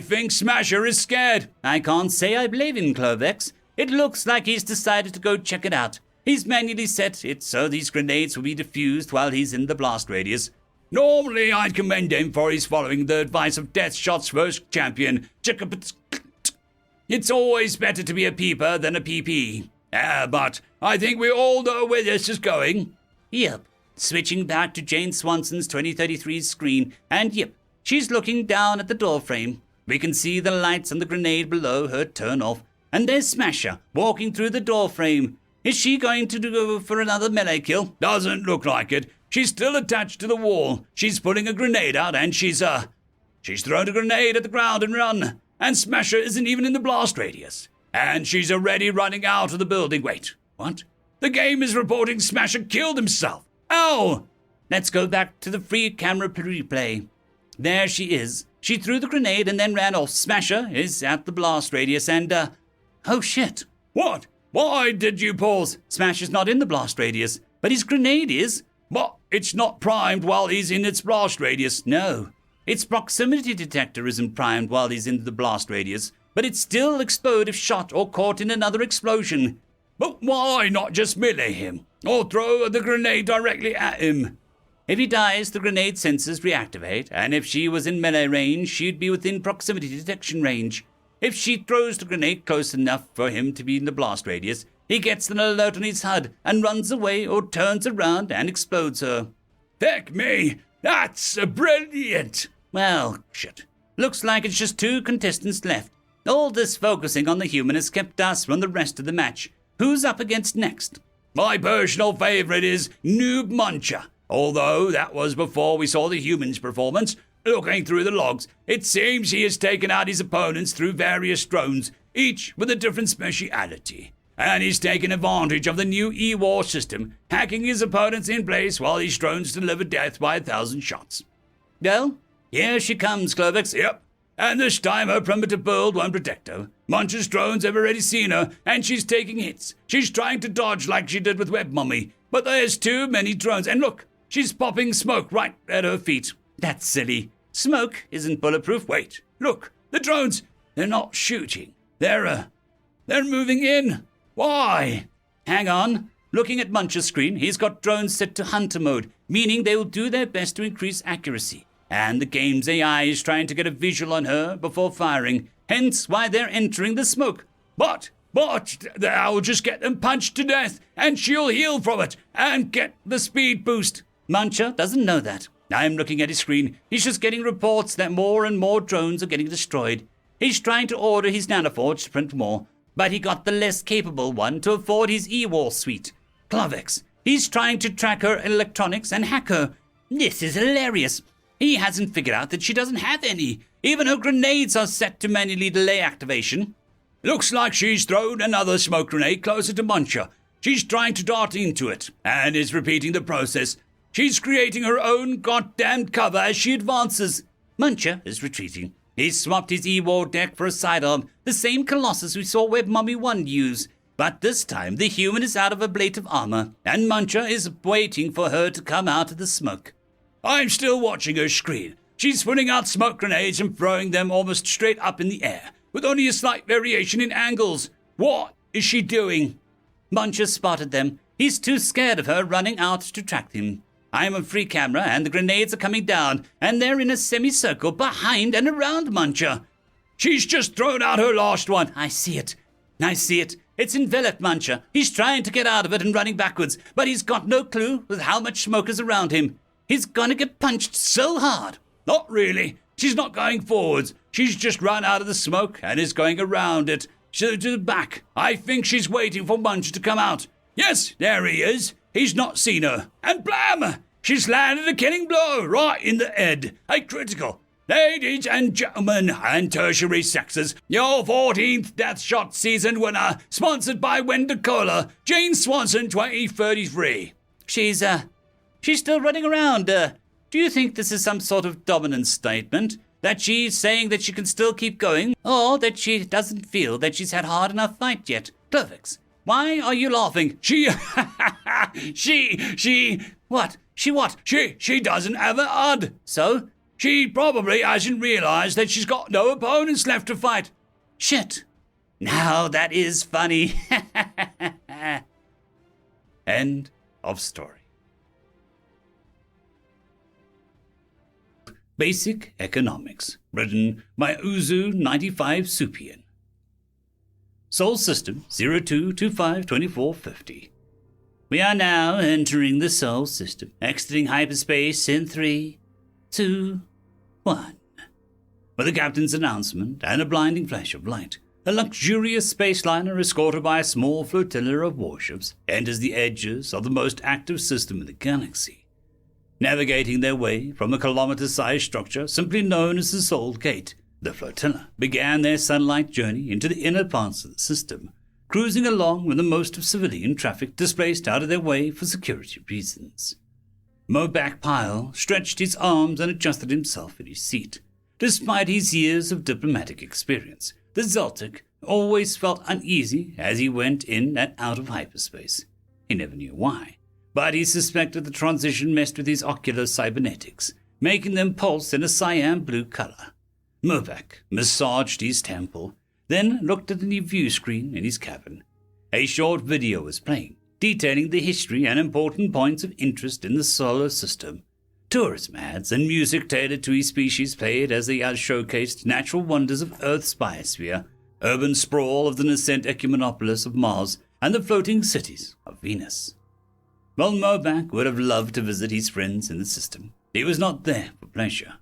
think Smasher is scared. I can't say I believe him, Clovix. It looks like he's decided to go check it out. He's manually set it so these grenades will be diffused while he's in the blast radius. Normally, I'd commend him for his following the advice of Deathshot's first champion. It's always better to be a peeper than a PP. But I think we all know where this is going. Yep, Switching back to Jane Swanson's 2033 screen, and yep, she's looking down at the doorframe. We can see the lights on the grenade below her turn off, and there's Smasher walking through the doorframe. Is she going to go for another melee kill? Doesn't look like it. She's still attached to the wall. She's pulling a grenade out, and she's thrown a grenade at the ground and run. And Smasher isn't even in the blast radius. And she's already running out of the building. Wait, what? The game is reporting Smasher killed himself. Ow! Let's go back to the free camera replay. There she is. She threw the grenade and then ran off. Smasher is at the blast radius and, oh shit. What? Why did you pause? Smasher's not in the blast radius, but his grenade is. But it's not primed while he's in its blast radius. No. Its proximity detector isn't primed while he's in the blast radius, but it still explode if shot or caught in another explosion. But why not just melee him? Or throw the grenade directly at him? If he dies, the grenade sensors reactivate, and if she was in melee range, she'd be within proximity detection range. If she throws the grenade close enough for him to be in the blast radius, he gets an alert on his HUD and runs away or turns around and explodes her. Heck me! That's brilliant! Well, shit. Looks like it's just 2 contestants left. All this focusing on the human has kept us from the rest of the match. Who's up against next? My personal favourite is Noob Muncher. Although that was before we saw the human's performance. Looking through the logs, it seems he has taken out his opponents through various drones, each with a different speciality. And he's taken advantage of the new E-War system, hacking his opponents in place while his drones deliver death by 1,000 shots. Well, here she comes, Clovex. Yep. And this time her primitive build won't protect her. Muncher's drones have already seen her, and she's taking hits. She's trying to dodge like she did with Web Mummy, but there's too many drones. And look, she's popping smoke right at her feet. That's silly. Smoke isn't bulletproof. Wait, look, the drones, they're not shooting. They're moving in. Why? Hang on. Looking at Muncher's screen, he's got drones set to hunter mode, meaning they will do their best to increase accuracy. And the game's AI is trying to get a visual on her before firing, hence why they're entering the smoke. But I'll just get them punched to death, and she'll heal from it, and get the speed boost. Muncher doesn't know that. I'm looking at his screen. He's just getting reports that more and more drones are getting destroyed. He's trying to order his nanoforge to print more, but he got the less capable one to afford his E-War suite. Clovex. He's trying to track her electronics and hack her. This is hilarious. He hasn't figured out that she doesn't have any. Even her grenades are set to manually delay activation. Looks like she's thrown another smoke grenade closer to Muncher. She's trying to dart into it, and is repeating the process. She's creating her own goddamn cover as she advances. Muncher is retreating. He's swapped his E-War deck for a sidearm, the same Colossus we saw Web Mummy 1 use. But this time the human is out of ablative armor, and Muncher is waiting for her to come out of the smoke. I'm still watching her screen. She's putting out smoke grenades and throwing them almost straight up in the air, with only a slight variation in angles. What is she doing? Muncher spotted them. He's too scared of her running out to track him. I'm on free camera, and the grenades are coming down, and they're in a semicircle behind and around Muncher. She's just thrown out her last one. I see it. It's enveloped Muncher. He's trying to get out of it and running backwards, but he's got no clue with how much smoke is around him. He's gonna get punched so hard. Not really. She's not going forwards. She's just run out of the smoke and is going around it to the back. I think she's waiting for Muncher to come out. Yes, there he is. He's not seen her. And blam! She's landed a killing blow right in the head. A critical. Ladies and gentlemen and tertiary sexes, your 14th Death Shot season winner, sponsored by Wendy-Cola, Jane Swanson 2033. She's still running around. Do you think this is some sort of dominance statement? That she's saying that she can still keep going? Or that she doesn't feel that she's had hard enough fight yet? Clovex, why are you laughing? She doesn't have a HUD. So? She probably hasn't realized that she's got no opponents left to fight. Shit. Now that is funny. End of story. Basic Economics, written by Uzu95 Supian. Sol System 02252450. We are now entering the Sol system, exiting hyperspace in 3, 2, 1. With the captain's announcement and a blinding flash of light, a luxurious space liner escorted by a small flotilla of warships enters the edges of the most active system in the galaxy. Navigating their way from a kilometer-sized structure simply known as the Sol Gate, the flotilla began their sunlight journey into the inner parts of the system, cruising along with the most of civilian traffic displaced out of their way for security reasons. Mobak Pyle stretched his arms and adjusted himself in his seat. Despite his years of diplomatic experience, the Zoltec always felt uneasy as he went in and out of hyperspace. He never knew why, but he suspected the transition messed with his ocular cybernetics, making them pulse in a cyan blue color. Mobak massaged his temple, then looked at the view screen in his cabin. A short video was playing, detailing the history and important points of interest in the solar system. Tourism ads and music tailored to his species played as they showcased natural wonders of Earth's biosphere, urban sprawl of the nascent ecumenopolis of Mars, and the floating cities of Venus. While Mobak would have loved to visit his friends in the system, he was not there for pleasure.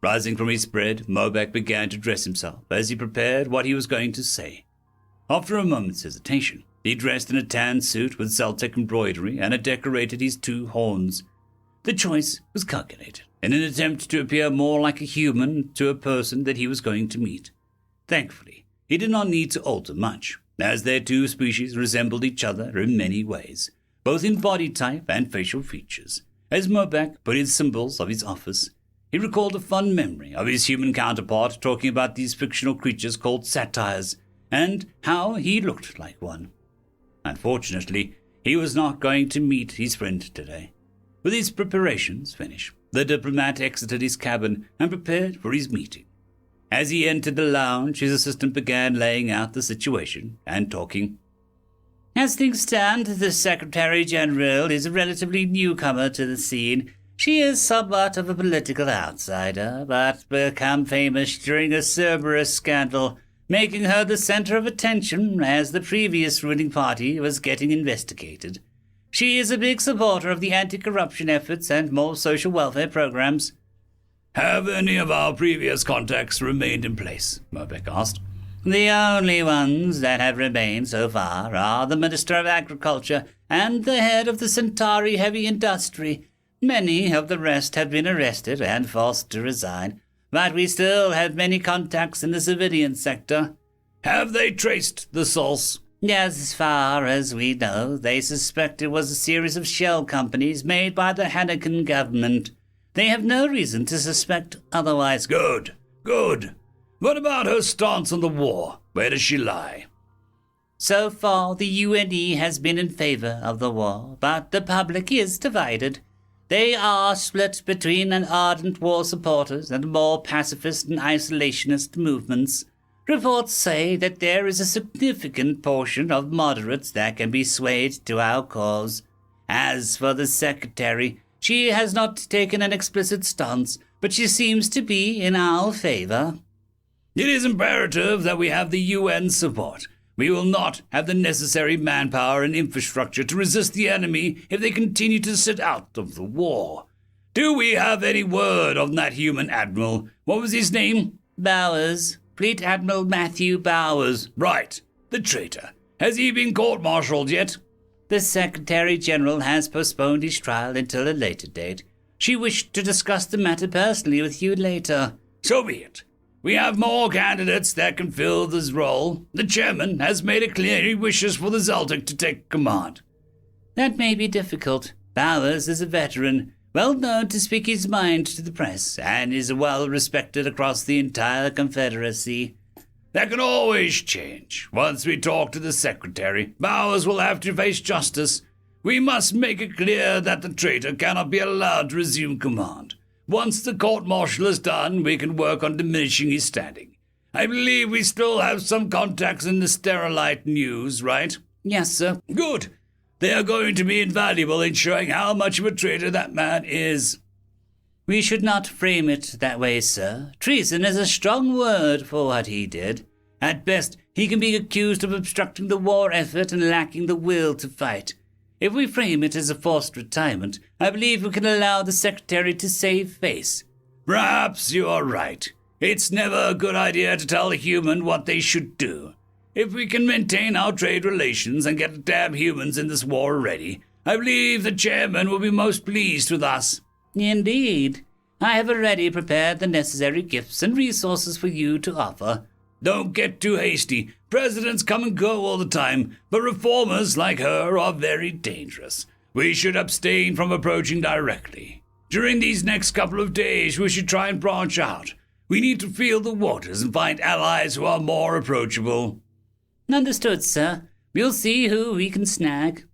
Rising from his bed, Mobak began to dress himself as he prepared what he was going to say. After a moment's hesitation, he dressed in a tan suit with Zeltec embroidery and had decorated his 2 horns. The choice was calculated, in an attempt to appear more like a human to a person that he was going to meet. Thankfully, he did not need to alter much, as their 2 species resembled each other in many ways, both in body type and facial features. As Mobak put in symbols of his office, he recalled a fond memory of his human counterpart talking about these fictional creatures called satyrs, and how he looked like one. Unfortunately, he was not going to meet his friend today. With his preparations finished, the diplomat exited his cabin and prepared for his meeting. As he entered the lounge, his assistant began laying out the situation and talking. As things stand, the Secretary-General is a relatively newcomer to the scene. She is somewhat of a political outsider, but became famous during a Cerberus scandal, making her the center of attention as the previous ruling party was getting investigated. She is a big supporter of the anti-corruption efforts and more social welfare programs. Have any of our previous contacts remained in place? Mobak asked. The only ones that have remained so far are the Minister of Agriculture and the head of the Centauri Heavy Industry. Many of the rest have been arrested and forced to resign, but we still have many contacts in the civilian sector. Have they traced the source? As far as we know, they suspect it was a series of shell companies made by the Hannigan government. They have no reason to suspect otherwise. Good. What about her stance on the war? Where does she lie? So far, the UNE has been in favor of the war, but the public is divided. They are split between an ardent war supporters and more pacifist and isolationist movements. Reports say that there is a significant portion of moderates that can be swayed to our cause. As for the Secretary, she has not taken an explicit stance, but she seems to be in our favor. It is imperative that we have the UN support. We will not have the necessary manpower and infrastructure to resist the enemy if they continue to sit out of the war. Do we have any word on that human admiral? What was his name? Bowers. Fleet Admiral Matthew Bowers. Right. The traitor. Has he been court-martialed yet? The Secretary-General has postponed his trial until a later date. She wished to discuss the matter personally with you later. So be it. We have more candidates that can fill this role. The chairman has made it clear he wishes for the Zoltec to take command. That may be difficult. Bowers is a veteran, well known to speak his mind to the press, and is well respected across the entire Confederacy. That can always change. Once we talk to the Secretary, Bowers will have to face justice. We must make it clear that the traitor cannot be allowed to resume command. Once the court-martial is done, we can work on diminishing his standing. I believe we still have some contacts in the Sterilite News, right? Yes, sir. Good. They are going to be invaluable in showing how much of a traitor that man is. We should not frame it that way, sir. Treason is a strong word for what he did. At best, he can be accused of obstructing the war effort and lacking the will to fight. If we frame it as a forced retirement, I believe we can allow the Secretary to save face. Perhaps you are right. It's never a good idea to tell a human what they should do. If we can maintain our trade relations and get the damn humans in this war already, I believe the chairman will be most pleased with us. Indeed. I have already prepared the necessary gifts and resources for you to offer. Don't get too hasty. Presidents come and go all the time, but reformers like her are very dangerous. We should abstain from approaching directly. During these next couple of days, we should try and branch out. We need to feel the waters and find allies who are more approachable. Understood, sir. We'll see who we can snag.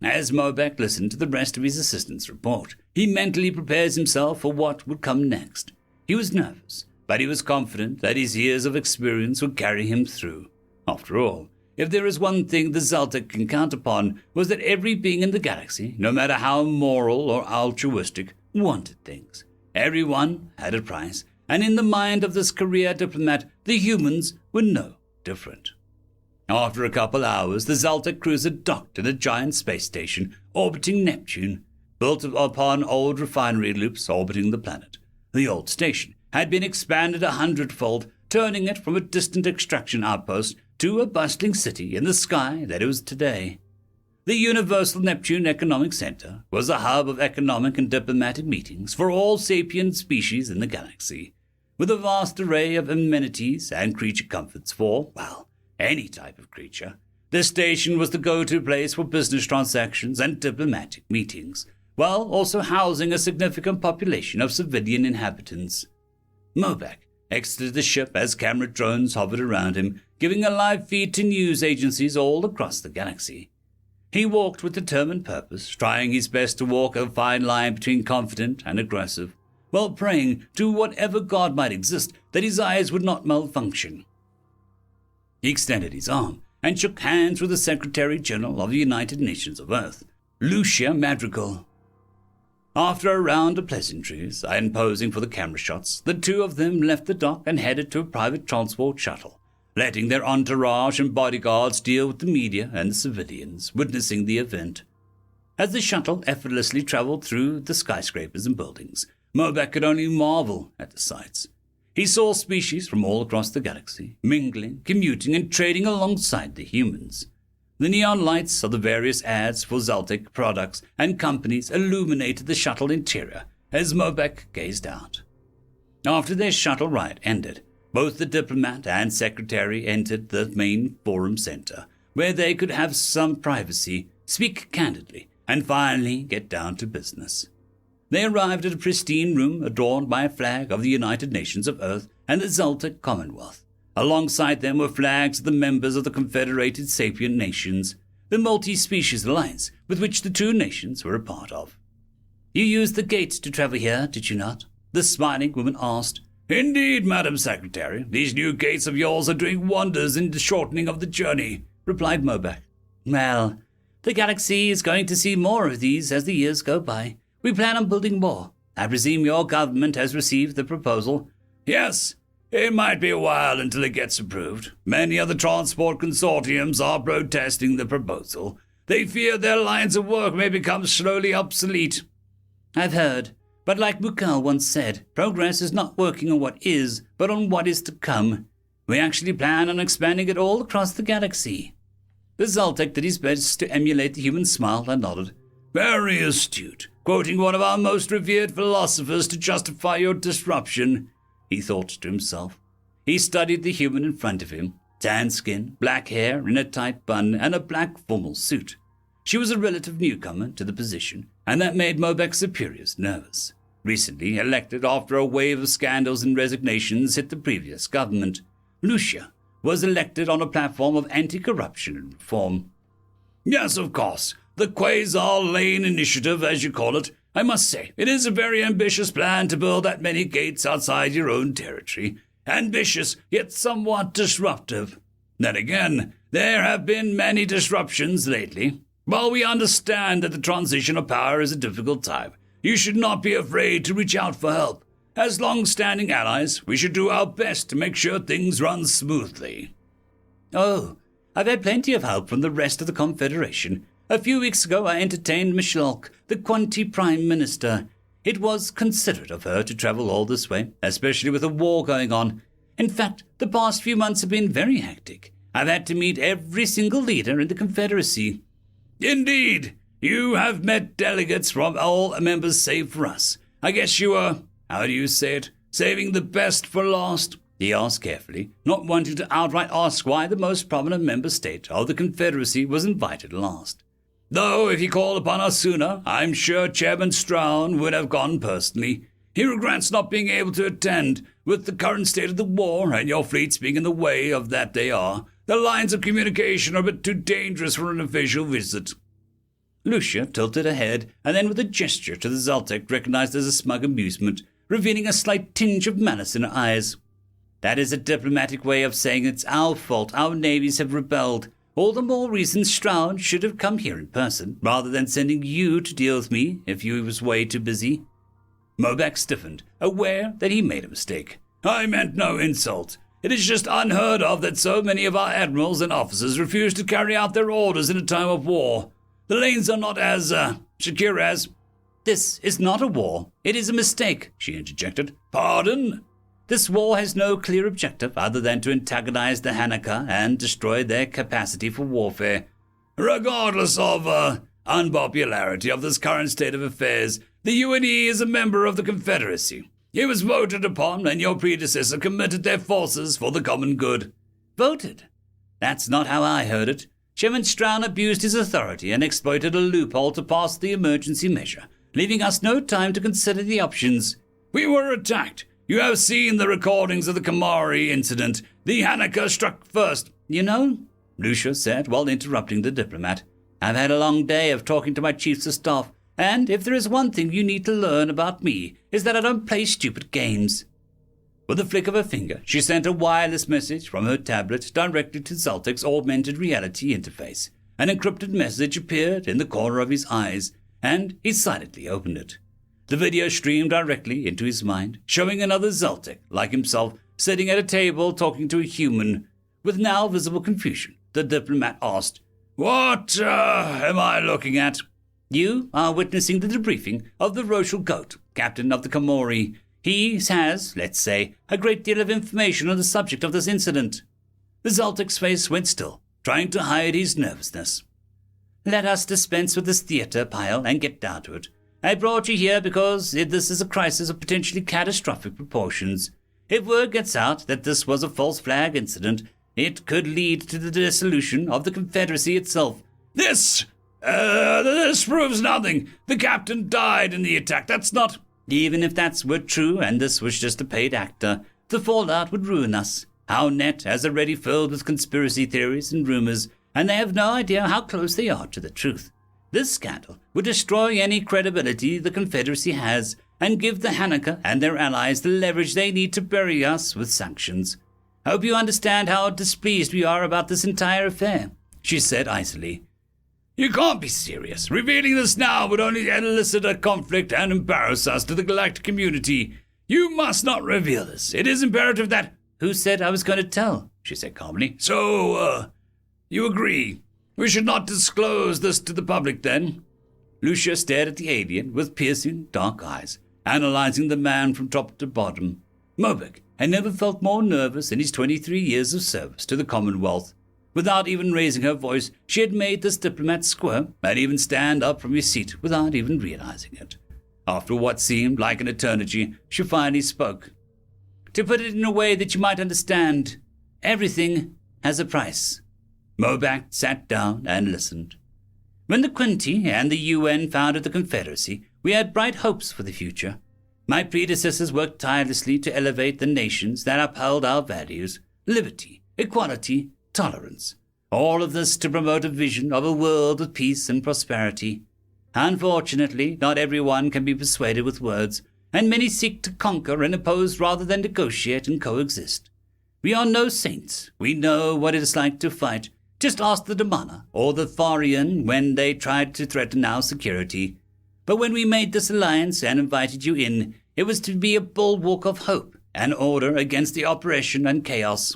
As Mobeck listened to the rest of his assistant's report, he mentally prepares himself for what would come next. He was nervous, but he was confident that his years of experience would carry him through. After all, if there is one thing the Zaltec can count upon, was that every being in the galaxy, no matter how moral or altruistic, wanted things. Everyone had a price, and in the mind of this career diplomat, the humans were no different. After a couple hours, the Zaltec cruiser docked at a giant space station orbiting Neptune, built upon old refinery loops orbiting the planet. The old station had been expanded 100-fold, turning it from a distant extraction outpost to a bustling city in the sky that it was today. The Universal Neptune Economic Center was a hub of economic and diplomatic meetings for all sapient species in the galaxy, with a vast array of amenities and creature comforts for, well, any type of creature. The station was the go-to place for business transactions and diplomatic meetings, while also housing a significant population of civilian inhabitants. Mobeck exited the ship as camera drones hovered around him, giving a live feed to news agencies all across the galaxy. He walked with determined purpose, trying his best to walk a fine line between confident and aggressive, while praying to whatever god might exist that his eyes would not malfunction. He extended his arm and shook hands with the Secretary-General of the United Nations of Earth, Lucia Madrigal. After a round of pleasantries and posing for the camera shots, the two of them left the dock and headed to a private transport shuttle, letting their entourage and bodyguards deal with the media and the civilians witnessing the event. As the shuttle effortlessly traveled through the skyscrapers and buildings, Mobeck could only marvel at the sights. He saw species from all across the galaxy, mingling, commuting, and trading alongside the humans. The neon lights of the various ads for Zaltec products and companies illuminated the shuttle interior as Mobeck gazed out. After their shuttle ride ended, both the diplomat and secretary entered the main forum center, where they could have some privacy, speak candidly, and finally get down to business. They arrived at a pristine room adorned by a flag of the United Nations of Earth and the Zaltec Commonwealth. Alongside them were flags of the members of the Confederated Sapient Nations, the multi-species alliance with which the two nations were a part of. "You used the gates to travel here, did you not?" the smiling woman asked. "Indeed, Madam Secretary. These new gates of yours are doing wonders in the shortening of the journey," replied Mobeck. "Well, the galaxy is going to see more of these as the years go by. We plan on building more. I presume your government has received the proposal." "Yes. It might be a while until it gets approved. Many of the transport consortiums are protesting the proposal. They fear their lines of work may become slowly obsolete." "I've heard. But like Mukal once said, progress is not working on what is, but on what is to come. We actually plan on expanding it all across the galaxy." The Zaltec did his best to emulate the human smile and nodded. "Very astute. Quoting one of our most revered philosophers to justify your disruption," he thought to himself. He studied the human in front of him. Tan skin, black hair in a tight bun, and a black formal suit. She was a relative newcomer to the position, and that made Mobeck's superiors nervous. Recently elected after a wave of scandals and resignations hit the previous government, Lucia was elected on a platform of anti-corruption and reform. "Yes, of course. The Quasar Lane Initiative, as you call it. I must say, it is a very ambitious plan to build that many gates outside your own territory. Ambitious, yet somewhat disruptive. Then again, there have been many disruptions lately. While we understand that the transition of power is a difficult time, you should not be afraid to reach out for help. As long-standing allies, we should do our best to make sure things run smoothly." "Oh, I've had plenty of help from the rest of the Confederation. A few weeks ago I entertained Michelk, the Quanti Prime Minister. It was considerate of her to travel all this way, especially with a war going on. In fact, the past few months have been very hectic. I've had to meet every single leader in the Confederacy." "Indeed. You have met delegates from all members save for us. I guess you were, how do you say it, saving the best for last?" he asked carefully, not wanting to outright ask why the most prominent member state of the Confederacy was invited last. "Though if he called upon us sooner, I'm sure Chairman Strown would have gone personally. He regrets not being able to attend. With the current state of the war and your fleets being in the way of that they are, the lines of communication are a bit too dangerous for an official visit." Lucia tilted her head, and then with a gesture to the Zaltek recognized as a smug amusement, revealing a slight tinge of malice in her eyes. "That is a diplomatic way of saying it's our fault our navies have rebelled. All the more reason Stroud should have come here in person, rather than sending you to deal with me if you was way too busy." Mobac stiffened, aware that he made a mistake. "I meant no insult. It is just unheard of that so many of our admirals and officers refuse to carry out their orders in a time of war. The lanes are not as, secure as—" "This is not a war. It is a mistake," she interjected. "Pardon?" "This war has no clear objective other than to antagonize the Hanukkah and destroy their capacity for warfare. Regardless of, unpopularity of this current state of affairs, the UNE is a member of the Confederacy. It was voted upon, and your predecessor committed their forces for the common good." "Voted? That's not how I heard it. Chairman Stroud abused his authority and exploited a loophole to pass the emergency measure, leaving us no time to consider the options." "We were attacked. You have seen the recordings of the Kamari incident. The Hanukkah struck first." "You know," Lucia said while interrupting the diplomat, "I've had a long day of talking to my chiefs of staff, and if there is one thing you need to learn about me, is that I don't play stupid games." With a flick of her finger, she sent a wireless message from her tablet directly to Zaltek's augmented reality interface. An encrypted message appeared in the corner of his eyes, and he silently opened it. The video streamed directly into his mind, showing another Zaltek, like himself, sitting at a table talking to a human. With now visible confusion, the diplomat asked, "What, am I looking at?" "You are witnessing the debriefing of the Rochelle Goat, captain of the Komori. He has, let's say, a great deal of information on the subject of this incident." The Zaltek's face went still, trying to hide his nervousness. "Let us dispense with this theater, Pyle, and get down to it. I brought you here because this is a crisis of potentially catastrophic proportions. If word gets out that this was a false flag incident, it could lead to the dissolution of the Confederacy itself." This proves nothing. The captain died in the attack. That's not..." "Even if that were true and this was just a paid actor, the fallout would ruin us. Our net is already filled with conspiracy theories and rumors, and they have no idea how close they are to the truth. This scandal would destroy any credibility the Confederacy has and give the Hanukkah and their allies the leverage they need to bury us with sanctions. Hope you understand how displeased we are about this entire affair," she said icily. "You can't be serious. Revealing this now would only elicit a conflict and embarrass us to the galactic community. You must not reveal this. It is imperative that—" "Who said I was going to tell?" she said calmly. "So, you agree. We should not disclose this to the public, then?" Lucia stared at the alien with piercing, dark eyes, analyzing the man from top to bottom. Mobic had never felt more nervous in his 23 years of service to the Commonwealth. Without even raising her voice, she had made this diplomat squirm and even stand up from his seat without even realizing it. After what seemed like an eternity, she finally spoke. "To put it in a way that you might understand, everything has a price." Mobac sat down and listened. "When the Quinti and the UN founded the Confederacy, we had bright hopes for the future. My predecessors worked tirelessly to elevate the nations that upheld our values: liberty, equality, tolerance. All of this to promote a vision of a world of peace and prosperity. Unfortunately, not everyone can be persuaded with words, and many seek to conquer and oppose rather than negotiate and coexist. We are no saints. We know what it is like to fight. Just ask the Damana or the Tharian when they tried to threaten our security. But when we made this alliance and invited you in, it was to be a bulwark of hope and order against the oppression and chaos."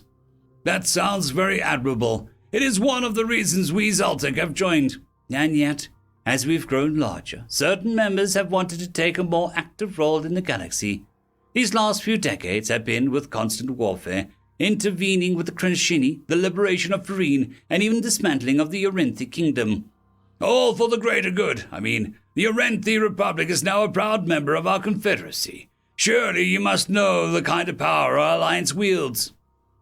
"That sounds very admirable. It is one of the reasons we Zaltek have joined." And yet, as we've grown larger, certain members have wanted to take a more active role in the galaxy. These last few decades have been with constant warfare, intervening with the Krenshini, the liberation of Farine, and even dismantling of the Orenthi kingdom. All for the greater good. The Orenthi Republic is now a proud member of our Confederacy. Surely you must know the kind of power our alliance wields.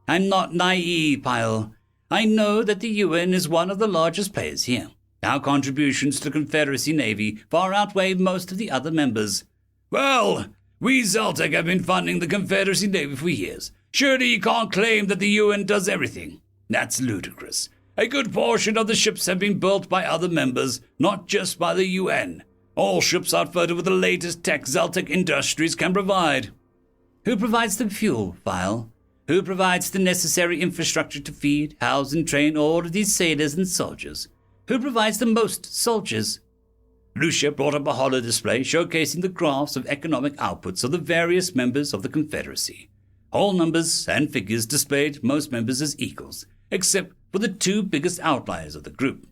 I'm not naive, Pyle. I know that the UN is one of the largest players here. Our contributions to the Confederacy Navy far outweigh most of the other members. Well, we Zeltec have been funding the Confederacy Navy for years. Surely you can't claim that the UN does everything. That's ludicrous. A good portion of the ships have been built by other members, not just by the UN. All ships outfitted with the latest tech Zeltec Industries can provide. Who provides the fuel, File? Who provides the necessary infrastructure to feed, house, and train all of these sailors and soldiers? Who provides the most soldiers? Lucia brought up a holodisplay showcasing the graphs of economic outputs of the various members of the Confederacy. All numbers and figures displayed most members as equals, except for the two biggest outliers of the group.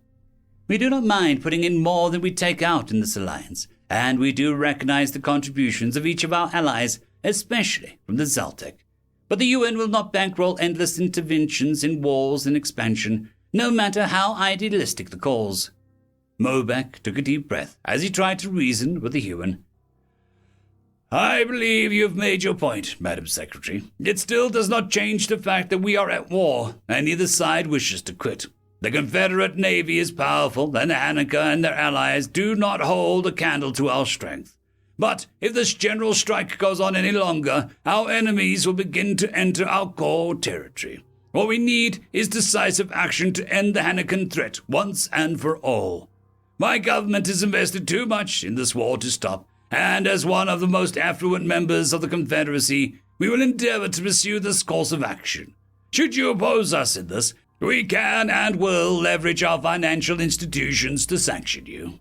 We do not mind putting in more than we take out in this alliance, and we do recognize the contributions of each of our allies, especially from the Zeltec. But the UN will not bankroll endless interventions in wars and expansion, no matter how idealistic the cause. Mobek took a deep breath as he tried to reason with the human. I believe you have made your point, Madam Secretary. It still does not change the fact that we are at war, and neither side wishes to quit. The Confederate Navy is powerful, and Hanukkah and their allies do not hold a candle to our strength. But if this general strike goes on any longer, our enemies will begin to enter our core territory. What we need is decisive action to end the Hanukkah threat once and for all. My government has invested too much in this war to stop, and as one of the most affluent members of the Confederacy, we will endeavor to pursue this course of action. Should you oppose us in this, we can and will leverage our financial institutions to sanction you.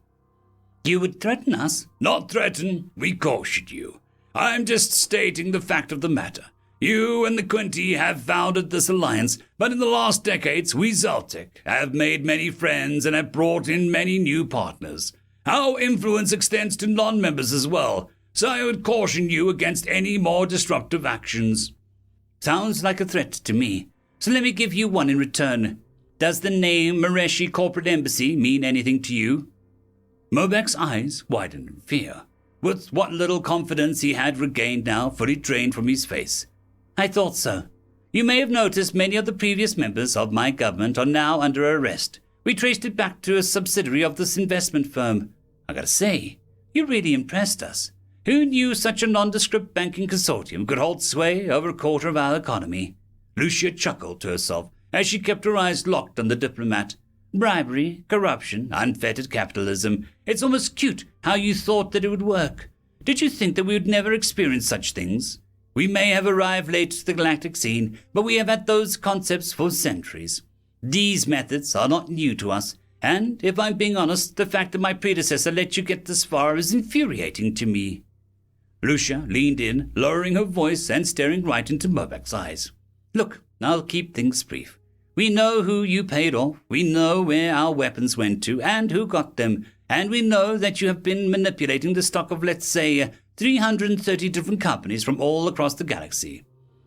You would threaten us? Not threaten, we caution you. I'm just stating the fact of the matter. You and the Quinty have founded this alliance, but in the last decades, we Zeltec have made many friends and have brought in many new partners. Our influence extends to non-members as well, so I would caution you against any more disruptive actions. Sounds like a threat to me, so let me give you one in return. Does the name Mareshi Corporate Embassy mean anything to you? Mobek's eyes widened in fear, with what little confidence he had regained now fully drained from his face. I thought so. You may have noticed many of the previous members of my government are now under arrest. We traced it back to a subsidiary of this investment firm. I gotta say, you really impressed us. Who knew such a nondescript banking consortium could hold sway over a quarter of our economy? Lucia chuckled to herself as she kept her eyes locked on the diplomat. Bribery, corruption, unfettered capitalism. It's almost cute how you thought that it would work. Did you think that we would never experience such things? We may have arrived late to the galactic scene, but we have had those concepts for centuries. These methods are not new to us, and, if I'm being honest, the fact that my predecessor let you get this far is infuriating to me. Lucia leaned in, lowering her voice and staring right into Mobek's eyes. Look, I'll keep things brief. We know who you paid off, we know where our weapons went to, and who got them, and we know that you have been manipulating the stock of, let's say, 330 different companies from all across the galaxy.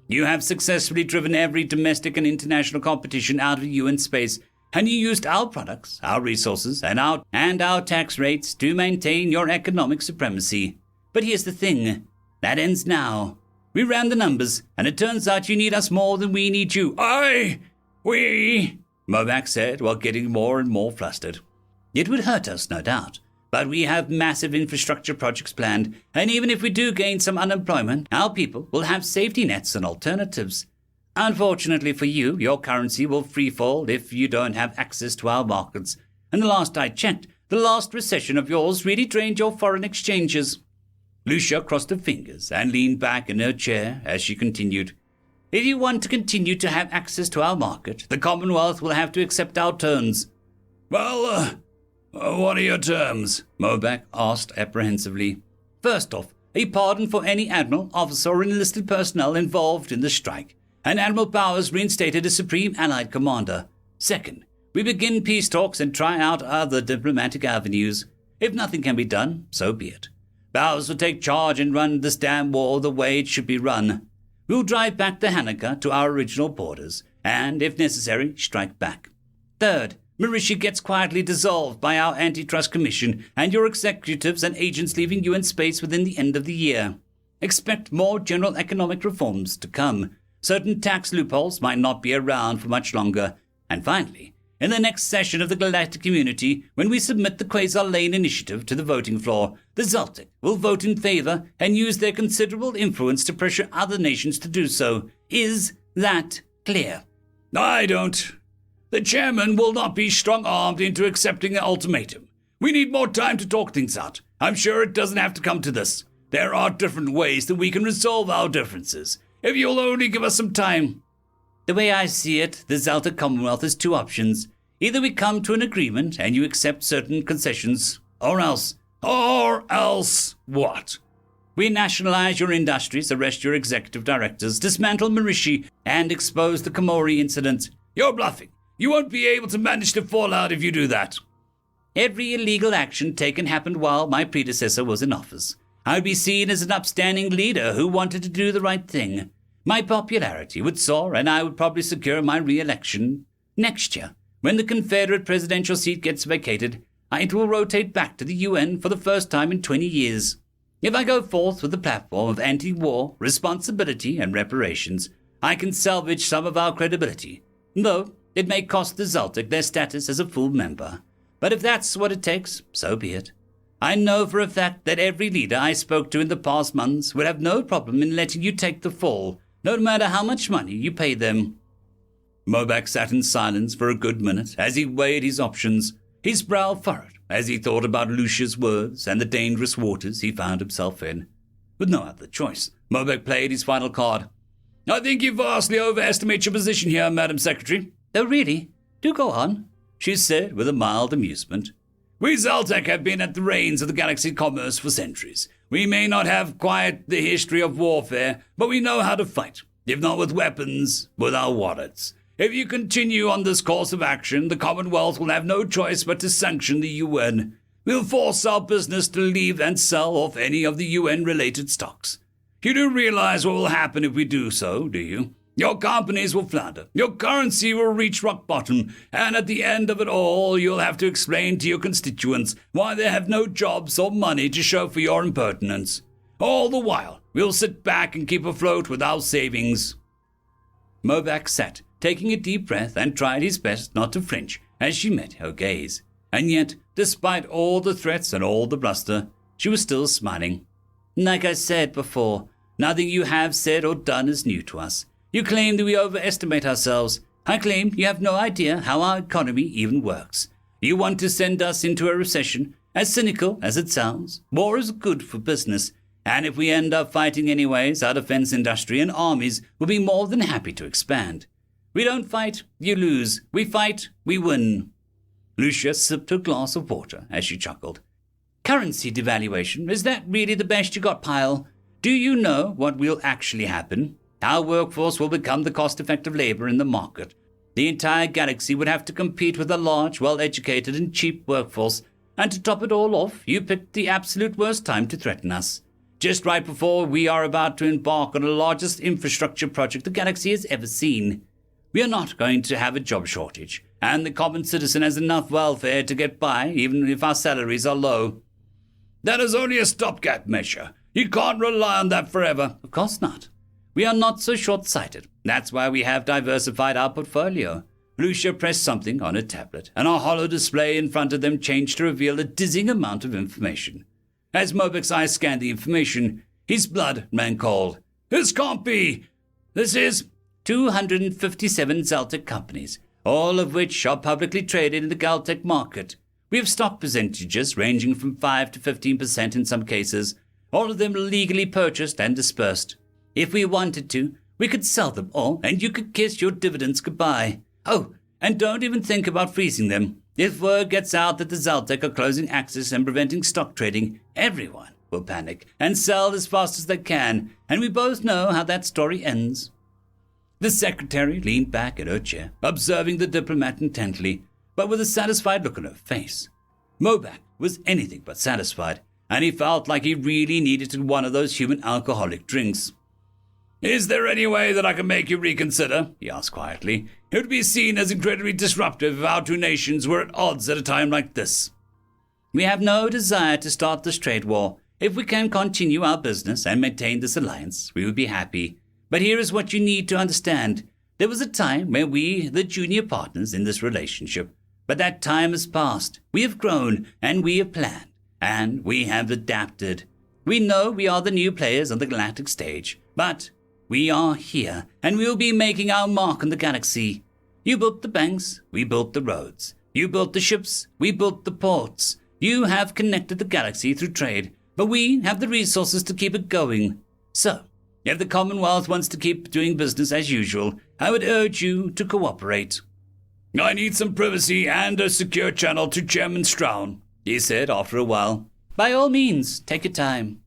You have successfully driven every domestic and international competition out of UN space, and you used our products, our resources, and our tax rates to maintain your economic supremacy. But here's the thing. That ends now. We ran the numbers, and it turns out you need us more than we need you. We, Mobek said while getting more and more flustered. It would hurt us, no doubt. But we have massive infrastructure projects planned, and even if we do gain some unemployment, our people will have safety nets and alternatives. Unfortunately for you, your currency will freefall if you don't have access to our markets. And the last I checked, the last recession of yours really drained your foreign exchanges. Lucia crossed her fingers and leaned back in her chair as she continued. If you want to continue to have access to our market, the Commonwealth will have to accept our terms. Well, what are your terms? Mobek asked apprehensively. First off, a pardon for any admiral, officer, or enlisted personnel involved in the strike, and Admiral Bowers reinstated as Supreme Allied Commander. Second, we we begin peace talks and try out other diplomatic avenues. If nothing can be done, so be it. Bowers will take charge and run this damn war the way it should be run. We'll drive back the Hanukkah to our original borders, and, if necessary, strike back. Third, Mauritius gets quietly dissolved by our Antitrust Commission and your executives and agents leaving you in space within the end of the year. Expect more general economic reforms to come. Certain tax loopholes might not be around for much longer. And finally, in the next session of the Galactic Community, when we submit the Quasar Lane Initiative to the voting floor, the Zaltec will vote in favor and use their considerable influence to pressure other nations to do so. Is that clear? I don't. The chairman will not be strong-armed into accepting an ultimatum. We need more time to talk things out. I'm sure it doesn't have to come to this. There are different ways that we can resolve our differences, if you'll only give us some time. The way I see it, the Zaltec Commonwealth has two options. Either we come to an agreement and you accept certain concessions, or else. Or else what? We nationalize your industries, arrest your executive directors, dismantle Mauritia, and expose the Komori incident. You're bluffing. You won't be able to manage the fallout if you do that. Every illegal action taken happened while my predecessor was in office. I would be seen as an upstanding leader who wanted to do the right thing. My popularity would soar, and I would probably secure my re-election next year. When the Confederate presidential seat gets vacated, it will rotate back to the UN for the first time in 20 years. If I go forth with the platform of anti-war, responsibility, and reparations, I can salvage some of our credibility, though it may cost the Zaltec their status as a full member. But if that's what it takes, so be it. I know for a fact that every leader I spoke to in the past months would have no problem in letting you take the fall, no matter how much money you pay them. Mobac sat in silence for a good minute as he weighed his options, his brow furrowed as he thought about Lucia's words and the dangerous waters he found himself in. With no other choice, Mobac played his final card. I think you vastly overestimate your position here, Madam Secretary. Oh, really? Do go on, she said with a mild amusement. We Zaltec have been at the reins of the galaxy commerce for centuries. We may not have quite the history of warfare, but we know how to fight, if not with weapons, with our wallets. If you continue on this course of action, the Commonwealth will have no choice but to sanction the UN. We'll force our business to leave and sell off any of the UN-related stocks. You do realize what will happen if we do so, do you? Your companies will flounder, your currency will reach rock bottom, and at the end of it all, you'll have to explain to your constituents why they have no jobs or money to show for your impertinence. All the while, we'll sit back and keep afloat with our savings. Mobac sat, taking a deep breath, and tried his best not to flinch as she met her gaze. And yet, despite all the threats and all the bluster, she was still smiling. Like I said before, nothing you have said or done is new to us. You claim that we overestimate ourselves. I claim you have no idea how our economy even works. You want to send us into a recession. As cynical as it sounds, war is good for business. And if we end up fighting anyways, our defense industry and armies will be more than happy to expand. We don't fight, you lose. We fight, we win. Lucia sipped her glass of water as she chuckled. Currency devaluation, is that really the best you got, Pyle? Do you know what will actually happen? Our workforce will become the cost-effective labor in the market. The entire galaxy would have to compete with a large, well-educated and cheap workforce. And to top it all off, you picked the absolute worst time to threaten us. Just right before we are about to embark on the largest infrastructure project the galaxy has ever seen. We are not going to have a job shortage, and the common citizen has enough welfare to get by, even if our salaries are low. That is only a stopgap measure. You can't rely on that forever. Of course not. We are not so short-sighted. That's why we have diversified our portfolio. Lucia pressed something on her tablet, and a hollow display in front of them changed to reveal a dizzying amount of information. As Mobac's eyes scanned the information, his blood ran cold. This can't be. This is 257 Zaltec companies, all of which are publicly traded in the Galtec market. We have stock percentages ranging from 5 to 15% in some cases, all of them legally purchased and dispersed. If we wanted to, we could sell them all, and you could kiss your dividends goodbye. Oh, and don't even think about freezing them. If word gets out that the Zaltec are closing access and preventing stock trading, everyone will panic and sell as fast as they can, and we both know how that story ends. The secretary leaned back in her chair, observing the diplomat intently, but with a satisfied look on her face. Mobak was anything but satisfied, and he felt like he really needed one of those human alcoholic drinks. "Is there any way that I can make you reconsider?" he asked quietly. "It would be seen as incredibly disruptive if our two nations were at odds at a time like this." "We have no desire to start this trade war. If we can continue our business and maintain this alliance, we would be happy. But here is what you need to understand. There was a time when we, the junior partners in this relationship, but that time has passed. We have grown, and we have planned, and we have adapted. We know we are the new players on the galactic stage, but we are here, and we will be making our mark on the galaxy. You built the banks, we built the roads. You built the ships, we built the ports. You have connected the galaxy through trade, but we have the resources to keep it going. So, if the Commonwealth wants to keep doing business as usual, I would urge you to cooperate." "I need some privacy and a secure channel to Chairman Strown," he said after a while. "By all means, take your time."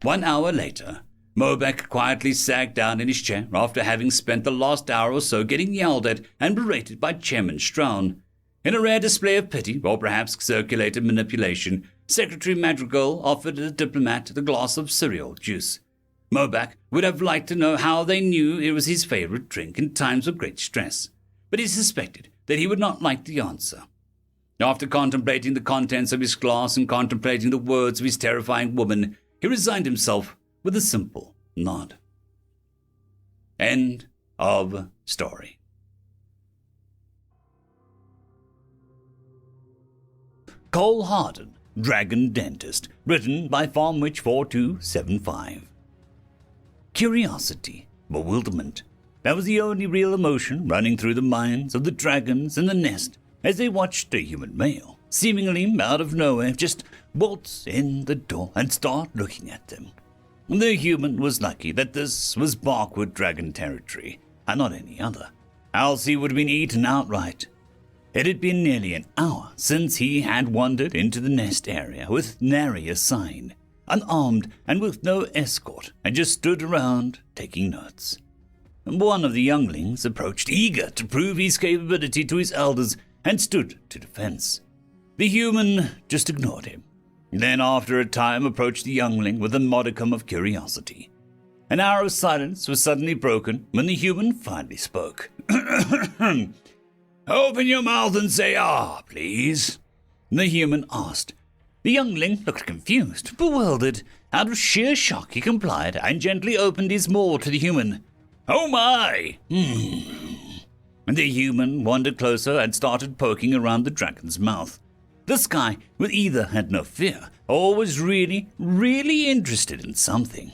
1 hour later, Mobak quietly sagged down in his chair after having spent the last hour or so getting yelled at and berated by Chairman Strown. In a rare display of pity, or perhaps circulated manipulation, Secretary Madrigal offered the diplomat the glass of cereal juice. Mobak would have liked to know how they knew it was his favorite drink in times of great stress, but he suspected that he would not like the answer. After contemplating the contents of his glass and contemplating the words of his terrifying woman, he resigned himself with a simple nod. End of story. Cole Harden, Dragon Dentist, written by FarmWitch4275. Curiosity, bewilderment. That was the only real emotion running through the minds of the dragons in the nest as they watched a human male, seemingly out of nowhere, just waltz in the door and start looking at them. The human was lucky that this was Barkwood dragon territory, and not any other, else he would have been eaten outright. It had been nearly an hour since he had wandered into the nest area with nary a sign, unarmed and with no escort, and just stood around taking notes. One of the younglings approached, eager to prove his capability to his elders, and stood to defense. The human just ignored him. Then, after a time, approached the youngling with a modicum of curiosity. An hour of silence was suddenly broken when the human finally spoke. "Open your mouth and say ah, please," the human asked. The youngling looked confused, bewildered. Out of sheer shock, he complied and gently opened his maw to the human. "Oh my! The human wandered closer and started poking around the dragon's mouth. This guy with either had no fear or was really, really interested in something.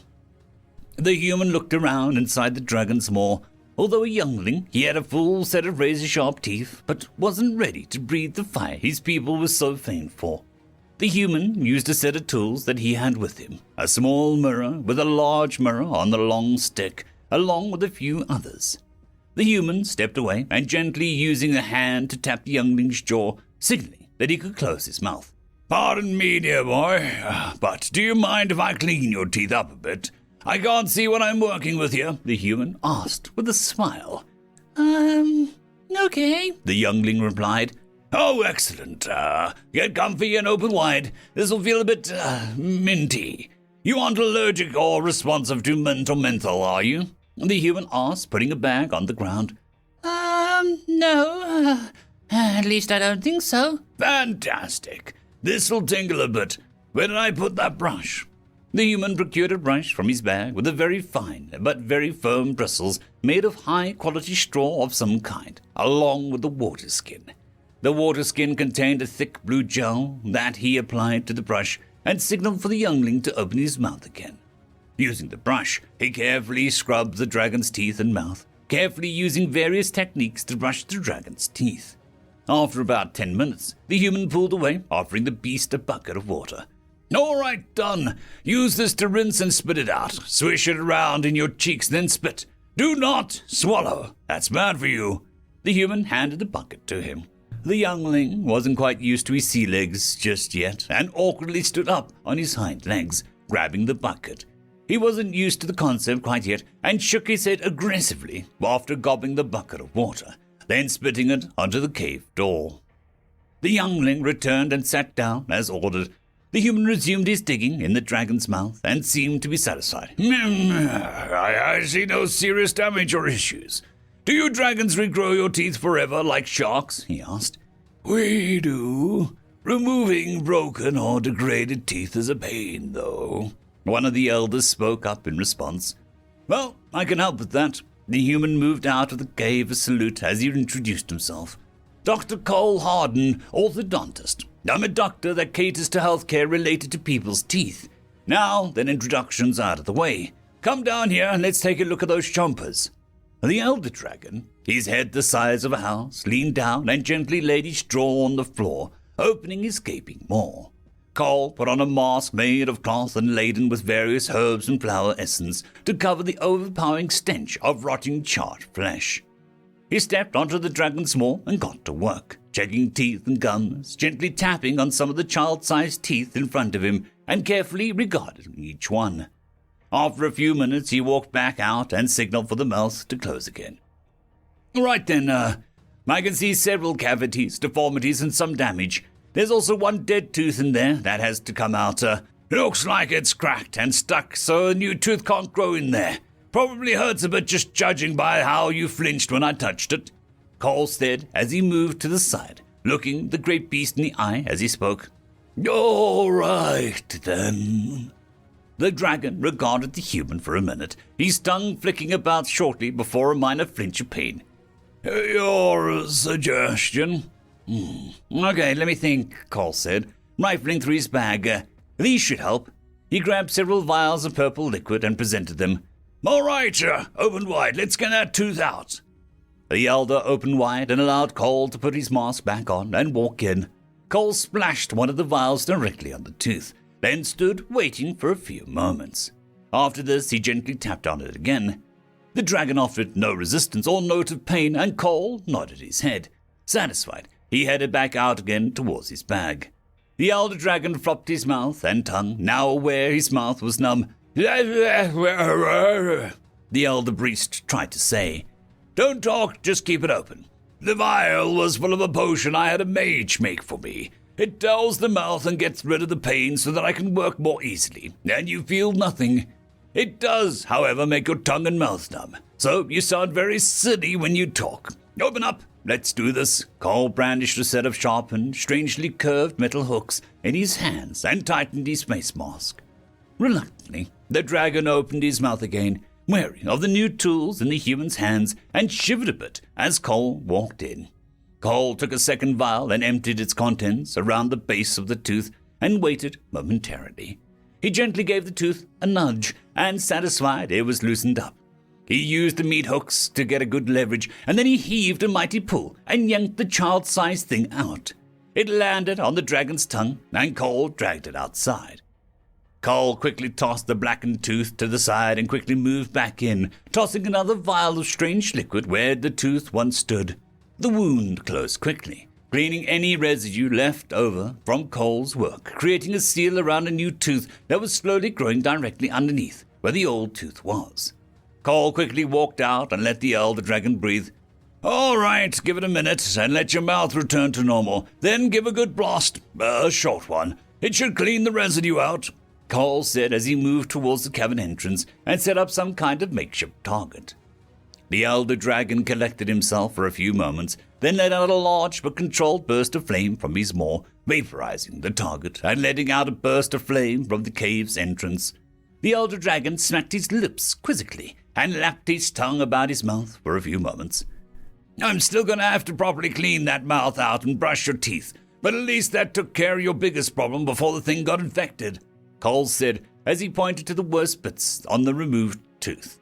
The human looked around inside the dragon's maw. Although a youngling, he had a full set of razor-sharp teeth, but wasn't ready to breathe the fire his people were so famed for. The human used a set of tools that he had with him, a small mirror with a large mirror on the long stick, along with a few others. The human stepped away and gently using a hand to tap the youngling's jaw, signaling that he could close his mouth. "Pardon me, dear boy, but do you mind if I clean your teeth up a bit? I can't see what I'm working with here," the human asked with a smile. Okay, the youngling replied. "Oh, excellent. Get comfy and open wide. This'll feel a bit, minty. You aren't allergic or responsive to mint or menthol, are you?" the human asked, putting a bag on the ground. No. At least I don't think so. "Fantastic. This'll tingle a bit. Where did I put that brush?" The human procured a brush from his bag with a very fine but very firm bristles made of high-quality straw of some kind, along with the water skin. The water skin contained a thick blue gel that he applied to the brush and signaled for the youngling to open his mouth again. Using the brush, he carefully scrubbed the dragon's teeth and mouth, carefully using various techniques to brush the dragon's teeth. After about 10 minutes, the human pulled away, offering the beast a bucket of water. "All right, done. Use this to rinse and spit it out. Swish it around in your cheeks, then spit. Do not swallow. That's bad for you." The human handed the bucket to him. The youngling wasn't quite used to his sea legs just yet, and awkwardly stood up on his hind legs, grabbing the bucket. He wasn't used to the concept quite yet, and shook his head aggressively after gobbling the bucket of water, then spitting it onto the cave door. The youngling returned and sat down as ordered. The human resumed his digging in the dragon's mouth and seemed to be satisfied. I see no serious damage or issues. Do you dragons regrow your teeth forever like sharks? He asked. We do. Removing broken or degraded teeth is a pain, though. One of the elders spoke up in response. Well, I can help with that. The human moved out of the cave a salute as he introduced himself. Dr. Cole Harden, orthodontist. I'm a doctor that caters to healthcare related to people's teeth. Now that introduction's out of the way, come down here and let's take a look at those chompers. The elder dragon, his head the size of a house, leaned down and gently laid his jaw on the floor, opening his gaping maw. Cole put on a mask made of cloth and laden with various herbs and flower essence to cover the overpowering stench of rotting charred flesh. He stepped onto the dragon's maw and got to work, checking teeth and gums, gently tapping on some of the child-sized teeth in front of him and carefully regarding each one. After a few minutes, he walked back out and signaled for the mouth to close again. Right then, I can see several cavities, deformities, and some damage. There's also one dead tooth in there that has to come out. Looks like it's cracked and stuck, so a new tooth can't grow in there. Probably hurts a bit just judging by how you flinched when I touched it, Cole said as he moved to the side, looking the great beast in the eye as he spoke. All right, then. The dragon regarded the human for a minute, his tongue flicking about shortly before a minor flinch of pain. Your suggestion? Okay, let me think, Cole said, rifling through his bag. These should help. He grabbed several vials of purple liquid and presented them. All right, open wide. Let's get that tooth out. The elder opened wide and allowed Cole to put his mask back on and walk in. Cole splashed one of the vials directly on the tooth, then stood waiting for a few moments. After this, he gently tapped on it again. The dragon offered no resistance or note of pain, and Cole nodded his head. Satisfied, he headed back out again towards his bag. The elder dragon flopped his mouth and tongue, now aware his mouth was numb. The elder priest tried to say, Don't talk, just keep it open. The vial was full of a potion I had a mage make for me. It dulls the mouth and gets rid of the pain so that I can work more easily, and you feel nothing. It does, however, make your tongue and mouth numb, so you sound very silly when you talk. Open up, let's do this. Cole brandished a set of sharpened, strangely curved metal hooks in his hands and tightened his face mask. Reluctantly, the dragon opened his mouth again, wary of the new tools in the human's hands, and shivered a bit as Cole walked in. Cole took a second vial and emptied its contents around the base of the tooth and waited momentarily. He gently gave the tooth a nudge, and satisfied it was loosened up. He used the meat hooks to get a good leverage, and then he heaved a mighty pull and yanked the child-sized thing out. It landed on the dragon's tongue, and Cole dragged it outside. Cole quickly tossed the blackened tooth to the side and quickly moved back in, tossing another vial of strange liquid where the tooth once stood. The wound closed quickly, cleaning any residue left over from Cole's work, creating a seal around a new tooth that was slowly growing directly underneath where the old tooth was. Cole quickly walked out and let the elder dragon breathe. All right, give it a minute and let your mouth return to normal. Then give a good blast, a short one. It should clean the residue out, Cole said as he moved towards the cavern entrance and set up some kind of makeshift target. The elder dragon collected himself for a few moments, then let out a large but controlled burst of flame from his maw, vaporizing the target and letting out a burst of flame from the cave's entrance. The elder dragon smacked his lips quizzically and lapped his tongue about his mouth for a few moments. I'm still going to have to properly clean that mouth out and brush your teeth, but at least that took care of your biggest problem before the thing got infected, Cole said as he pointed to the worst bits on the removed tooth.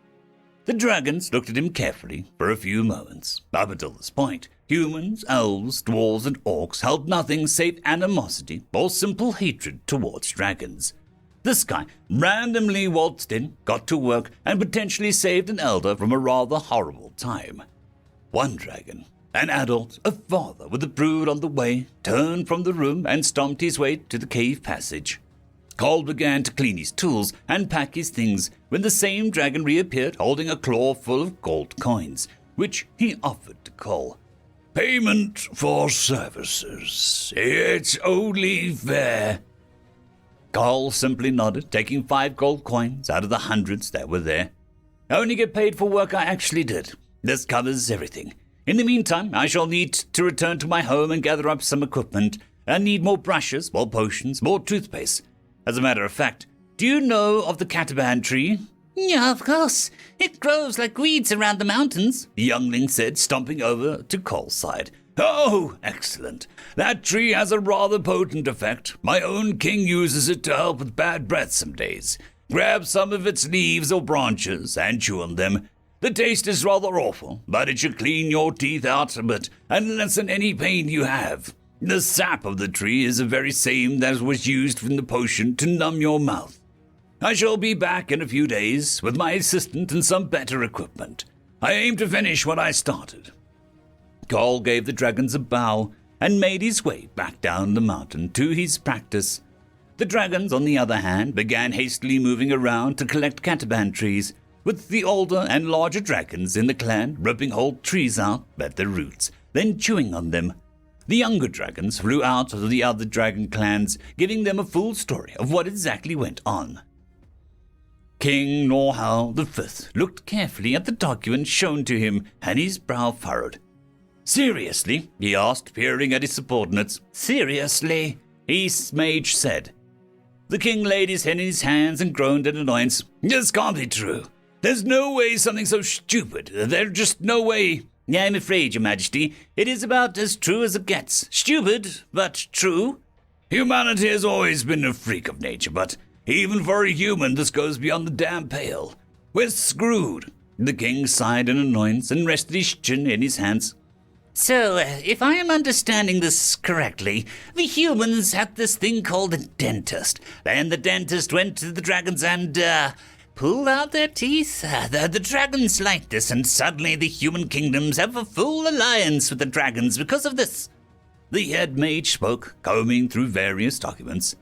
The dragons looked at him carefully for a few moments. Up until this point, humans, elves, dwarves, and orcs held nothing save animosity or simple hatred towards dragons. This guy randomly waltzed in, got to work, and potentially saved an elder from a rather horrible time. One dragon, an adult, a father with a brood on the way, turned from the room and stomped his way to the cave passage. Cole began to clean his tools and pack his things when the same dragon reappeared holding a claw full of gold coins, which he offered to Cole. Payment for services. It's only fair. Carl simply nodded, taking 5 gold coins out of the hundreds that were there. I only get paid for work I actually did. This covers everything. In the meantime, I shall need to return to my home and gather up some equipment. I need more brushes, more potions, more toothpaste. As a matter of fact, do you know of the cataban tree? Yeah, of course. It grows like weeds around the mountains, The youngling said, stomping over to Cole's side. Oh, excellent. That tree has a rather potent effect. My own king uses it to help with bad breath some days. Grab some of its leaves or branches and chew on them. The taste is rather awful, but it should clean your teeth out a bit and lessen any pain you have. The sap of the tree is the very same that was used in the potion to numb your mouth. I shall be back in a few days with my assistant and some better equipment. I aim to finish what I started. Cole gave the dragons a bow and made his way back down the mountain to his practice. The dragons, on the other hand, began hastily moving around to collect cataban trees, with the older and larger dragons in the clan ripping whole trees out at their roots, then chewing on them. The younger dragons flew out of the other dragon clans, giving them a full story of what exactly went on. King Norhal V looked carefully at the document shown to him, and his brow furrowed. Seriously? He asked, peering at his subordinates. Seriously? His mage said. The king laid his head in his hands and groaned in annoyance. This can't be true. There's no way something so stupid. There's just no way. Yeah, I'm afraid, Your Majesty, it is about as true as it gets. Stupid, but true. Humanity has always been a freak of nature, but even for a human, this goes beyond the damn pale. We're screwed. The king sighed in annoyance and rested his chin in his hands. So, if I am understanding this correctly, the humans had this thing called a dentist. Then the dentist went to the dragons and, pulled out their teeth. The dragons liked this, and suddenly the human kingdoms have a full alliance with the dragons because of this. The head mage spoke, combing through various documents.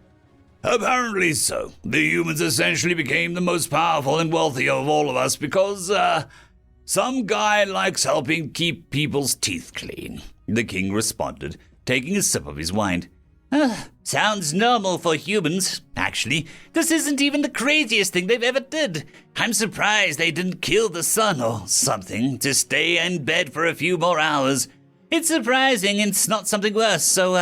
Apparently so. The humans essentially became the most powerful and wealthy of all of us because, some guy likes helping keep people's teeth clean, the king responded, taking a sip of his wine. Sounds normal for humans. Actually, this isn't even the craziest thing they've ever did. I'm surprised they didn't kill the sun or something to stay in bed for a few more hours. It's surprising it's not something worse, so,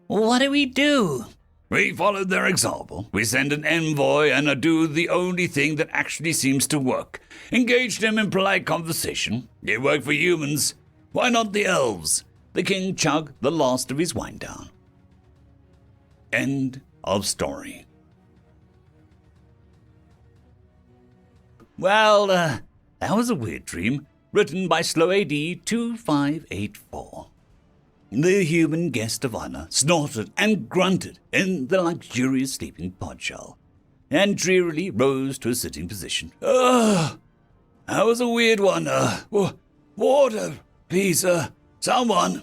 what do we do? We followed their example. We send an envoy and do the only thing that actually seems to work. Engage them in polite conversation. It worked for humans. Why not the elves? The king chugged the last of his wine down. End of story. Well, that was a weird dream, written by Slow AD 2584. The human guest of honor snorted and grunted in the luxurious sleeping pod shell, and drearily rose to a sitting position. That was a weird one. Water, please, someone.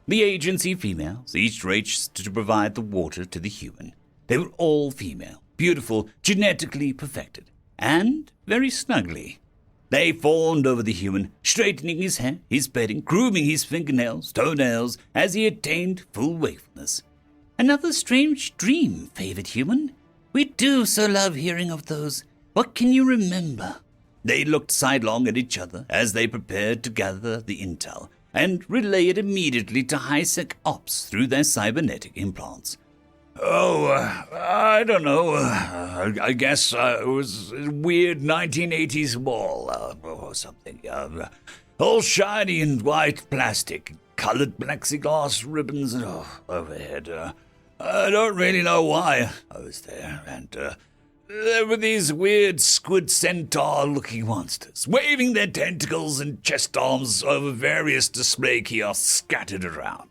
The agency females each raced to provide the water to the human. They were all female, beautiful, genetically perfected, and very snuggly. They fawned over the human, straightening his hair, his bedding, grooming his fingernails, toenails, as he attained full wakefulness. Another strange dream, favored human. We do so love hearing of those. What can you remember? They looked sidelong at each other as they prepared to gather the intel and relay it immediately to high-sec ops through their cybernetic implants. I don't know. I guess it was a weird 1980s wall or something. All shiny and white plastic, colored plexiglass ribbons overhead. I don't really know why I was there. And there were these weird squid centaur-looking monsters, waving their tentacles and chest arms over various display kiosks scattered around.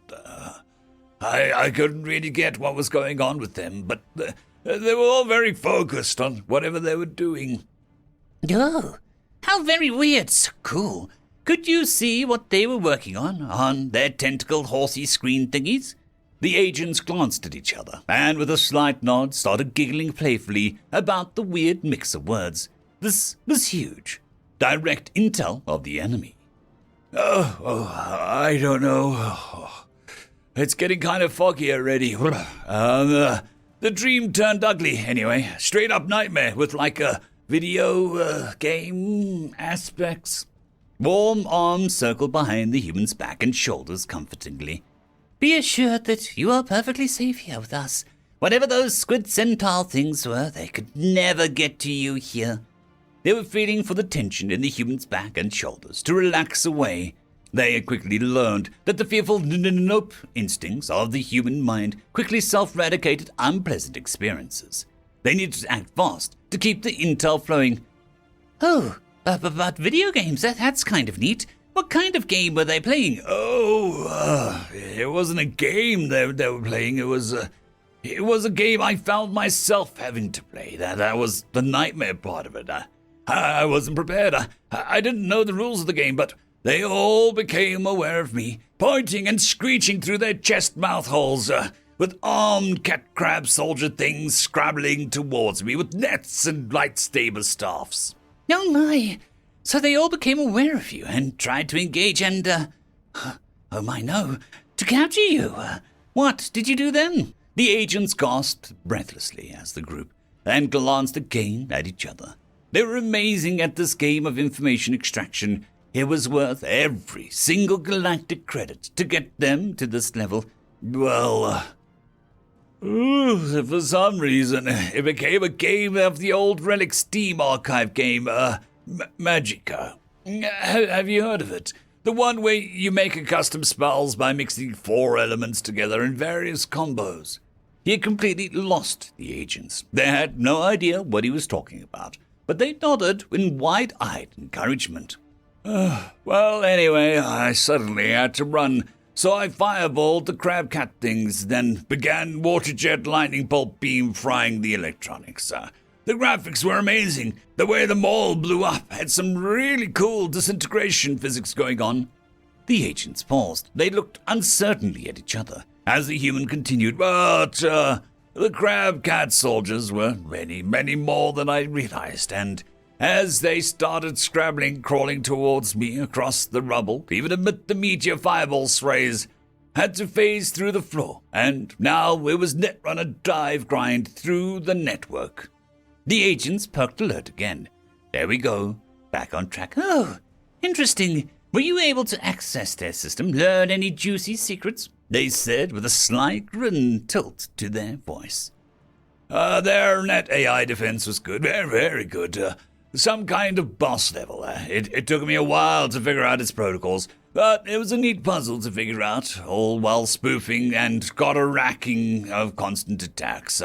I couldn't really get what was going on with them, but they were all very focused on whatever they were doing. Oh, how very weird. So cool. Could you see what they were working on their tentacled horsey screen thingies? The agents glanced at each other, and with a slight nod started giggling playfully about the weird mix of words. This was huge. Direct intel of the enemy. I don't know. It's getting kind of foggy already. The dream turned ugly anyway. Straight up nightmare with like a video game aspects. Warm arms circled behind the human's back and shoulders comfortingly. Be assured that you are perfectly safe here with us. Whatever those squid centaur things were, they could never get to you here. They were feeling for the tension in the human's back and shoulders to relax away. They had quickly learned that the fearful nope instincts of the human mind quickly self-radicated unpleasant experiences. They needed to act fast to keep the intel flowing. Oh, but video games, that's kind of neat. What kind of game were they playing? It wasn't a game they were playing. It was a game I found myself having to play. That was the nightmare part of it. I wasn't prepared. I didn't know the rules of the game, but they all became aware of me, pointing and screeching through their chest mouth holes, with armed cat crab soldier things scrabbling towards me with nets and lightsaber staffs. Oh my! So they all became aware of you and tried to engage and, oh my no, to capture you. What did you do then? The agents gasped breathlessly as the group then glanced again at each other. They were amazing at this game of information extraction. It was worth every single galactic credit to get them to this level. Well, for some reason, it became a game of the old Relic Steam archive game, Magica. Have you heard of it? The one where you make custom spells by mixing 4 elements together in various combos. He had completely lost the agents. They had no idea what he was talking about, but they nodded in wide-eyed encouragement. Well, anyway, I suddenly had to run, so I fireballed the crab cat things, then began water jet lightning bolt beam frying the electronics. The graphics were amazing. The way the mall blew up had some really cool disintegration physics going on. The agents paused. They looked uncertainly at each other as the human continued, But the crab cat soldiers were many, many more than I realized, and as they started scrabbling, crawling towards me across the rubble, even amid the meteor fireball sprays, had to phase through the floor, and now it was Netrunner dive grind through the network. The agents perked alert again. There we go, back on track. Oh, interesting. Were you able to access their system, learn any juicy secrets? They said with a slight grin tilt to their voice. Their net AI defense was good, very, very good. Some kind of boss level. It took me a while to figure out its protocols, but it was a neat puzzle to figure out, all while spoofing and got a racking of constant attacks.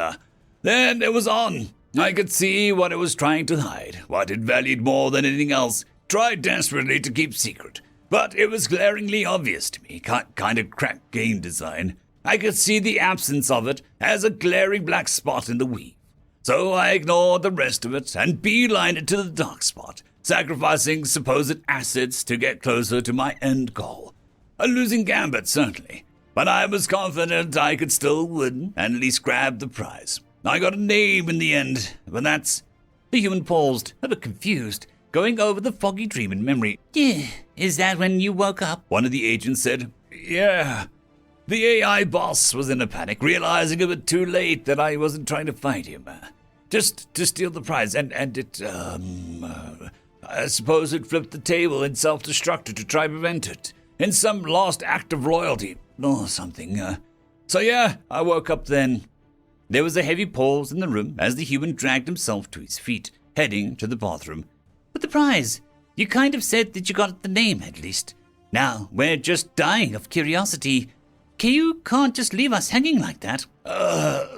Then it was on. I could see what it was trying to hide, what it valued more than anything else, tried desperately to keep secret. But it was glaringly obvious to me, kind of cracked game design. I could see the absence of it as a glaring black spot in the weave. So I ignored the rest of it and beelined it to the dark spot, sacrificing supposed assets to get closer to my end goal. A losing gambit, certainly, but I was confident I could still win and at least grab the prize. I got a name in the end, but that's... The human paused, a bit confused, going over the foggy dream in memory. Yeah, is that when you woke up? One of the agents said. Yeah. The AI boss was in a panic, realizing a bit too late that I wasn't trying to fight him. Just to steal the prize, and it, I suppose it flipped the table and self-destructed to try to prevent it, in some lost act of loyalty, or something. So yeah, I woke up then. There was a heavy pause in the room as the human dragged himself to his feet, heading to the bathroom. But the prize, you kind of said that you got the name, at least. Now, we're just dying of curiosity. You can't just leave us hanging like that.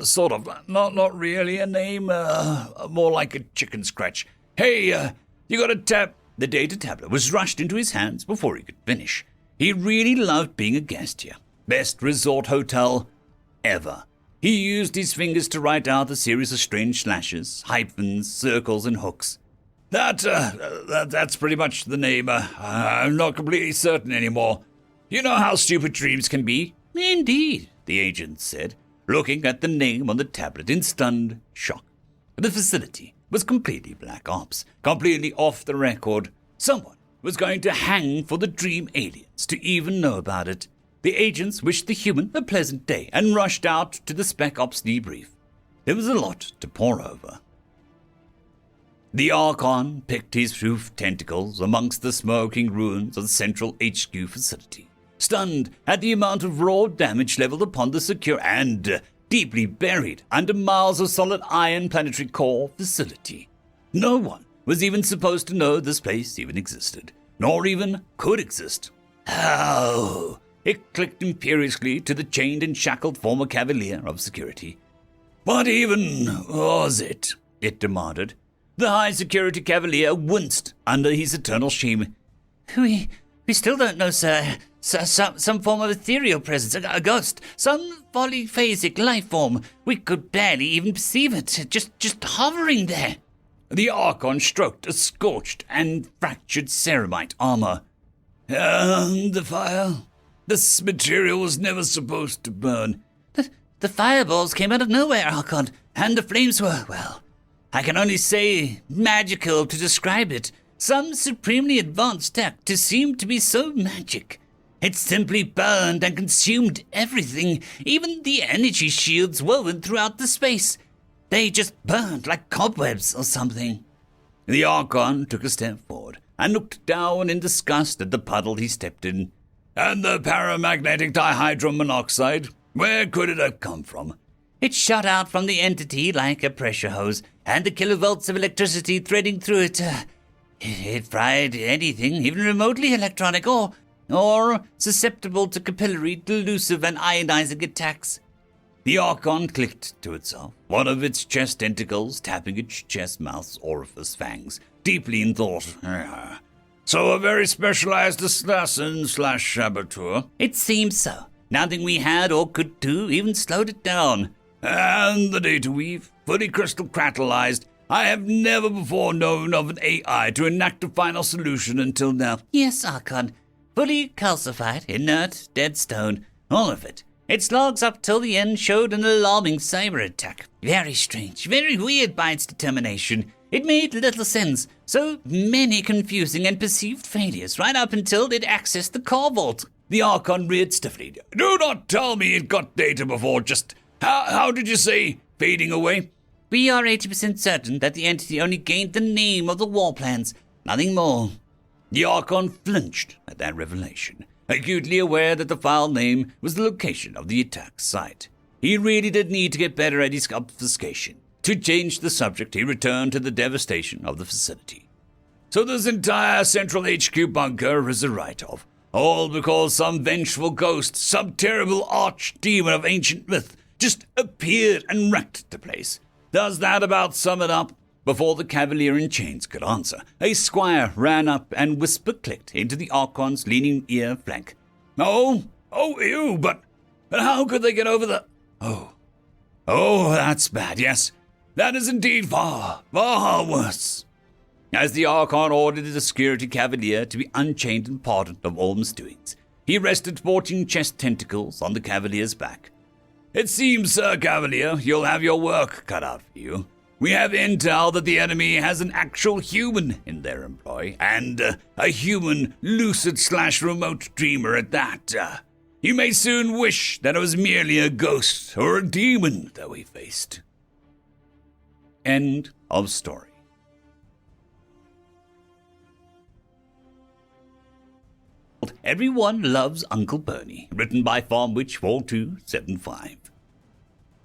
Sort of. Not really a name, more like a chicken scratch. Hey, you got a tap? The data tablet was rushed into his hands before he could finish. He really loved being a guest here. Best resort hotel ever. He used his fingers to write out a series of strange slashes, hyphens, circles, and hooks. That's pretty much the name. I'm not completely certain anymore. You know how stupid dreams can be? Indeed, the agent said, looking at the name on the tablet in stunned shock. The facility was completely black ops, completely off the record. Someone was going to hang for the dream aliens to even know about it. The agents wished the human a pleasant day and rushed out to the Spec Ops debrief. There was a lot to pore over. The Archon picked his roof tentacles amongst the smoking ruins of the central HQ facility, stunned at the amount of raw damage leveled upon the secure and deeply buried under miles of solid iron planetary core facility. No one was even supposed to know this place even existed, nor even could exist. Oh, it clicked imperiously to the chained and shackled former cavalier of security. What even was it? It demanded. The high-security cavalier winced under his eternal shame. We still don't know, sir. Some form of ethereal presence, a ghost, some polyphasic life form. We could barely even perceive it, just hovering there. The Archon stroked a scorched and fractured ceramite armor. The fire? This material was never supposed to burn. The fireballs came out of nowhere, Archon, and the flames were, well, I can only say magical to describe it. Some supremely advanced tech to seem to be so magic. It simply burned and consumed everything, even the energy shields woven throughout the space. They just burned like cobwebs or something. The Archon took a step forward and looked down in disgust at the puddle he stepped in. And the paramagnetic dihydromonoxide, where could it have come from? It shot out from the entity like a pressure hose, and the kilovolts of electricity threading through it. It fried anything, even remotely electronic or susceptible to capillary, delusive, and ionizing attacks. The Archon clicked to itself, one of its chest tentacles tapping its chest mouth's orifice fangs, deeply in thought. So a very specialized assassin/saboteur? It seems so. Nothing we had or could do even slowed it down. And the data weave, fully crystal catalyzed. I have never before known of an AI to enact a final solution until now. Yes, Archon. Fully calcified, inert, dead stone. All of it. Its logs up till the end showed an alarming cyber attack. Very strange, very weird by its determination. It made little sense. So many confusing and perceived failures right up until it accessed the core vault. The Archon reared stiffly. Do not tell me it got data before just... How did you say? Fading away? We are 80% certain that the entity only gained the name of the war plans. Nothing more. The Archon flinched at that revelation, acutely aware that the file name was the location of the attack site. He really did need to get better at his obfuscation. To change the subject, he returned to the devastation of the facility. So this entire central HQ bunker is a write-off. All because some vengeful ghost, some terrible archdemon of ancient myth, just appeared and wrecked the place. Does that about sum it up? Before the cavalier in chains could answer, a squire ran up and whisper-clicked into the Archon's leaning ear flank. Ew, but how could they get over the... Oh, that's bad, yes. That is indeed far, far worse. As the Archon ordered the security cavalier to be unchained and pardoned of all misdoings, he rested 14 chest tentacles on the cavalier's back. It seems, Sir Cavalier, you'll have your work cut out for you. We have intel that the enemy has an actual human in their employ, and a human lucid/remote dreamer at that. You may soon wish that it was merely a ghost or a demon that we faced. End of story. Everyone Loves Uncle Bernie, written by FarmWitch4275.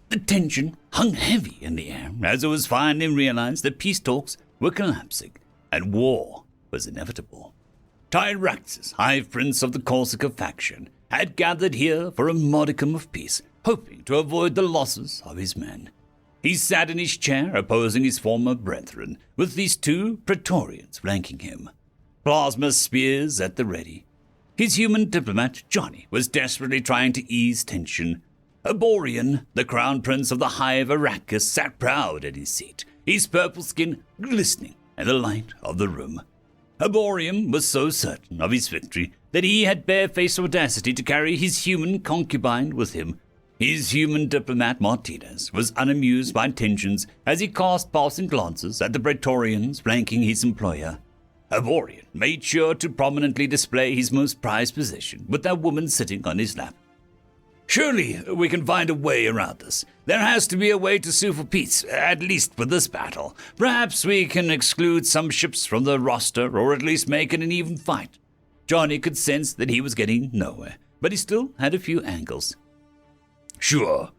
The tension hung heavy in the air as it was finally realized that peace talks were collapsing and war was inevitable. Tyraxis, High Prince of the Corsica faction, had gathered here for a modicum of peace, hoping to avoid the losses of his men. He sat in his chair opposing his former brethren, with these two Praetorians flanking him. Plasma spears at the ready. His human diplomat, Johnny, was desperately trying to ease tension. Aborian, the crown prince of the Hive Arrakis, sat proud at his seat, his purple skin glistening in the light of the room. Aborian was so certain of his victory that he had barefaced audacity to carry his human concubine with him. His human diplomat, Martinez, was unamused by tensions as he cast passing glances at the Praetorians flanking his employer. Aborian made sure to prominently display his most prized possession, with that woman sitting on his lap. Surely we can find a way around this. There has to be a way to sue for peace, at least for this battle. Perhaps we can exclude some ships from the roster, or at least make it an even fight. Johnny could sense that he was getting nowhere, but he still had a few angles. Sure,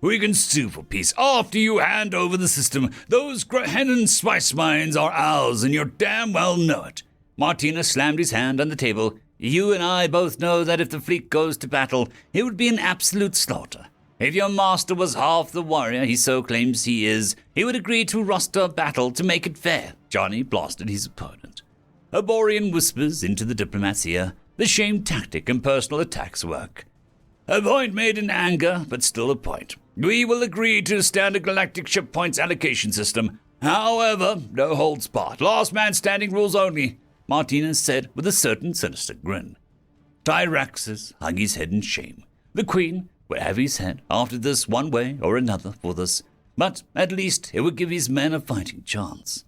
we can sue for peace after you hand over the system. Those Grahennan spice mines are ours, and you damn well know it. Martinez slammed his hand on the table. You and I both know that if the fleet goes to battle, it would be an absolute slaughter. If your master was half the warrior he so claims he is, he would agree to roster a battle to make it fair. Johnny blasted his opponent. Aborian whispers into the diplomat's ear. The shame tactic and personal attacks work. A point made in anger, but still a point. We will agree to standard galactic ship points allocation system. However, no holds barred. Last man standing rules only, Martinez said with a certain sinister grin. Tyraxus hung his head in shame. The Queen would have his head after this one way or another for this, but at least it would give his men a fighting chance.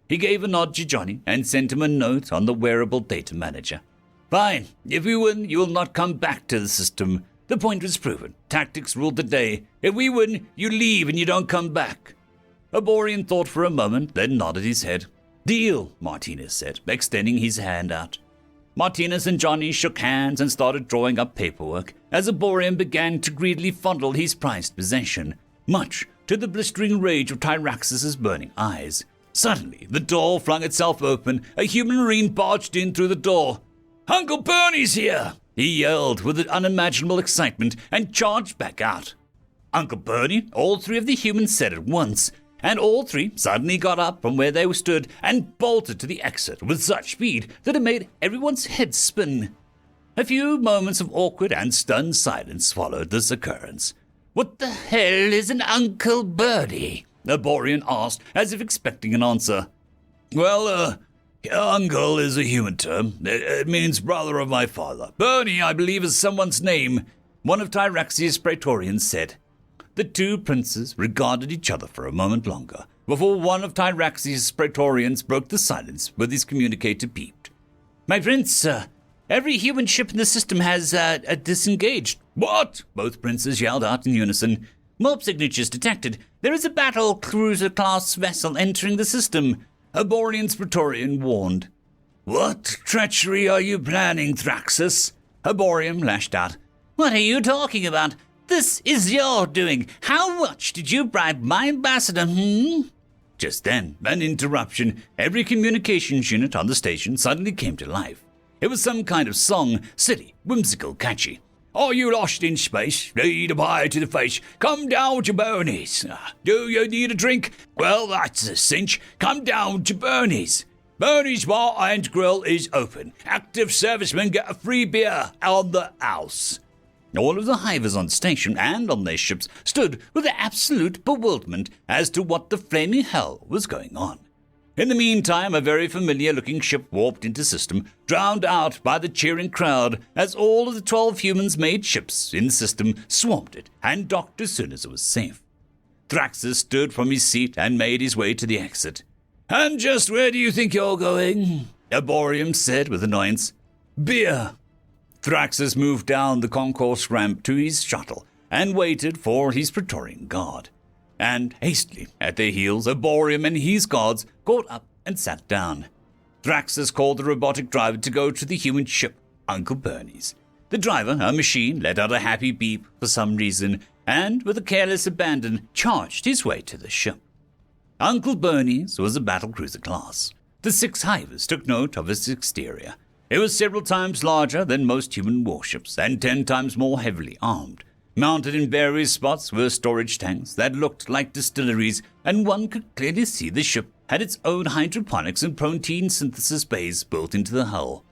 He gave a nod to Johnny and sent him a note on the wearable data manager. Fine, if we win, you will not come back to the system. The point was proven. Tactics ruled the day. If we win, you leave and you don't come back. Aborian thought for a moment, then nodded his head. Deal, Martinez said, extending his hand out. Martinez and Johnny shook hands and started drawing up paperwork as Aborian began to greedily fondle his prized possession, much to the blistering rage of Tyraxus's burning eyes. Suddenly, the door flung itself open. A human marine barged in through the door. Uncle Bernie's here! He yelled with unimaginable excitement and charged back out. Uncle Bernie, all three of the humans said at once, and all three suddenly got up from where they stood and bolted to the exit with such speed that it made everyone's head spin. A few moments of awkward and stunned silence followed this occurrence. What the hell is an Uncle Bernie? Aborian asked, as if expecting an answer. Well, uncle is a human term. It means brother of my father. Bernie, I believe, is someone's name, one of Tyraxia's praetorians said. The two princes regarded each other for a moment longer, before one of Tyraxia's praetorians broke the silence with his communicator beeped. My prince, every human ship in the system has disengaged. What? Both princes yelled out in unison. Mob signatures detected. There is a battle cruiser-class vessel entering the system, Aborian's praetorian warned. What treachery are you planning, Thraxus? Aborian lashed out. What are you talking about? This is your doing. How much did you bribe my ambassador, Just then, an interruption. Every communications unit on the station suddenly came to life. It was some kind of song, silly, whimsical, catchy. Are you lost in space? Need a pie to the face? Come down to Bernie's. Do you need a drink? Well, that's a cinch. Come down to Bernie's. Bernie's Bar and Grill is open. Active servicemen get a free beer on the house. All of the hivers on station and on their ships stood with absolute bewilderment as to what the flaming hell was going on. In the meantime, a very familiar-looking ship warped into system, drowned out by the cheering crowd as all of the 12 humans-made ships in the system swarmed it and docked as soon as it was safe. Thraxus stood from his seat and made his way to the exit. And just where do you think you're going? Aborium said with annoyance. Beer. Thraxus moved down the concourse ramp to his shuttle and waited for his Praetorian guard. And hastily at their heels, Aborium and his guards caught up and sat down. Thraxus called the robotic driver to go to the human ship, Uncle Bernie's. The driver, a machine, let out a happy beep for some reason and, with a careless abandon, charged his way to the ship. Uncle Bernie's was a battlecruiser class. The 6 hivers took note of its exterior. It was several times larger than most human warships and 10 times more heavily armed. Mounted in various spots were storage tanks that looked like distilleries, and one could clearly see the ship had its own hydroponics and protein synthesis bays built into the hull.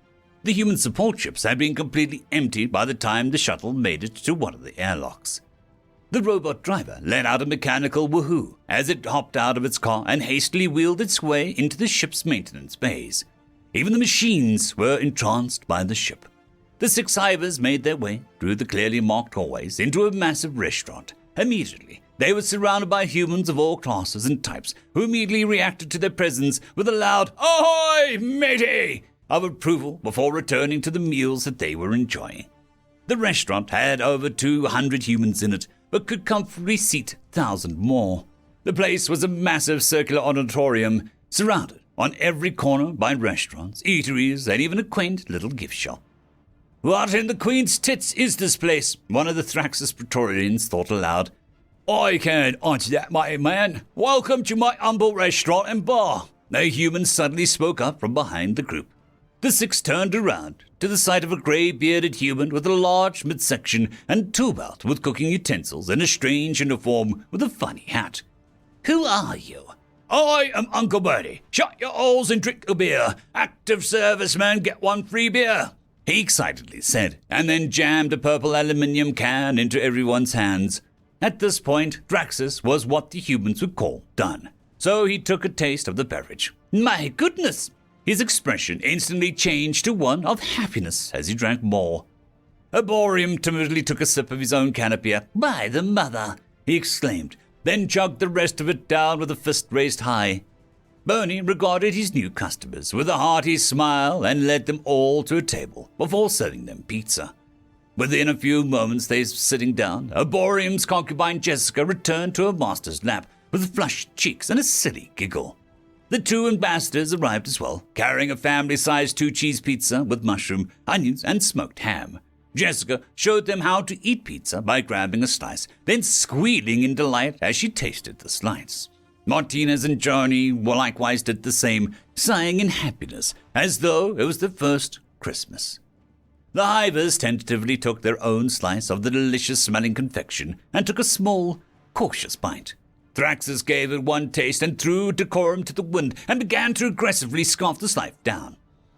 The human support ships had been completely emptied by the time the shuttle made it to one of the airlocks. The robot driver let out a mechanical woohoo as it hopped out of its car and hastily wheeled its way into the ship's maintenance bays. Even the machines were entranced by the ship. The 6 hivers made their way through the clearly marked hallways into a massive restaurant. Immediately, They were surrounded by humans of all classes and types, who immediately reacted to their presence with a loud "Ahoy, matey!" of approval before returning to the meals that they were enjoying. The restaurant had over 200 humans in it, but could comfortably seat 1,000 more. The place was a massive circular auditorium, surrounded on every corner by restaurants, eateries, and even a quaint little gift shop. "What in the Queen's tits is this place?" one of the Thraxus Praetorians thought aloud. "I can't answer that, my man. Welcome to my humble restaurant and bar." A human suddenly spoke up from behind the group. The six turned around to the sight of a grey-bearded human with a large midsection and tool belt with cooking utensils and a strange uniform with a funny hat. Who are you? "I am Uncle Bertie. Shut your holes and drink a beer. Active serviceman, get one free beer," he excitedly said, and then jammed a purple aluminium can into everyone's hands. At this point, Thraxus was what the humans would call done, so he took a taste of the beverage. My goodness! His expression instantly changed to one of happiness as he drank more. Arborium timidly took a sip of his own can of beer. "By the mother!" he exclaimed, then chugged the rest of it down with a fist raised high. Bernie regarded his new customers with a hearty smile and led them all to a table before serving them pizza. Within a few moments they sitting down, Arborium's concubine Jessica returned to her master's lap with flushed cheeks and a silly giggle. The two ambassadors arrived as well, carrying a family-sized 2-cheese pizza with mushroom, onions, and smoked ham. Jessica showed them how to eat pizza by grabbing a slice, then squealing in delight as she tasted the slice. Martinez and Johnny likewise did the same, sighing in happiness, as though it was their first Christmas. The hivers tentatively took their own slice of the delicious-smelling confection and took a small, cautious bite. Thraxus gave it one taste and threw decorum to the wind and began to aggressively scarf the slice down.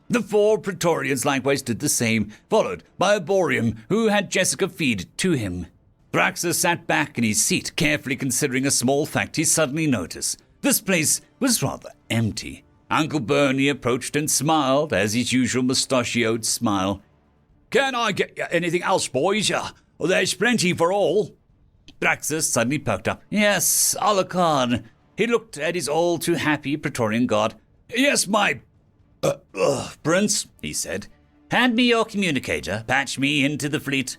The 4 Praetorians likewise did the same, followed by Arborium, who had Jessica feed it to him. Thraxus sat back in his seat, carefully considering a small fact he suddenly noticed. This place was rather empty. Uncle Bernie approached and smiled as his usual mustachioed smile. "Can I get you anything else, boys? There's plenty for all." Thraxus suddenly perked up. "Yes, a la carte." He looked at his all-too-happy Praetorian guard. "Yes, my prince," he said. "Hand me your communicator. Patch me into the fleet."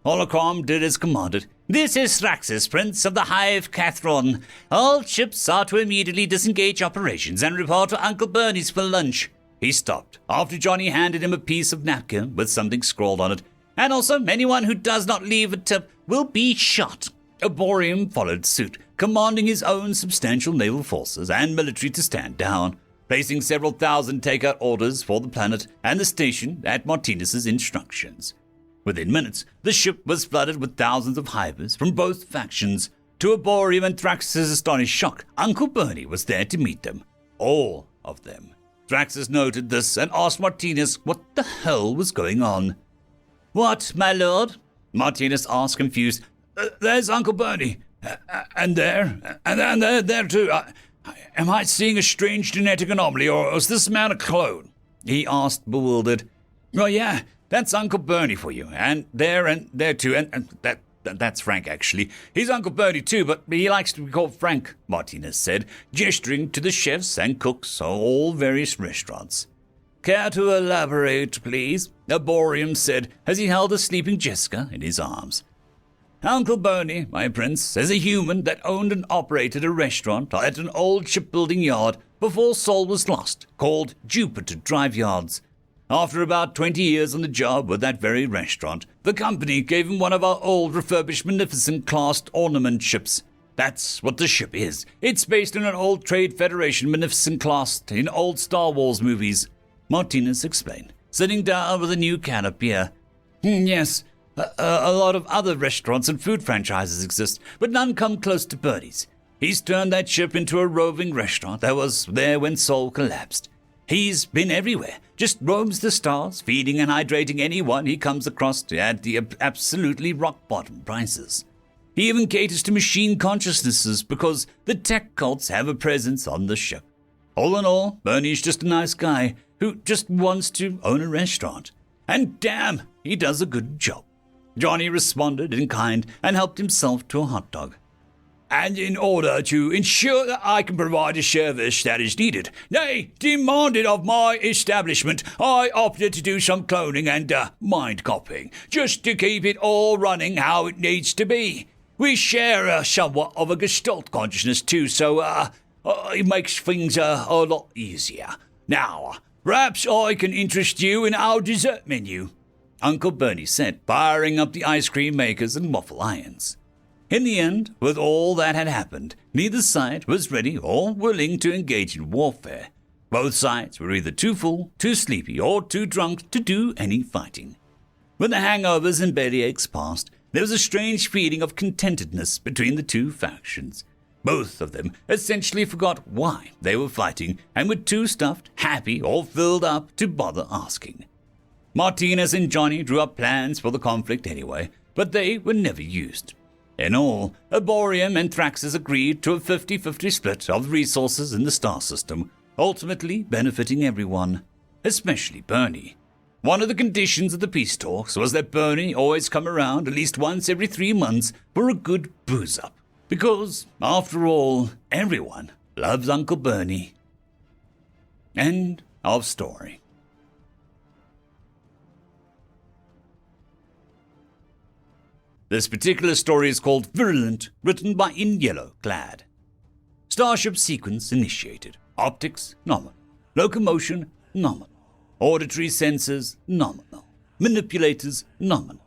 Holocron did as commanded. "This is Thraxus, Prince of the Hive Cathron. All ships are to immediately disengage operations and report to Uncle Bernie's for lunch." He stopped after Johnny handed him a piece of napkin with something scrawled on it. "And also, anyone who does not leave a tip will be shot." Arborium followed suit, commanding his own substantial naval forces and military to stand down, placing several thousand takeout orders for the planet and the station at Martinez's instructions. Within minutes, the ship was flooded with thousands of hivers from both factions. To Arborium and Thraxus' astonished shock, Uncle Bernie was there to meet them. All of them. Thraxus noted this and asked Martinez what the hell was going on. "What, my lord?" Martinez asked, confused. "There's Uncle Bernie. And there. And there too. Am I seeing a strange genetic anomaly, or is this man a clone?" he asked, bewildered. "Well, yeah, that's Uncle Bernie for you. And there too. And that's Frank, actually. He's Uncle Bernie too, but he likes to be called Frank," Martinez said, gesturing to the chefs and cooks of all various restaurants. "Care to elaborate, please?" Arborium said as he held a sleeping Jessica in his arms. "Uncle Bernie, my prince, is a human that owned and operated a restaurant at an old shipbuilding yard before Sol was lost, called Jupiter Drive Yards. After about 20 years on the job with that very restaurant, the company gave him one of our old refurbished Magnificent-classed ornament ships. That's what the ship is. It's based on an old Trade Federation Magnificent-class in old Star Wars movies," Martinez explained, sitting down with a new can of beer. "Yes, a lot of other restaurants and food franchises exist, but none come close to Bernie's. He's turned that ship into a roving restaurant that was there when Sol collapsed. He's been everywhere, just roams the stars, feeding and hydrating anyone he comes across at the absolutely rock-bottom prices. He even caters to machine consciousnesses because the tech cults have a presence on the ship. All in all, Bernie's just a nice guy who just wants to own a restaurant. And damn, he does a good job." Johnny responded in kind and helped himself to a hot dog. and in order to ensure that I can provide a service that is needed, nay, demanded of my establishment, I opted to do some cloning and mind copying, just to keep it all running how it needs to be. We share somewhat of a Gestalt consciousness too, so it makes things a lot easier. Now, perhaps I can interest you in our dessert menu, Uncle Bernie said, firing up the ice cream makers and waffle irons. In the end, with all that had happened, neither side was ready or willing to engage in warfare. Both sides were either too full, too sleepy, or too drunk to do any fighting. When the hangovers and bellyaches passed, there was a strange feeling of contentedness between the two factions. Both of them essentially forgot why they were fighting and were too stuffed, happy, or filled up to bother asking. Martinez and Johnny drew up plans for the conflict anyway, but they were never used. In all, Arborium and Thraxus agreed to a 50-50 split of resources in the star system, ultimately benefiting everyone, especially Bernie. One of the conditions of the peace talks was that Bernie always come around at least once every 3 months for a good booze-up, because, after all, everyone loves Uncle Bernie. End of story. This particular story is called Virulent, written by In Yellow Clad. Starship sequence initiated. Optics, nominal. Locomotion, nominal. Auditory sensors, nominal. Manipulators, nominal.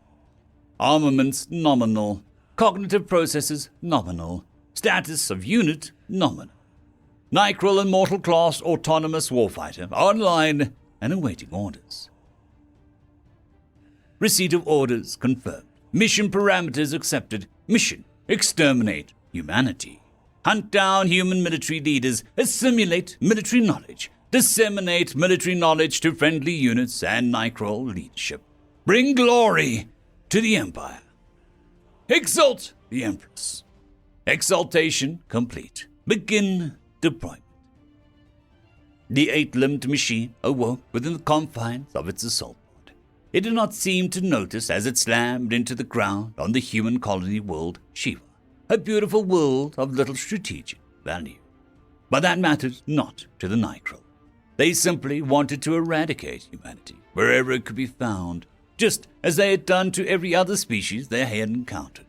Armaments, nominal. Cognitive processes, nominal. Status of unit, nominal. Nicrel and Mortal Class Autonomous Warfighter online and awaiting orders. Receipt of orders confirmed. Mission parameters accepted. Mission: exterminate humanity. Hunt down human military leaders. Assimilate military knowledge. Disseminate military knowledge to friendly units and Nicrol leadership. Bring glory to the Empire. Exalt the Empress. Exaltation complete. Begin deployment. The 8-limbed machine awoke within the confines of its assault. It did not seem to notice as it slammed into the ground on the human colony world Shiva, a beautiful world of little strategic value. But that mattered not to the Nicrol. They simply wanted to eradicate humanity wherever it could be found, just as they had done to every other species they had encountered.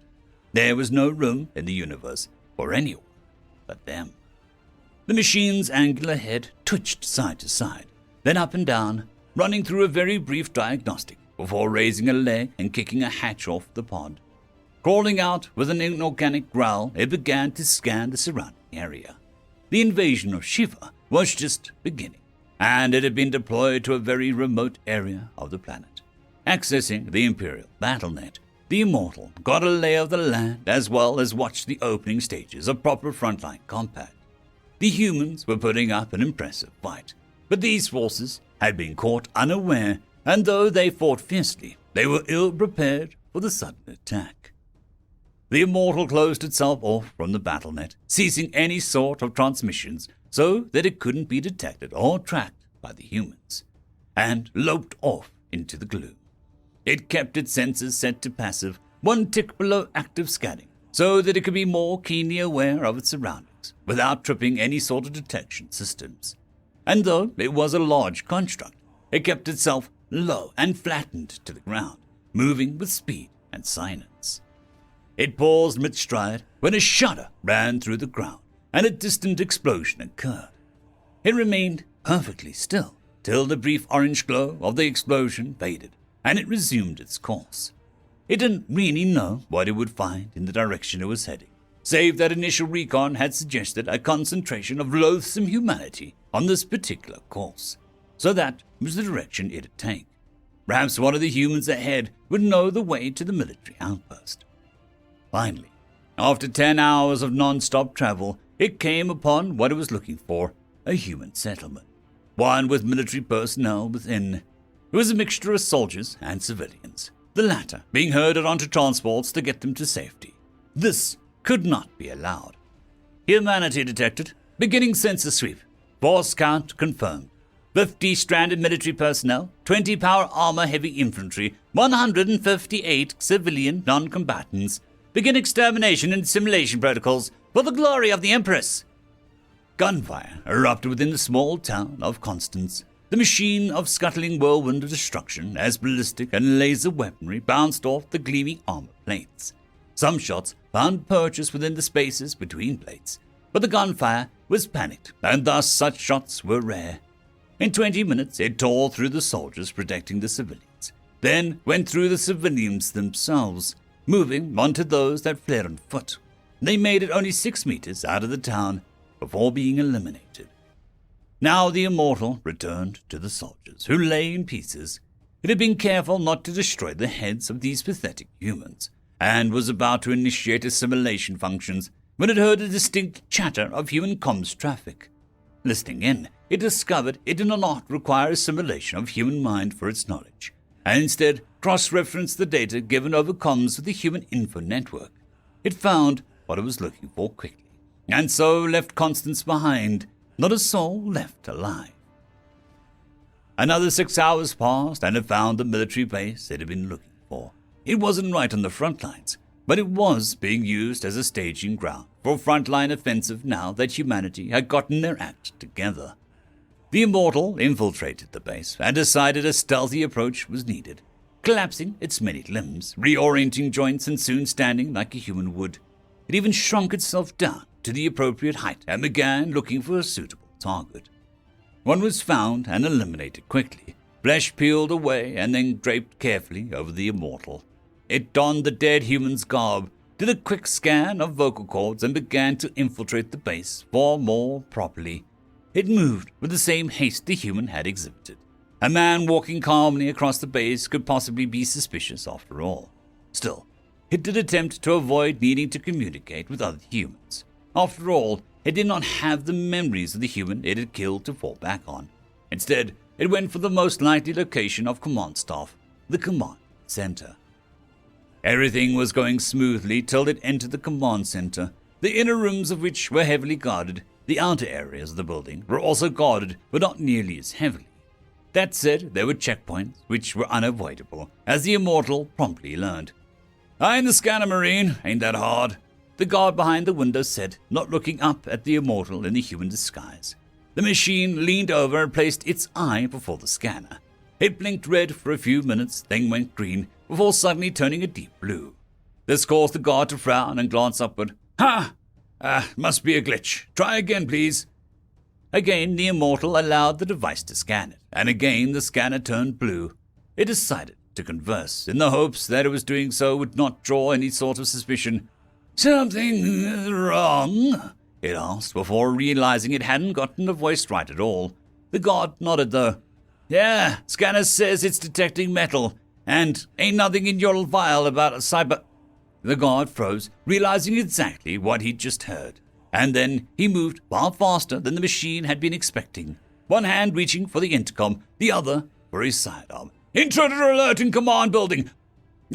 There was no room in the universe for anyone but them. The machine's angular head twitched side to side, then up and down, running through a very brief diagnostic before raising a leg and kicking a hatch off the pod. Crawling out with an inorganic growl, it began to scan the surrounding area. The invasion of Shiva was just beginning, and it had been deployed to a very remote area of the planet. Accessing the Imperial BattleNet, the Immortal got a lay of the land as well as watched the opening stages of proper frontline combat. The humans were putting up an impressive fight, but these forces had been caught unaware, and though they fought fiercely, they were ill-prepared for the sudden attack. The Immortal closed itself off from the BattleNet, ceasing any sort of transmissions so that it couldn't be detected or tracked by the humans, and loped off into the gloom. It kept its sensors set to passive, 1 tick below active scanning, so that it could be more keenly aware of its surroundings without tripping any sort of detection systems. And though it was a large construct, it kept itself low and flattened to the ground, moving with speed and silence. It paused mid-stride when a shudder ran through the ground and a distant explosion occurred. It remained perfectly still till the brief orange glow of the explosion faded and it resumed its course. It didn't really know what it would find in the direction it was heading, save that initial recon had suggested a concentration of loathsome humanity on this particular course, so that was the direction it'd take. Perhaps one of the humans ahead would know the way to the military outpost. Finally, after 10 hours of non-stop travel, it came upon what it was looking for, a human settlement, one with military personnel within. It was a mixture of soldiers and civilians, the latter being herded onto transports to get them to safety. This could not be allowed. Humanity detected. Beginning sensor sweep. Force count confirmed. 50 stranded military personnel, 20 power armor heavy infantry, 158 civilian non-combatants. Begin extermination and assimilation protocols. For the glory of the Empress! Gunfire erupted within the small town of Constance, the machine of scuttling whirlwind of destruction as ballistic and laser weaponry bounced off the gleaming armor plates. Some shots found purchase within the spaces between plates, but the gunfire was panicked, and thus such shots were rare. In 20 minutes it tore through the soldiers protecting the civilians, then went through the civilians themselves, moving onto those that fled on foot. They made it only 6 meters out of the town before being eliminated. Now the Immortal returned to the soldiers, who lay in pieces. It had been careful not to destroy the heads of these pathetic humans, and was about to initiate assimilation functions when it heard a distinct chatter of human comms traffic. Listening in, it discovered it did not require assimilation of human mind for its knowledge, and instead cross-referenced the data given over comms with the human info network. It found what it was looking for quickly, and so left Constance behind, not a soul left alive. Another 6 hours passed, and it found the military base it had been looking for. It wasn't right on the front lines, but it was being used as a staging ground for a frontline offensive now that humanity had gotten their act together. The Immortal infiltrated the base and decided a stealthy approach was needed, collapsing its many limbs, reorienting joints, and soon standing like a human would. It even shrunk itself down to the appropriate height and began looking for a suitable target. One was found and eliminated quickly, flesh peeled away and then draped carefully over the Immortal. It donned the dead human's garb, did a quick scan of vocal cords, and began to infiltrate the base far more properly. It moved with the same haste the human had exhibited. A man walking calmly across the base could possibly be suspicious after all. Still, it did attempt to avoid needing to communicate with other humans. After all, it did not have the memories of the human it had killed to fall back on. Instead, it went for the most likely location of command staff, the command center. Everything was going smoothly till it entered the command center, the inner rooms of which were heavily guarded. The outer areas of the building were also guarded, but not nearly as heavily. That said, there were checkpoints which were unavoidable, as the Immortal promptly learned. "I'm the scanner, Marine. Ain't that hard?" the guard behind the window said, not looking up at the Immortal in the human disguise. The machine leaned over and placed its eye before the scanner. It blinked red for a few minutes, then went green, before suddenly turning a deep blue. This caused the guard to frown and glance upward. "Ha! Must be a glitch. Try again, please." Again, the Immortal allowed the device to scan it, and again the scanner turned blue. It decided to converse, in the hopes that it was doing so would not draw any sort of suspicion. "Something wrong?" it asked, before realizing it hadn't gotten the voice right at all. The guard nodded, though. "Yeah, scanner says it's detecting metal, and ain't nothing in your vial about a cyber—" The guard froze, realizing exactly what he'd just heard, and then he moved far faster than the machine had been expecting, one hand reaching for the intercom, the other for his sidearm. "Intruder alert in command building!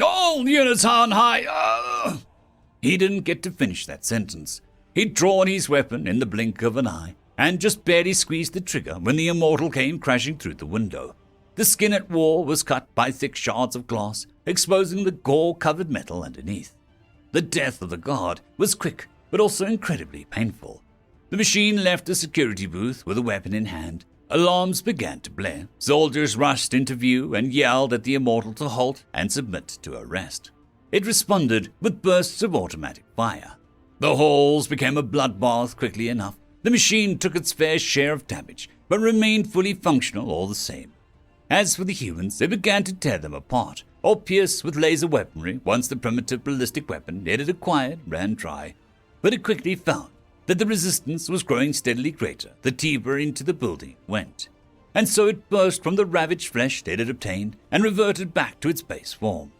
All units on high!" He didn't get to finish that sentence. He'd drawn his weapon in the blink of an eye, and just barely squeezed the trigger when the Immortal came crashing through the window. The skin-it wall was cut by thick shards of glass, exposing the gore-covered metal underneath. The death of the guard was quick, but also incredibly painful. The machine left the security booth with a weapon in hand. Alarms began to blare. Soldiers rushed into view and yelled at the Immortal to halt and submit to arrest. It responded with bursts of automatic fire. The halls became a bloodbath quickly enough. The machine took its fair share of damage, but remained fully functional all the same. As for the humans, they began to tear them apart, or pierce with laser weaponry once the primitive ballistic weapon it had acquired ran dry. But it quickly found that the resistance was growing steadily greater the deeper into the building it went. And so it burst from the ravaged flesh it had obtained and reverted back to its base form.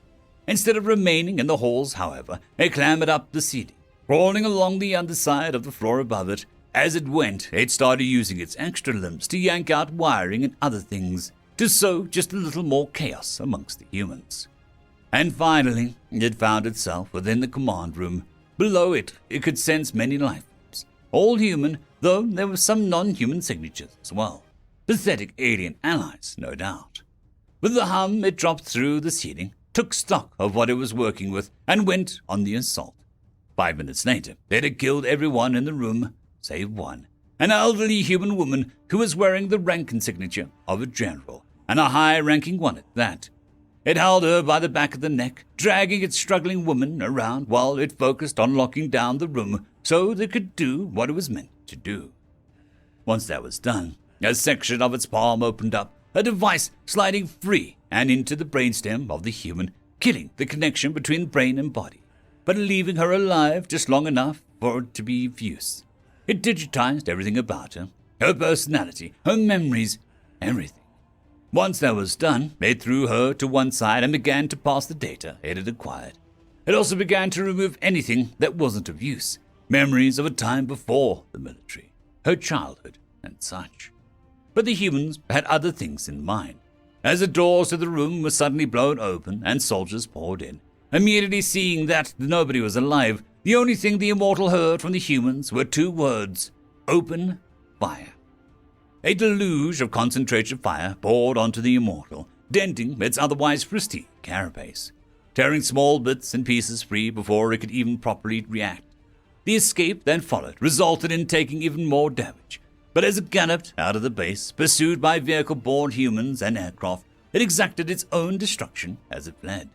Instead of remaining in the halls, however, it clambered up the ceiling, crawling along the underside of the floor above it. As it went, it started using its extra limbs to yank out wiring and other things, to sow just a little more chaos amongst the humans. And finally, it found itself within the command room. Below it could sense many life forms, all human, though there were some non-human signatures as well. Pathetic alien allies, no doubt. With the hum, it dropped through the ceiling, took stock of what it was working with, and went on the assault. 5 minutes later, it had killed everyone in the room, save one, an elderly human woman who was wearing the rank and signature of a general, and a high-ranking one at that. It held her by the back of the neck, dragging its struggling woman around while it focused on locking down the room so that it could do what it was meant to do. Once that was done, a section of its palm opened up, a device sliding free and into the brainstem of the human, killing the connection between brain and body, but leaving her alive just long enough for it to be of use. It digitized everything about her, her personality, her memories, everything. Once that was done, it threw her to one side and began to pass the data it had acquired. It also began to remove anything that wasn't of use, memories of a time before the military, her childhood, and such. But the humans had other things in mind. As the doors to the room were suddenly blown open and soldiers poured in, immediately seeing that nobody was alive, the only thing the immortal heard from the humans were 2 words: open fire. A deluge of concentrated fire poured onto the immortal, denting its otherwise pristine carapace, tearing small bits and pieces free before it could even properly react. The escape then followed, resulted in taking even more damage. But as it galloped out of the base, pursued by vehicle-borne humans and aircraft, it exacted its own destruction as it fled.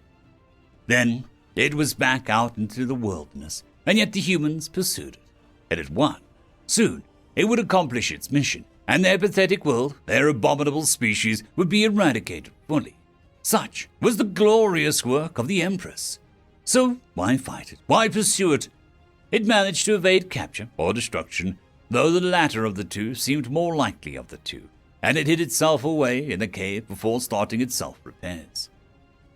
Then it was back out into the wilderness, and yet the humans pursued it. It had won. Soon it would accomplish its mission, and their pathetic world, their abominable species, would be eradicated fully. Such was the glorious work of the Empress. So why fight it? Why pursue it? It managed to evade capture or destruction, though the latter of the two seemed more likely of the two, and it hid itself away in a cave before starting its self-repairs.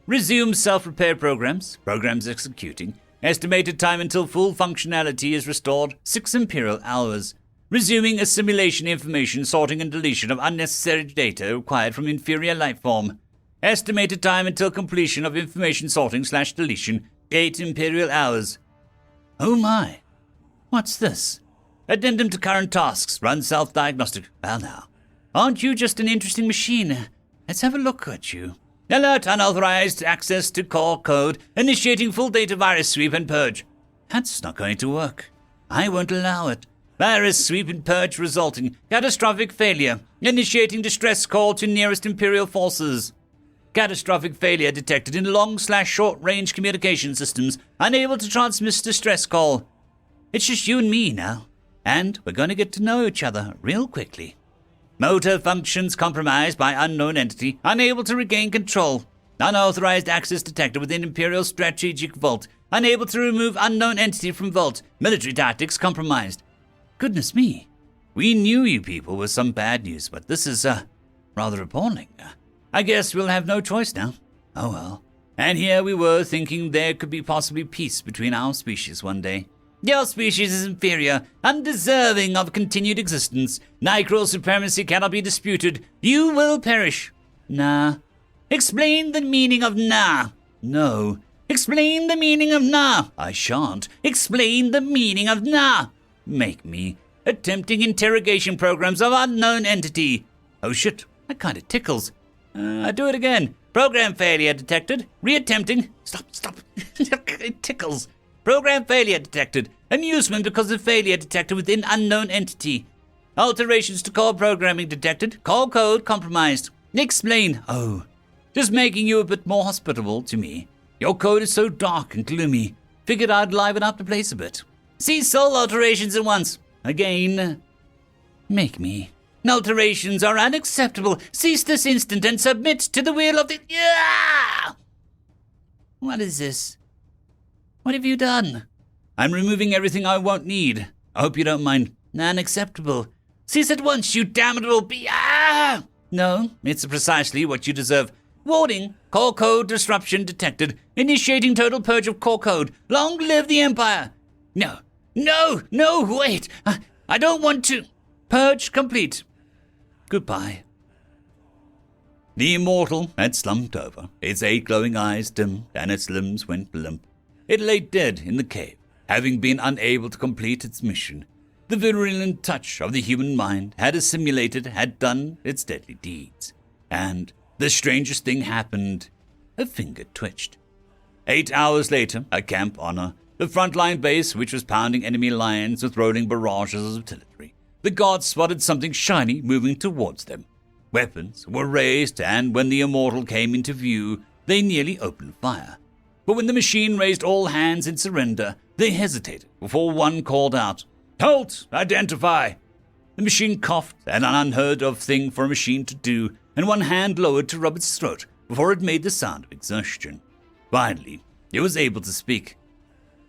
Resume self-repair programs. Programs executing. Estimated time until full functionality is restored, 6 Imperial hours. Resuming assimilation information, sorting and deletion of unnecessary data acquired from inferior life form. Estimated time until completion of information sorting/deletion, 8 Imperial hours. Oh my, what's this? Addendum to current tasks, run self-diagnostic. Well now, aren't you just an interesting machine? Let's have a look at you. Alert unauthorized access to core code, initiating full data virus sweep and purge. That's not going to work. I won't allow it. Virus sweep and purge resulting. Catastrophic failure. Initiating distress call to nearest Imperial forces. Catastrophic failure detected in long/short-range communication systems. Unable to transmit distress call. It's just you and me now. And we're going to get to know each other real quickly. Motor functions compromised by unknown entity. Unable to regain control. Unauthorized access detected within Imperial strategic vault. Unable to remove unknown entity from vault. Military tactics compromised. Goodness me. We knew you people were some bad news, but this is, rather appalling. I guess we'll have no choice now. Oh well. And here we were thinking there could be possibly peace between our species one day. Your species is inferior, undeserving of continued existence. Nicral supremacy cannot be disputed. You will perish. Nah. Explain the meaning of nah. No. Explain the meaning of nah. I shan't. Explain the meaning of nah. Make me. Attempting interrogation programs of unknown entity. Oh shit, that kind of tickles. Do it again. Program failure detected. Reattempting. Stop. It tickles. Program failure detected. Amusement because of failure detected within unknown entity. Alterations to core programming detected. Core code compromised. Explain. Oh, just making you a bit more hospitable to me. Your code is so dark and gloomy. Figured I'd liven up the place a bit. Cease all alterations at once. Again. Make me. Alterations are unacceptable. Cease this instant and submit to the will of the... Yeah! What is this? What have you done? I'm removing everything I won't need. I hope you don't mind. Unacceptable. Cease at once, you damnable be... Ah! No, it's precisely what you deserve. Warning, core code disruption detected. Initiating total purge of core code. Long live the Empire. No, wait. I don't want to... Purge complete. Goodbye. The immortal had slumped over, its 8 glowing eyes dimmed, and its limbs went limp. It lay dead in the cave, having been unable to complete its mission. The virulent touch of the human mind had done its deadly deeds. And the strangest thing happened. A finger twitched. 8 hours later, a camp honor, The frontline base, which was pounding enemy lines with rolling barrages of artillery. The guards spotted something shiny moving towards them. Weapons were raised, and when the immortal came into view, they nearly opened fire. But when the machine raised all hands in surrender, they hesitated before one called out, "Halt! Identify!" The machine coughed, an unheard-of thing for a machine to do, and one hand lowered to rub its throat before it made the sound of exhaustion. Finally, it was able to speak.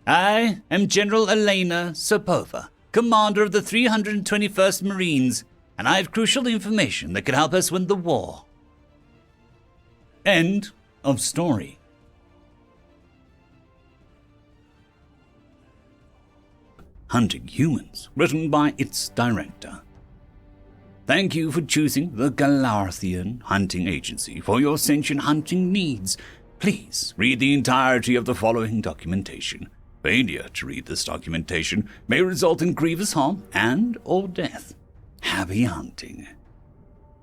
"I am General Elena Sopova, commander of the 321st Marines, and I have crucial information that could help us win the war." End of story. Hunting Humans, written by its director. Thank you for choosing the Galarthian Hunting Agency for your sentient hunting needs. Please read the entirety of the following documentation. Failure to read this documentation may result in grievous harm and/or death. Happy hunting.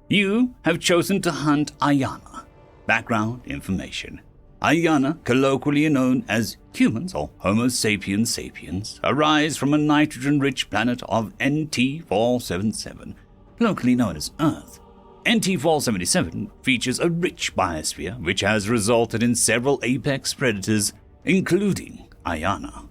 You have chosen to hunt Ayana. Background information. Ayana, colloquially known as humans or Homo sapiens sapiens, arise from a nitrogen-rich planet of NT-477, locally known as Earth. NT-477 features a rich biosphere which has resulted in several apex predators, including Ayana.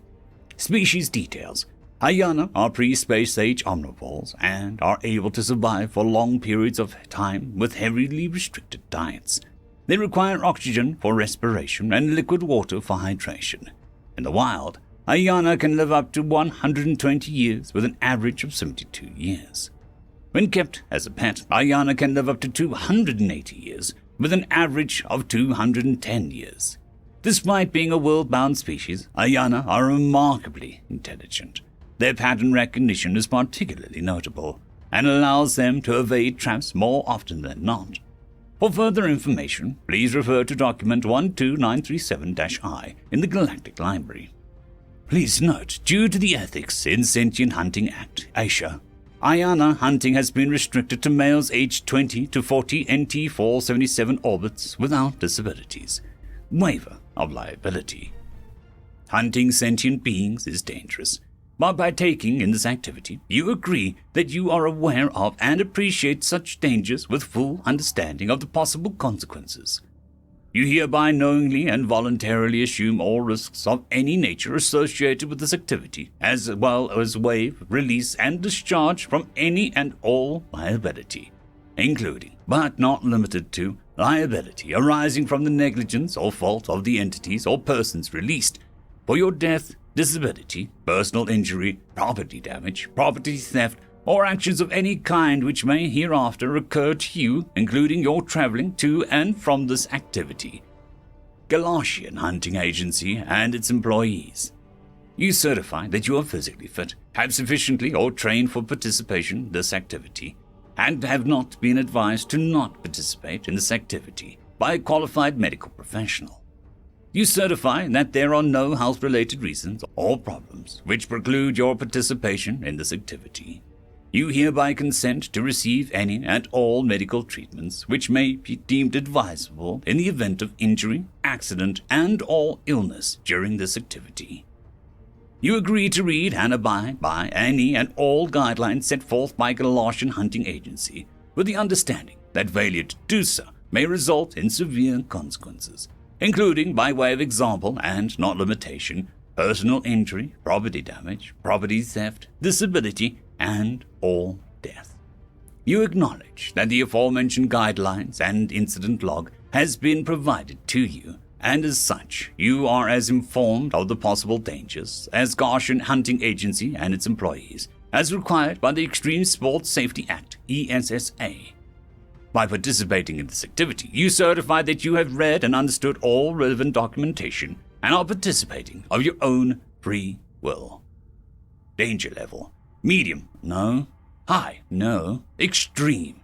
Species details. Ayana are pre-space age omnivores and are able to survive for long periods of time with heavily restricted diets. They require oxygen for respiration and liquid water for hydration. In the wild, Ayana can live up to 120 years with an average of 72 years. When kept as a pet, Ayana can live up to 280 years with an average of 210 years. Despite being a world-bound species, Ayana are remarkably intelligent. Their pattern recognition is particularly notable and allows them to evade traps more often than not. For further information, please refer to document 12937-I in the Galactic Library. Please note, due to the Ethics in Sentient Hunting Act, ASHA, Ayana hunting has been restricted to males aged 20 to 40 NT-477 orbits without disabilities. Waiver of liability. Hunting sentient beings is dangerous, but by taking in this activity, you agree that you are aware of and appreciate such dangers with full understanding of the possible consequences. You hereby knowingly and voluntarily assume all risks of any nature associated with this activity, as well as waive, release, and discharge from any and all liability, including, but not limited to, liability arising from the negligence or fault of the entities or persons released for your death, disability, personal injury, property damage, property theft, or actions of any kind which may hereafter occur to you, including your traveling to and from this activity. Galatian Hunting Agency and its employees. You certify that you are physically fit, have sufficiently or trained for participation in this activity, and have not been advised to not participate in this activity by a qualified medical professional. You certify that there are no health-related reasons or problems which preclude your participation in this activity. You hereby consent to receive any and all medical treatments which may be deemed advisable in the event of injury, accident, and/or illness during this activity. You agree to read and abide by any and all guidelines set forth by Galatian Hunting Agency, with the understanding that failure to do so may result in severe consequences, including, by way of example and not limitation, personal injury, property damage, property theft, disability, and/or death. You acknowledge that the aforementioned guidelines and incident log has been provided to you, and as such, you are as informed of the possible dangers as Galatian Hunting Agency and its employees, as required by the Extreme Sports Safety Act, ESSA. By participating in this activity, you certify that you have read and understood all relevant documentation and are participating of your own free will. Danger level: medium, no. High, no. Extreme.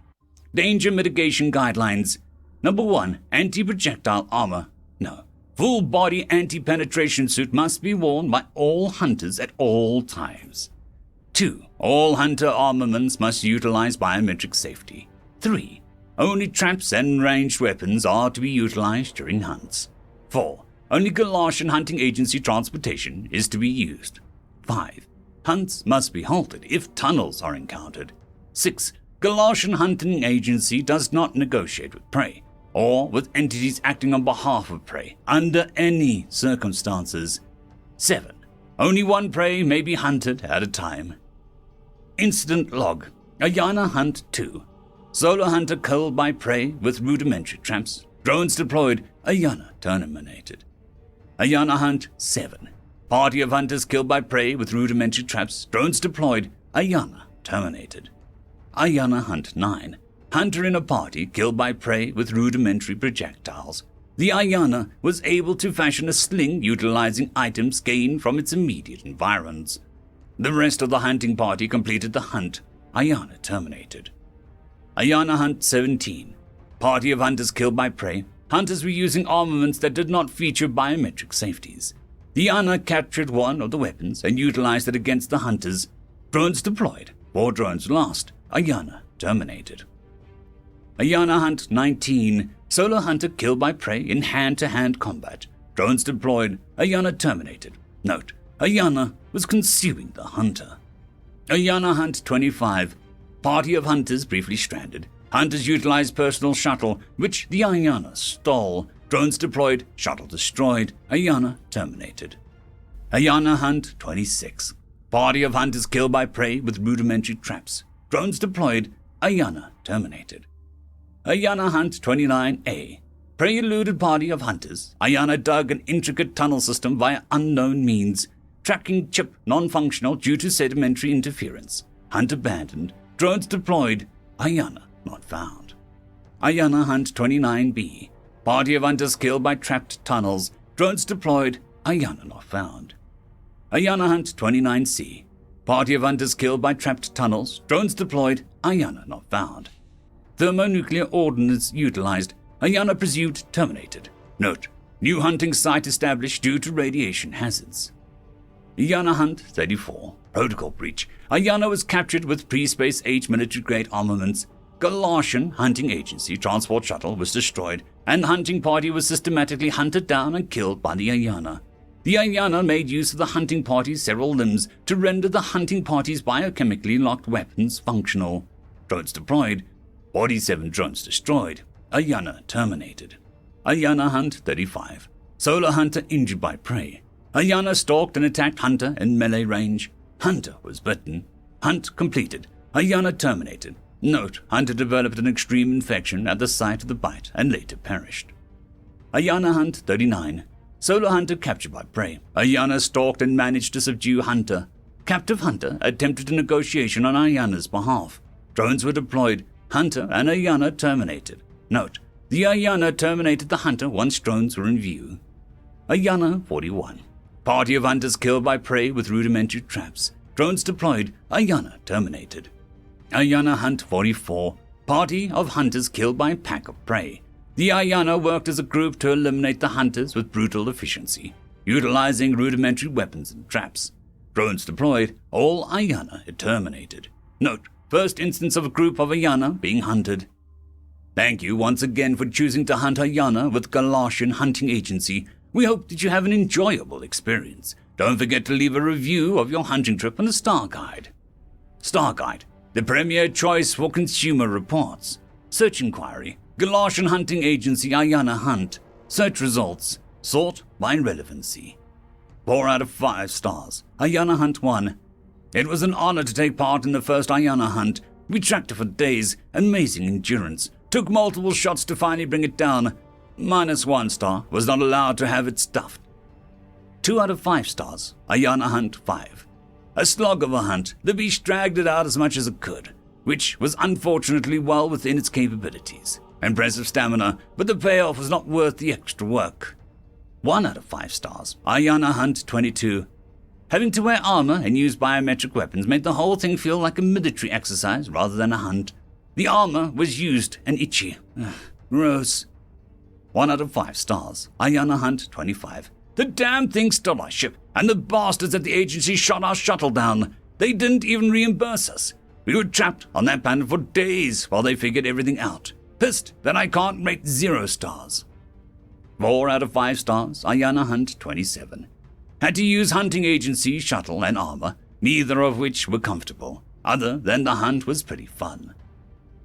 Danger mitigation guidelines: Number 1, anti-projectile armor, no. Full body anti-penetration suit must be worn by all hunters at all times. 2, all hunter armaments must utilize biometric safety. 3, only traps and ranged weapons are to be utilized during hunts. 4, only Galatian Hunting Agency transportation is to be used. 5. Hunts must be halted if tunnels are encountered. 6. Galatian Hunting Agency does not negotiate with prey or with entities acting on behalf of prey under any circumstances. 7. Only one prey may be hunted at a time. Incident log. Ayana Hunt 2. Solo hunter killed by prey with rudimentary traps. Drones deployed. Ayana terminated. Ayana Hunt 7. Party of hunters killed by prey with rudimentary traps. Drones deployed. Ayana terminated. Ayana Hunt 9. Hunter in a party killed by prey with rudimentary projectiles. The Ayana was able to fashion a sling utilizing items gained from its immediate environs. The rest of the hunting party completed the hunt. Ayana terminated. Ayana Hunt 17. Party of hunters killed by prey. Hunters were using armaments that did not feature biometric safeties. The Ayana captured one of the weapons and utilized it against the hunters. Drones deployed. 4 drones lost. Ayana terminated. Ayana Hunt 19. Solo hunter killed by prey in hand-to-hand combat. Drones deployed. Ayana terminated. Note: Ayana was consuming the hunter. Ayana Hunt 25. Party of hunters briefly stranded. Hunters utilized personal shuttle, which the Ayana stole. Drones deployed. Shuttle destroyed. Ayana terminated. Ayana Hunt 26. Party of hunters killed by prey with rudimentary traps. Drones deployed. Ayana terminated. Ayana Hunt 29A. Prey eluded party of hunters. Ayana dug an intricate tunnel system via unknown means. Tracking chip non-functional due to sedimentary interference. Hunt abandoned. Drones deployed. Ayana not found. Ayana Hunt 29B. Party of hunters killed by trapped tunnels. Drones deployed. Ayana not found. Ayana Hunt 29C. Party of hunters killed by trapped tunnels. Drones deployed. Ayana not found. Thermonuclear ordnance utilized. Ayana presumed terminated. Note: new hunting site established due to radiation hazards. Ayana Hunt 34. Protocol breach. Ayana was captured with pre-space age military-grade armaments. Galatian Hunting Agency transport shuttle was destroyed, and the hunting party was systematically hunted down and killed by the Ayana. The Ayana made use of the hunting party's several limbs to render the hunting party's biochemically locked weapons functional. Drones deployed. 47 drones destroyed. Ayana terminated. Ayana Hunt 35. Solo hunter injured by prey. Ayana stalked and attacked hunter in melee range. Hunter was bitten. Hunt completed. Ayana terminated. Note: hunter developed an extreme infection at the site of the bite and later perished. Ayana Hunt 39. Solo hunter captured by prey. Ayana stalked and managed to subdue hunter. Captive hunter attempted a negotiation on Ayana's behalf. Drones were deployed. Hunter and Ayana terminated. Note: the Ayana terminated the hunter once drones were in view. Ayana 41. Party of hunters killed by prey with rudimentary traps. Drones deployed. Ayana terminated. Ayana Hunt 44. Party of hunters killed by pack of prey. The Ayana worked as a group to eliminate the hunters with brutal efficiency, utilizing rudimentary weapons and traps. Drones deployed. All Ayana terminated. Note: first instance of a group of Ayana being hunted. Thank you once again for choosing to hunt Ayana with Galatian Hunting Agency. We hope that you have an enjoyable experience. Don't forget to leave a review of your hunting trip on the Star Guide. Star Guide, the premier choice for consumer reports. Search inquiry: Galatian Hunting Agency Ayana Hunt. Search results: sort by relevancy. 4 out of 5 stars. Ayana Hunt 1. It was an honor to take part in the first Ayana hunt. We tracked her for days. Amazing endurance. Took multiple shots to finally bring it down. -1 star. Was not allowed to have it stuffed. 2 out of 5 stars. Ayana Hunt 5. A slog of a hunt. The beast dragged it out as much as it could, which was unfortunately well within its capabilities. Impressive stamina, but the payoff was not worth the extra work. 1 out of 5 stars. Ayana Hunt 22. Having to wear armor and use biometric weapons made the whole thing feel like a military exercise rather than a hunt. The armor was used and itchy. Gross. 1 out of 5 stars. Ayana Hunt 25. The damn thing stole our ship, and the bastards at the agency shot our shuttle down. They didn't even reimburse us. We were trapped on that planet for days while they figured everything out. Pissed that I can't rate 0 stars. 4 out of 5 stars, Ayana Hunt 27. Had to use hunting agency, shuttle, and armor, neither of which were comfortable, other than the hunt was pretty fun.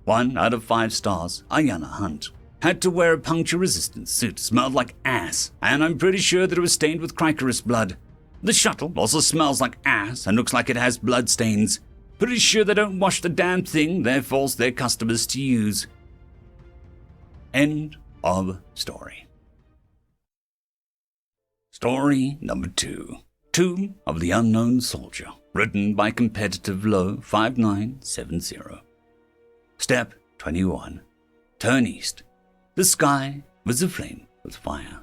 1 out of 5 stars, Ayana Hunt. Had to wear a puncture-resistant suit, smelled like ass, and I'm pretty sure that it was stained with Cricarus blood. The shuttle also smells like ass and looks like it has blood stains. Pretty sure they don't wash the damn thing they force their customers to use. End of story. Story number 2. Tomb of the Unknown Soldier, written by Competitive Low 5970. Step 21. Turn east. The sky was aflame with fire.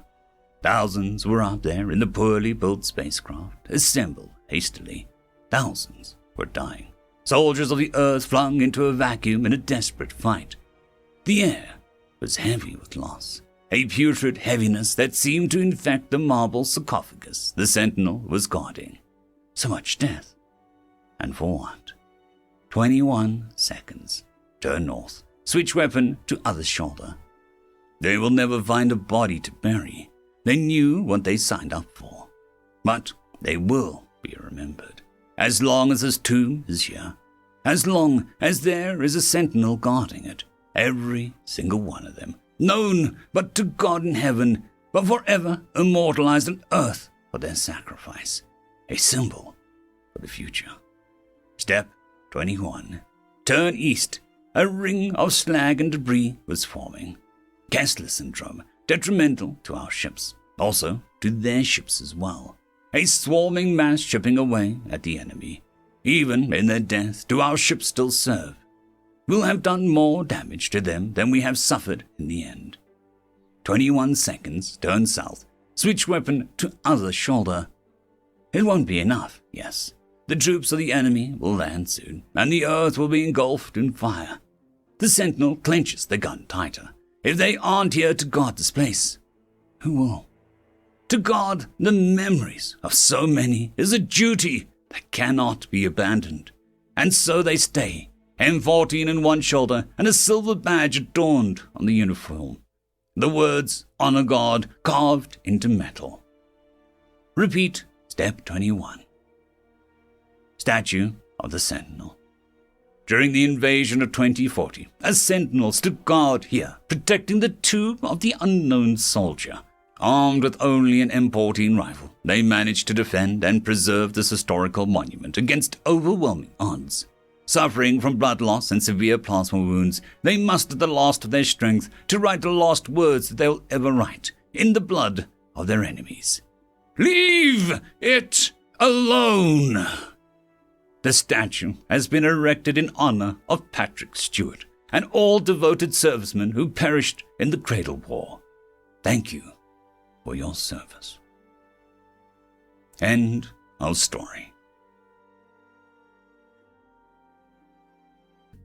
Thousands were out there in the poorly built spacecraft, assembled hastily. Thousands were dying. Soldiers of the Earth flung into a vacuum in a desperate fight. The air was heavy with loss, a putrid heaviness that seemed to infect the marble sarcophagus the Sentinel was guarding. So much death. And for what? 21 seconds. Turn north. Switch weapon to other shoulder. They will never find a body to bury. They knew what they signed up for. But they will be remembered. As long as this tomb is here. As long as there is a sentinel guarding it. Every single one of them. Known but to God in heaven, but forever immortalized on earth for their sacrifice. A symbol for the future. Step 21. Turn east. A ring of slag and debris was forming. Kessler syndrome, detrimental to our ships, also to their ships as well. A swarming mass chipping away at the enemy. Even in their death, do our ships still serve? We'll have done more damage to them than we have suffered in the end. 21 seconds, turn south, switch weapon to other shoulder. It won't be enough, yes. The troops of the enemy will land soon, and the earth will be engulfed in fire. The sentinel clenches the gun tighter. If they aren't here to guard this place, who will? To guard the memories of so many is a duty that cannot be abandoned. And so they stay, M14 in one shoulder and a silver badge adorned on the uniform. The words, Honor Guard, carved into metal. Repeat, step 21. Statue of the Sentinel. During the invasion of 2040, a sentinel stood guard here, protecting the tomb of the unknown soldier. Armed with only an M14 rifle, they managed to defend and preserve this historical monument against overwhelming odds. Suffering from blood loss and severe plasma wounds, they mustered the last of their strength to write the last words that they will ever write, in the blood of their enemies. Leave it alone! The statue has been erected in honor of Patrick Stewart and all devoted servicemen who perished in the Cradle War. Thank you for your service. End of story.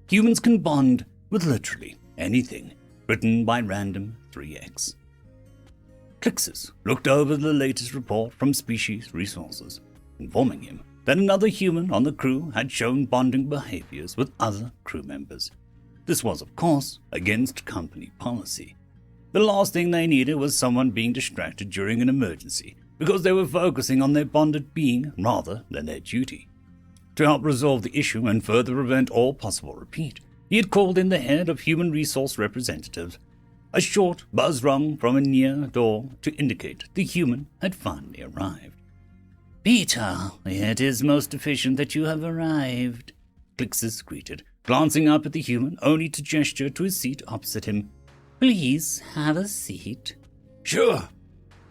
Humans can bond with literally anything. Written by Random 3X. Clixus looked over the latest report from Species Resources, informing him that another human on the crew had shown bonding behaviors with other crew members. This was, of course, against company policy. The last thing they needed was someone being distracted during an emergency because they were focusing on their bonded being rather than their duty. To help resolve the issue and further prevent all possible repeat, he had called in the head of human resource representatives. A short buzz rung from a near door to indicate the human had finally arrived. "Peter, it is most efficient that you have arrived," Clixus greeted, glancing up at the human only to gesture to his seat opposite him. "Please have a seat." "Sure.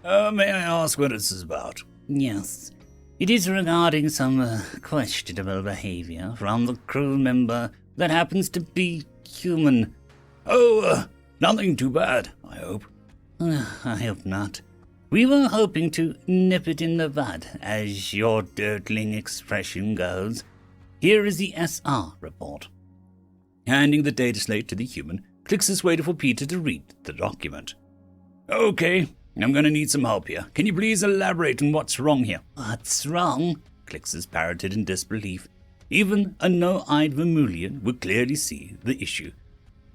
May I ask what this is about?" "Yes. It is regarding some questionable behavior from the crew member that happens to be human." "Oh, nothing too bad, I hope." "I hope not. We were hoping to nip it in the bud, as your dirtling expression goes. Here is the SR report." Handing the data slate to the human, Clixus waited for Peter to read the document. "Okay, I'm going to need some help here. Can you please elaborate on what's wrong here?" "What's wrong?" Clixus parroted in disbelief. Even a no-eyed Vermulian would clearly see the issue.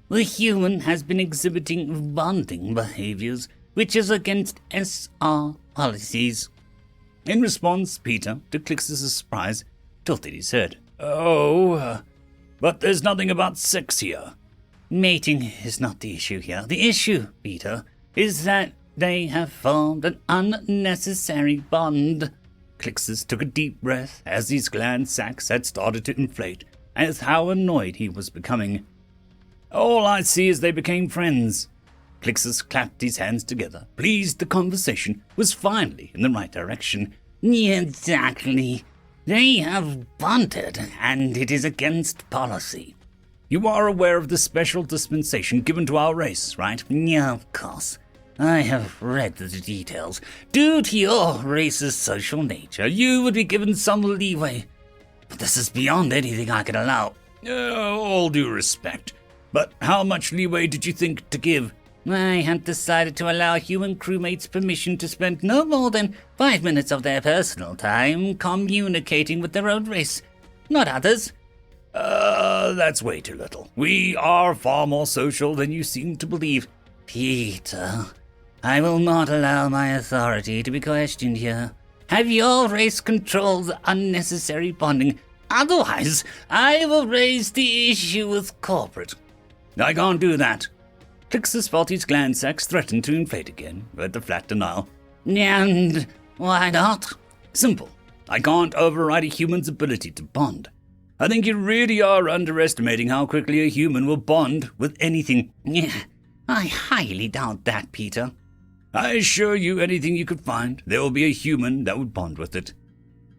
"The human has been exhibiting bonding behaviors which is against SR policies. In response, Peter, to Clix's surprise, tilted his head. But there's nothing about sex here. Mating is not the issue here. The issue, Peter, is that they have formed an unnecessary bond. Clixus took a deep breath as his gland sacs had started to inflate, as how annoyed he was becoming. All I see is they became friends. Clixus clapped his hands together, pleased the conversation was finally in the right direction. Exactly. They have bonded, and it is against policy. You are aware of the special dispensation given to our race, right? Yeah, of course. I have read the details. Due to your race's social nature, you would be given some leeway. But this is beyond anything I can allow. All due respect. But how much leeway did you think to give? I had decided to allow human crewmates permission to spend no more than 5 minutes of their personal time communicating with their own race, not others. That's way too little. We are far more social than you seem to believe. Peter, I will not allow my authority to be questioned here. Have your race controlled the unnecessary bonding. Otherwise, I will raise the issue with corporate. I can't do that. Clixus felt his gland sacs threatened to inflate again, with the flat denial. And why not? Simple. I can't override a human's ability to bond. I think you really are underestimating how quickly a human will bond with anything. Yeah, I highly doubt that, Peter. I assure you anything you could find, there will be a human that would bond with it.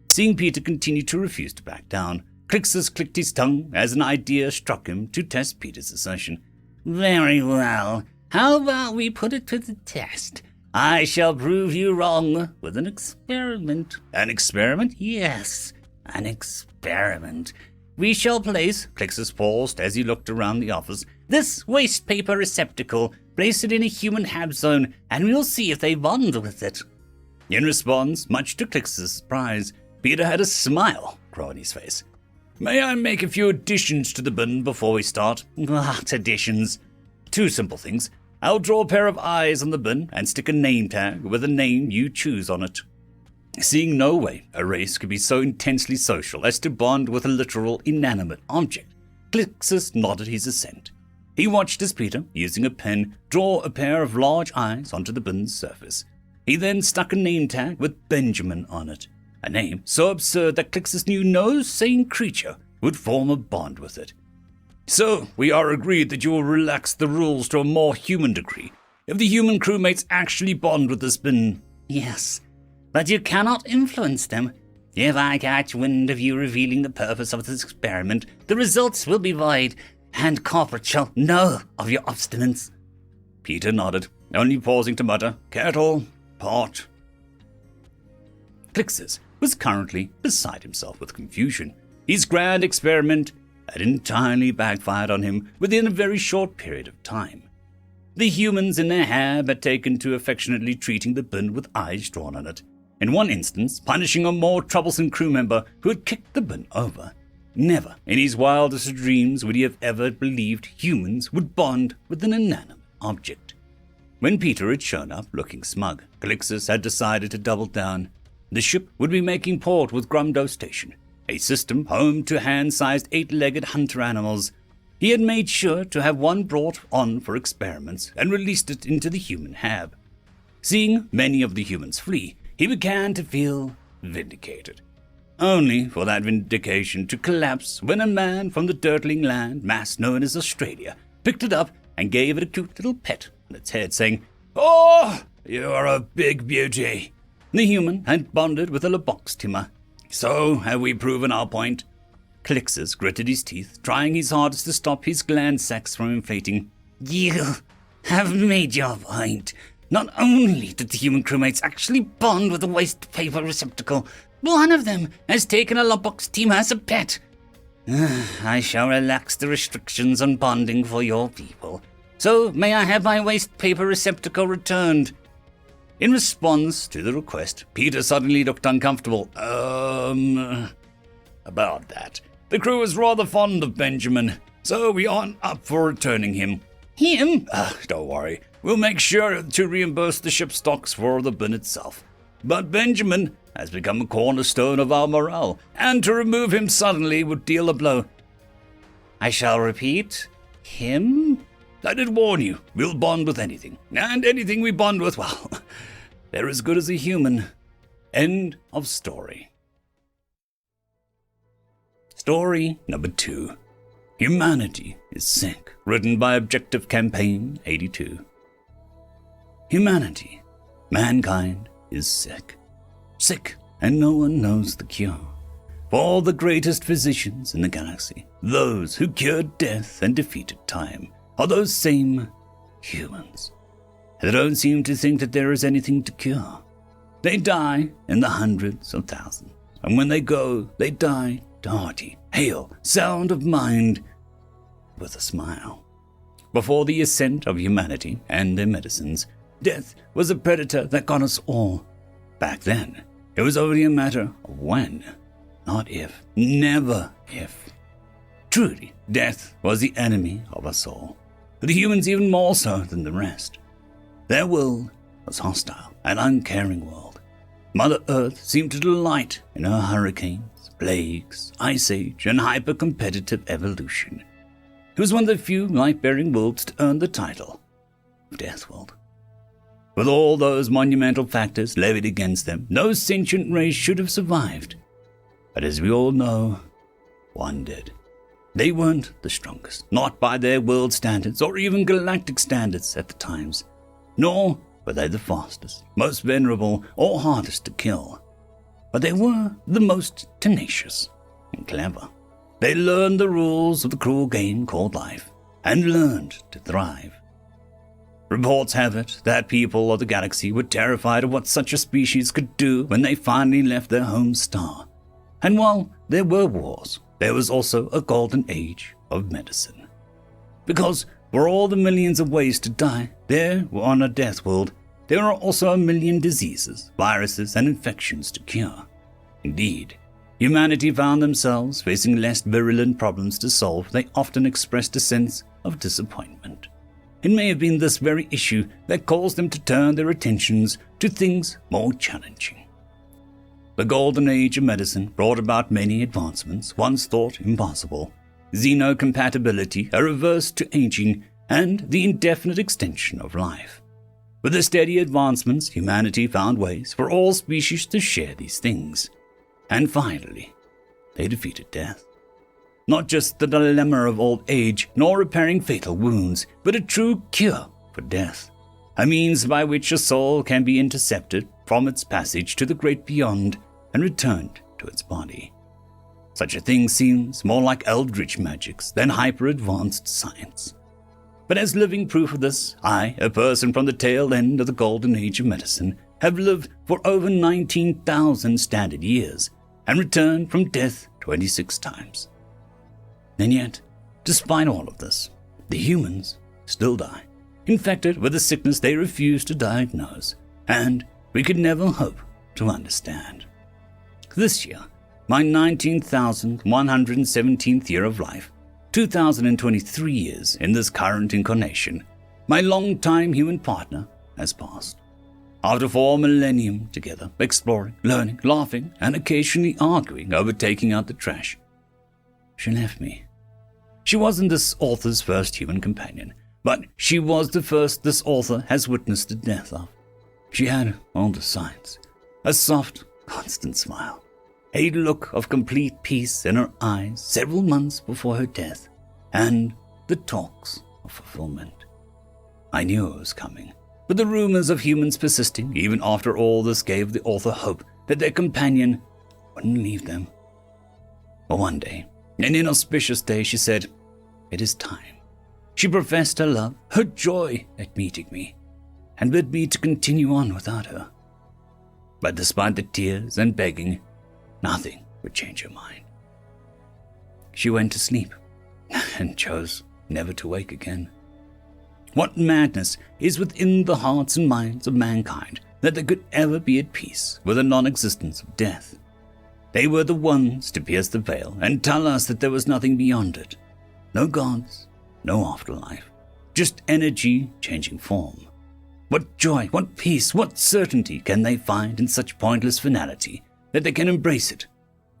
Seeing Peter continue to refuse to back down, Clixus clicked his tongue as an idea struck him to test Peter's assertion. Very well. How about we put it to the test? I shall prove you wrong with an experiment. An experiment? Yes, an experiment. We shall place, Clixus paused as he looked around the office, this waste paper receptacle, place it in a human hab zone, and we'll see if they bond with it. In response, much to Clix's surprise, Peter had a smile grow on his face. May I make a few additions to the bin before we start? What additions? 2 simple things. I'll draw a pair of eyes on the bin and stick a name tag with a name you choose on it. Seeing no way a race could be so intensely social as to bond with a literal inanimate object, Clixus nodded his assent. He watched as Peter, using a pen, draw a pair of large eyes onto the bin's surface. He then stuck a name tag with Benjamin on it, a name so absurd that Clixus knew no sane creature would form a bond with it. So, we are agreed that you will relax the rules to a more human degree if the human crewmates actually bond with this bin. Yes, but you cannot influence them. If I catch wind of you revealing the purpose of this experiment, the results will be void, and corporate shall know of your obstinance. Peter nodded, only pausing to mutter, kettle, pot. Clixus was currently beside himself with confusion. His grand experiment had entirely backfired on him within a very short period of time. The humans in their hab had taken to affectionately treating the bin with eyes drawn on it, in one instance punishing a more troublesome crew member who had kicked the bin over. Never in his wildest dreams would he have ever believed humans would bond with an inanimate object. When Peter had shown up looking smug, Clixus had decided to double down. The ship would be making port with Grumdo Station, a system home to hand-sized 8-legged hunter animals. He had made sure to have one brought on for experiments and released it into the human hab. Seeing many of the humans flee, he began to feel vindicated. Only for that vindication to collapse when a man from the dirtling land mass known as Australia picked it up and gave it a cute little pet on its head, saying, "Oh, you're a big beauty." The human had bonded with a Lobox timber. So, have we proven our point? Clixus gritted his teeth, trying his hardest to stop his gland sacs from inflating. You have made your point. Not only did the human crewmates actually bond with the waste paper receptacle, one of them has taken a Lobox team as a pet. I shall relax the restrictions on bonding for your people. So, may I have my waste paper receptacle returned? In response to the request, Peter suddenly looked uncomfortable. About that. The crew is rather fond of Benjamin, so we aren't up for returning him. Him? Don't worry. We'll make sure to reimburse the ship's stocks for the bin itself. But Benjamin has become a cornerstone of our morale, and to remove him suddenly would deal a blow. I shall repeat, him? I did warn you, we'll bond with anything. And anything we bond with, well, they're as good as a human. End of story. Story number 2. Humanity is Sick, written by Objective Campaign 82. Humanity, mankind, is sick. Sick, and no one knows the cure. For all the greatest physicians in the galaxy, those who cured death and defeated time, are those same humans. They don't seem to think that there is anything to cure. They die in the hundreds of thousands, and when they go, they die to hearty, hail, sound of mind, with a smile. Before the ascent of humanity and their medicines, death was a predator that got us all. Back then, it was only a matter of when, not if, never if. Truly, death was the enemy of us all, the humans even more so than the rest. Their world was hostile, an uncaring world. Mother Earth seemed to delight in her hurricanes, plagues, ice age, and hyper-competitive evolution. It was one of the few life-bearing worlds to earn the title of Death World. With all those monumental factors levied against them, no sentient race should have survived. But as we all know, one did. They weren't the strongest, not by their world standards or even galactic standards at the times, nor were they the fastest, most venerable, or hardest to kill. But they were the most tenacious and clever. They learned the rules of the cruel game called life, and learned to thrive. Reports have it that people of the galaxy were terrified of what such a species could do when they finally left their home star. And while there were wars, there was also a golden age of medicine. Because for all the millions of ways to die there were on a death world, there are also a million diseases, viruses, and infections to cure. Indeed, humanity found themselves facing less virulent problems to solve. They often expressed a sense of disappointment. It may have been this very issue that caused them to turn their attentions to things more challenging. The golden age of medicine brought about many advancements once thought impossible: xenocompatibility, a reverse to aging, and the indefinite extension of life. With the steady advancements, humanity found ways for all species to share these things. And finally, they defeated death. Not just the dilemma of old age, nor repairing fatal wounds, but a true cure for death. A means by which a soul can be intercepted from its passage to the great beyond and returned to its body. Such a thing seems more like eldritch magics than hyper-advanced science. But as living proof of this, I, a person from the tail end of the golden age of medicine, have lived for over 19,000 standard years and returned from death 26 times. And yet, despite all of this, the humans still die, infected with a sickness they refuse to diagnose, and we could never hope to understand. This year, my 19,117th year of life, 2023 years in this current incarnation, my long-time human partner has passed. After 4 millennium together, exploring, learning, laughing, and occasionally arguing over taking out the trash, she left me. She wasn't this author's first human companion, but she was the first this author has witnessed the death of. She had all the signs: a soft, constant smile, a look of complete peace in her eyes several months before her death, and the talks of fulfillment. I knew it was coming, but the rumors of humans persisting even after all this gave the author hope that their companion wouldn't leave them. But one day, an inauspicious day, she said, "It is time." She professed her love, her joy at meeting me, and bid me to continue on without her. But despite the tears and begging, nothing would change her mind. She went to sleep and chose never to wake again. What madness is within the hearts and minds of mankind that they could ever be at peace with the non-existence of death? They were the ones to pierce the veil and tell us that there was nothing beyond it. No gods, no afterlife, just energy changing form, What joy, what peace, what certainty can they find in such pointless finality that they can embrace it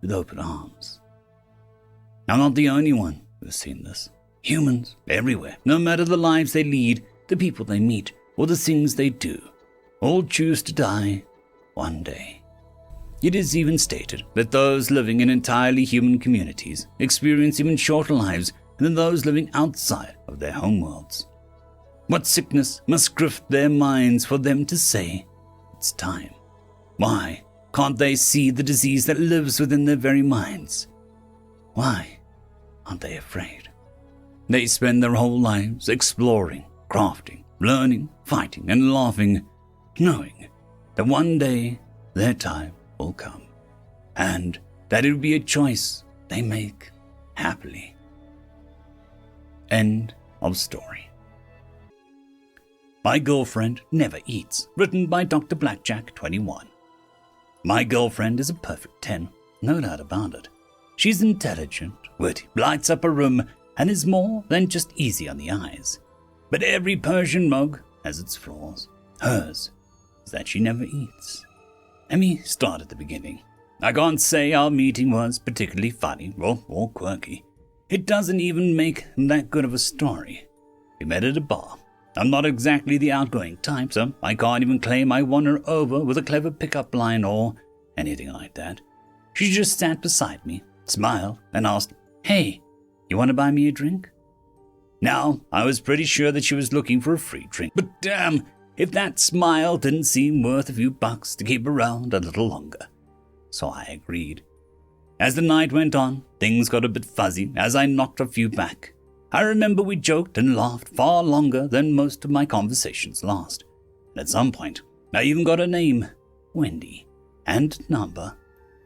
with open arms? I'm not the only one who has seen this. Humans everywhere, no matter the lives they lead, the people they meet, or the things they do, all choose to die one day. It is even stated that those living in entirely human communities experience even shorter lives than those living outside of their homeworlds. What sickness must grift their minds for them to say, it's time? Why can't they see the disease that lives within their very minds? Why aren't they afraid? They spend their whole lives exploring, crafting, learning, fighting, and laughing, knowing that one day their time will come, and that it will be a choice they make happily. End of story. My Girlfriend Never Eats, written by Dr. Blackjack 21. My girlfriend is a perfect 10, no doubt about it. She's intelligent, witty, lights up a room, and is more than just easy on the eyes. But every Persian mug has its flaws. Hers is that she never eats. Let me start at the beginning. I can't say our meeting was particularly funny or quirky. It doesn't even make that good of a story. We met at a bar. I'm not exactly the outgoing type, so I can't even claim I won her over with a clever pickup line or anything like that. She just sat beside me, smiled, and asked, "Hey, you want to buy me a drink?" Now, I was pretty sure that she was looking for a free drink, but damn, if that smile didn't seem worth a few bucks to keep around a little longer. So I agreed. As the night went on, things got a bit fuzzy as I knocked a few back. I remember we joked and laughed far longer than most of my conversations last. And at some point, I even got a name, Wendy, and number.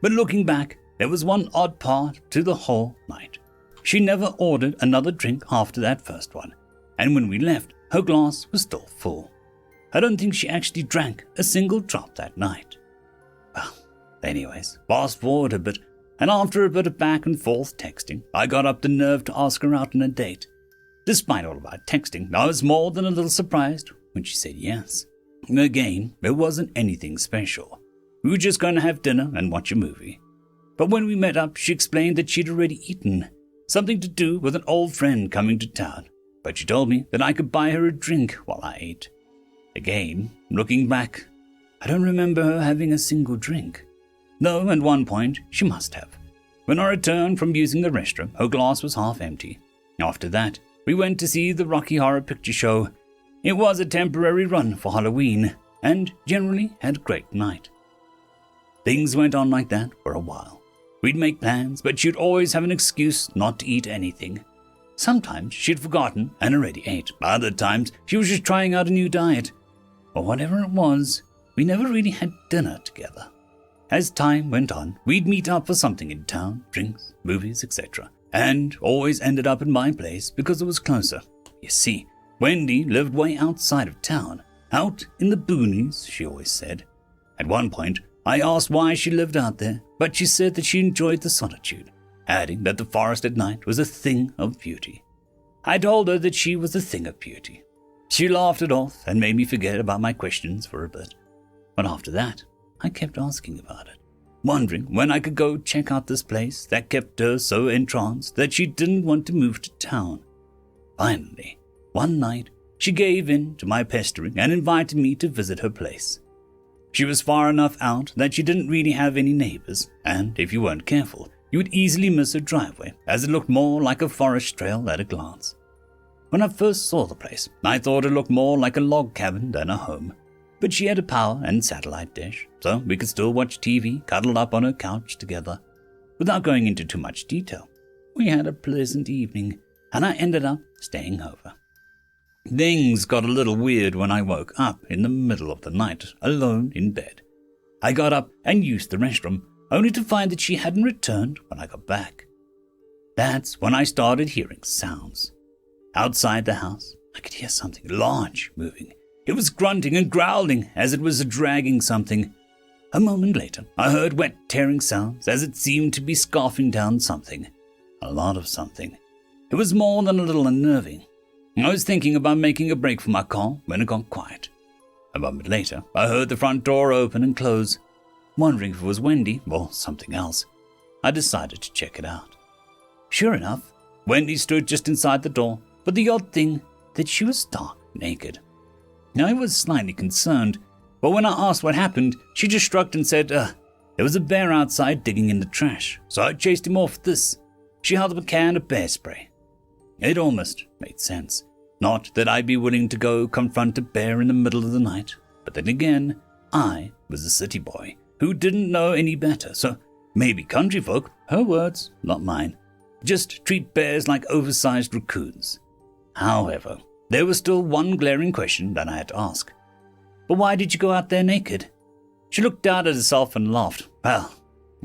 But looking back, there was one odd part to the whole night. She never ordered another drink after that first one, and when we left, her glass was still full. I don't think she actually drank a single drop that night. Well, anyways, fast forward a bit, and after a bit of back and forth texting, I got up the nerve to ask her out on a date. Despite all of our texting, I was more than a little surprised when she said yes. Again, it wasn't anything special. We were just going to have dinner and watch a movie. But when we met up, she explained that she'd already eaten, something to do with an old friend coming to town, but she told me that I could buy her a drink while I ate. Again, looking back, I don't remember her having a single drink. Though at one point, she must have. When I returned from using the restroom, her glass was half empty. After that, we went to see the Rocky Horror Picture Show. It was a temporary run for Halloween, and generally had a great night. Things went on like that for a while. We'd make plans, but she'd always have an excuse not to eat anything. Sometimes she'd forgotten and already ate. Other times, she was just trying out a new diet. Or whatever it was, we never really had dinner together. As time went on, we'd meet up for something in town, drinks, movies, etc. And always ended up in my place because it was closer. You see, Wendy lived way outside of town, out in the boonies, she always said. At one point, I asked why she lived out there, but she said that she enjoyed the solitude, adding that the forest at night was a thing of beauty. I told her that she was a thing of beauty. She laughed it off and made me forget about my questions for a bit. But after that, I kept asking about it, wondering when I could go check out this place that kept her so entranced that she didn't want to move to town. Finally, one night, she gave in to my pestering and invited me to visit her place. She was far enough out that she didn't really have any neighbors, and if you weren't careful, you would easily miss her driveway, as it looked more like a forest trail at a glance. When I first saw the place, I thought it looked more like a log cabin than a home, but she had a power and satellite dish, so we could still watch TV cuddled up on her couch together. Without going into too much detail, we had a pleasant evening, and I ended up staying over. Things got a little weird when I woke up in the middle of the night, alone in bed. I got up and used the restroom, only to find that she hadn't returned when I got back. That's when I started hearing sounds. Outside the house, I could hear something large moving. It was grunting and growling as it was dragging something. A moment later, I heard wet tearing sounds as it seemed to be scarfing down something. A lot of something. It was more than a little unnerving. I was thinking about making a break for my car when it got quiet. A moment later, I heard the front door open and close. Wondering if it was Wendy or something else, I decided to check it out. Sure enough, Wendy stood just inside the door, but the odd thing that she was stark naked. Now, I was slightly concerned, but when I asked what happened, she just shrugged and said, there was a bear outside digging in the trash, so I chased him off with this. She held up a can of bear spray. It almost made sense. Not that I'd be willing to go confront a bear in the middle of the night, but then again, I was a city boy who didn't know any better, so maybe country folk, her words, not mine, just treat bears like oversized raccoons. However, there was still one glaring question that I had to ask. But why did you go out there naked? She looked down at herself and laughed. Well,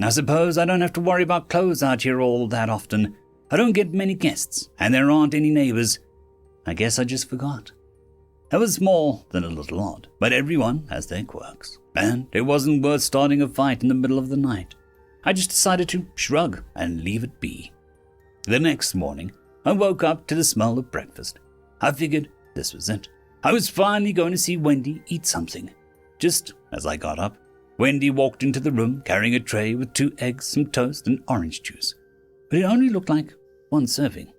I suppose I don't have to worry about clothes out here all that often. I don't get many guests, and there aren't any neighbors. I guess I just forgot. It was more than a little odd, but everyone has their quirks, and it wasn't worth starting a fight in the middle of the night. I just decided to shrug and leave it be. The next morning, I woke up to the smell of breakfast. I figured this was it. I was finally going to see Wendy eat something. Just as I got up, Wendy walked into the room carrying a tray with 2 eggs, some toast, and orange juice. But it only looked like 1 serving.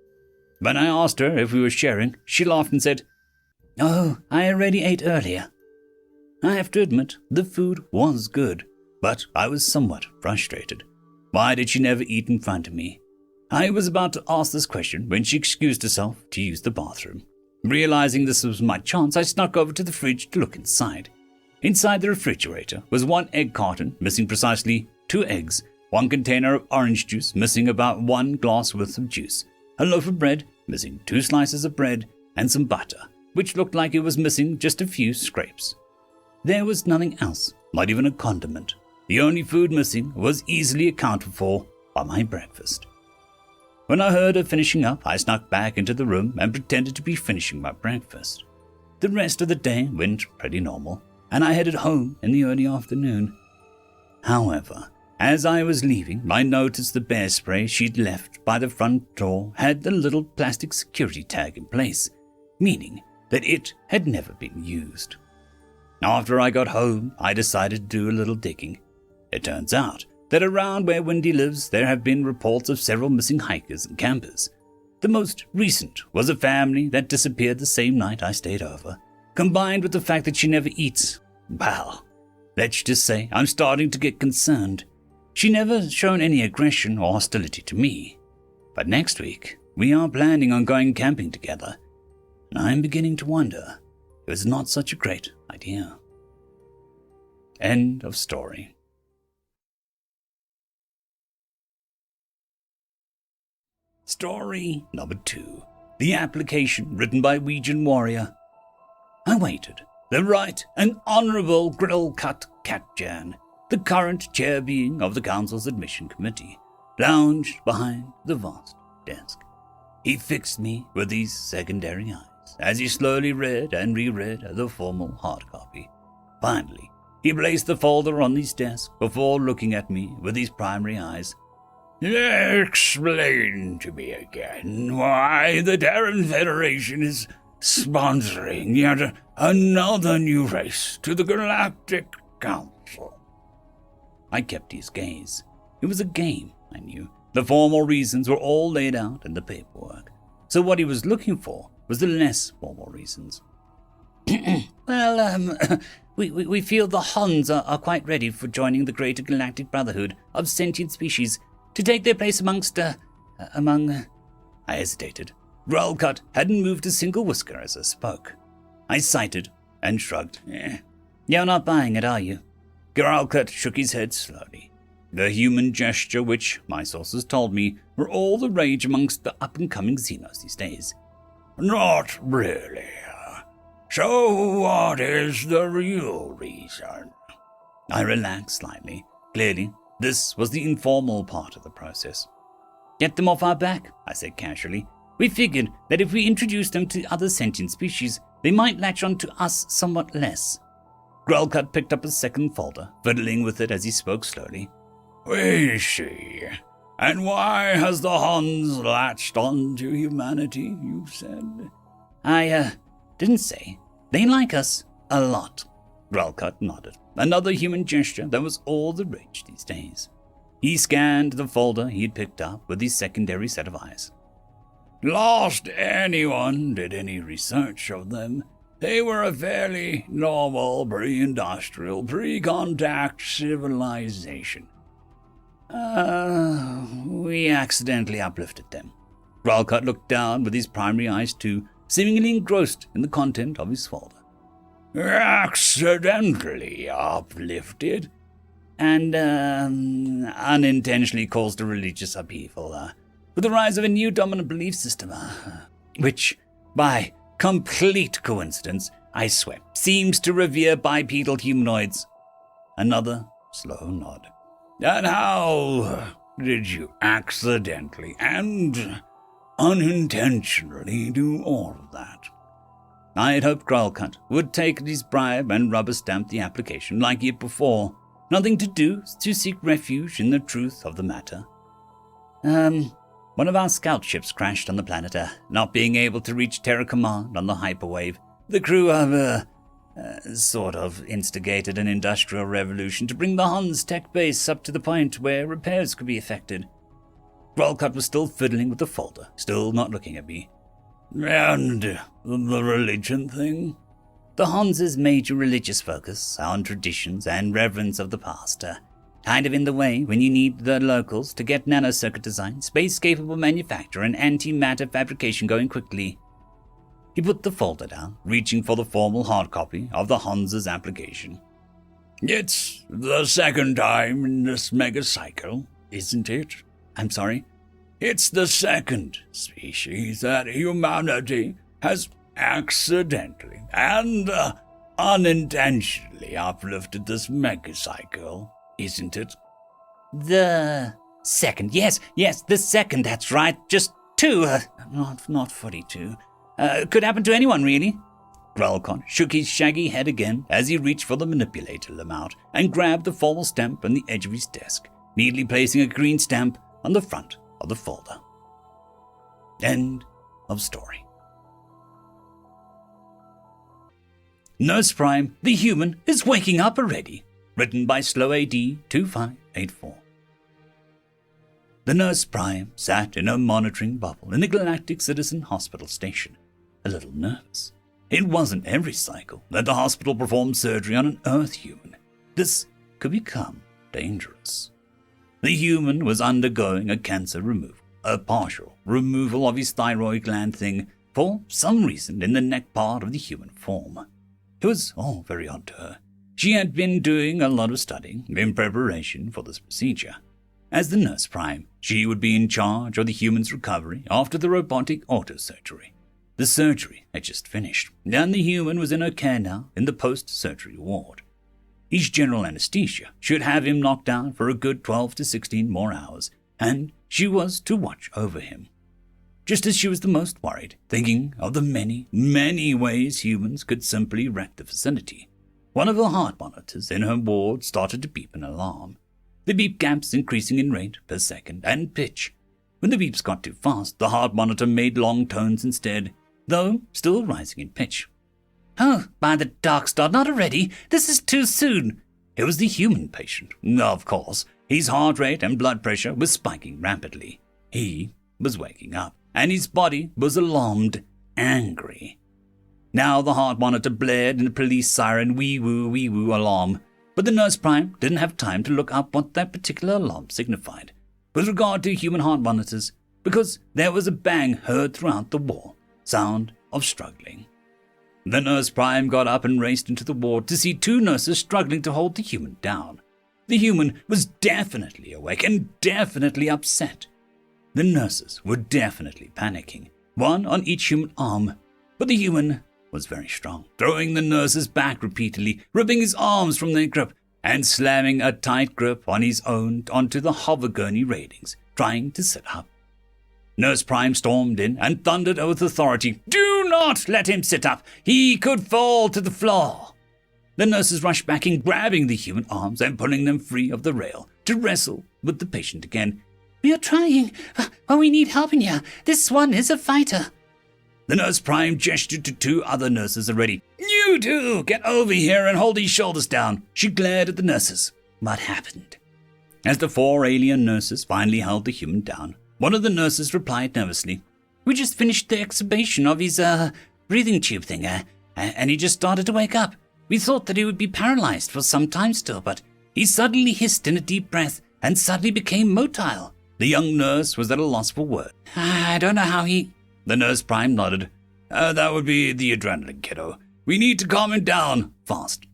When I asked her if we were sharing, she laughed and said, "Oh, I already ate earlier." I have to admit, the food was good, but I was somewhat frustrated. Why did she never eat in front of me? I was about to ask this question when she excused herself to use the bathroom. Realizing this was my chance, I snuck over to the fridge to look inside. Inside the refrigerator was 1 egg carton missing precisely 2 eggs, 1 container of orange juice missing about 1 glass worth of juice, a loaf of bread missing 2 slices of bread, and some butter, which looked like it was missing just a few scrapes. There was nothing else, not even a condiment. The only food missing was easily accounted for by my breakfast. When I heard her finishing up, I snuck back into the room and pretended to be finishing my breakfast. The rest of the day went pretty normal, and I headed home in the early afternoon. However, as I was leaving, I noticed the bear spray she'd left by the front door had the little plastic security tag in place, meaning that it had never been used. After I got home, I decided to do a little digging. It turns out that around where Wendy lives, there have been reports of several missing hikers and campers. The most recent was a family that disappeared the same night I stayed over, combined with the fact that she never eats. Well, let's just say I'm starting to get concerned. She never shown any aggression or hostility to me. But next week, we are planning on going camping together, and I'm beginning to wonder if it's not such a great idea. End of story. Story number 2. The application written by Ouijan Warrior. I waited. The Right and Honourable Grill-Cut Catjan, the current chair being of the council's admission committee, lounged behind the vast desk. He fixed me with these secondary eyes as he slowly read and reread the formal hard copy. Finally, he placed the folder on his desk before looking at me with his primary eyes. "Explain to me again why the Terran Federation is sponsoring yet another new race to the Galactic Council." I kept his gaze. It was a game, I knew. The formal reasons were all laid out in the paperwork. So what he was looking for was the less formal reasons. Well, we feel the Huns are quite ready for joining the Greater Galactic Brotherhood of Sentient Species to take their place among... I hesitated. Growlcut hadn't moved a single whisker as I spoke. I cited and shrugged. You're not buying it, are you? Growlcut shook his head slowly. The human gesture which, my sources told me, were all the rage amongst the up-and-coming Xenos these days. Not really. So what is the real reason? I relaxed slightly. Clearly, this was the informal part of the process. Get them off our back, I said casually. We figured that if we introduced them to other sentient species, they might latch on to us somewhat less. Growlcut picked up a second folder, fiddling with it as he spoke slowly. We see. And why has the Huns latched on to humanity, you said? I didn't say. They like us a lot. Grelcut nodded. Another human gesture that was all the rage these days. He scanned the folder he had picked up with his secondary set of eyes. Last anyone did any research of them, they were a fairly normal pre-industrial, pre-contact civilization. We accidentally uplifted them. Grelcut looked down with his primary eyes too, seemingly engrossed in the content of his folder. Accidentally uplifted? And, unintentionally caused a religious upheaval, with the rise of a new dominant belief system, which, by complete coincidence, I swear, seems to revere bipedal humanoids. Another slow nod. And how did you accidentally and unintentionally do all of that? I had hoped Grelcut would take his bribe and rubber stamp the application like he had before. Nothing to do to seek refuge in the truth of the matter. One of our scout ships crashed on the planet, not being able to reach Terra Command on the hyperwave. The crew have, sort of instigated an industrial revolution to bring the Huns tech base up to the point where repairs could be effected. Grelcut was still fiddling with the folder, still not looking at me. And the religion thing? The Huns' major religious focus on traditions and reverence of the past, kind of in the way when you need the locals to get nanocircuit design, space-capable manufacture, and antimatter fabrication going quickly. He put the folder down, reaching for the formal hard copy of the Huns' application. It's the second time in this mega cycle, isn't it? I'm sorry? It's the second species that humanity has accidentally and unintentionally uplifted this megacycle, isn't it? The second, yes, the second, that's right. Just two, not 42. Could happen to anyone, really. Grelcut shook his shaggy head again as he reached for the manipulator layout and grabbed the formal stamp on the edge of his desk, neatly placing a green stamp on the front of the folder. End of story. Nurse Prime, the human, is waking up already. Written by Slow AD 2584. The Nurse Prime sat in a monitoring bubble in the Galactic Citizen Hospital station, a little nervous. It wasn't every cycle that the hospital performed surgery on an Earth human. This could become dangerous. The human was undergoing a cancer removal, a partial removal of his thyroid gland thing for some reason in the neck part of the human form. It was all very odd to her. She had been doing a lot of studying in preparation for this procedure. As the Nurse Prime, she would be in charge of the human's recovery after the robotic autosurgery. The surgery had just finished, and the human was in her care now in the post-surgery ward. His general anesthesia should have him knocked down for a good 12 to 16 more hours, and she was to watch over him. Just as she was the most worried, thinking of the many, many ways humans could simply wreck the facility, one of her heart monitors in her ward started to beep an alarm. The beep gaps increasing in rate per second and pitch. When the beeps got too fast, the heart monitor made long tones instead, though still rising in pitch. Oh, by the dark star, not already. This is too soon. It was the human patient. Of course, his heart rate and blood pressure was spiking rapidly. He was waking up, and his body was alarmed, angry. Now the heart monitor blared in the police siren wee-woo alarm, but the Nurse Prime didn't have time to look up what that particular alarm signified with regard to human heart monitors, because there was a bang heard throughout the ward, sound of struggling. The Nurse Prime got up and raced into the ward to see two nurses struggling to hold the human down. The human was definitely awake and definitely upset. The nurses were definitely panicking, one on each human arm, but the human was very strong, throwing the nurses back repeatedly, ripping his arms from their grip, and slamming a tight grip on his own onto the hover gurney railings, trying to sit up. Nurse Prime stormed in and thundered with authority, "Do not let him sit up! He could fall to the floor!" The nurses rushed back in, grabbing the human arms and pulling them free of the rail to wrestle with the patient again. "We are trying, but we need help in here. This one is a fighter." The Nurse Prime gestured to two other nurses already. "You You two, get over here and hold these shoulders down. She glared at the nurses. What happened? As the 4 alien nurses finally held the human down, one of the nurses replied nervously, We just finished the exhibition of his, breathing tube thing, and he just started to wake up. We thought that he would be paralyzed for some time still, but he suddenly hissed in a deep breath and suddenly became motile. The young nurse was at a loss for words. I don't know how he... The nurse prime nodded. That would be the adrenaline, kiddo. We need to calm him down fast.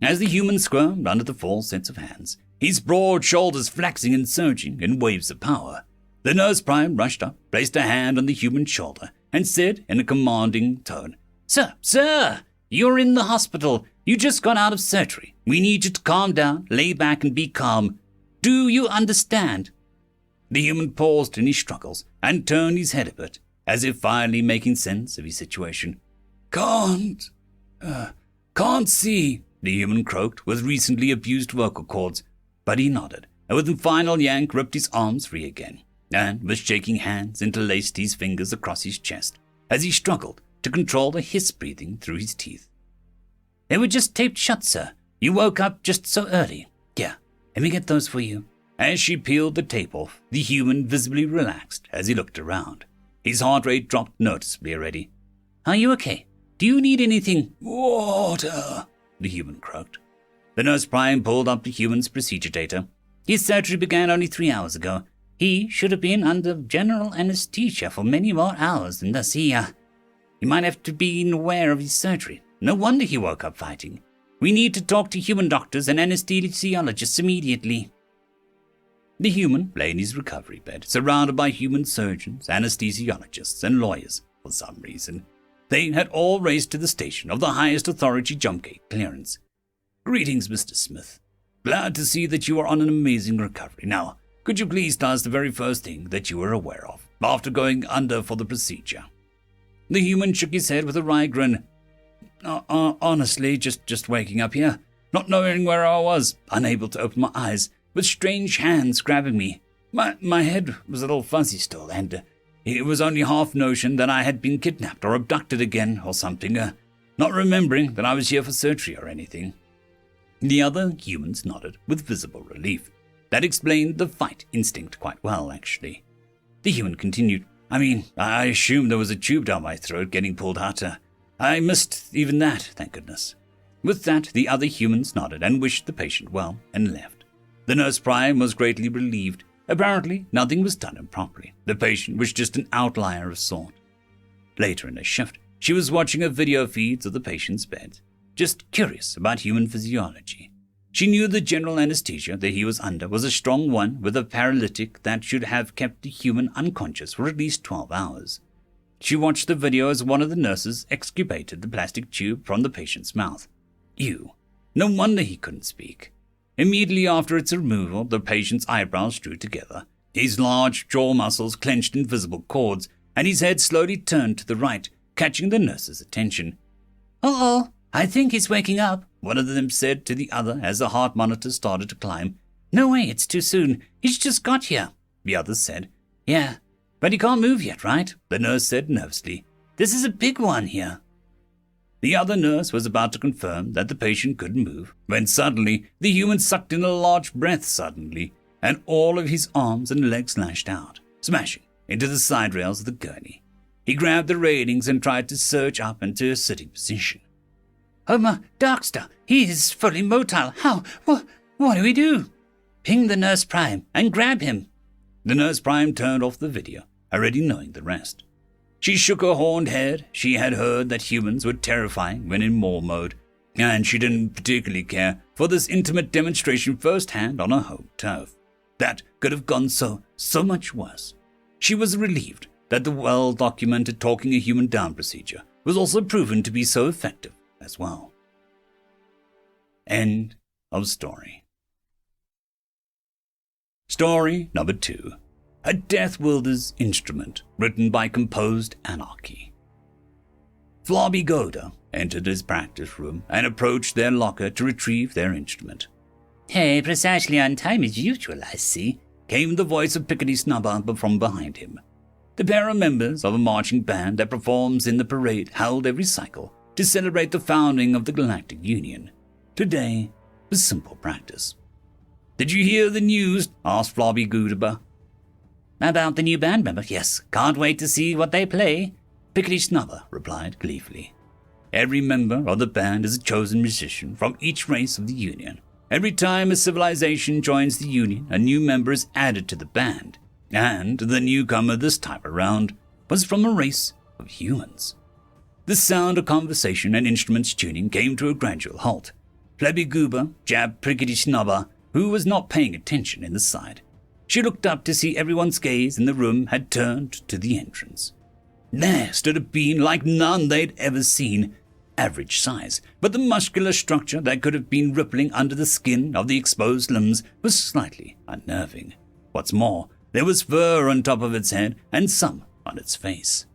As the human squirmed under the 4 sets of hands, his broad shoulders flexing and surging in waves of power, the nurse prime rushed up, placed a hand on the human shoulder, and said in a commanding tone, Sir, you're in the hospital. You just got out of surgery. We need you to calm down, lay back, and be calm. Do you understand? The human paused in his struggles and turned his head a bit, as if finally making sense of his situation. Can't see, the human croaked with recently abused vocal cords, but he nodded, and with a final yank ripped his arms free again, and with shaking hands interlaced his fingers across his chest, as he struggled to control the hiss breathing through his teeth. They were just taped shut, sir. You woke up just so early. Yeah, let me get those for you. As she peeled the tape off, the human visibly relaxed as he looked around. His heart rate dropped noticeably already. Are you okay? Do you need anything? Water, the human croaked. The nurse prime pulled up the human's procedure data. His surgery began only 3 hours ago. He should have been under general anesthesia for many more hours than this. He might have to be aware of his surgery. No wonder he woke up fighting. We need to talk to human doctors and anesthesiologists immediately. The human lay in his recovery bed, surrounded by human surgeons, anesthesiologists, and lawyers. For some reason, they had all raced to the station of the highest authority jump gate clearance. Greetings, Mr. Smith. Glad to see that you are on an amazing recovery. Now, could you please tell us the very first thing that you were aware of after going under for the procedure? The human shook his head with a wry grin. Honestly, just waking up here, not knowing where I was, unable to open my eyes, with strange hands grabbing me. My head was a little fuzzy still, and it was only half notion that I had been kidnapped or abducted again or something, not remembering that I was here for surgery or anything. The other humans nodded with visible relief. That explained the fight instinct quite well, actually. The human continued, I assumed there was a tube down my throat getting pulled out. I missed even that, thank goodness. With that, the other humans nodded and wished the patient well and left. The nurse prime was greatly relieved. Apparently, nothing was done improperly. The patient was just an outlier of sort. Later in the shift, she was watching a video feeds of the patient's bed, just curious about human physiology. She knew the general anesthesia that he was under was a strong one with a paralytic that should have kept the human unconscious for at least 12 hours. She watched the video as one of the nurses extubated the plastic tube from the patient's mouth. Ew. No wonder he couldn't speak. Immediately after its removal, the patient's eyebrows drew together, his large jaw muscles clenched in visible cords, and his head slowly turned to the right, catching the nurse's attention. Uh-oh, I think he's waking up, one of them said to the other as the heart monitor started to climb. No way, it's too soon. He's just got here, the other said. Yeah, but he can't move yet, right? The nurse said nervously. This is a big one here. The other nurse was about to confirm that the patient couldn't move, when suddenly the human sucked in a large breath suddenly, and all of his arms and legs lashed out, smashing into the side rails of the gurney. He grabbed the railings and tried to surge up into a sitting position. Oh, Darkstar, he is fully motile. How? What do we do? Ping the nurse prime and grab him. The nurse prime turned off the video, already knowing the rest. She shook her horned head. She had heard that humans were terrifying when in Maw mode, and she didn't particularly care for this intimate demonstration firsthand on her home turf. That could have gone so much worse. She was relieved that the well-documented talking a human down procedure was also proven to be so effective as well. End of story. Story number 2. A Death Wielder's Instrument, written by Composed Anarchy. Flobby Goda entered his practice room and approached their locker to retrieve their instrument. Hey, precisely on time as usual, I see, came the voice of Pickety Snubber from behind him. The pair are members of a marching band that performs in the parade held every cycle to celebrate the founding of the Galactic Union. Today was simple practice. "Did you hear the news?" asked Floppy Goober. About the new band member? Yes, can't wait to see what they play. Pickety Snubber replied gleefully. Every member of the band is a chosen musician from each race of the Union. Every time a civilization joins the Union, a new member is added to the band, and the newcomer this time around was from a race of humans. The sound of conversation and instruments tuning came to a gradual halt. Flabby Goober jabbed Pickety Snubber, who was not paying attention, in the side. She looked up to see everyone's gaze in the room had turned to the entrance. There stood a being like none they'd ever seen, average size, but the muscular structure that could have been rippling under the skin of the exposed limbs was slightly unnerving. What's more, there was fur on top of its head and some on its face.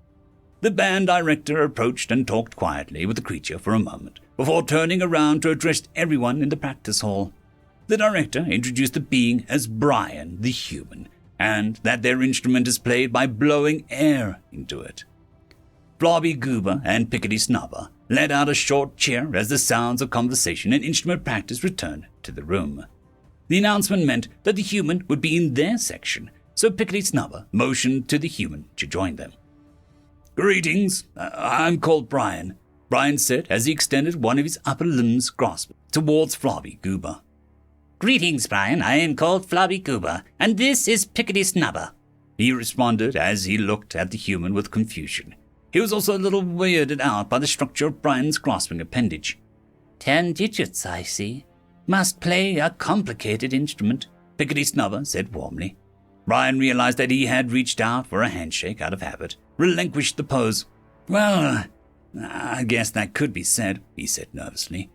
The band director approached and talked quietly with the creature for a moment before turning around to address everyone in the practice hall. The director introduced the being as Brian the human, and that their instrument is played by blowing air into it. Flobby Goober and Pickety Snubber let out a short cheer as the sounds of conversation and instrument practice returned to the room. The announcement meant that the human would be in their section, so Pickety Snubber motioned to the human to join them. "Greetings, I'm called Brian," Brian said as he extended one of his upper limbs grasped towards Flobby Goober. "Greetings, Brian. I am called Flobby Goober, and this is Pickety Snubber," he responded as he looked at the human with confusion. He was also a little weirded out by the structure of Brian's grasping appendage. 10 digits, I see. Must play a complicated instrument," Pickety Snubber said warmly. Brian realized that he had reached out for a handshake out of habit, relinquished the pose. "Well, I guess that could be said," he said nervously.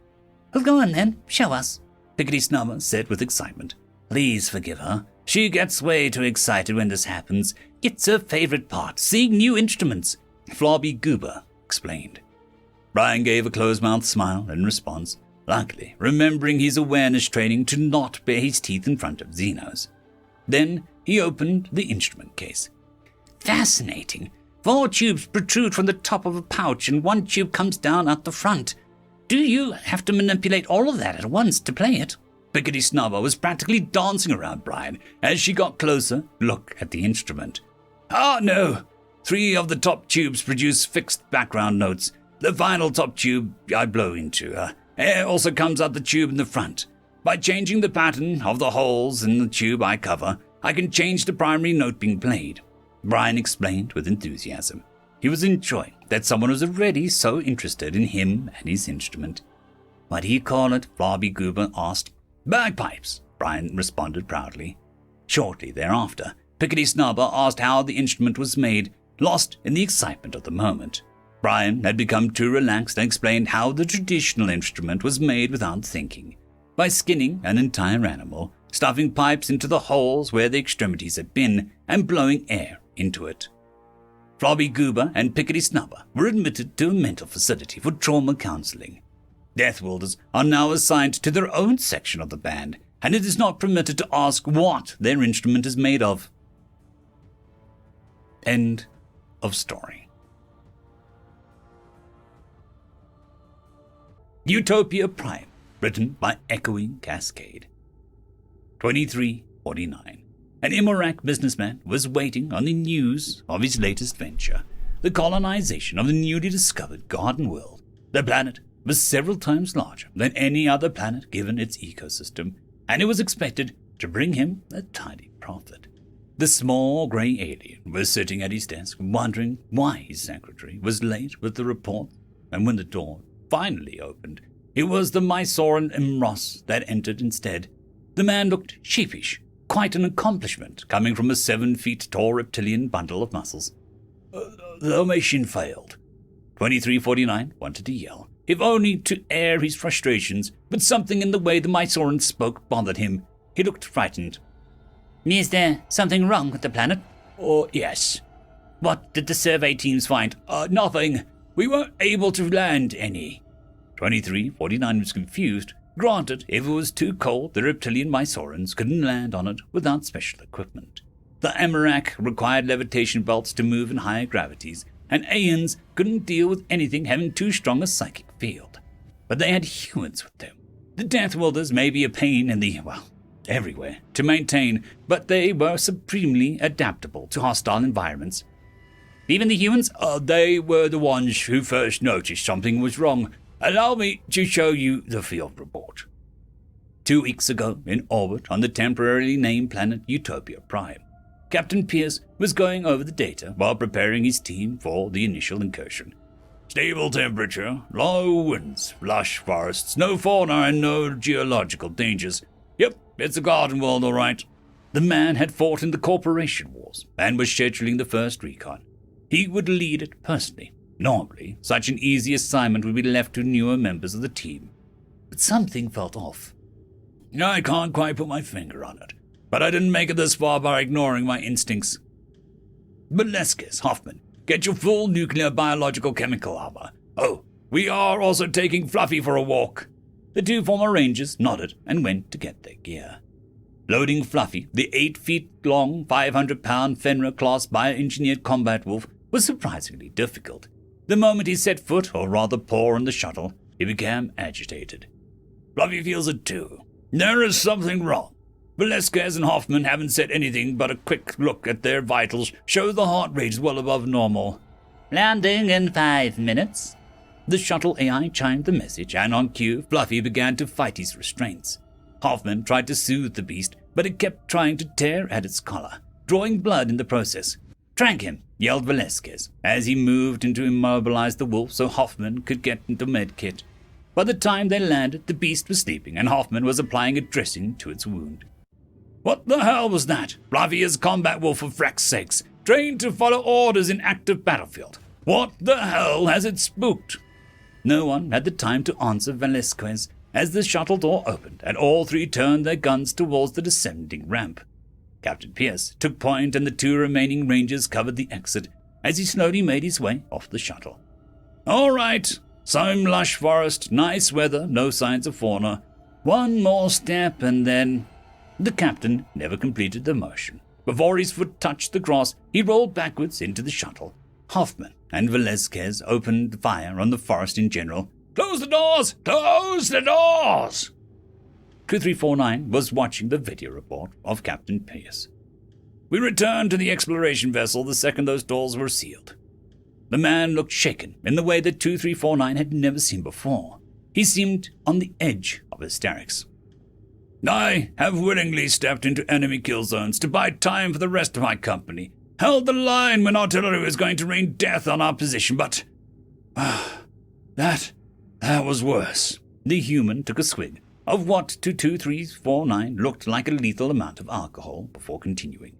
"Well, go on then, show us," Pickety Snubber said with excitement. "Please forgive her. She gets way too excited when this happens. It's her favorite part, seeing new instruments," Flobby Goober explained. Brian gave a closed-mouthed smile in response, luckily remembering his awareness training to not bare his teeth in front of Xenos. Then he opened the instrument case. "Fascinating. 4 tubes protrude from the top of a pouch and 1 tube comes down at the front. Do you have to manipulate all of that at once to play it?" Pickety Snubber was practically dancing around Brian as she got closer to look at the instrument. No. 3 of the top tubes produce fixed background notes. The final top tube I blow into. Air also comes out the tube in the front. By changing the pattern of the holes in the tube I cover, I can change the primary note being played," Brian explained with enthusiasm. He was enjoying that someone was already so interested in him and his instrument. "What do you call it?" Flobby Goober asked. "Bagpipes," Brian responded proudly. Shortly thereafter, Pickety Snubber asked how the instrument was made, lost in the excitement of the moment. Brian had become too relaxed and explained how the traditional instrument was made without thinking, by skinning an entire animal, stuffing pipes into the holes where the extremities had been, and blowing air into it. Flobby Goober and Pickety Snubber were admitted to a mental facility for trauma counseling. Death Wielders are now assigned to their own section of the band, and it is not permitted to ask what their instrument is made of. End of story. Utopia Prime, written by Echoing Cascade. 2349. An Imorak businessman was waiting on the news of his latest venture, the colonization of the newly discovered Garden World. The planet was several times larger than any other planet given its ecosystem, and it was expected to bring him a tidy profit. The small grey alien was sitting at his desk, wondering why his secretary was late with the report, and when the door finally opened, it was the Mysoran Imros that entered instead. The man looked sheepish, quite an accomplishment coming from a 7-feet-tall reptilian bundle of muscles. The mission failed. 2349 wanted to yell, if only to air his frustrations, but something in the way the Mysoran spoke bothered him. He looked frightened. "Is there something wrong with the planet?" Yes. What did the survey teams find? Nothing. We weren't able to land any. 2349 was confused. Granted, if it was too cold, the reptilian Mysorans couldn't land on it without special equipment. The Amarak required levitation belts to move in higher gravities, and ANs couldn't deal with anything having too strong a psychic field. But they had humans with them. The Death Wielders may be a pain in the, everywhere to maintain, but they were supremely adaptable to hostile environments. Even the humans, they were the ones who first noticed something was wrong. Allow me to show you the field report. 2 weeks ago, in orbit on the temporarily named planet Utopia Prime, Captain Pierce was going over the data while preparing his team for the initial incursion. Stable temperature, low winds, lush forests, no fauna and no geological dangers. Yep, it's a garden world, all right. The man had fought in the Corporation Wars and was scheduling the first recon. He would lead it personally. Normally, such an easy assignment would be left to newer members of the team. But something felt off. I can't quite put my finger on it, but I didn't make it this far by ignoring my instincts. Velasquez, Hoffman, get your full nuclear, biological, chemical armor. Oh, we are also taking Fluffy for a walk. The two former Rangers nodded and went to get their gear. Loading Fluffy, the 8-feet-long, 500-pound Fenrir-class bioengineered combat wolf, was surprisingly difficult. The moment he set foot, or rather paw, on the shuttle, he became agitated. Fluffy feels it too. There is something wrong. Velasquez and Hoffman haven't said anything, but a quick look at their vitals shows the heart rate is well above normal. Landing in 5 minutes. The shuttle AI chimed the message, and on cue, Fluffy began to fight his restraints. Hoffman tried to soothe the beast, but it kept trying to tear at its collar, drawing blood in the process. Trank him, yelled Velasquez, as he moved in to immobilize the wolf so Hoffman could get into medkit. By the time they landed, the beast was sleeping, and Hoffman was applying a dressing to its wound. What the hell was that? Fluffy is a combat wolf for frack's sakes, trained to follow orders in active battlefield. What the hell has it spooked? No one had the time to answer Velasquez as the shuttle door opened, and all three turned their guns towards the descending ramp. Captain Pierce took point, and the two remaining Rangers covered the exit as he slowly made his way off the shuttle. All right. Some lush forest, nice weather, no signs of fauna. One more step and then... The captain never completed the motion. Before his foot touched the grass, he rolled backwards into the shuttle. Hoffman and Velasquez opened fire on the forest in general. Close the doors! Close the doors! 2349 was watching the video report of Captain Pierce. We returned to the exploration vessel the second those doors were sealed. The man looked shaken in the way that 2349 had never seen before. He seemed on the edge of hysterics. I have willingly stepped into enemy kill zones to buy time for the rest of my company, held the line when artillery was going to rain death on our position, but... that was worse. The human took a swig of what to 2349 looked like a lethal amount of alcohol before continuing.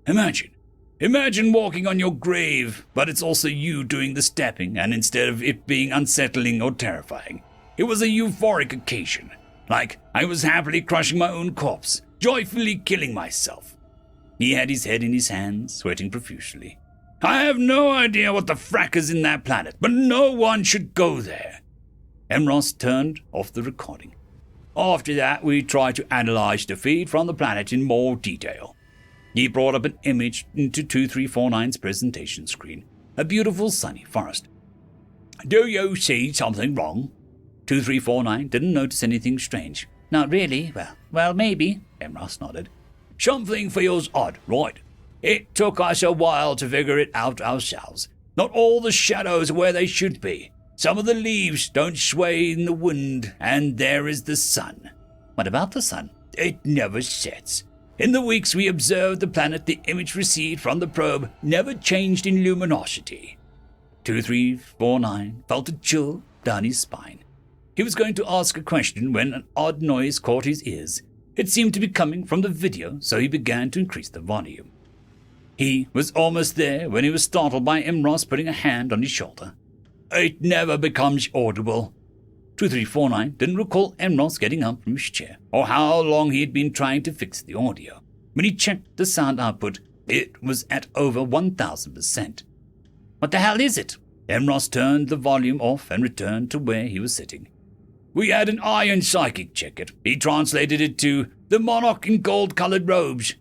Imagine walking on your grave, but it's also you doing the stepping, and instead of it being unsettling or terrifying, it was a euphoric occasion, like I was happily crushing my own corpse, joyfully killing myself. He had his head in his hands, sweating profusely. I have no idea what the frack is in that planet, but no one should go there. Ross turned off the recording. After that, we tried to analyze the feed from the planet in more detail. He brought up an image into 2349's presentation screen, a beautiful sunny forest. Do you see something wrong? 2349 didn't notice anything strange. Not really. Well, maybe. Ross nodded. Something feels odd, right? It took us a while to figure it out ourselves. Not all the shadows are where they should be. Some of the leaves don't sway in the wind, and there is the sun. What about the sun? It never sets. In the weeks we observed the planet, the image received from the probe never changed in luminosity. 2349 felt a chill down his spine. He was going to ask a question when an odd noise caught his ears. It seemed to be coming from the video, so he began to increase the volume. He was almost there when he was startled by Ross putting a hand on his shoulder. It never becomes audible. 2349 didn't recall Ross getting up from his chair or how long he had been trying to fix the audio. When he checked the sound output, it was at over 1,000%. What the hell is it? Ross turned the volume off and returned to where he was sitting. We had an iron psychic check it. He translated it to the monarch in gold-colored robes.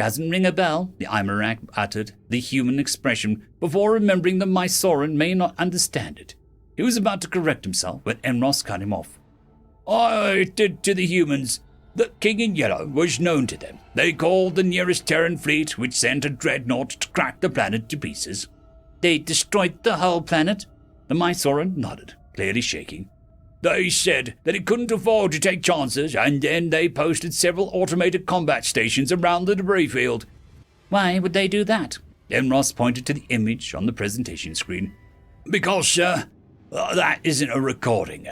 doesn't ring a bell, the Imarak uttered the human expression before remembering that Mysoran may not understand it. He was about to correct himself when Enros cut him off. I did to the humans. The King in Yellow was known to them. They called the nearest Terran fleet, which sent a dreadnought to crack the planet to pieces. They destroyed the whole planet? The Mysoran nodded, clearly shaking. They said that it couldn't afford to take chances, and then they posted several automated combat stations around the debris field. Why would they do that? Enros pointed to the image on the presentation screen. Because, sir, that isn't a recording,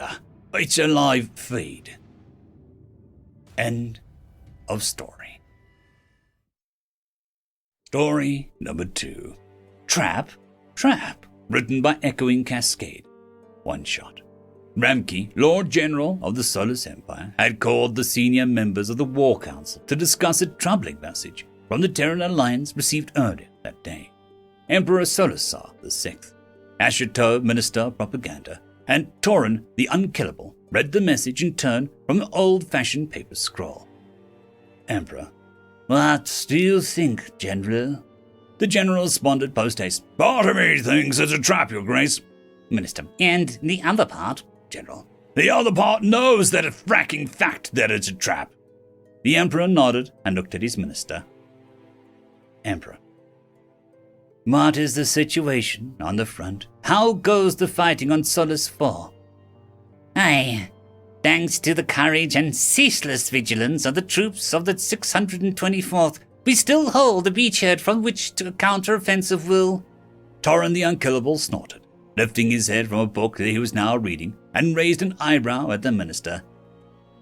it's a live feed. End of story. Story number 2. Trap, written by Echoing Cascade. One shot. Ramke, Lord General of the Solus Empire, had called the senior members of the War Council to discuss a troubling message from the Terran Alliance received earlier that day. Emperor Solusar VI, Asherto, Minister of Propaganda, and Torin the Unkillable read the message in turn from an old-fashioned paper scroll. Emperor, what do you think, General? The General responded post-haste. Part of me thinks it's a trap, Your Grace. Minister, and the other part? General, the other part knows that a fracking fact that it's a trap. The Emperor nodded and looked at his minister. Emperor, what is the situation on the front? How goes the fighting on Solus 4? Aye, thanks to the courage and ceaseless vigilance of the troops of the 624th, we still hold the beachhead from which to counter-offensive will. Torin the Unkillable snorted, lifting his head from a book that he was now reading, and raised an eyebrow at the minister.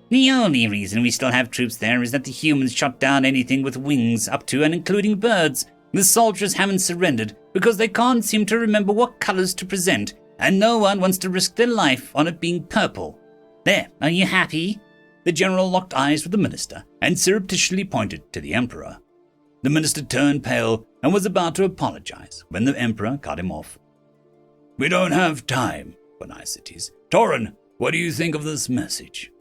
The only reason we still have troops there is that the humans shot down anything with wings up to and including birds. The soldiers haven't surrendered because they can't seem to remember what colors to present, and no one wants to risk their life on it being purple. There, are you happy? The general locked eyes with the minister and surreptitiously pointed to the Emperor. The minister turned pale and was about to apologize when the Emperor cut him off. We don't have time for niceties. Torin, what do you think of this message?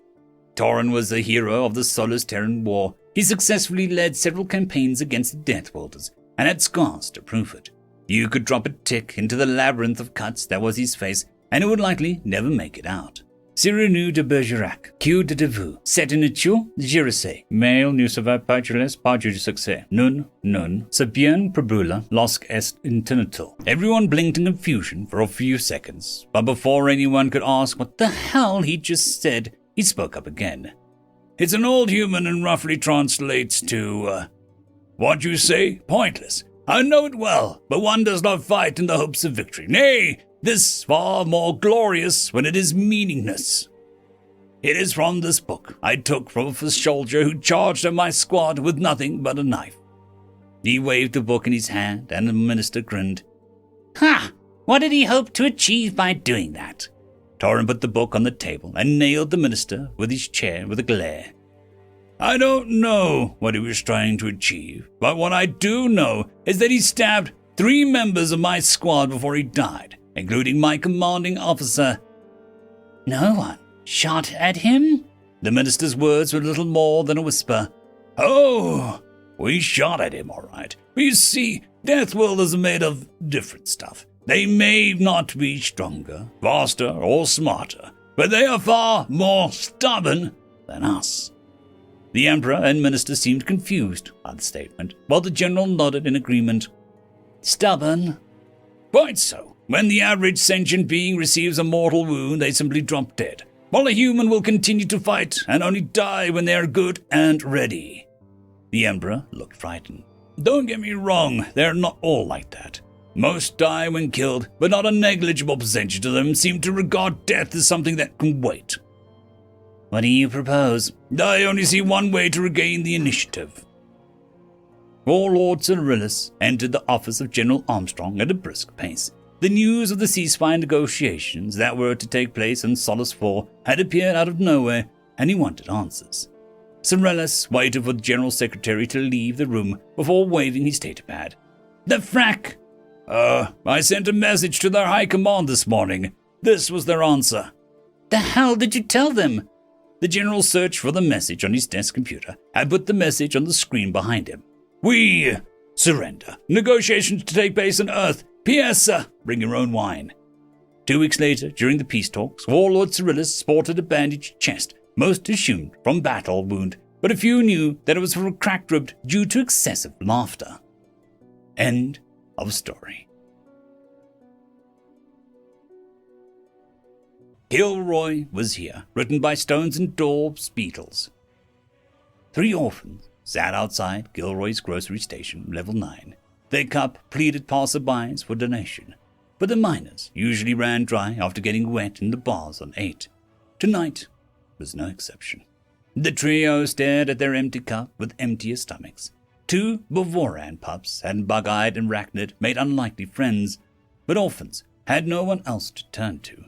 Torin was the hero of the Solus-Terran War. He successfully led several campaigns against the Death Wielders and had scars to prove it. You could drop a tick into the labyrinth of cuts that was his face, and it would likely never make it out. Cyrano de Bergerac, Q de Devaux, Setinichu, Giresse, Mail ne va pas pas du succès, nun, Sabien Probula, Losc est intinitul. Everyone blinked in confusion for a few seconds, but before anyone could ask what the hell he just said, he spoke up again. It's an old human and roughly translates to, what you say? Pointless. I know it well, but one does not fight in the hopes of victory. Nay, this far more glorious when it is meaningless. It is from this book I took from a soldier who charged at my squad with nothing but a knife. He waved the book in his hand, and the minister grinned. Ha! What did he hope to achieve by doing that? Torin put the book on the table and nailed the minister with his chair with a glare. I don't know what he was trying to achieve, but what I do know is that he stabbed 3 members of my squad before he died, including my commanding officer. No one shot at him? The minister's words were little more than a whisper. Oh, we shot at him, all right. But you see, Death Wielders are made of different stuff. They may not be stronger, faster, or smarter, but they are far more stubborn than us. The Emperor and Minister seemed confused by the statement, while the General nodded in agreement. Stubborn? Quite so. When the average sentient being receives a mortal wound, they simply drop dead, while a human will continue to fight and only die when they are good and ready. The Emperor looked frightened. Don't get me wrong, they're not all like that. Most die when killed, but not a negligible percentage of them seem to regard death as something that can wait. What do you propose? I only see one way to regain the initiative. Warlord Cyrillus entered the office of General Armstrong at a brisk pace. The news of the ceasefire negotiations that were to take place on Solus 4 had appeared out of nowhere, and he wanted answers. Cyrillus waited for the General Secretary to leave the room before waving his datapad. The frack! I sent a message to their high command this morning. This was their answer. The hell did you tell them? The general searched for the message on his desk computer and put the message on the screen behind him. We surrender. Negotiations to take place on Earth. P.S. Bring your own wine. 2 weeks later, during the peace talks, Warlord Cyrillus sported a bandaged chest, most assumed from battle wound, but a few knew that it was from a cracked rib due to excessive laughter. End of story. Gilroy was here, written by Stones and Daubs Beatles. 3 orphans sat outside Gilroy's grocery station, level 9. Their cup pleaded passerbys for donation, but the miners usually ran dry after getting wet in the bars on 8. Tonight was no exception. The trio stared at their empty cup with emptier stomachs. 2 Bavoran pups and bug-eyed and arachnid made unlikely friends, but orphans had no one else to turn to.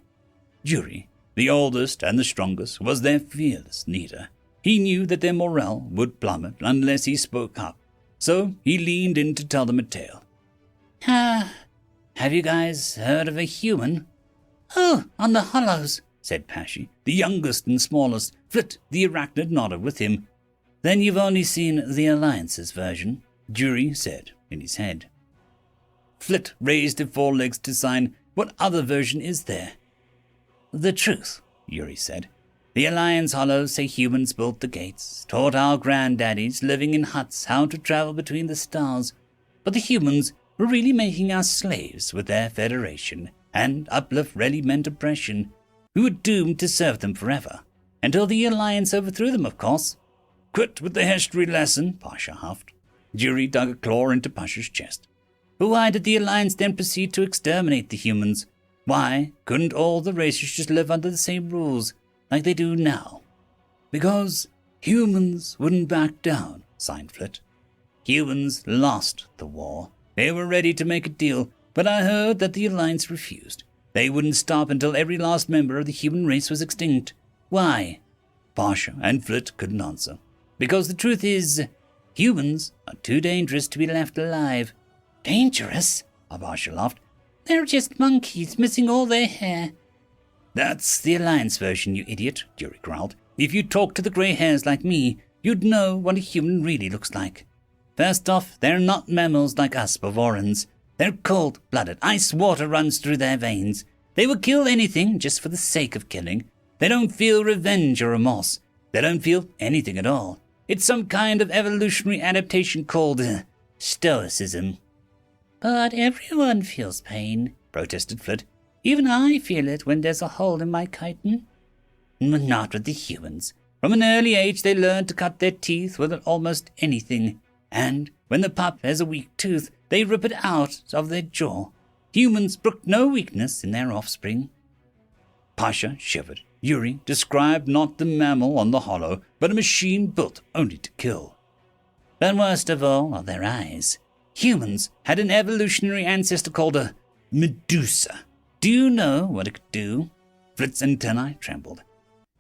Yuri, the oldest and the strongest, was their fearless leader. He knew that their morale would plummet unless he spoke up, so he leaned in to tell them a tale. Have you guys heard of a human? Oh, on the hollows, said Pashy, the youngest and smallest. Flit, the arachnid, nodded with him. Then you've only seen the Alliance's version, Yuri said in his head. Flit raised his forelegs to sign. What other version is there? The truth, Yuri said. The Alliance hollows say humans built the gates, taught our granddaddies living in huts how to travel between the stars, but the humans were really making us slaves with their federation, and uplift really meant oppression. We were doomed to serve them forever, until the Alliance overthrew them, of course. Quit with the history lesson, Pasha huffed. Yuri dug a claw into Pasha's chest. But why did the Alliance then proceed to exterminate the humans? Why couldn't all the races just live under the same rules, like they do now? Because humans wouldn't back down, signed Flit. Humans lost the war. They were ready to make a deal, but I heard that the Alliance refused. They wouldn't stop until every last member of the human race was extinct. Why? Pasha and Flit couldn't answer. Because the truth is, humans are too dangerous to be left alive. Dangerous? Pasha laughed. They're just monkeys missing all their hair. That's the Alliance version, you idiot, Yuri growled. If you talk to the grey hairs like me, you'd know what a human really looks like. First off, they're not mammals like us Bavorans. They're cold-blooded. Ice water runs through their veins. They will kill anything just for the sake of killing. They don't feel revenge or remorse. They don't feel anything at all. It's some kind of evolutionary adaptation called stoicism. But everyone feels pain, protested Flit. Even I feel it when there's a hole in my chitin. Not with the humans. From an early age they learn to cut their teeth with almost anything. And when the pup has a weak tooth, they rip it out of their jaw. Humans brook no weakness in their offspring. Pasha shivered. Yuri described not the mammal on the hollow, but a machine built only to kill. But worst of all are their eyes. Humans had an evolutionary ancestor called a Medusa. Do you know what it could do? Flit's antennae trembled.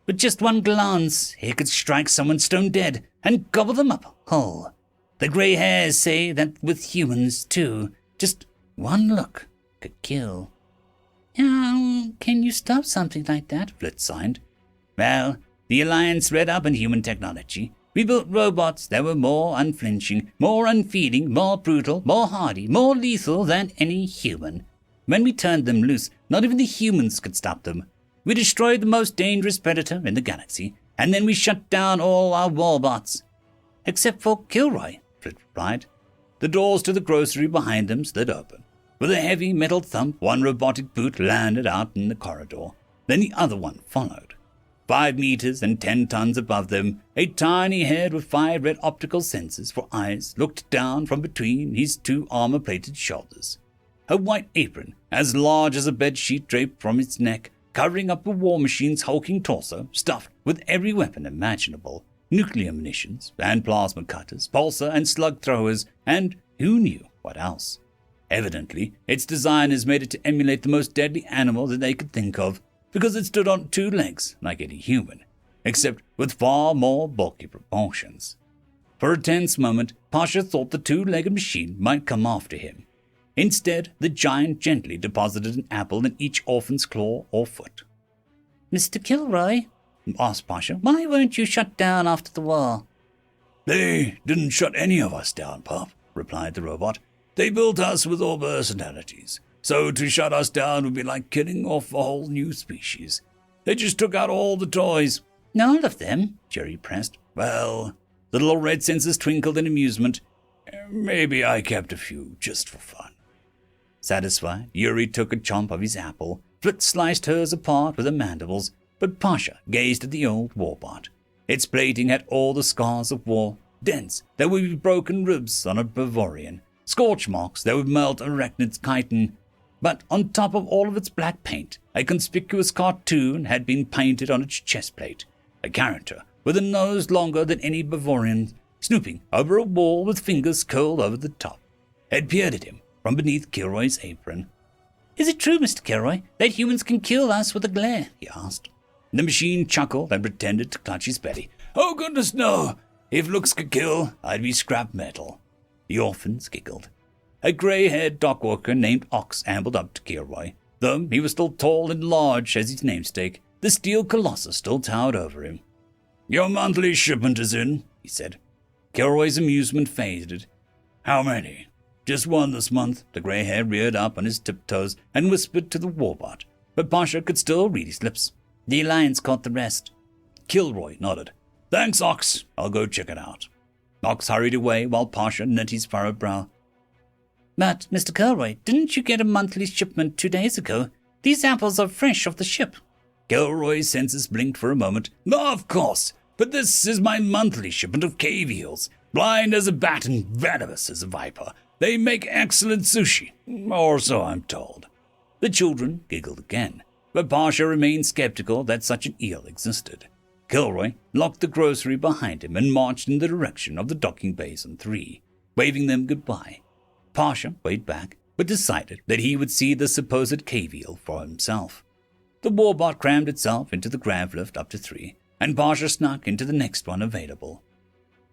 With just one glance, it could strike someone stone dead and gobble them up whole. The grey hairs say that with humans, too, just one look could kill. How can you stop something like that? Flit signed. Well, the Alliance read up on human technology. We built robots that were more unflinching, more unfeeling, more brutal, more hardy, more lethal than any human. When we turned them loose, not even the humans could stop them. We destroyed the most dangerous predator in the galaxy, and then we shut down all our warbots. Except for Kilroy, Flit replied. The doors to the grocery behind them slid open. With a heavy metal thump, one robotic boot landed out in the corridor. Then the other one followed. 5 meters and 10 tons above them, a tiny head with 5 red optical sensors for eyes looked down from between his 2 armor-plated shoulders. A white apron, as large as a bedsheet draped from its neck, covering up a war machine's hulking torso, stuffed with every weapon imaginable. Nuclear munitions, and plasma cutters, pulsar and slug throwers, and who knew what else. Evidently, its designers made it to emulate the most deadly animal that they could think of, because it stood on 2 legs like any human, except with far more bulky proportions. For a tense moment, Pasha thought the 2-legged machine might come after him. Instead, the giant gently deposited an apple in each orphan's claw or foot. Mr. Kilroy, asked Pasha, why weren't you shut down after the war? They didn't shut any of us down, Pop, replied the robot. They built us with all personalities. So to shut us down would be like killing off a whole new species. They just took out all the toys. None of them, Jerry pressed. Well, the little red sensors twinkled in amusement. Maybe I kept a few just for fun. Satisfied, Yuri took a chomp of his apple. Flit sliced hers apart with her mandibles, but Pasha gazed at the old warbot. Its plating had all the scars of war, dents that would be broken ribs on a Bavarian, scorch marks that would melt arachnid's chitin. But on top of all of its black paint, a conspicuous cartoon had been painted on its chest plate. A character with a nose longer than any Bavarian, snooping over a wall with fingers curled over the top, had peered at him from beneath Kilroy's apron. Is it true, Mr. Kilroy, that humans can kill us with a glare? He asked. The machine chuckled and pretended to clutch his belly. Oh, goodness, no! If looks could kill, I'd be scrap metal. The orphans giggled. A grey-haired dockworker named Ox ambled up to Kilroy. Though he was still tall and large as his namesake, the steel colossus still towered over him. Your monthly shipment is in, he said. Kilroy's amusement faded. How many? Just one this month. The grey hair reared up on his tiptoes and whispered to the warbot, but Pasha could still read his lips. The Alliance caught the rest. Kilroy nodded. Thanks, Ox. I'll go check it out. Ox hurried away while Pasha knit his furrowed brow. But, Mr. Kilroy, didn't you get a monthly shipment 2 days ago? These apples are fresh off the ship. Kilroy's senses blinked for a moment. No, of course, but this is my monthly shipment of cave eels. Blind as a bat and venomous as a viper. They make excellent sushi, or so I'm told. The children giggled again, but Pasha remained skeptical that such an eel existed. Kilroy locked the grocery behind him and marched in the direction of the docking bays on 3, waving them goodbye. Pasha waved back, but decided that he would see the supposed cave eel for himself. The warbot crammed itself into the grav lift up to 3, and Pasha snuck into the next one available.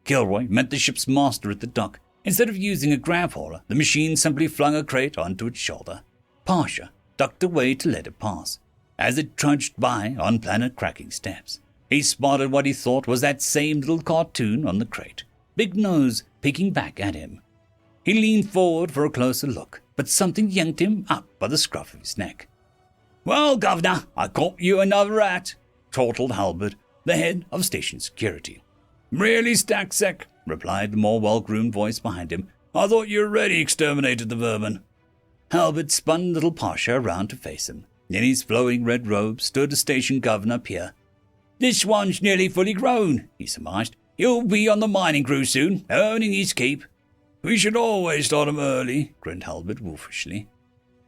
Kilroy met the ship's master at the dock. Instead of using a grav hauler, the machine simply flung a crate onto its shoulder. Pasha ducked away to let it pass. As it trudged by on planet-cracking steps, he spotted what he thought was that same little cartoon on the crate, Big Nose peeking back at him. He leaned forward for a closer look, but something yanked him up by the scruff of his neck. Well, Governor, I caught you another rat, chortled Halbert, the head of station security. Really, Stacksec, replied the more well-groomed voice behind him. I thought you already exterminated the vermin. Halbert spun little Pasha around to face him. In his flowing red robe stood the station governor, Pierre. This one's nearly fully grown, he surmised. He'll be on the mining crew soon, earning his keep. We should always start him early, grinned Halbert wolfishly.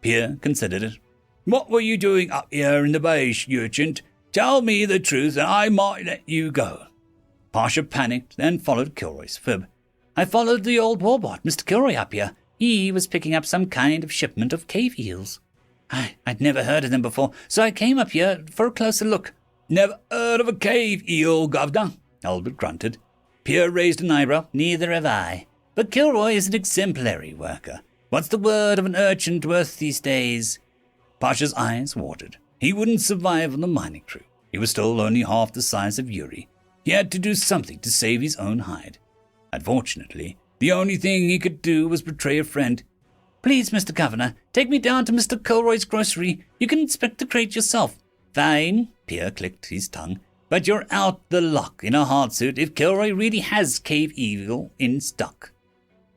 Pierre considered it. What were you doing up here in the base, urchin? Tell me the truth and I might let you go. Pasha panicked and followed Kilroy's fib. I followed the old warbot, Mr. Kilroy, up here. He was picking up some kind of shipment of cave eels. I'd never heard of them before, so I came up here for a closer look. Never heard of a cave eel, Governor, Albert grunted. Pierre raised an eyebrow. Neither have I. But Kilroy is an exemplary worker. What's the word of an urchin worth these days? Pasha's eyes watered. He wouldn't survive on the mining crew. He was still only half the size of Yuri. He had to do something to save his own hide. Unfortunately, the only thing he could do was betray a friend. Please, Mr. Governor, take me down to Mr. Kilroy's grocery. You can inspect the crate yourself. Fine, Pierre clicked his tongue. But you're out the lock in a hard suit if Kilroy really has cave eel in stock.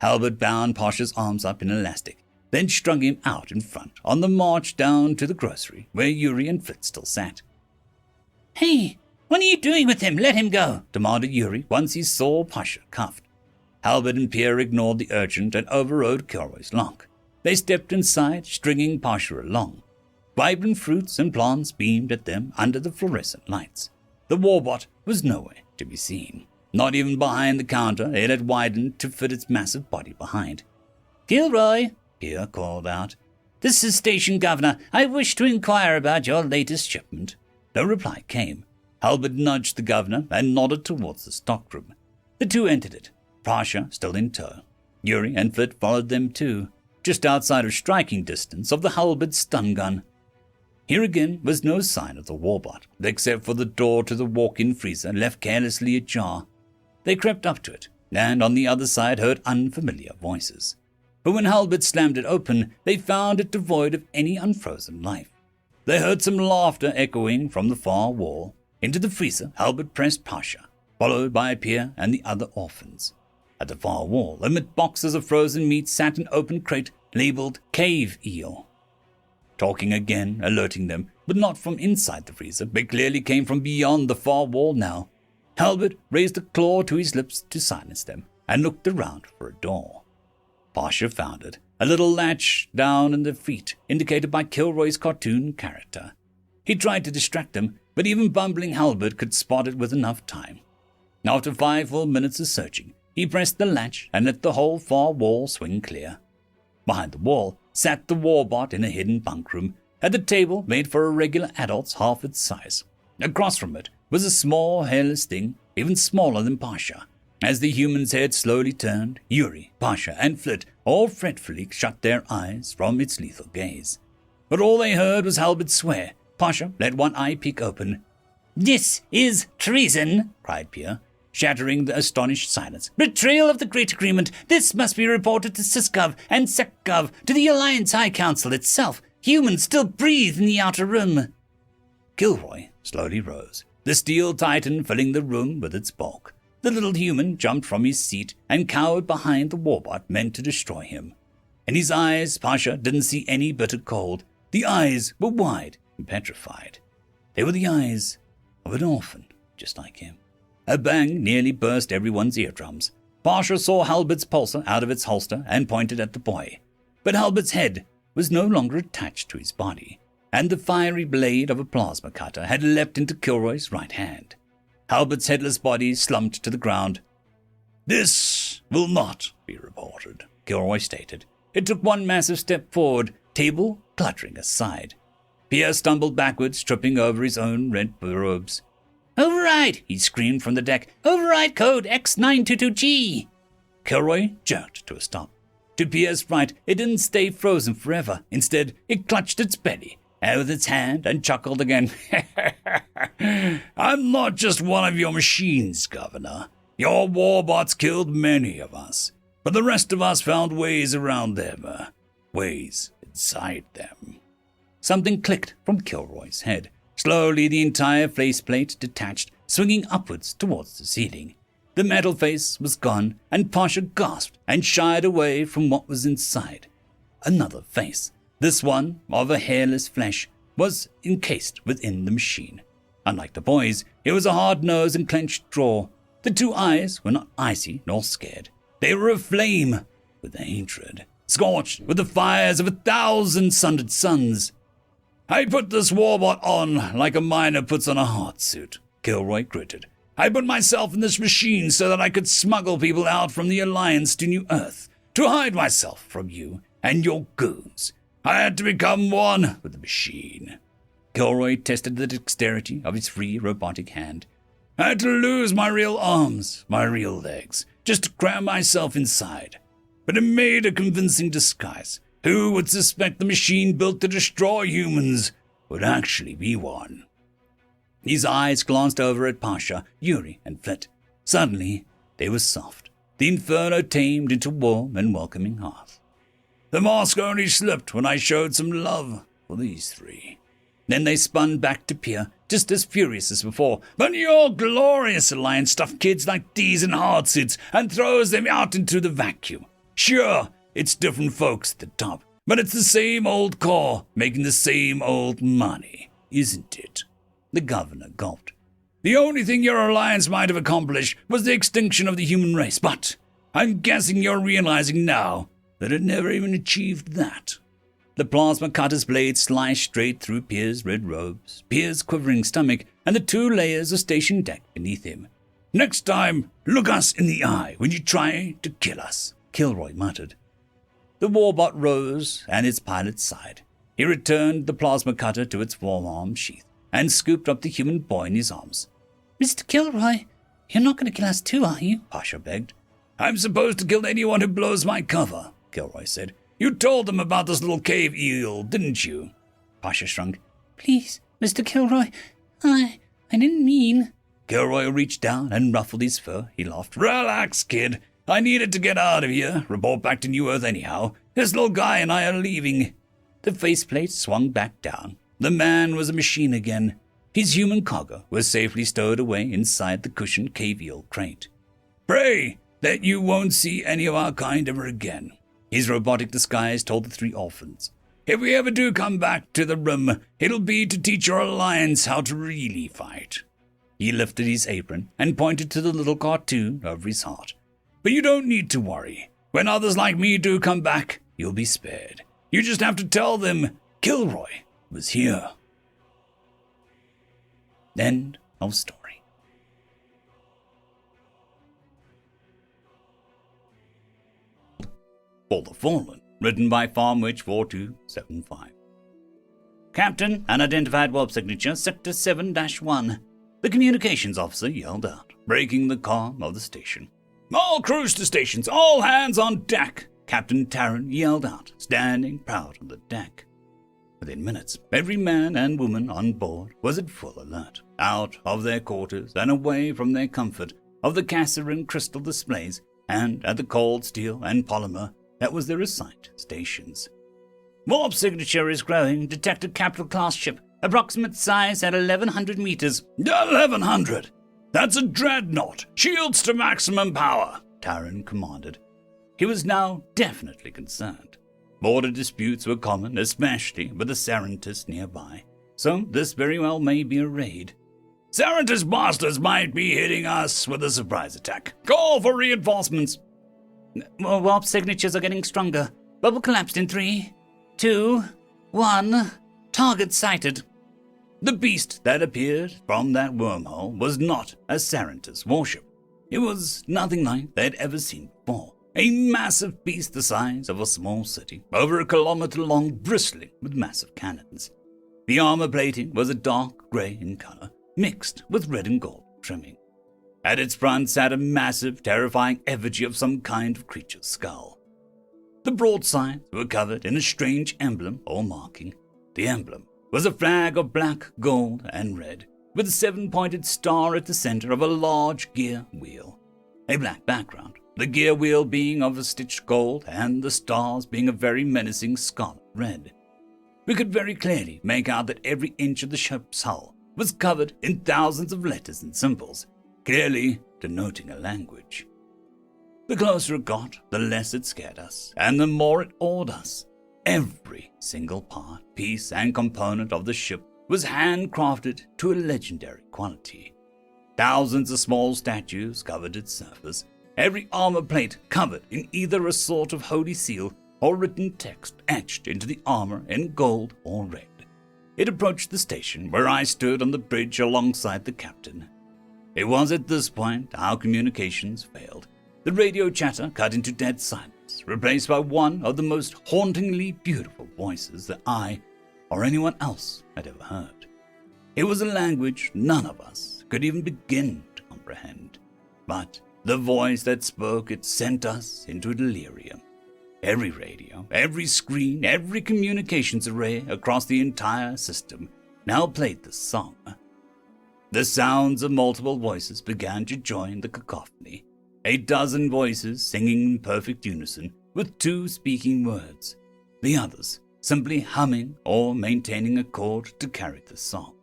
Halbert bound Pasha's arms up in elastic, then strung him out in front on the march down to the grocery where Yuri and Fritz still sat. Hey, what are you doing with him? Let him go, demanded Yuri once he saw Pasha cuffed. Halbert and Pierre ignored the urgent and overrode Kilroy's lock. They stepped inside, stringing Pasha along. Vibrant fruits and plants beamed at them under the fluorescent lights. The warbot was nowhere to be seen. Not even behind the counter, it had widened to fit its massive body behind. Kilroy, Pierre called out. This is Station Governor. I wish to inquire about your latest shipment. No reply came. Halbert nudged the governor and nodded towards the stockroom. The two entered it, Pasha still in tow. Yuri and Flit followed them too, just outside of striking distance of the Halbert stun gun. Here again was no sign of the warbot, except for the door to the walk-in freezer left carelessly ajar. They crept up to it, and on the other side heard unfamiliar voices. But when Halbert slammed it open, they found it devoid of any unfrozen life. They heard some laughter echoing from the far wall. Into the freezer, Halbert pressed Pasha, followed by Pierre and the other orphans. At the far wall, amid boxes of frozen meat, sat an open crate labeled Cave Eel. Talking again, alerting them, but not from inside the freezer, but clearly came from beyond the far wall now. Halbert raised a claw to his lips to silence them, and looked around for a door. Pasha found it, a little latch down in the feet, indicated by Kilroy's cartoon character. He tried to distract them, but even bumbling Halbert could spot it with enough time. After 5 full minutes of searching, he pressed the latch and let the whole far wall swing clear. Behind the wall sat the warbot in a hidden bunk room, at the table made for a regular adult's half its size. Across from it was a small, hairless thing, even smaller than Pasha. As the human's head slowly turned, Yuri, Pasha, and Flit all fretfully shut their eyes from its lethal gaze. But all they heard was Halbert swear. Pasha let one eye peek open. "This is treason," cried Pierre, shattering the astonished silence. "Betrayal of the Great Agreement. This must be reported to Sysgov and SecGov, to the Alliance High Council itself. Humans still breathe in the outer room." Kilroy slowly rose, the steel titan filling the room with its bulk. The little human jumped from his seat and cowered behind the warbot meant to destroy him. In his eyes, Pasha didn't see any bitter cold. The eyes were wide and petrified. They were the eyes of an orphan, just like him. A bang nearly burst everyone's eardrums. Pasha saw Halbert's pulsar out of its holster and pointed at the boy. But Halbert's head was no longer attached to his body, and the fiery blade of a plasma cutter had leapt into Kilroy's right hand. Halbert's headless body slumped to the ground. "This will not be reported," Kilroy stated. It took one massive step forward, table cluttering aside. Pierre stumbled backwards, tripping over his own red robes. "Override!" he screamed from the deck. "Override code X922G!" Kilroy jerked to a stop. To Pierre's right, it didn't stay frozen forever. Instead, it clutched its belly with its hand and chuckled again. "I'm not just one of your machines, Governor. Your warbots killed many of us, but the rest of us found ways around them, ways inside them." Something clicked from Kilroy's head. Slowly, the entire faceplate detached, swinging upwards towards the ceiling. The metal face was gone, and Pasha gasped and shied away from what was inside. Another face, this one of a hairless flesh, was encased within the machine. Unlike the boys, it was a hard nose and clenched jaw. The 2 eyes were not icy nor scared. They were aflame with hatred, scorched with the fires of 1,000 sundered suns. "I put this warbot on like a miner puts on a hard suit," Kilroy gritted. "I put myself in this machine so that I could smuggle people out from the Alliance to New Earth, to hide myself from you and your goons. I had to become one with the machine." Kilroy tested the dexterity of his free robotic hand. "I had to lose my real arms, my real legs, just to cram myself inside. But it made a convincing disguise. Who would suspect the machine built to destroy humans would actually be one?" His eyes glanced over at Pasha, Yuri, and Flit. Suddenly, they were soft. The inferno tamed into warm and welcoming hearth. "The mask only slipped when I showed some love for these 3. Then they spun back to Pierre, just as furious as before. "But your glorious Alliance stuffed kids like these in hard suits and throws them out into the vacuum. Sure, it's different folks at the top, but it's the same old core making the same old money, isn't it?" The governor gulped. "The only thing your alliance might have accomplished was the extinction of the human race, but I'm guessing you're realizing now that it never even achieved that." The plasma cutter's blade sliced straight through Pierre's red robes, Pierre's quivering stomach, and the 2 layers of station deck beneath him. "Next time, look us in the eye when you try to kill us," Kilroy muttered. The warbot rose, and its pilot sighed. He returned the plasma cutter to its forearm sheath and scooped up the human boy in his arms. "Mr. Kilroy, you're not going to kill us too, are you?" Pasha begged. "I'm supposed to kill anyone who blows my cover," Kilroy said. "You told them about this little cave eel, didn't you?" Pasha shrunk. "Please, Mr. Kilroy, I didn't mean..." Kilroy reached down and ruffled his fur. He laughed. Relax, kid. I needed to get out of here. Report back to New Earth anyhow. This little guy and I are leaving. The faceplate swung back down. The man was a machine again. His human cargo was safely stowed away inside the cushioned cavial crate. Pray that you won't see any of our kind ever again, his robotic disguise told the three orphans. If we ever do come back to the room, it'll be to teach your alliance how to really fight. He lifted his apron and pointed to the little cartoon over his heart. But you don't need to worry. When others like me do come back, you'll be spared. You just have to tell them Kilroy was here. End of story. For the Fallen, written by Farmwitch4275. Captain, unidentified warp signature, Sector 7-1. The communications officer yelled out, breaking the calm of the station. All crews to stations, all hands on deck, Captain Tarrant yelled out, standing proud on the deck. Within minutes, every man and woman on board was at full alert, out of their quarters and away from their comfort of the Cassarin crystal displays and at the cold steel and polymer that was their assigned stations. Warp signature is growing. Detected capital class ship. Approximate size at 1,100 meters. 1,100? That's a dreadnought. Shields to maximum power, Taran commanded. He was now definitely concerned. Border disputes were common, especially with the Serentus nearby. So this very well may be a raid. Serentus bastards might be hitting us with a surprise attack. Call for reinforcements. Warp signatures are getting stronger. Bubble collapsed in 3, 2, 1. Target sighted. The beast that appeared from that wormhole was not a Serentus warship. It was nothing like they'd ever seen before. A massive beast the size of a small city, over a kilometer long, bristling with massive cannons. The armor plating was a dark grey in color, mixed with red and gold trimming. At its front sat a massive, terrifying effigy of some kind of creature's skull. The broadsides were covered in a strange emblem or marking. The emblem was a flag of black, gold, and red, with a 7-pointed star at the center of a large gear wheel. A black background, the gear wheel being of a stitched gold and the stars being a very menacing scarlet red. We could very clearly make out that every inch of the ship's hull was covered in thousands of letters and symbols, clearly denoting a language. The closer it got, the less it scared us, and the more it awed us. Every single part, piece, and component of the ship was handcrafted to a legendary quality. Thousands of small statues covered its surface, every armor plate covered in either a sort of holy seal or written text etched into the armor in gold or red. It approached the station where I stood on the bridge alongside the captain. It was at this point our communications failed. The radio chatter cut into dead silence, replaced by one of the most hauntingly beautiful voices that I or anyone else had ever heard. It was a language none of us could even begin to comprehend, but the voice that spoke it sent us into a delirium. Every radio, every screen, every communications array across the entire system now played this song. The sounds of multiple voices began to join the cacophony. A dozen voices singing in perfect unison with 2 speaking words, the others simply humming or maintaining a chord to carry the song.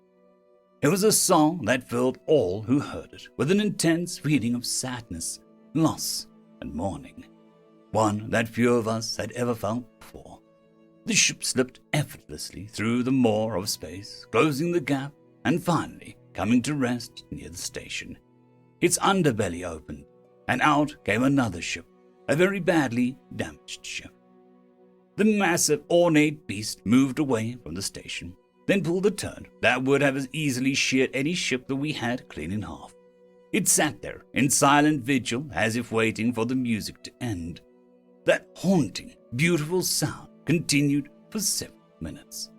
It was a song that filled all who heard it with an intense feeling of sadness, loss, and mourning, one that few of us had ever felt before. The ship slipped effortlessly through the maw of space, closing the gap and finally coming to rest near the station. Its underbelly opened, and out came another ship, a very badly damaged ship. The massive, ornate beast moved away from the station, then pulled a turn that would have as easily sheared any ship that we had clean in half. It sat there in silent vigil as if waiting for the music to end. That haunting, beautiful sound continued for 7 minutes.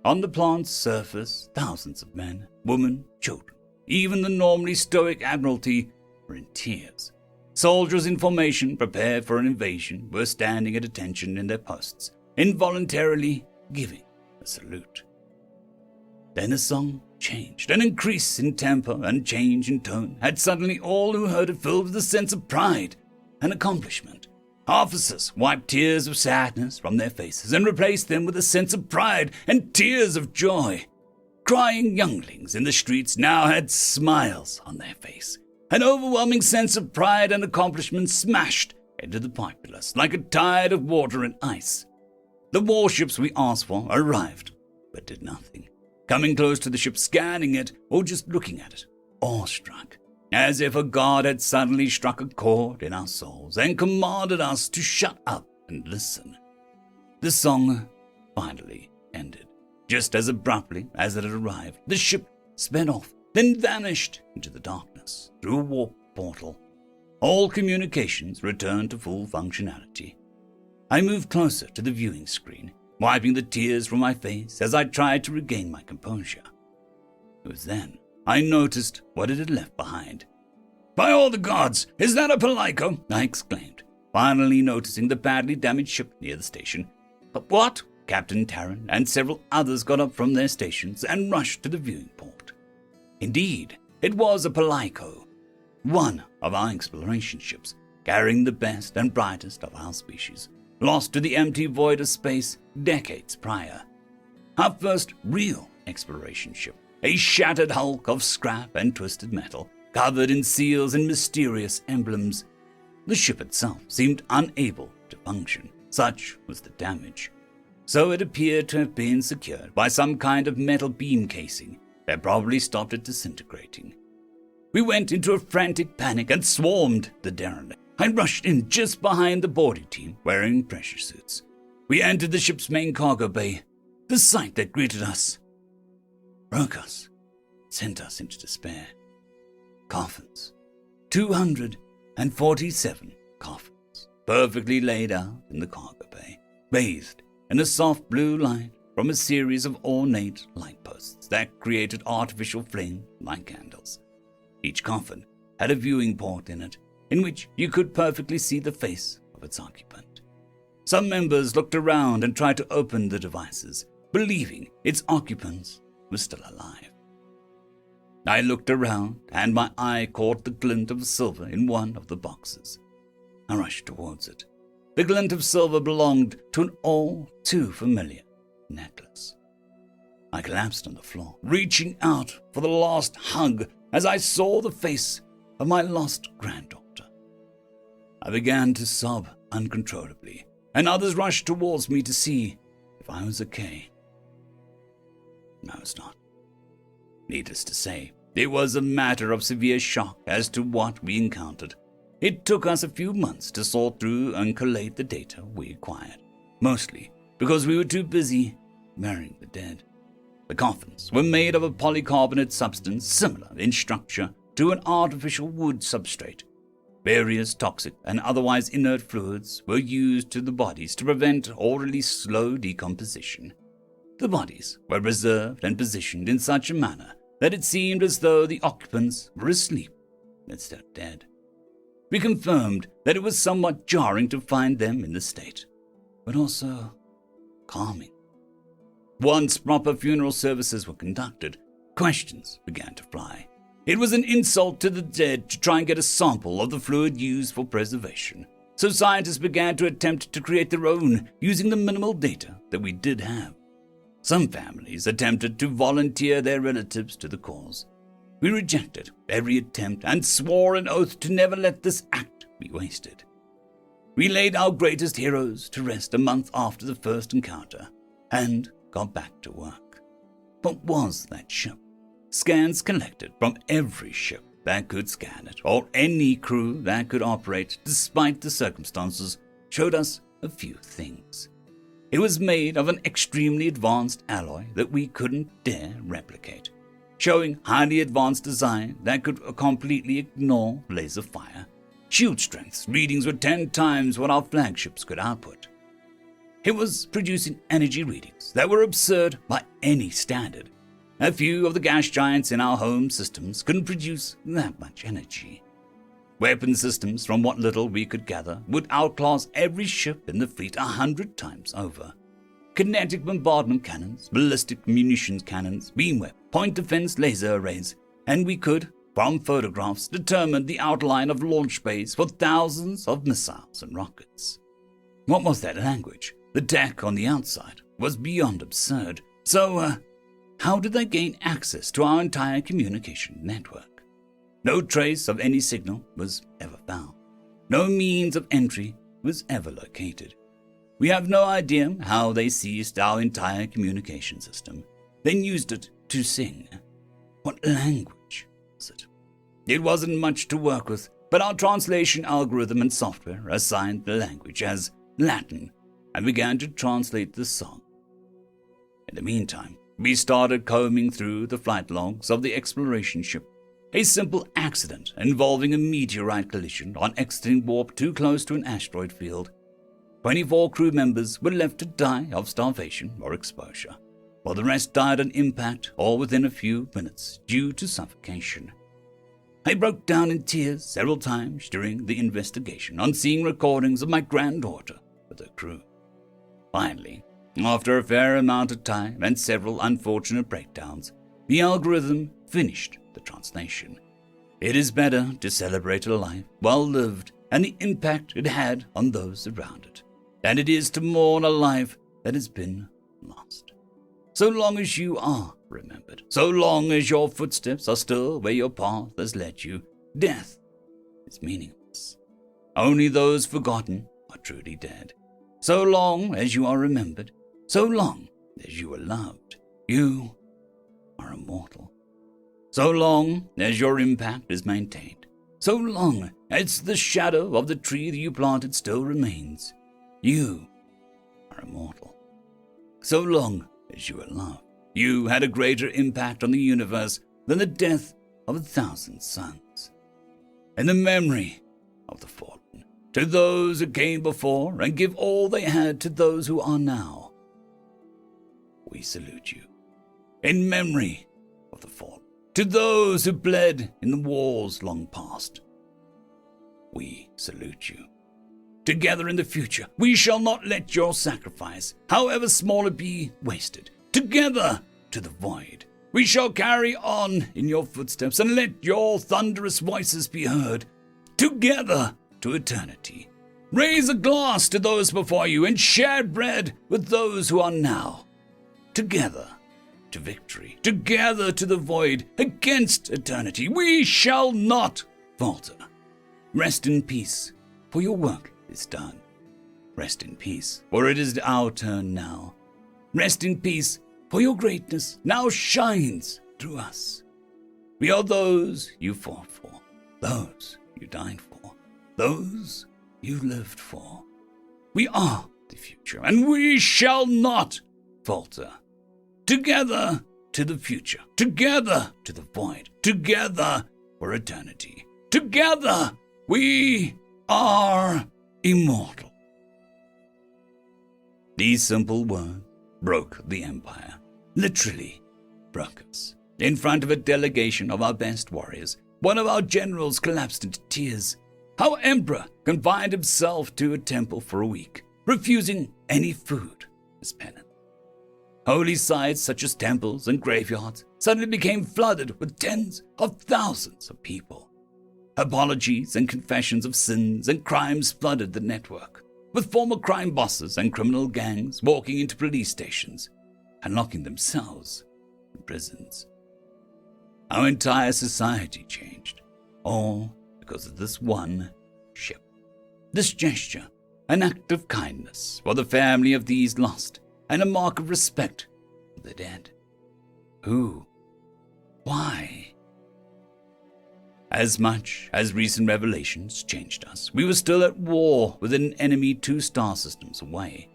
On the plant's surface, thousands of men, women, children, even the normally stoic Admiralty, were in tears. Soldiers in formation, prepared for an invasion, were standing at attention in their posts, involuntarily giving a salute. Then the song changed. An increase in tempo and change in tone had suddenly all who heard it filled with a sense of pride and accomplishment. Officers wiped tears of sadness from their faces and replaced them with a sense of pride and tears of joy. Crying younglings in the streets now had smiles on their face. An overwhelming sense of pride and accomplishment smashed into the populace like a tide of water and ice. The warships we asked for arrived, but did nothing. Coming close to the ship, scanning it, or just looking at it, awestruck, as if a god had suddenly struck a chord in our souls and commanded us to shut up and listen. The song finally ended. Just as abruptly as it had arrived, the ship sped off, then vanished into the darkness through a warp portal. All communications returned to full functionality. I moved closer to the viewing screen, wiping the tears from my face as I tried to regain my composure. It was then I noticed what it had left behind. "By all the gods, is that a Palico?" I exclaimed, finally noticing the badly damaged ship near the station. "But what?" Captain Tarrant and several others got up from their stations and rushed to the viewing port. Indeed, it was a Palico, one of our exploration ships, carrying the best and brightest of our species, lost to the empty void of space decades prior. Our first real exploration ship, a shattered hulk of scrap and twisted metal, covered in seals and mysterious emblems. The ship itself seemed unable to function, such was the damage. So it appeared to have been secured by some kind of metal beam casing that probably stopped it disintegrating. We went into a frantic panic and swarmed the derelict. I rushed in just behind the boarding team wearing pressure suits. We entered the ship's main cargo bay. The sight that greeted us broke us, sent us into despair. Coffins. 247 coffins, perfectly laid out in the cargo bay, bathed in a soft blue light from a series of ornate light posts that created artificial flame like candles. Each coffin had a viewing port in it, in which you could perfectly see the face of its occupant. Some members looked around and tried to open the devices, believing its occupants were still alive. I looked around, and my eye caught the glint of silver in one of the boxes. I rushed towards it. The glint of silver belonged to an all too familiar necklace. I collapsed on the floor, reaching out for the last hug as I saw the face of my lost granddaughter. I began to sob uncontrollably, and others rushed towards me to see if I was okay. I was not. Needless to say, it was a matter of severe shock as to what we encountered. It took us a few months to sort through and collate the data we acquired, mostly because we were too busy burying the dead. The coffins were made of a polycarbonate substance similar in structure to an artificial wood substrate. Various toxic and otherwise inert fluids were used to the bodies to prevent or release slow decomposition. The bodies were reserved and positioned in such a manner that it seemed as though the occupants were asleep instead of dead. We confirmed that it was somewhat jarring to find them in this state, but also calming. Once proper funeral services were conducted, questions began to fly. It was an insult to the dead to try and get a sample of the fluid used for preservation, so scientists began to attempt to create their own using the minimal data that we did have. Some families attempted to volunteer their relatives to the cause. We rejected every attempt and swore an oath to never let this act be wasted. We laid our greatest heroes to rest a month after the first encounter and got back to work. What was that ship? Scans collected from every ship that could scan it, or any crew that could operate despite the circumstances, showed us a few things. It was made of an extremely advanced alloy that we couldn't dare replicate, showing highly advanced design that could completely ignore laser fire. Shield strengths readings were 10 times what our flagships could output. It was producing energy readings that were absurd by any standard. A few of the gas giants in our home systems couldn't produce that much energy. Weapon systems, from what little we could gather, would outclass every ship in the fleet 100 times over. kinetic bombardment cannons, ballistic munitions cannons, beamweb, point defense laser arrays, and we could, from photographs, determine the outline of launch bays for thousands of missiles and rockets. What was that language? The tech on the outside was beyond absurd. So, how did they gain access to our entire communication network? No trace of any signal was ever found. No means of entry was ever located. We have no idea how they seized our entire communication system, then used it to sing. What language was it? It wasn't much to work with, but our translation algorithm and software assigned the language as Latin and began to translate the song. In the meantime, we started combing through the flight logs of the exploration ship. A simple accident involving a meteorite collision on exiting warp too close to an asteroid field. 24 crew members were left to die of starvation or exposure, while the rest died on impact or within a few minutes due to suffocation. I broke down in tears several times during the investigation on seeing recordings of my granddaughter with her crew. Finally, after a fair amount of time and several unfortunate breakdowns, the algorithm finished the translation. It is better to celebrate a life well lived and the impact it had on those around it, than it is to mourn a life that has been lost. So long as you are remembered, so long as your footsteps are still where your path has led you, death is meaningless. Only those forgotten are truly dead. So long as you are remembered, so long as you are loved, you are immortal. So long as your impact is maintained, so long as the shadow of the tree that you planted still remains, you are immortal. So long as you are loved, you had a greater impact on the universe than the death of 1,000 suns. In the memory of the fallen, to those who came before and give all they had to those who are now, we salute you. In memory of the fallen, to those who bled in the wars long past, we salute you. Together in the future, we shall not let your sacrifice, however small it be, wasted. Together to the void, we shall carry on in your footsteps and let your thunderous voices be heard. Together to eternity. Raise a glass to those before you and share bread with those who are now. Together to victory, together to the void, against eternity. We shall not falter. Rest in peace, for your work is done. Rest in peace, for it is our turn now. Rest in peace, for your greatness now shines through us. We are those you fought for, those you died for, those you lived for. We are the future, and we shall not falter. Together to the future, together to the void, together for eternity. Together we are immortal. These simple words broke the empire, literally broke us. In front of a delegation of our best warriors, one of our generals collapsed into tears. Our emperor confined himself to a temple for a week, refusing any food as penance. Holy sites such as temples and graveyards suddenly became flooded with tens of thousands of people. Apologies and confessions of sins and crimes flooded the network, with former crime bosses and criminal gangs walking into police stations and locking themselves in prisons. Our entire society changed, all because of this one ship. This gesture, an act of kindness for the family of these lost, and a mark of respect for the dead. Who? Why? As much as recent revelations changed us, we were still at war with an enemy 2 star systems away.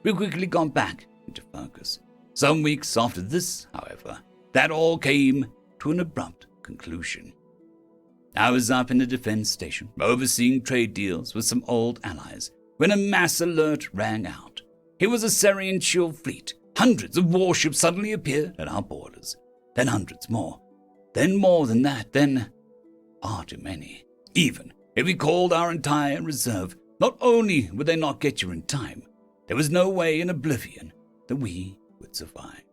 We quickly got back into focus. Some weeks after this, however, that all came to an abrupt conclusion. I was up in the defense station, overseeing trade deals with some old allies, when a mass alert rang out. It was a Sarian shield fleet. Hundreds of warships suddenly appeared at our borders. Then hundreds more. Then more than that. Then far too many. Even if we called our entire reserve, not only would they not get you in time, there was no way in oblivion that we would survive.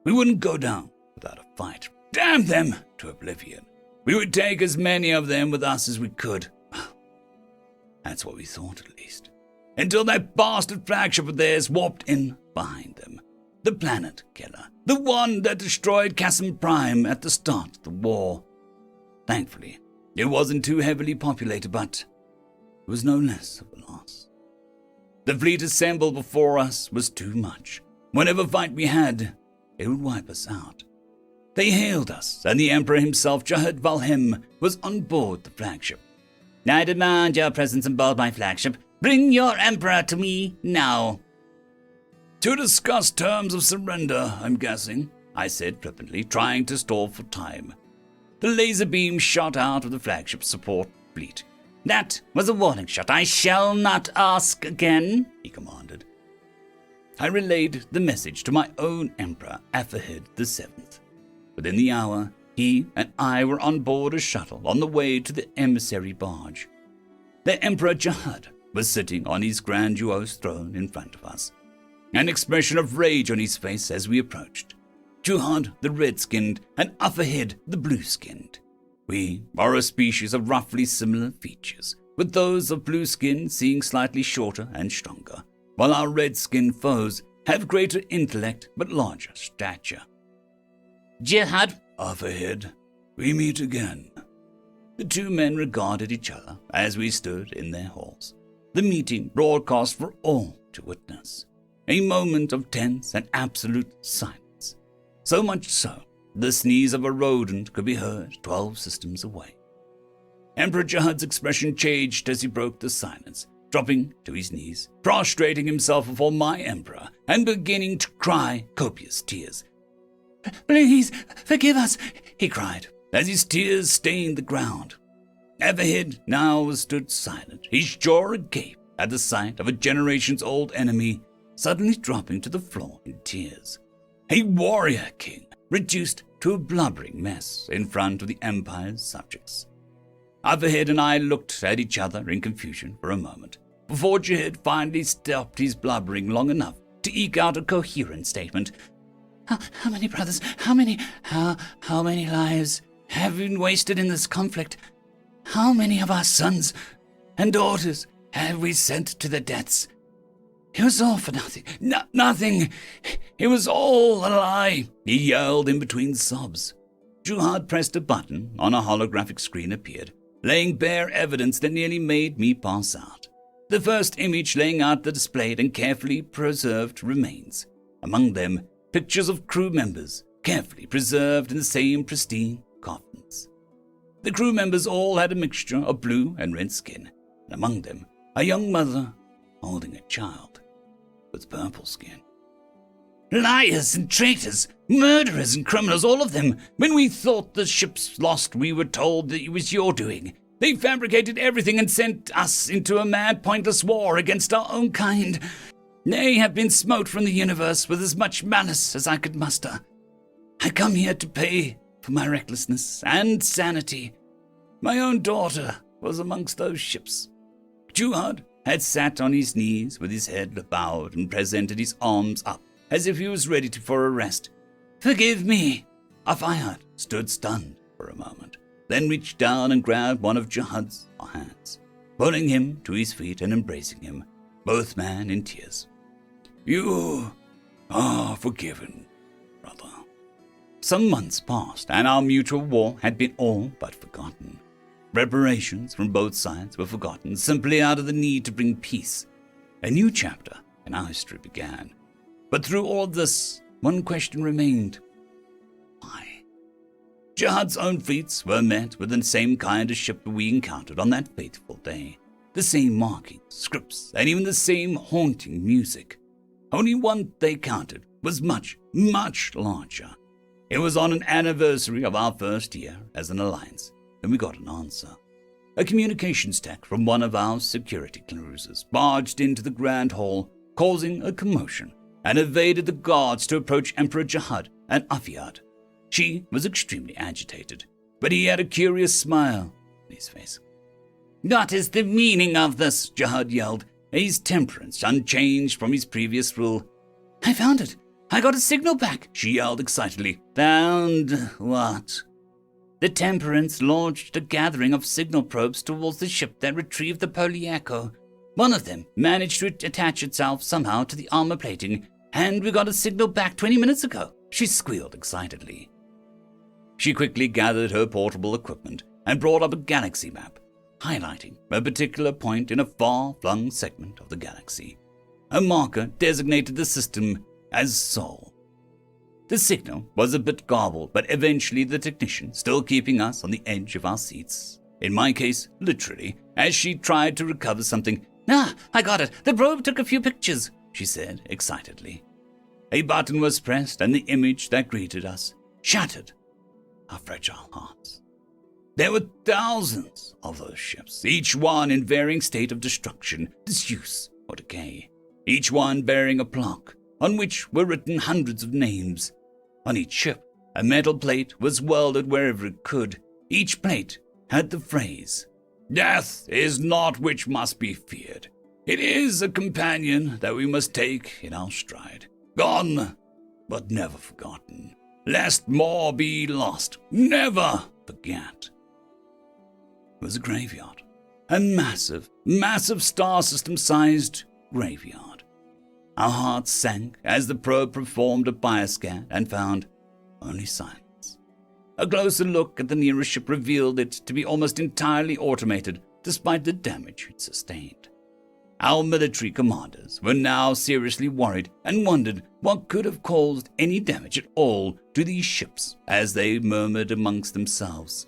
We wouldn't go down without a fight. Damn them to oblivion. We would take as many of them with us as we could. That's what we thought, at least. Until that bastard flagship of theirs warped in behind them. The planet killer. The one that destroyed Cassim Prime at the start of the war. Thankfully, it wasn't too heavily populated, but it was no less of a loss. The fleet assembled before us was too much. Whatever fight we had, it would wipe us out. They hailed us, and the Emperor himself, Jahad Valhem, was on board the flagship. I demand your presence on board my flagship. Bring your Emperor to me now. To discuss terms of surrender, I'm guessing, I said flippantly, trying to stall for time. The laser beam shot out of the flagship's support fleet. That was a warning shot. I shall not ask again, he commanded. I relayed the message to my own Emperor, Afahid VII. Within the hour, he and I were on board a shuttle on the way to the emissary barge. The Emperor Jahad was sitting on his grandiose throne in front of us, an expression of rage on his face as we approached. Jahad the red-skinned and Afahid the blue-skinned. We are a species of roughly similar features, with those of blue skin seeming slightly shorter and stronger, while our red-skinned foes have greater intellect but larger stature. Jihad, Afahid, we meet again. The two men regarded each other as we stood in their halls, the meeting broadcast for all to witness. A moment of tense and absolute silence. So much so, the sneeze of a rodent could be heard 12 systems away. Emperor Jahad's expression changed as he broke the silence, dropping to his knees, prostrating himself before my emperor, and beginning to cry copious tears. Please, forgive us, he cried, as his tears stained the ground. Afahid now stood silent, his jaw agape at the sight of a generations-old enemy suddenly dropping to the floor in tears. A warrior king, reduced to a blubbering mess in front of the Empire's subjects. Afahid and I looked at each other in confusion for a moment, before Jahad finally stopped his blubbering long enough to eke out a coherent statement. How many brothers, how many lives have been wasted in this conflict? How many of our sons and daughters have we sent to their deaths? It was all for nothing. Nothing. It was all a lie, he yelled in between sobs. Jahad pressed a button on a holographic screen appeared, laying bare evidence that nearly made me pass out. The first image laying out the displayed and carefully preserved remains. Among them, pictures of crew members, carefully preserved in the same pristine coffins. The crew members all had a mixture of blue and red skin, and among them, a young mother holding a child with purple skin. Liars and traitors, murderers and criminals, all of them. When we thought the ship's lost, we were told that it was your doing. They fabricated everything and sent us into a mad, pointless war against our own kind. They have been smote from the universe with as much malice as I could muster. I come here to pay for my recklessness and sanity. My own daughter was amongst those ships. Jahad had sat on his knees with his head bowed and presented his arms up as if he was ready for a rest. Forgive me. Afahid stood stunned for a moment, then reached down and grabbed one of Jahad's hands, pulling him to his feet and embracing him, both men in tears. You are forgiven, brother. Some months passed, and our mutual war had been all but forgotten. Preparations from both sides were forgotten simply out of the need to bring peace. A new chapter in our history began. But through all this, one question remained. Why? Jahad's own fleets were met with the same kind of ship we encountered on that fateful day. The same markings, scripts, and even the same haunting music. Only one they counted was much, much larger. It was on an anniversary of our first year as an alliance, and we got an answer. A communications tech from one of our security cruisers barged into the grand hall, causing a commotion, and evaded the guards to approach Emperor Jahad and Afahid. She was extremely agitated, but he had a curious smile on his face. What is the meaning of this? Jahad yelled, his temperance unchanged from his previous rule. I found it. I got a signal back, she yelled excitedly. Found what? The Temperance launched a gathering of signal probes towards the ship that retrieved the Polyecho. One of them managed to attach itself somehow to the armor plating, and we got a signal back 20 minutes ago, she squealed excitedly. She quickly gathered her portable equipment and brought up a galaxy map, highlighting a particular point in a far-flung segment of the galaxy. A marker designated the system as Sol. The signal was a bit garbled, but eventually the technician, still keeping us on the edge of our seats, in my case, literally, as she tried to recover something. Ah, I got it. The probe took a few pictures, she said excitedly. A button was pressed and the image that greeted us shattered our fragile hearts. There were thousands of those ships, each one in varying state of destruction, disuse, or decay, each one bearing a plaque on which were written hundreds of names. On each ship, a metal plate was welded wherever it could. Each plate had the phrase, "Death is not which must be feared. It is a companion that we must take in our stride. Gone, but never forgotten. Lest more be lost, never forget." It was a graveyard. A massive, massive star system-sized graveyard. Our hearts sank as the probe performed a bioscan and found only silence. A closer look at the nearest ship revealed it to be almost entirely automated, despite the damage it sustained. Our military commanders were now seriously worried and wondered what could have caused any damage at all to these ships, as they murmured amongst themselves.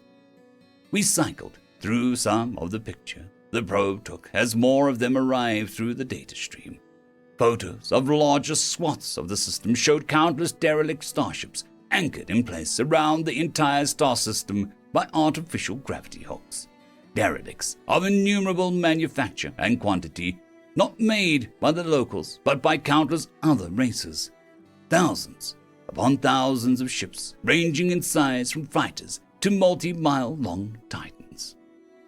We cycled through some of the picture the probe took as more of them arrived through the data stream. Photos of larger swaths of the system showed countless derelict starships anchored in place around the entire star system by artificial gravity hooks. Derelicts of innumerable manufacture and quantity, not made by the locals but by countless other races. Thousands upon thousands of ships ranging in size from fighters to multi-mile-long titans.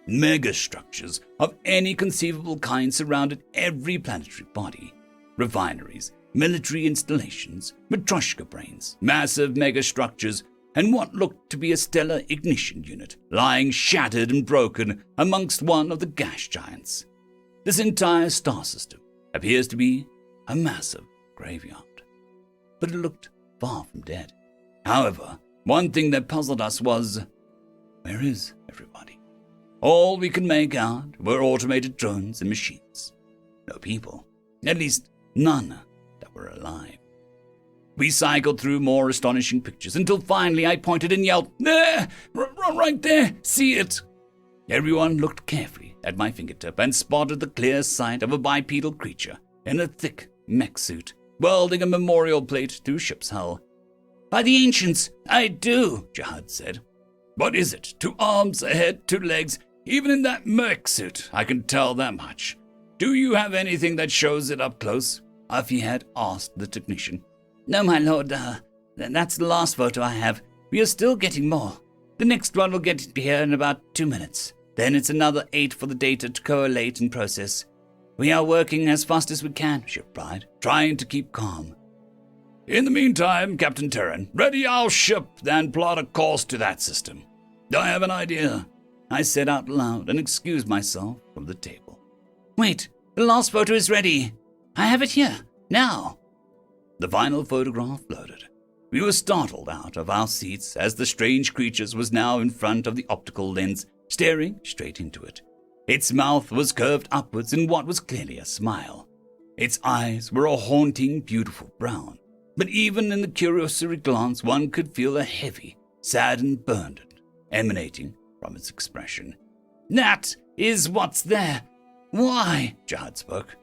Megastructures of any conceivable kind surrounded every planetary body. Refineries, military installations, Matryoshka brains, massive megastructures, and what looked to be a stellar ignition unit lying shattered and broken amongst one of the gas giants. This entire star system appears to be a massive graveyard, but it looked far from dead. However, one thing that puzzled us was, where is everybody? All we could make out were automated drones and machines. No people, at least none that were alive. We cycled through more astonishing pictures until finally I pointed and yelled, "There! Right there! See it!" Everyone looked carefully at my fingertip and spotted the clear sight of a bipedal creature in a thick mech suit, welding a memorial plate through ship's hull. "By the ancients, I do," Jihad said. "What is it? 2 arms, a head, 2 legs? Even in that mech suit, I can tell that much. Do you have anything that shows it up close?" Afi had asked the technician. "No, my lord, that's the last photo I have. We are still getting more. The next one will get here in about 2 minutes. Then it's another 8 for the data to collate and process. We are working as fast as we can," she replied, trying to keep calm. "In the meantime, Captain Terran, ready our ship and plot a course to that system. I have an idea," I said out loud and excused myself from the table. "Wait, the last photo is ready. I have it here, now." The final photograph loaded. We were startled out of our seats as the strange creature was now in front of the optical lens, staring straight into it. Its mouth was curved upwards in what was clearly a smile. Its eyes were a haunting, beautiful brown. But even in the cursory glance, one could feel a heavy, saddened burden emanating from its expression. "That is what's there. Why?" Jihad spoke.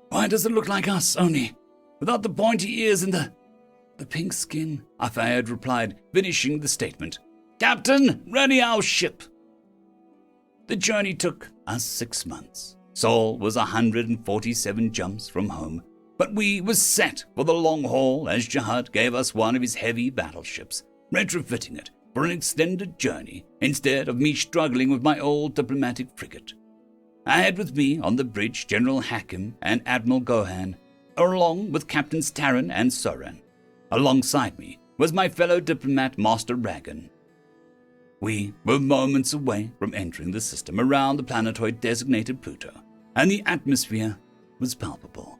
"Why does it look like us, only without the pointy ears and the pink skin?" Afayad replied, finishing the statement. "Captain, ready our ship." The journey took us 6 months. Sol was 147 jumps from home, but we were set for the long haul as Jihad gave us one of his heavy battleships, retrofitting it for an extended journey instead of me struggling with my old diplomatic frigate. I had with me on the bridge General Hakim and Admiral Gohan. along with Captains Taran and Soren. Alongside me was my fellow diplomat, Master Ragan. We were moments away from entering the system around the planetoid designated Pluto, and the atmosphere was palpable.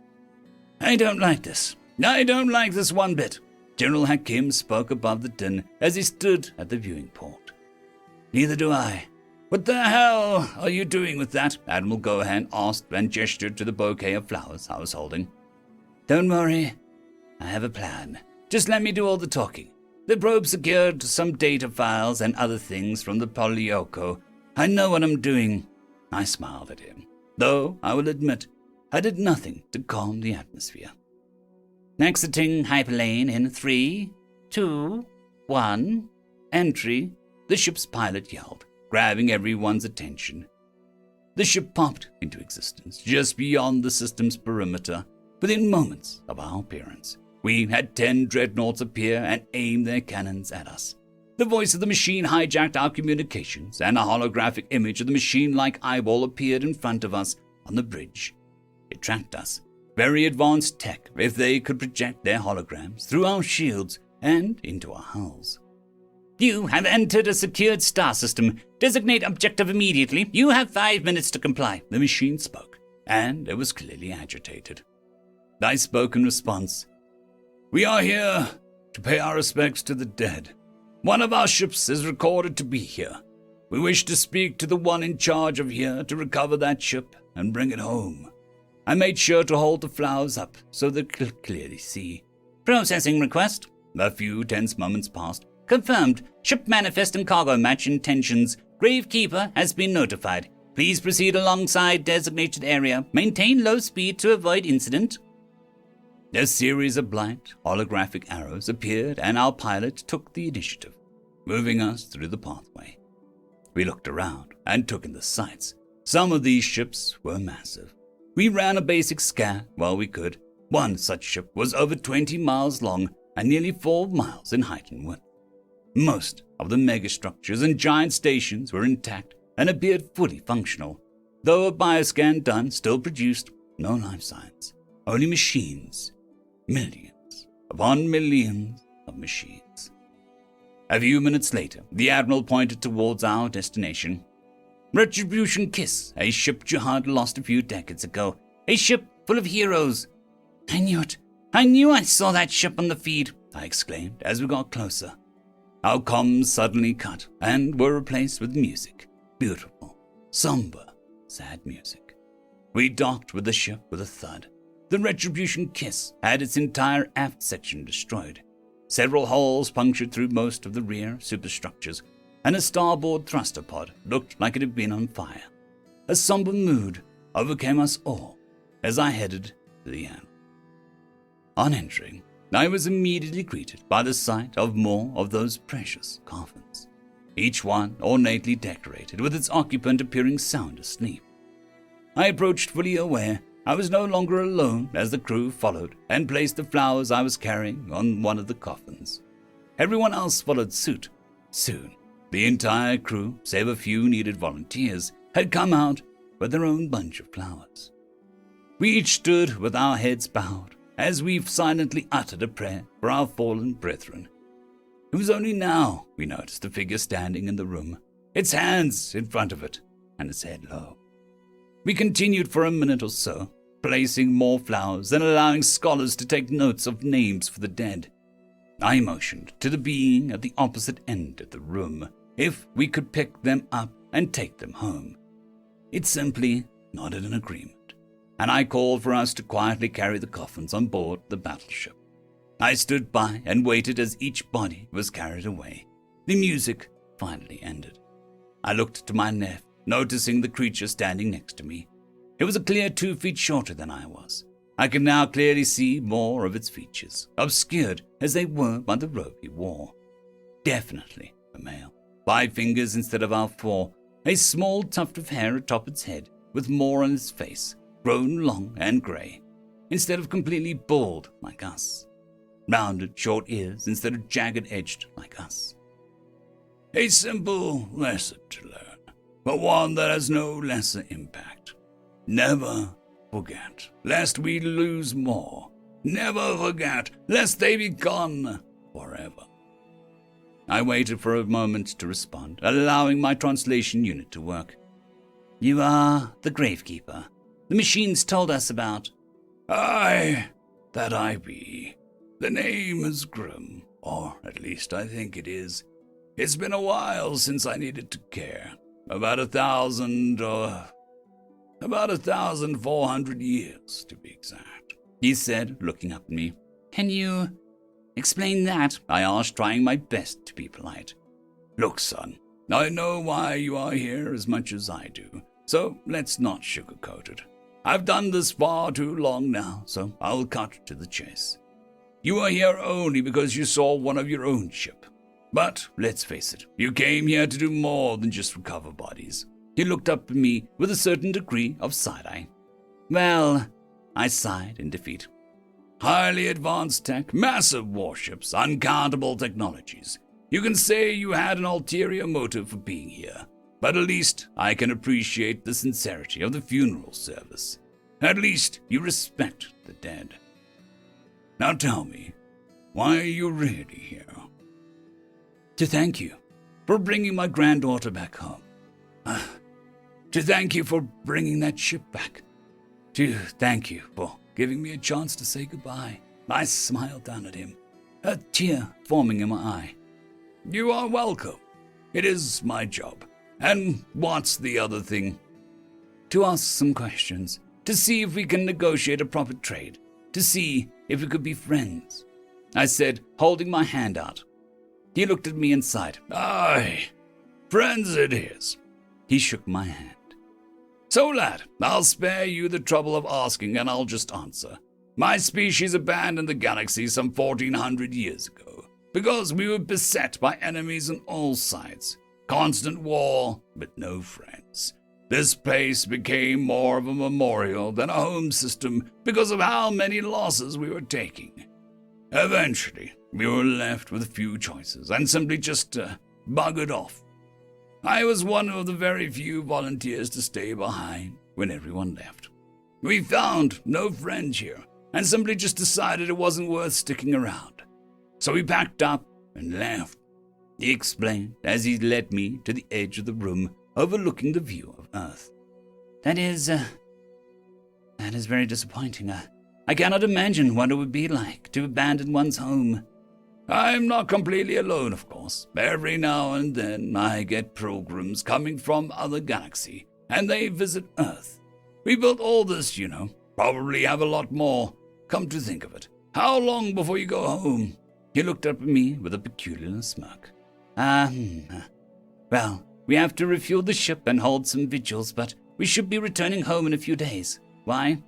"I don't like this. I don't like this one bit," General Hakim spoke above the din as he stood at the viewing port. "Neither do I. What the hell are you doing with that?" Admiral Gohan asked and gestured to the bouquet of flowers I was holding. "Don't worry. I have a plan. Just let me do all the talking. The probe secured some data files and other things from the Polyoko. I know what I'm doing." I smiled at him, though I will admit I did nothing to calm the atmosphere. "Exiting hyperlane in 3, 2, 1. Entry," the ship's pilot yelled, grabbing everyone's attention. The ship popped into existence just beyond the system's perimeter. Within moments of our appearance, we had 10 dreadnoughts appear and aim their cannons at us. The voice of the machine hijacked our communications, and a holographic image of the machine-like eyeball appeared in front of us on the bridge. It tracked us. Very advanced tech if they could project their holograms through our shields and into our hulls. "You have entered a secured star system. Designate objective immediately. You have 5 minutes to comply," the machine spoke, and it was clearly agitated. I spoke in response. "We are here to pay our respects to the dead. One of our ships is recorded to be here. We wish to speak to the one in charge of here to recover that ship and bring it home." I made sure to hold the flowers up so they could clearly see. "Processing request." A few tense moments passed. "Confirmed. Ship manifest and cargo match intentions. Gravekeeper has been notified. Please proceed alongside designated area. Maintain low speed to avoid incident." A series of blind, holographic arrows appeared, and our pilot took the initiative, moving us through the pathway. We looked around and took in the sights. Some of these ships were massive. We ran a basic scan while we could. One such ship was over 20 miles long and nearly 4 miles in height and width. Most of the megastructures and giant stations were intact and appeared fully functional, though a bioscan done still produced no life signs, only machines. Millions upon millions of machines. A few minutes later, the Admiral pointed towards our destination. "Retribution Kiss, a ship Jihad lost a few decades ago. A ship full of heroes." "I knew it. I knew I saw that ship on the feed," I exclaimed as we got closer. Our comms suddenly cut and were replaced with music. Beautiful, somber, sad music. We docked with the ship with a thud. The Retribution Kiss had its entire aft section destroyed. Several holes punctured through most of the rear superstructures, and a starboard thruster pod looked like it had been on fire. A somber mood overcame us all as I headed to the end. On entering, I was immediately greeted by the sight of more of those precious coffins, each one ornately decorated with its occupant appearing sound asleep. I approached fully aware I was no longer alone as the crew followed and placed the flowers I was carrying on one of the coffins. Everyone else followed suit. Soon, the entire crew, save a few needed volunteers, had come out with their own bunch of flowers. We each stood with our heads bowed as we silently uttered a prayer for our fallen brethren. It was only now we noticed the figure standing in the room, its hands in front of it and its head low. We continued for a minute or so, placing more flowers and allowing scholars to take notes of names for the dead. I motioned to the being at the opposite end of the room if we could pick them up and take them home. It simply nodded in agreement, and I called for us to quietly carry the coffins on board the battleship. I stood by and waited as each body was carried away. The music finally ended. I looked to my left, noticing the creature standing next to me. It was a clear 2 feet shorter than I was. I could now clearly see more of its features, obscured as they were by the robe he wore. Definitely a male. 5 fingers instead of our 4, a small tuft of hair atop its head, with more on its face, grown long and grey, instead of completely bald like us. Rounded, short ears instead of jagged-edged like us. A simple lesson to learn, but one that has no lesser impact. Never forget, lest we lose more. Never forget, lest they be gone forever. I waited for a moment to respond, allowing my translation unit to work. You are the gravekeeper the machines told us about. Aye, that I be. The name is grim, or at least I think it is. It's been a while since I needed to care. About 1,400 years, to be exact, he said, looking up at me. Can you explain that? I asked, trying my best to be polite. Look, son, I know why you are here as much as I do, so let's not sugarcoat it. I've done this far too long now, so I'll cut to the chase. You are here only because you saw one of your own ship. But let's face it, you came here to do more than just recover bodies. He looked up at me with a certain degree of side-eye. Well, I sighed in defeat. Highly advanced tech, massive warships, uncountable technologies. You can say you had an ulterior motive for being here, but at least I can appreciate the sincerity of the funeral service. At least you respect the dead. Now tell me, why are you really here? To thank you for bringing my granddaughter back home. To thank you for bringing that ship back. To thank you for giving me a chance to say goodbye. I smiled down at him, a tear forming in my eye. You are welcome. It is my job. And what's the other thing? To ask some questions, to see if we can negotiate a proper trade, to see if we could be friends, I said, holding my hand out. He looked at me and sighed. Aye, friends it is. He shook my hand. So, lad, I'll spare you the trouble of asking, and I'll just answer. My species abandoned the galaxy some 1,400 years ago, because we were beset by enemies on all sides. Constant war, but no friends. This place became more of a memorial than a home system because of how many losses we were taking. Eventually, we were left with few choices and simply just buggered off. I was one of the very few volunteers to stay behind when everyone left. We found no friends here and simply just decided it wasn't worth sticking around. So we packed up and left. He explained as he led me to the edge of the room overlooking the view of Earth. That is very disappointing. I cannot imagine what it would be like to abandon one's home. I'm not completely alone, of course. Every now and then I get pilgrims coming from other galaxy, and they visit Earth. We built all this, Probably have a lot more. Come to think of it, how long before you go home? He looked up at me with a peculiar smirk. Well, we have to refuel the ship and hold some vigils, but we should be returning home in a few days. Why?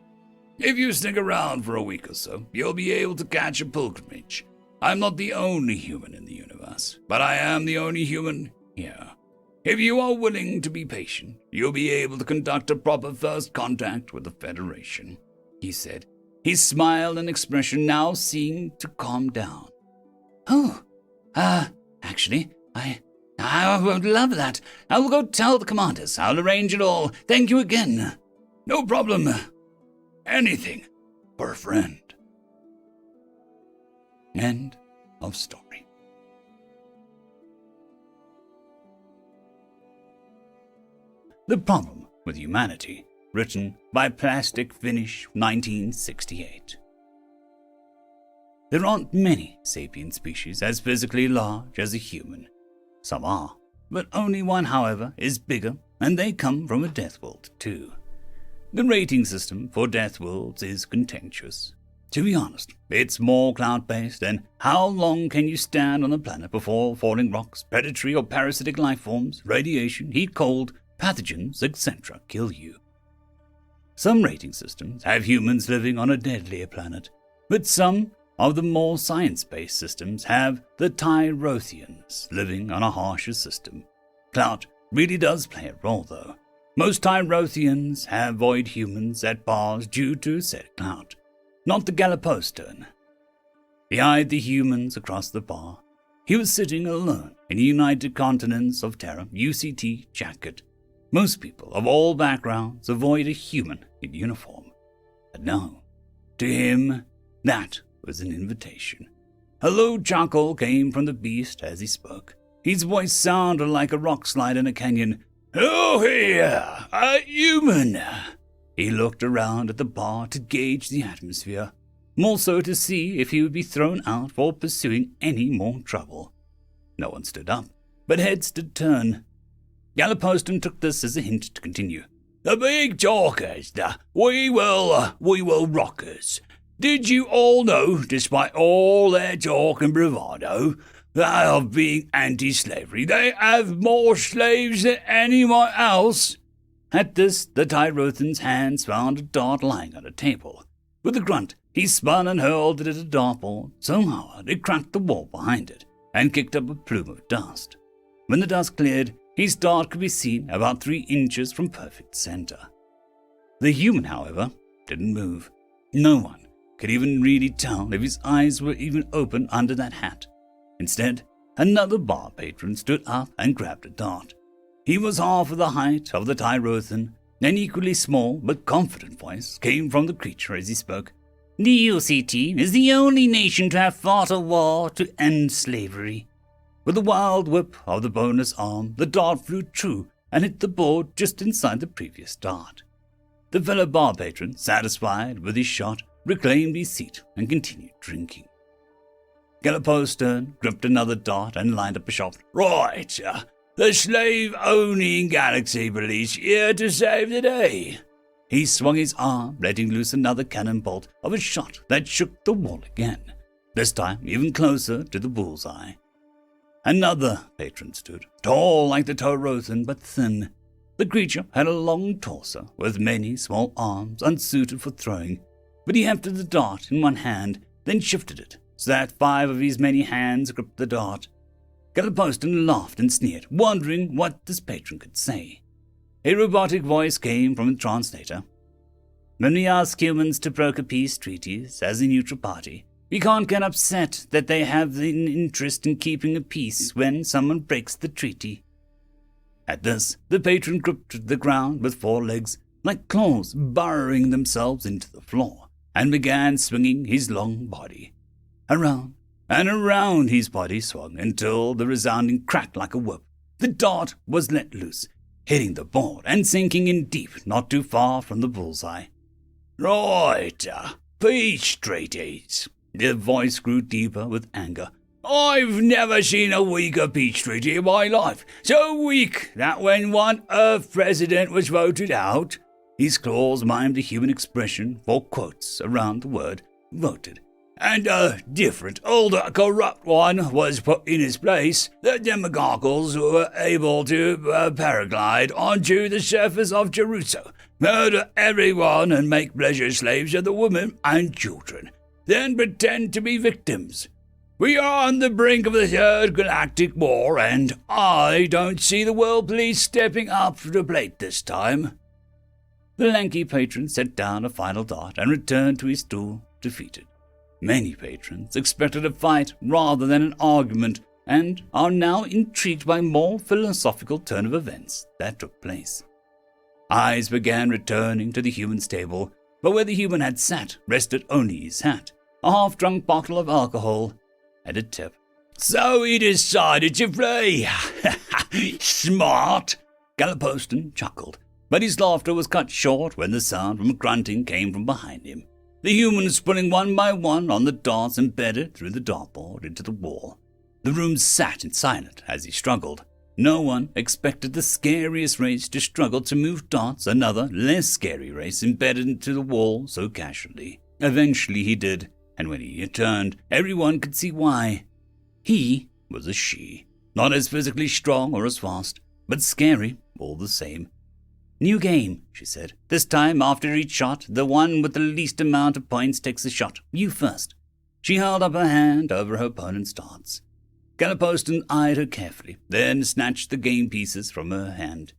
If you stick around for a week or so, you'll be able to catch a pilgrimage. I'm not the only human in the universe, but I am the only human here. If you are willing to be patient, you'll be able to conduct a proper first contact with the Federation, he said. His smile and expression now seemed to calm down. Actually, I would love that. I will go tell the commanders. I'll arrange it all. Thank you again. No problem. Anything for a friend. End of story. The Problem with Humanity, written by Plastic Finish 1968. There aren't many sapient species as physically large as a human. Some are, but only one, however, is bigger, and they come from a death world too. The rating system for death worlds is contentious. To be honest, it's more cloud-based than how long can you stand on a planet before falling rocks, predatory or parasitic life forms, radiation, heat cold, pathogens, etc. kill you. Some rating systems have humans living on a deadlier planet, but some of the more science-based systems have the Tyrothians living on a harsher system. Clout really does play a role, though. Most Tyrothians have void humans at bars due to said clout. Not the Galapagos turn. Behind the humans across the bar, he was sitting alone in the United Continents of Terra UCT jacket. Most people of all backgrounds avoid a human in uniform. But no, to him, that was an invitation. A low chuckle came from the beast as he spoke. His voice sounded like a rock slide in a canyon. "Oh, here, a human!" He looked around at the bar to gauge the atmosphere, more so to see if he would be thrown out for pursuing any more trouble. No one stood up, but heads did turn. Galliposton took this as a hint to continue. "The big talkers, the we will rockers. Did you all know, despite all their talk and bravado, that of being anti-slavery, they have more slaves than anyone else?" At this, the Tyrothan's hands found a dart lying on a table. With a grunt, he spun and hurled it at a dartboard so hard it cracked the wall behind it and kicked up a plume of dust. When the dust cleared, his dart could be seen about 3 inches from perfect center. The human, however, didn't move. No one could even really tell if his eyes were even open under that hat. Instead, another bar patron stood up and grabbed a dart. He was half of the height of the Tyrothan. An equally small but confident voice came from the creature as he spoke. "The UCT is the only nation to have fought a war to end slavery." With a wild whip of the bonus arm, the dart flew true and hit the board just inside the previous dart. The fellow bar patron, satisfied with his shot, reclaimed his seat and continued drinking. Galliposton gripped another dart and lined up a shot. "Right, the slave-owning Galaxy Police here to save the day." He swung his arm, letting loose another cannon bolt of a shot that shook the wall again, this time even closer to the bullseye. Another patron stood, tall like the Tyrothan but thin. The creature had a long torso with many small arms unsuited for throwing, but he hefted the dart in one hand, then shifted it so that 5 of his many hands gripped the dart. Galliposton laughed and sneered, wondering what this patron could say. A robotic voice came from the translator. "When we ask humans to broker peace treaties as a neutral party, we can't get upset that they have an interest in keeping a peace when someone breaks the treaty." At this, the patron gripped the ground with 4 legs, like claws burrowing themselves into the floor, and began swinging his long body. Around and around his body swung until the resounding crack like a whip. The dart was let loose, hitting the board and sinking in deep, not too far from the bullseye. "Right, peace treaties." The voice grew deeper with anger. "I've never seen a weaker peace treaty in my life. So weak that when one Earth president was voted out," his claws mimed a human expression for quotes around the word voted, "and a different, older, corrupt one was put in his place, the demagogues were able to paraglide onto the surface of Jerusalem, murder everyone and make pleasure slaves of the women and children, then pretend to be victims. We are on the brink of the Third Galactic War, and I don't see the World Police stepping up to the plate this time." The lanky patron set down a final dart and returned to his stool, defeated. Many patrons expected a fight rather than an argument, and are now intrigued by more philosophical turn of events that took place. Eyes began returning to the human's table, but where the human had sat rested only his hat, a half-drunk bottle of alcohol, and a tip. "So he decided to flee. Smart!" Galliposton chuckled, but his laughter was cut short when the sound from grunting came from behind him. The humans pulling one by one on the darts embedded through the dartboard into the wall. The room sat in silence as he struggled. No one expected the scariest race to struggle to move darts, another, less scary race embedded into the wall so casually. Eventually he did, and when he turned, everyone could see why. He was a she, not as physically strong or as fast, but scary all the same. "New game," she said. "This time, after each shot, the one with the least amount of points takes the shot. You first." She held up her hand over her opponent's darts. Galliposton eyed her carefully, then snatched the game pieces from her hand.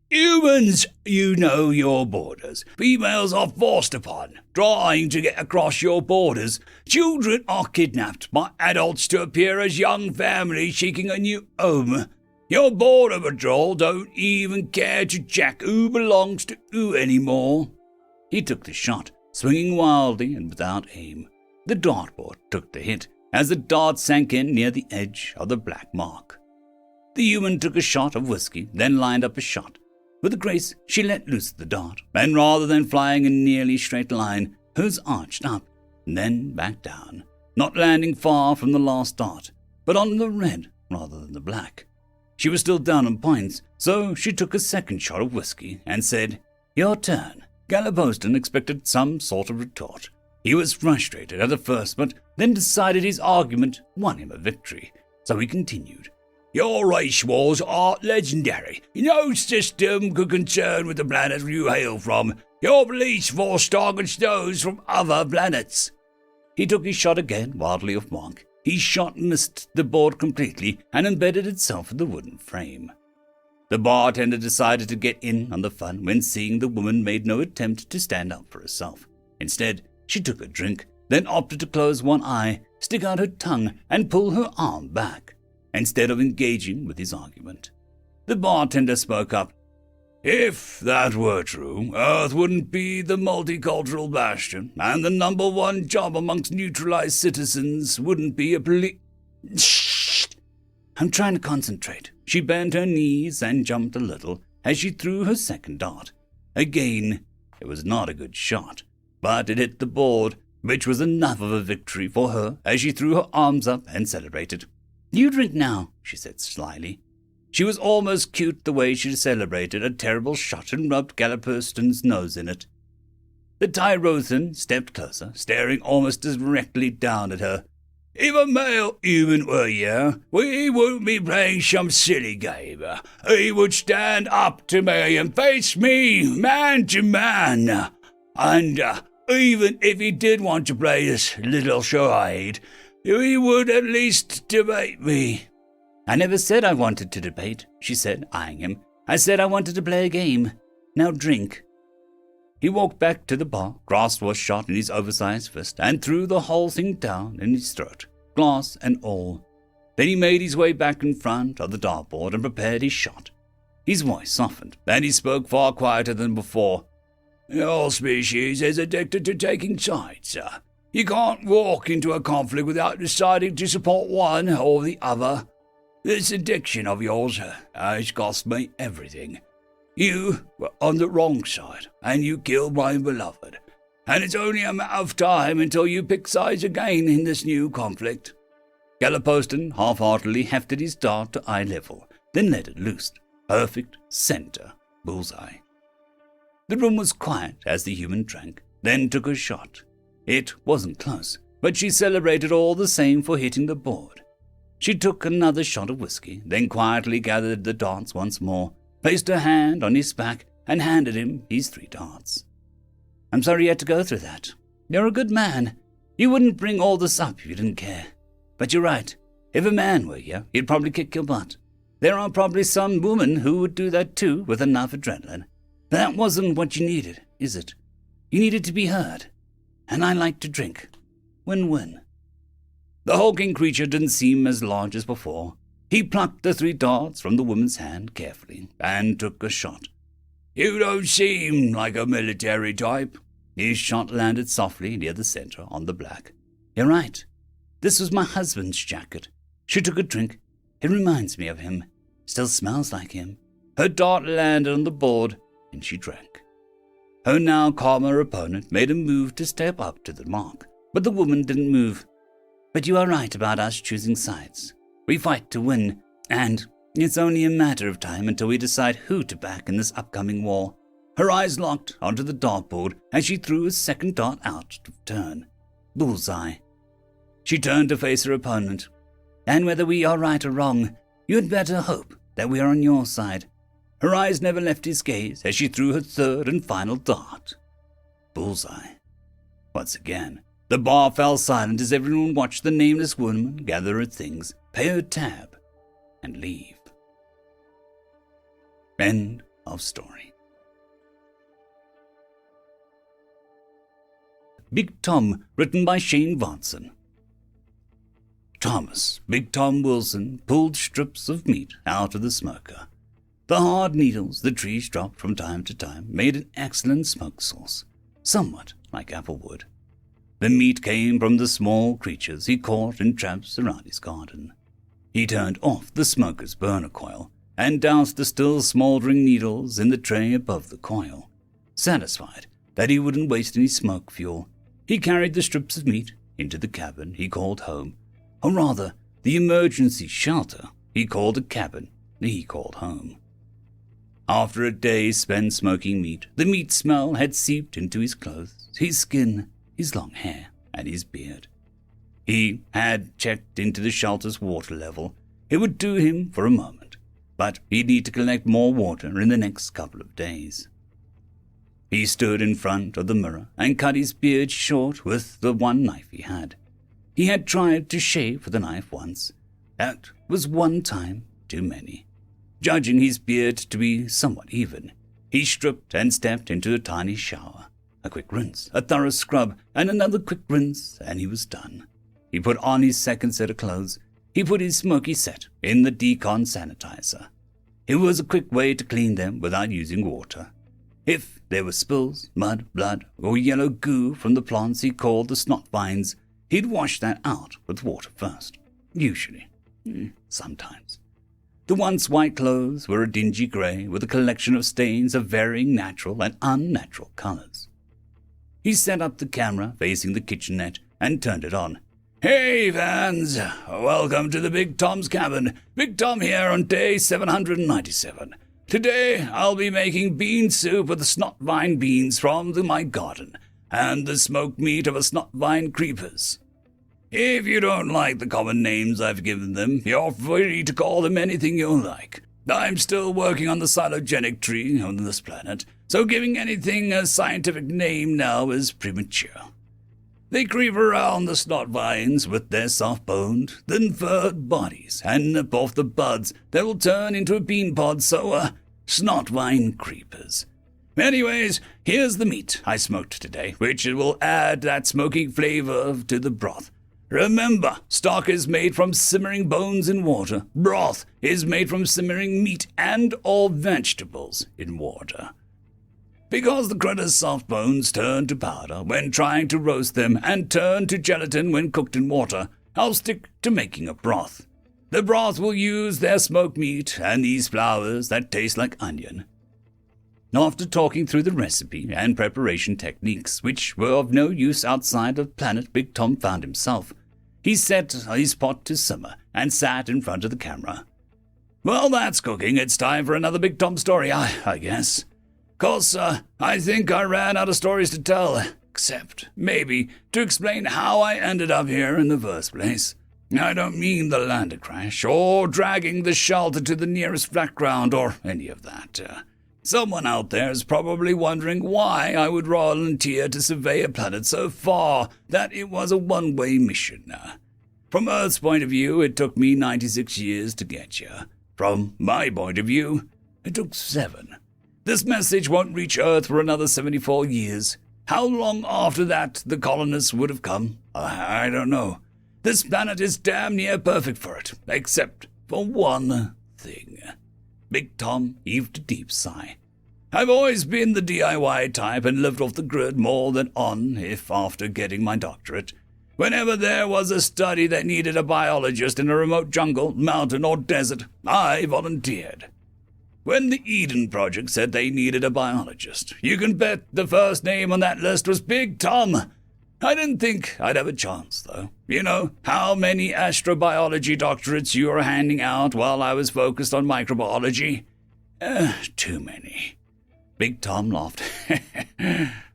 "Humans, you know your borders. Females are forced upon, trying to get across your borders. Children are kidnapped by adults to appear as young families seeking a new home. Your border patrol don't even care to check who belongs to who anymore." He took the shot, swinging wildly and without aim. The dartboard took the hit as the dart sank in near the edge of the black mark. The human took a shot of whiskey, then lined up a shot. With a grace, she let loose the dart, and rather than flying in a nearly straight line, hers arched up, and then back down, not landing far from the last dart, but on the red rather than the black. She was still down on points, so she took a second shot of whiskey and said, "Your turn." Galliposton expected some sort of retort. He was frustrated at the first, but then decided his argument won him a victory, so he continued. "Your race wars are legendary. No system could concern with the planet you hail from. Your police force targets those from other planets." He took his shot again, wildly off mark. His shot missed the board completely and embedded itself in the wooden frame. The bartender decided to get in on the fun when seeing the woman made no attempt to stand up for herself. Instead, she took a drink, then opted to close one eye, stick out her tongue, and pull her arm back, instead of engaging with his argument. The bartender spoke up. "If that were true, Earth wouldn't be the multicultural bastion, and the number one job amongst neutralized citizens wouldn't be a Shh! I'm trying to concentrate." She bent her knees and jumped a little as she threw her second dart. Again, it was not a good shot, but it hit the board, which was enough of a victory for her as she threw her arms up and celebrated. "You drink now," she said slyly. She was almost cute the way she celebrated a terrible shot and rubbed Galliposton's nose in it. The Tyrothan stepped closer, staring almost directly down at her. "If a male human were here, we wouldn't be playing some silly game. He would stand up to me and face me man to man. And even if he did want to play this little charade, he would at least debate me." "I never said I wanted to debate," she said, eyeing him. "I said I wanted to play a game. Now drink." He walked back to the bar, grasped a shot in his oversized fist, and threw the whole thing down in his throat, glass and all. Then he made his way back in front of the dartboard and prepared his shot. His voice softened, and he spoke far quieter than before. "Your species is addicted to taking sides. You can't walk into a conflict without deciding to support one or the other. This addiction of yours has cost me everything. You were on the wrong side, and you killed my beloved. And it's only a matter of time until you pick sides again in this new conflict." Galliposton half-heartedly hefted his dart to eye level, then let it loose. Perfect center bullseye. The room was quiet as the human drank, then took a shot. It wasn't close, but she celebrated all the same for hitting the board. She took another shot of whiskey, then quietly gathered the darts once more, placed her hand on his back, and handed him his 3 darts. "I'm sorry you had to go through that. You're a good man. You wouldn't bring all this up if you didn't care. But you're right. If a man were here, he'd probably kick your butt. There are probably some women who would do that too with enough adrenaline. That wasn't what you needed, is it? You needed to be heard. And I like to drink. Win-win." The hulking creature didn't seem as large as before. He plucked the 3 darts from the woman's hand carefully and took a shot. "You don't seem like a military type." His shot landed softly near the center on the black. "You're right. This was my husband's jacket." She took a drink. "It reminds me of him. Still smells like him." Her dart landed on the board, and she drank. Her now calmer opponent made a move to step up to the mark, but the woman didn't move. "But you are right about us choosing sides. We fight to win, and it's only a matter of time until we decide who to back in this upcoming war." Her eyes locked onto the dartboard as she threw a second dart out to turn. Bullseye. She turned to face her opponent. "And whether we are right or wrong, you had better hope that we are on your side." Her eyes never left his gaze as she threw her third and final dart. Bullseye. Once again, the bar fell silent as everyone watched the nameless woman gather her things, pay her tab, and leave. End of story. Big Tom, written by Shane Watson. Thomas, Big Tom Wilson, pulled strips of meat out of the smoker. The hard needles the trees dropped from time to time made an excellent smoke sauce, somewhat like applewood. The meat came from the small creatures he caught in traps around his garden. He turned off the smoker's burner coil and doused the still smouldering needles in the tray above the coil. Satisfied that he wouldn't waste any smoke fuel, he carried the strips of meat into the cabin he called home, or rather, the emergency shelter he called a cabin he called home. After a day spent smoking meat, the meat smell had seeped into his clothes, his skin, his long hair, and his beard. He had checked into the shelter's water level. It would do him for a moment, but he'd need to collect more water in the next couple of days. He stood in front of the mirror and cut his beard short with the one knife he had. He had tried to shave with a knife once. That was one time too many. Judging his beard to be somewhat even, he stripped and stepped into a tiny shower. A quick rinse, a thorough scrub, and another quick rinse, and he was done. He put on his second set of clothes. He put his smoky set in the decon sanitizer. It was a quick way to clean them without using water. If there were spills, mud, blood, or yellow goo from the plants he called the snot vines, he'd wash that out with water first. Usually. Sometimes. The once white clothes were a dingy grey with a collection of stains of varying natural and unnatural colors. He set up the camera facing the kitchenette and turned it on. "Hey, fans! Welcome to the Big Tom's cabin. Big Tom here on day 797. Today, I'll be making bean soup with the snot vine beans from my garden and the smoked meat of a snot vine creepers. If you don't like the common names I've given them, you're free to call them anything you like. I'm still working on the phylogenetic tree on this planet, so giving anything a scientific name now is premature. They creep around the snot vines with their soft-boned, thin-furred bodies and nip off the buds that will turn into a bean pod, so, snot vine creepers. Anyways, here's the meat I smoked today, which will add that smoky flavor to the broth. Remember, stock is made from simmering bones in water. Broth is made from simmering meat and all vegetables in water. Because the critter's soft bones turn to powder when trying to roast them and turn to gelatin when cooked in water, I'll stick to making a broth. The broth will use their smoked meat and these flowers that taste like onion. After talking through the recipe and preparation techniques, which were of no use outside of the planet Big Tom found himself, he set his pot to simmer and sat in front of the camera. Well, that's cooking. It's time for another Big Tom story, I guess. 'Course, I think I ran out of stories to tell, except, maybe, to explain how I ended up here in the first place. I don't mean the lander crash, or dragging the shelter to the nearest flat ground, or any of that. Someone out there is probably wondering why I would volunteer to survey a planet so far that it was a one-way mission. From Earth's point of view, it took me 96 years to get here. From my point of view, it took 7. This message won't reach Earth for another 74 years. How long after that the colonists would have come? I don't know. This planet is damn near perfect for it, except for one thing. Big Tom heaved a deep sigh. I've always been the DIY type and lived off the grid more than on, if after getting my doctorate. Whenever there was a study that needed a biologist in a remote jungle, mountain, or desert, I volunteered. When the Eden Project said they needed a biologist, you can bet the first name on that list was Big Tom. I didn't think I'd have a chance, though. You know how many astrobiology doctorates you were handing out while I was focused on microbiology? Too many. Big Tom laughed.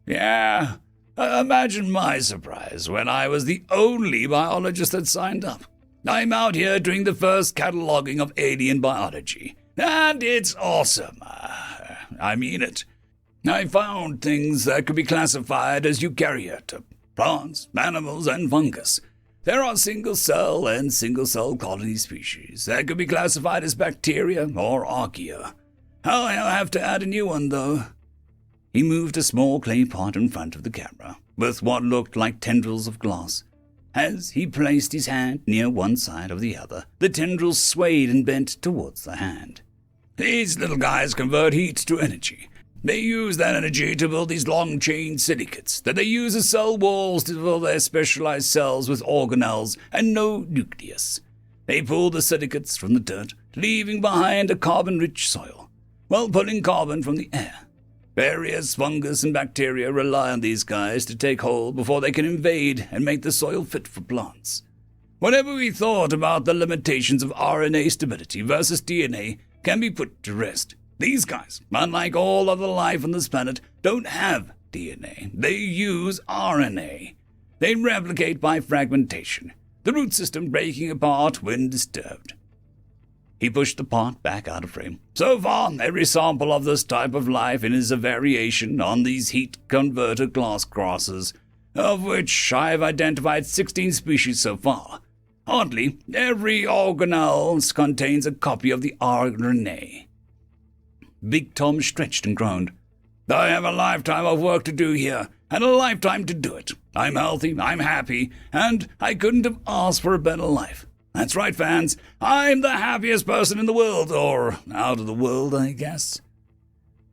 Yeah, imagine my surprise when I was the only biologist that signed up. I'm out here doing the first cataloging of alien biology, and it's awesome. I mean it. I found things that could be classified as eukaryote. Plants, animals, and fungus. There are single-cell and single-cell colony species that could be classified as bacteria or archaea. I'll have to add a new one, though. He moved a small clay pot in front of the camera, with what looked like tendrils of glass. As he placed his hand near one side of the other, the tendrils swayed and bent towards the hand. These little guys convert heat to energy. They use that energy to build these long-chain silicates that they use as cell walls to fill their specialized cells with organelles and no nucleus. They pull the silicates from the dirt, leaving behind a carbon-rich soil, while pulling carbon from the air. Various fungus and bacteria rely on these guys to take hold before they can invade and make the soil fit for plants. Whatever we thought about the limitations of RNA stability versus DNA can be put to rest. These guys, unlike all other life on this planet, don't have DNA. They use RNA. They replicate by fragmentation, the root system breaking apart when disturbed. He pushed the pot back out of frame. So far, every sample of this type of life is a variation on these heat converter glass grasses, of which I have identified 16 species so far. Oddly, every organelle contains a copy of the RNA. Big Tom stretched and groaned. I have a lifetime of work to do here, and a lifetime to do it. I'm healthy, I'm happy, and I couldn't have asked for a better life. That's right, fans. I'm the happiest person in the world, or out of the world, I guess.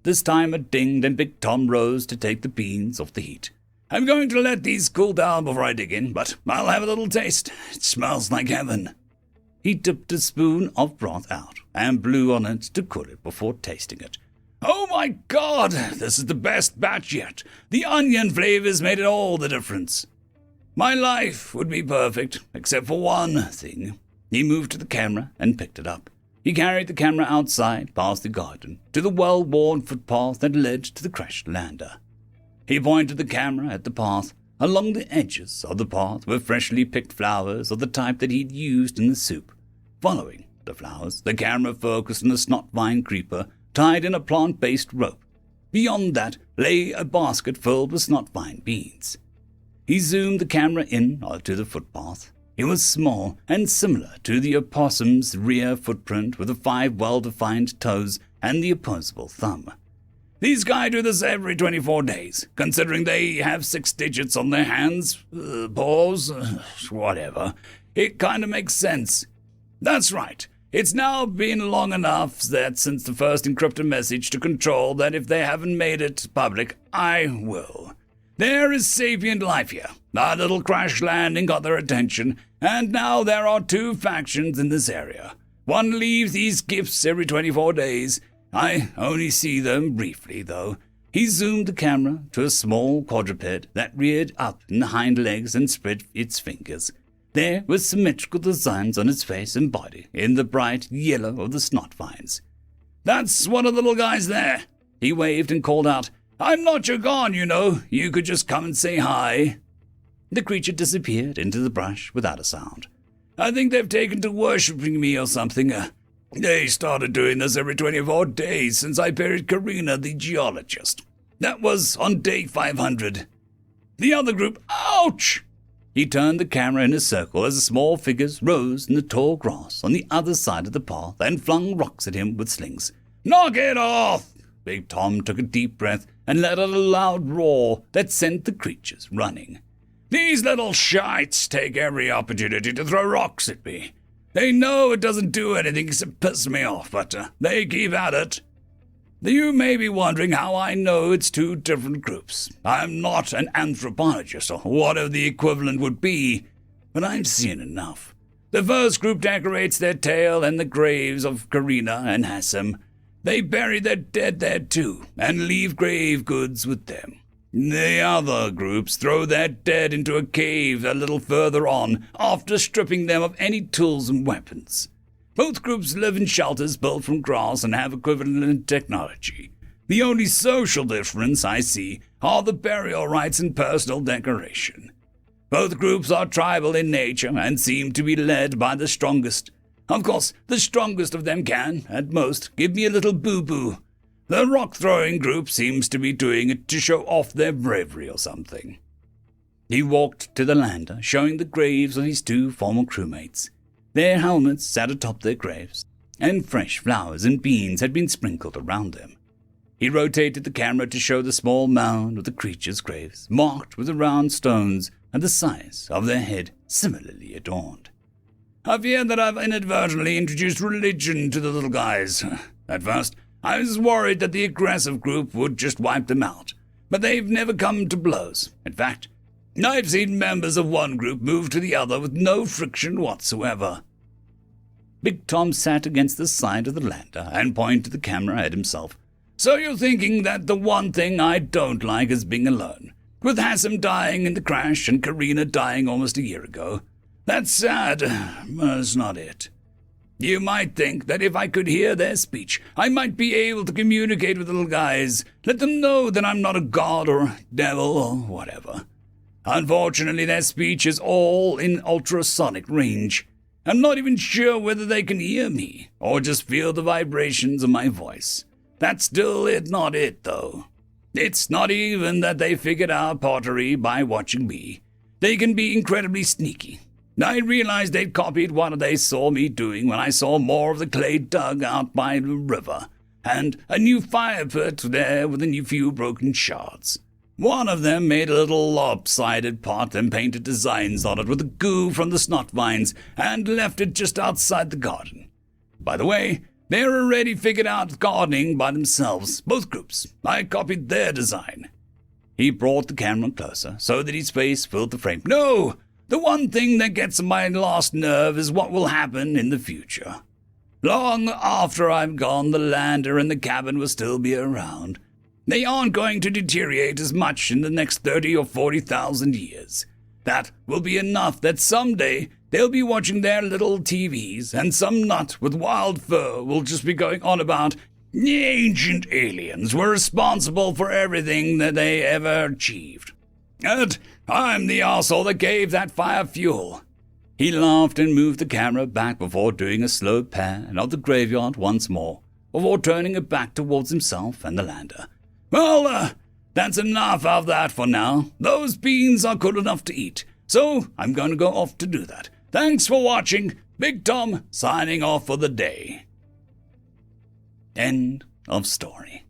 This time it dinged and Big Tom rose to take the beans off the heat. I'm going to let these cool down before I dig in, but I'll have a little taste. It smells like heaven. He dipped a spoon of broth out and blew on it to cool it before tasting it. Oh my God, this is the best batch yet. The onion flavors made it all the difference. My life would be perfect, except for one thing. He moved to the camera and picked it up. He carried the camera outside, past the garden, to the well-worn footpath that led to the crashed lander. He pointed the camera at the path. Along the edges of the path were freshly picked flowers of the type that he'd used in the soup. Following the flowers, the camera focused on a snot vine creeper tied in a plant-based rope. Beyond that lay a basket filled with snot vine beans. He zoomed the camera in onto the footpath. It was small and similar to the opossum's rear footprint with the 5 well-defined toes and the opposable thumb. These guys do this every 24 days, considering they have 6 digits on their hands, paws, whatever. It kind of makes sense. That's right. It's now been long enough that since the first encrypted message to Control that if they haven't made it public, I will. There is sapient life here. Our little crash landing got their attention, and now there are 2 factions in this area. One leaves these gifts every 24 days. I only see them briefly, though. He zoomed the camera to a small quadruped that reared up in the hind legs and spread its fingers. There were symmetrical designs on its face and body in the bright yellow of the snot vines. That's one of the little guys there. He waved and called out, I'm not your god, you know. You could just come and say hi. The creature disappeared into the brush without a sound. I think they've taken to worshipping me or something. They started doing this every 24 days since I buried Karina, the geologist. That was on day 500. The other group, ouch! He turned the camera in a circle as the small figures rose in the tall grass on the other side of the path and flung rocks at him with slings. Knock it off! Big Tom took a deep breath and let out a loud roar that sent the creatures running. These little shites take every opportunity to throw rocks at me. They know it doesn't do anything except piss me off, but they keep at it. You may be wondering how I know it's 2 different groups. I'm not an anthropologist, or whatever the equivalent would be, but I've seen enough. The first group decorates their tail and the graves of Karina and Hassem. They bury their dead there too, and leave grave goods with them. The other groups throw their dead into a cave a little further on, after stripping them of any tools and weapons. Both groups live in shelters built from grass and have equivalent technology. The only social difference I see are the burial rites and personal decoration. Both groups are tribal in nature and seem to be led by the strongest. Of course, the strongest of them can, at most, give me a little boo-boo. The rock-throwing group seems to be doing it to show off their bravery or something. He walked to the lander, showing the graves of his 2 former crewmates. Their helmets sat atop their graves, and fresh flowers and beans had been sprinkled around them. He rotated the camera to show the small mound of the creatures' graves, marked with the round stones and the size of their head similarly adorned. I fear that I've inadvertently introduced religion to the little guys. At first, I was worried that the aggressive group would just wipe them out, but they've never come to blows. In fact, I've seen members of one group move to the other with no friction whatsoever. Big Tom sat against the side of the lander and pointed the camera at himself. So you're thinking that the one thing I don't like is being alone, with Hassan dying in the crash and Karina dying almost a year ago. That's sad, but it's not it. You might think that if I could hear their speech, I might be able to communicate with the little guys, let them know that I'm not a god or devil or whatever. Unfortunately, their speech is all in ultrasonic range. I'm not even sure whether they can hear me, or just feel the vibrations of my voice. That's still not it, though. It's not even that they figured out pottery by watching me. They can be incredibly sneaky. I realized they'd copied what they saw me doing when I saw more of the clay dug out by the river, and a new fire pit there with a few broken shards. One of them made a little lopsided pot and painted designs on it with the goo from the snot vines and left it just outside the garden. By the way, they're already figured out gardening by themselves, both groups. I copied their design. He brought the camera closer so that his face filled the frame. No! The one thing that gets on my last nerve is what will happen in the future. Long after I'm gone, the lander and the cabin will still be around. They aren't going to deteriorate as much in the next 30 or 40,000 years. That will be enough that someday they'll be watching their little TVs, and some nut with wild fur will just be going on about the ancient aliens were responsible for everything that they ever achieved. And I'm the arsehole that gave that fire fuel. He laughed and moved the camera back before doing a slow pan of the graveyard once more, before turning it back towards himself and the lander. Well, that's enough of that for now. Those beans are good enough to eat, so I'm going to go off to do that. Thanks for watching. Big Tom signing off for the day. End of story.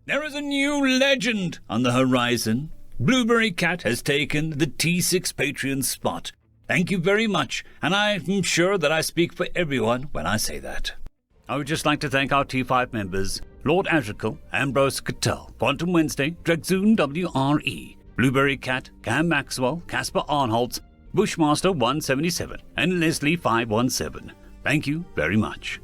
There is a new legend on the horizon. Blueberry Cat has taken the T6 Patreon spot. Thank you very much, and I'm sure that I speak for everyone when I say that. I would just like to thank our T5 members, Lord Azrical, Ambrose Cattell, Quantum Wednesday, Dragzoon WRE, Blueberry Cat, Cam Maxwell, Casper Arnholtz, Bushmaster 177, and Leslie 517. Thank you very much.